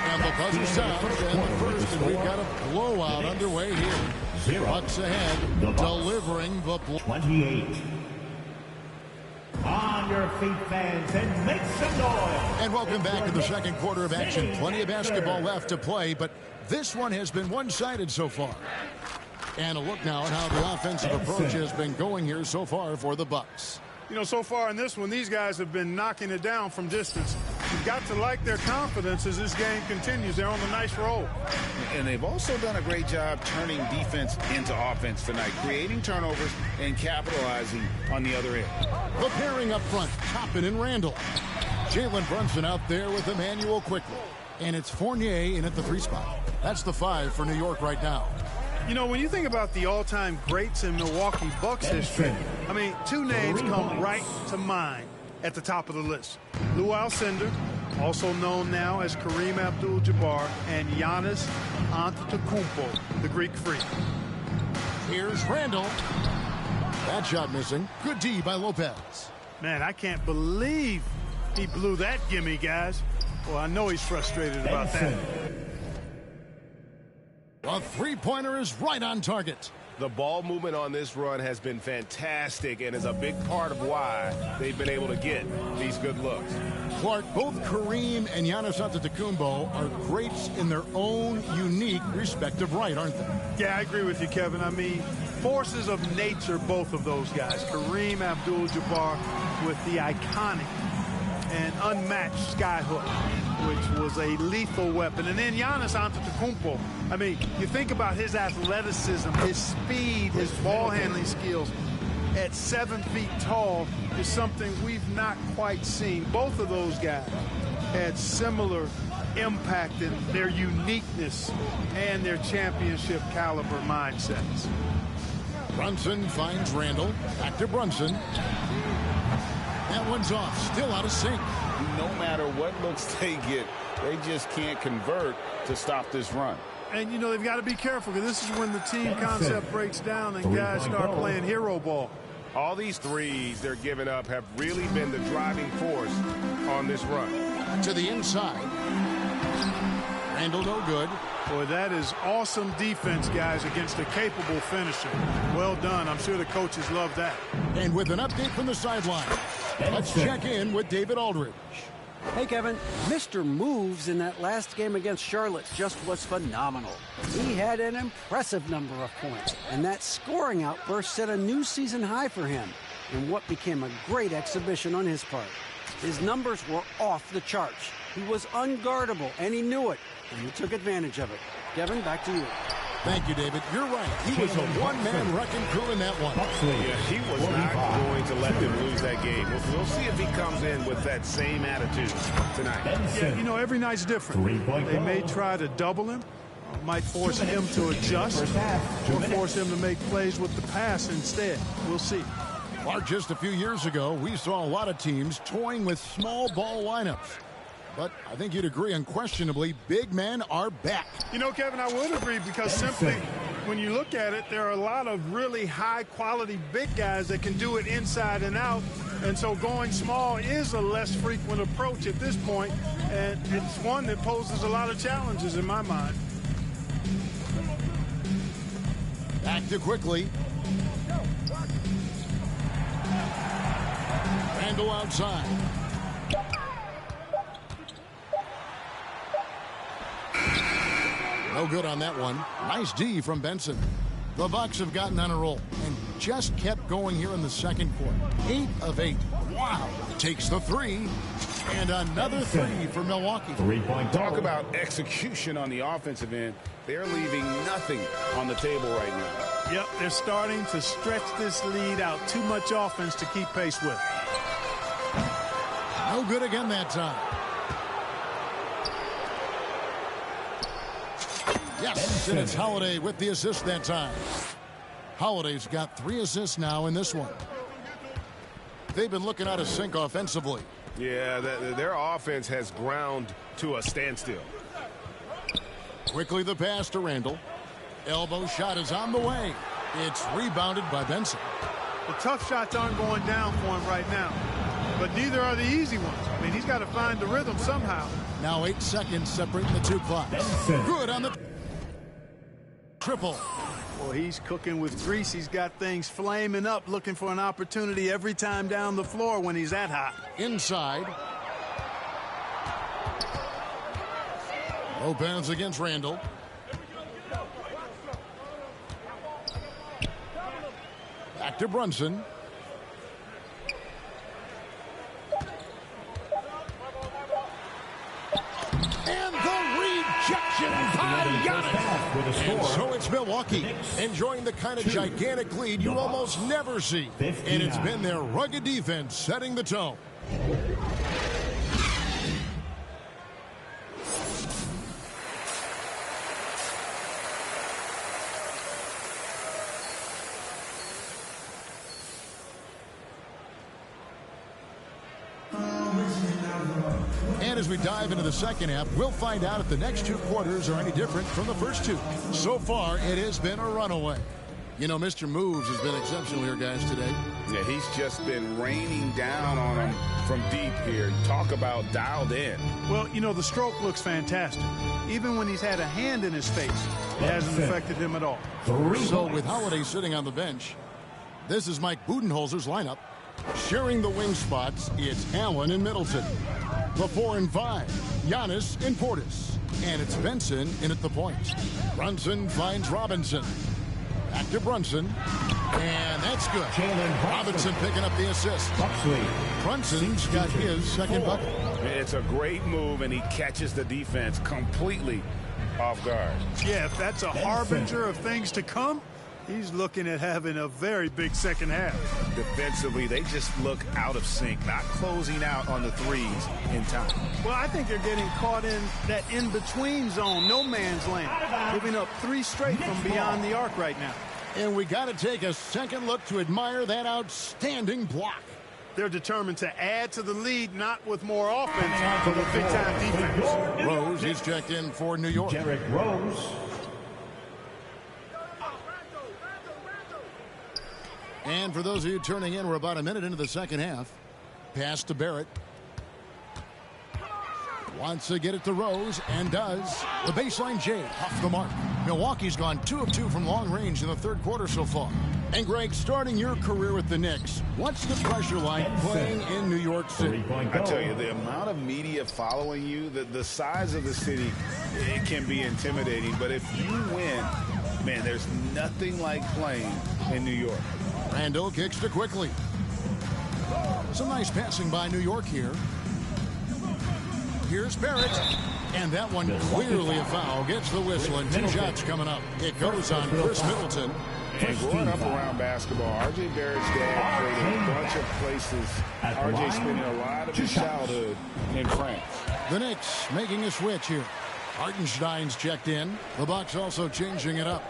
And the buzzer sounds in the first, and we've got a blowout underway here. Bucks ahead, delivering the 28. On your feet, fans, and make some noise. And welcome back to the second quarter of action. Plenty of basketball left to play, but this one has been one-sided so far. And a look now at how the offensive approach has been going here so far for the Bucks. You know, so far in this one, these guys have been knocking it down from distance. You've got to like their confidence as this game continues. They're on a nice roll. And they've also done a great job turning defense into offense tonight, creating turnovers and capitalizing on the other end. The pairing up front, Toppin and Randall. Jalen Brunson out there with Emmanuel quickly. And it's Fournier in at the 3 spot. That's the 5 for New York right now. You know, when you think about the all-time greats in Milwaukee Bucks history, I mean, 2 names come right to mind at the top of the list. Lou Alcindor, also known now as Kareem Abdul-Jabbar, and Giannis Antetokounmpo, the Greek Freak. Here's Randall. That shot missing. Good D by Lopez. Man, I can't believe he blew that gimme, guys. Well, I know he's frustrated about that. A three-pointer is right on target. The ball movement on this run has been fantastic and is a big part of why they've been able to get these good looks. Clark, both Kareem and Giannis Antetokounmpo are greats in their own unique respective right, aren't they? Yeah, I agree with you, Kevin. I mean, forces of nature, both of those guys. Kareem Abdul-Jabbar with the iconic and unmatched skyhook, which was a lethal weapon. And then Giannis Antetokounmpo. I mean, you think about his athleticism, his speed, his ball handling skills at 7 feet tall is something we've not quite seen. Both of those guys had similar impact in their uniqueness and their championship caliber mindsets. Brunson finds Randall. Back to Brunson. That one's off. Still out of sync. No matter what looks they get, they just can't convert to stop this run. And, you know, they've got to be careful because this is when the team concept breaks down and guys start playing hero ball. All these threes they're giving up have really been the driving force on this run. To the inside. Randall no good. Boy, that is awesome defense, guys, against a capable finisher. Well done. I'm sure the coaches love that. And with an update from the sideline, let's check in with David Aldridge. Hey, Kevin, Mr. Moves in that last game against Charlotte just was phenomenal. He had an impressive number of points, and that scoring outburst set a new season high for him in what became a great exhibition on his part. His numbers were off the charts. He was unguardable, and he knew it, and he took advantage of it. Kevin, back to you. Thank you, David. You're right. He was a one-man wrecking crew in that one. Yeah, he was not going to let them lose that game. We'll see if he comes in with that same attitude tonight. Yeah, you know, every night's different. They may try to double him, might force him to adjust, or force him to make plays with the pass instead. We'll see. Mark, just a few years ago, we saw a lot of teams toying with small ball lineups. But I think you'd agree unquestionably, big men are back. You know, Kevin, I would agree because simply when you look at it, there are a lot of really high-quality big guys that can do it inside and out. And so going small is a less frequent approach at this point, and it's one that poses a lot of challenges in my mind. Back to quickly. Randall outside. No good on that one. Nice D from Benson. The Bucks have gotten on a roll and just kept going here in the second quarter. 8 of 8. Wow. Takes the 3. And another 3 for Milwaukee. 3-point Talk about execution on the offensive end. They're leaving nothing on the table right now. Yep, they're starting to stretch this lead out. Too much offense to keep pace with. No good again that time. Yes, and it's Holiday with the assist that time. Holiday's got 3 assists now in this one. They've been looking out of sync offensively. Yeah, their offense has ground to a standstill. Quickly the pass to Randall. Elbow shot is on the way. It's rebounded by Benson. The tough shots aren't going down for him right now, but neither are the easy ones. I mean, he's got to find the rhythm somehow. Now 8 seconds separating the 2 clocks. Good on the triple. Well, he's cooking with grease. He's got things flaming up, looking for an opportunity every time down the floor when he's that hot. Inside. Lopez against Randall. Back to Brunson. And the rejection by Giannis. And so it's Milwaukee enjoying the kind of gigantic lead you almost never see. And it's been their rugged defense setting the tone. And as we dive into the second half, we'll find out if the next 2 quarters are any different from the first 2. So far, it has been a runaway. You know, Mr. Moves has been exceptional here, guys, today. Yeah, he's just been raining down on them from deep here. Talk about dialed in. Well, you know, the stroke looks fantastic. Even when he's had a hand in his face, it hasn't affected him at all. So with Holiday sitting on the bench, this is Mike Budenholzer's lineup. Sharing the wing spots, it's Allen and Middleton. The 4 and 5, Giannis and Portis. And it's Benson in at the point. Brunson finds Robinson. Back to Brunson. And that's good. Robinson picking up the assist. Brunson's got his second bucket. It's a great move, and he catches the defense completely off guard. Yeah, if that's a harbinger of things to come, he's looking at having a very big second half. Defensively, they just look out of sync, not closing out on the threes in time. Well, I think they're getting caught in that in-between zone, no man's land, giving up 3 straight from beyond the arc right now. And we got to take a second look to admire that outstanding block. They're determined to add to the lead, not with more offense, but with big-time defense. Rose is checked in for New York. Derrick Rose. And for those of you turning in, we're about a minute into the second half. Pass to Barrett. Wants to get it to Rose, and does. The baseline J off the mark. Milwaukee's gone 2 of 2 from long range in the third quarter so far. And Greg, starting your career with the Knicks, what's the pressure like playing in New York City? I tell you, the amount of media following you, the size of the city, it can be intimidating. But if you win, man, there's nothing like playing in New York. Randall kicks to Quickly. Some nice passing by New York here. Here's Barrett. And that one clearly a foul. Gets the whistle, and 2 shots coming up. It goes on Chris Middleton. And growing up around basketball, R.J. Barrett's dad played a bunch of places. R.J. spending a lot of his childhood in France. The Knicks making a switch here. Hartenstein's checked in. The Bucks also changing it up.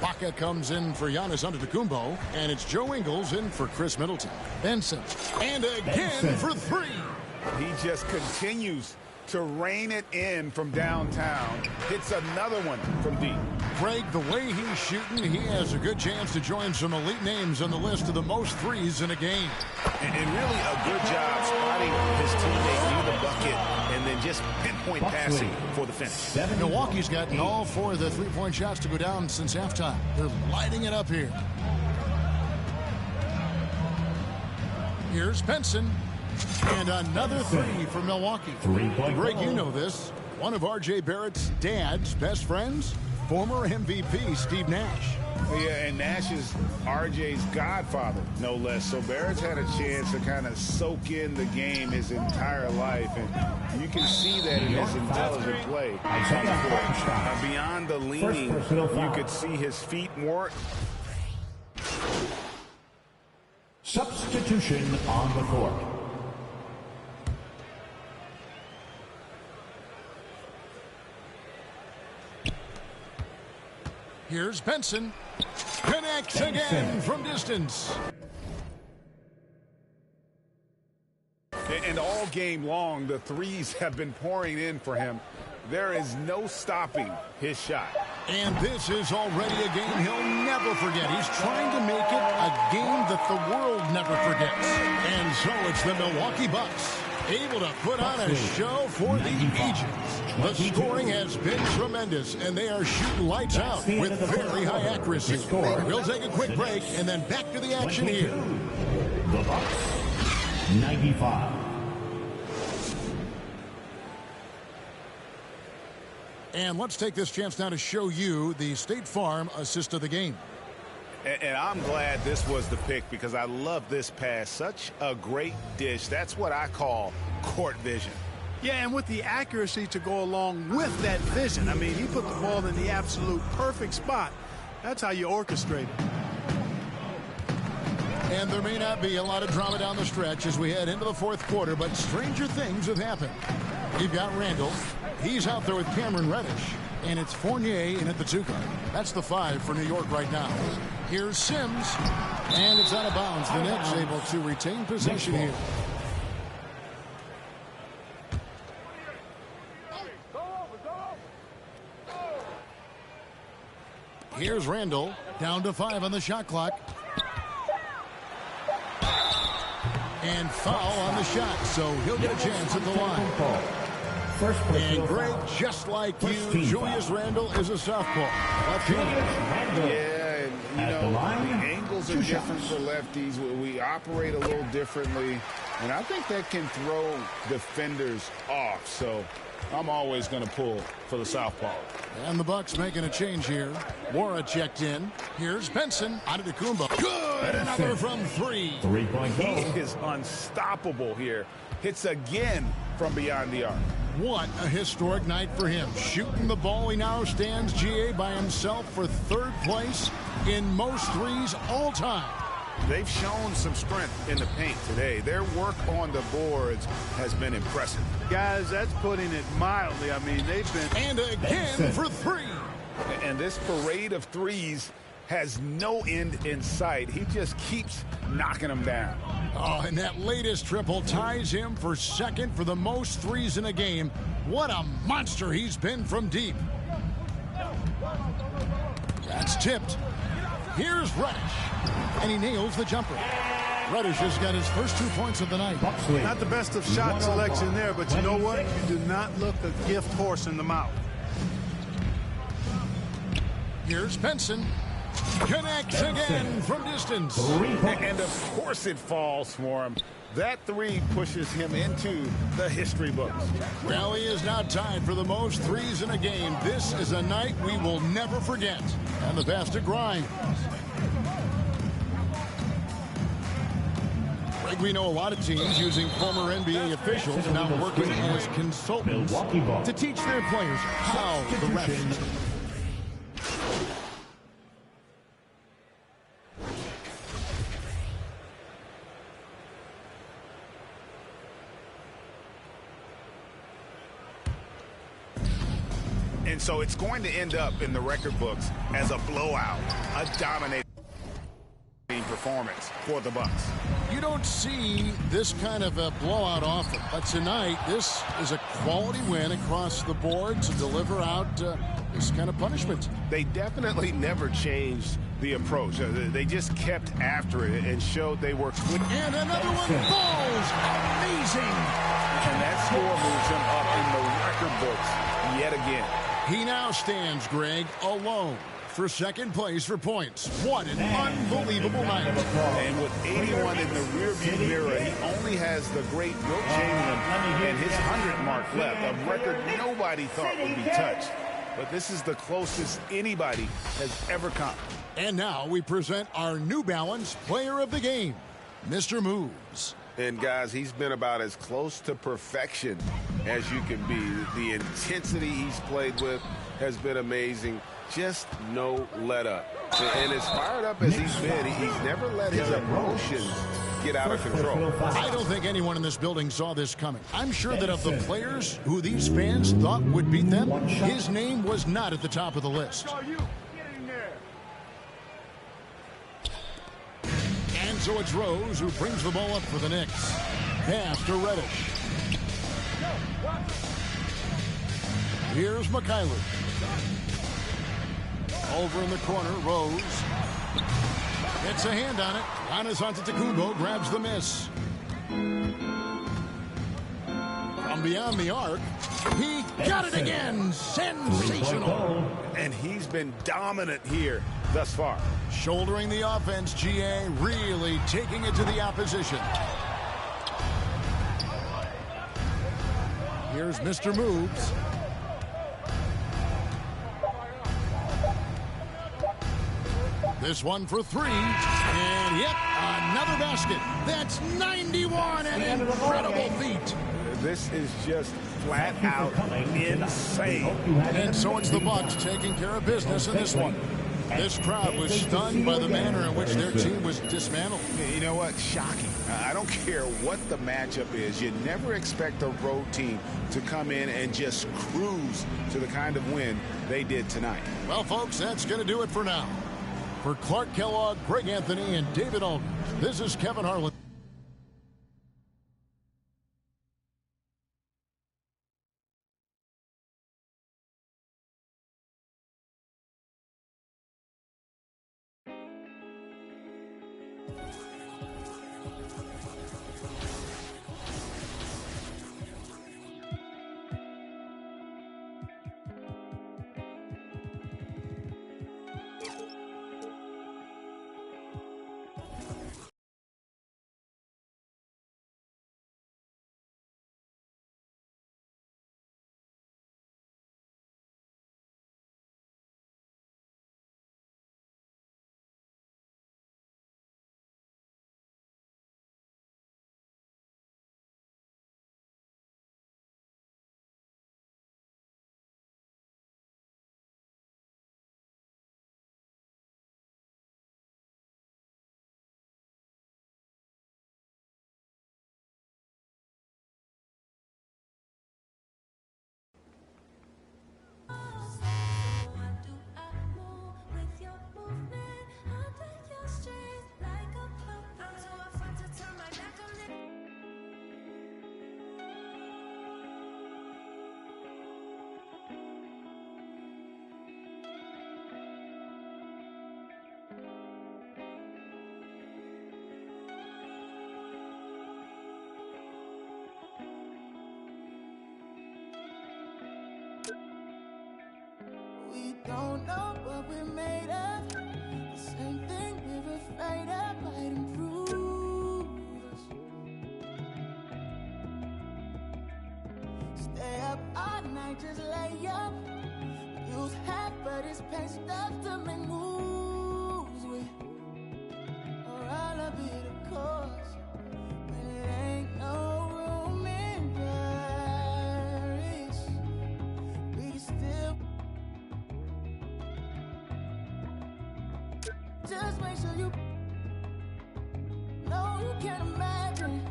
Baca comes in for Giannis Antetokounmpo, and it's Joe Ingles in for Chris Middleton. Benson, and again for 3. He just continues to rein it in from downtown. Hits another one from deep. Craig, the way he's shooting, he has a good chance to join some elite names on the list of the most threes in a game. And really a good job spotting his teammate near the bucket and then just pinpoint passing for the finish. Milwaukee's gotten all 4 of the three-point shots to go down since halftime. They're lighting it up here. Here's Benson. And another 3 for Milwaukee. Greg, you know this. One of R.J. Barrett's dad's best friends, former MVP Steve Nash. Yeah, and Nash is R.J.'s godfather, no less. So Barrett's had a chance to kind of soak in the game his entire life, and you can see that in his intelligent play. Beyond the leaning, you could see his feet more. Substitution on the court. Here's Benson. Connects again from distance. And all game long, the threes have been pouring in for him. There is no stopping his shot. And this is already a game he'll never forget. He's trying to make it a game that the world never forgets. And so it's the Milwaukee Bucks, able to put on a show for the ages. The scoring has been tremendous, and they are shooting lights out with very high accuracy. We'll take a quick break, and then back to the action here. The Bucks, 95. And let's take this chance now to show you the State Farm assist of the game. And I'm glad this was the pick because I love this pass. Such a great dish. That's what I call court vision. Yeah, and with the accuracy to go along with that vision. I mean, he put the ball in the absolute perfect spot. That's how you orchestrate it. And there may not be a lot of drama down the stretch as we head into the fourth quarter, but stranger things have happened. You've got Randall. He's out there with Cameron Reddish. And it's Fournier in at the 2 guard. That's the 5 for New York right now. Here's Sims. And it's out of bounds. The Knicks able to retain possession here. Here's Randall. Down to 5 on the shot clock. And foul on the shot, so he'll get a chance at the line. And Greg, just like you, Julius Randle is a southpaw. Yeah, and you know, the angles are different for lefties. We operate a little differently, and I think that can throw defenders off. So I'm always going to pull for the southpaw. And the Bucks making a change here. Wara checked in. Here's Benson. Antetokounmpo. Good. Another from 3. He is unstoppable here. Hits again from beyond the arc. What a historic night for him. Shooting the ball, he now stands GA by himself for 3rd place in most threes all time. They've shown some strength in the paint today. Their work on the boards has been impressive. Guys, that's putting it mildly. I mean, they've been... And again for 3. And this parade of threes has no end in sight. He just keeps knocking them down. Oh, and that latest triple ties him for 2nd for the most threes in a game. What a monster he's been from deep. That's tipped. Here's Reddish. And he nails the jumper. Reddish has got his first 2 points of the night. Not the best of shot selection there, but you know what? You do not look a gift horse in the mouth. Here's Benson. Connects again from distance. And of course it falls for him. That 3 pushes him into the history books. Well, he is now tied for the most threes in a game. This is a night we will never forget. And the pass to Grimes. Greg, we know a lot of teams using former NBA officials now working as consultants to teach their players how the refs. And so it's going to end up in the record books as a blowout, a dominating performance for the Bucks. You don't see this kind of a blowout often, but tonight this is a quality win across the board to deliver out this kind of punishment. They definitely never changed the approach. They just kept after it and showed they were quick. And another one falls. Amazing. And that score moves him up in the record books yet again. He now stands, Greg, alone for 2nd place for points. What an unbelievable night. And with 81 in the rearview mirror, he only has the great Wilt Chamberlain and his 100 mark left, a record nobody thought would be touched. But this is the closest anybody has ever come. And now we present our New Balance Player of the Game, Mr. Moves. And guys, he's been about as close to perfection as you can be. The intensity he's played with has been amazing. Just no let up. And as fired up as he's been, he's never let his emotions get out of control. I don't think anyone in this building saw this coming. I'm sure that of the players who these fans thought would beat them, his name was not at the top of the list. in there. And so it's Rose who brings the ball up for the Knicks. Pass to Reddish. Here's mycarrer. Over in the corner, Rose. Gets a hand on it. Giannis Antetokounmpo grabs the miss. From beyond the arc, he got it again. Sensational. And he's been dominant here thus far. Shouldering the offense, GA really taking it to the opposition. Here's Mr. Moves. This one for three. And yep, another basket. That's 91, an incredible feat. This is just flat out insane. And so it's the Bucks taking care of business in this one. This crowd was stunned by the manner in which their team was dismantled. You know what? Shocking. I don't care what the matchup is. You never expect a road team to come in and just cruise to the kind of win they did tonight. Well, folks, that's going to do it for now. For Clark Kellogg, Greg Anthony, and David Aldridge, this is Kevin Harlan. Don't know what we're made of. The same thing we're afraid of might improve us. Stay up all night, just lay up. Use half, but it's pain stuff to make moves with. Or I'll be the cause when it ain't no room in Paris. We still. Just make sure you know you can't imagine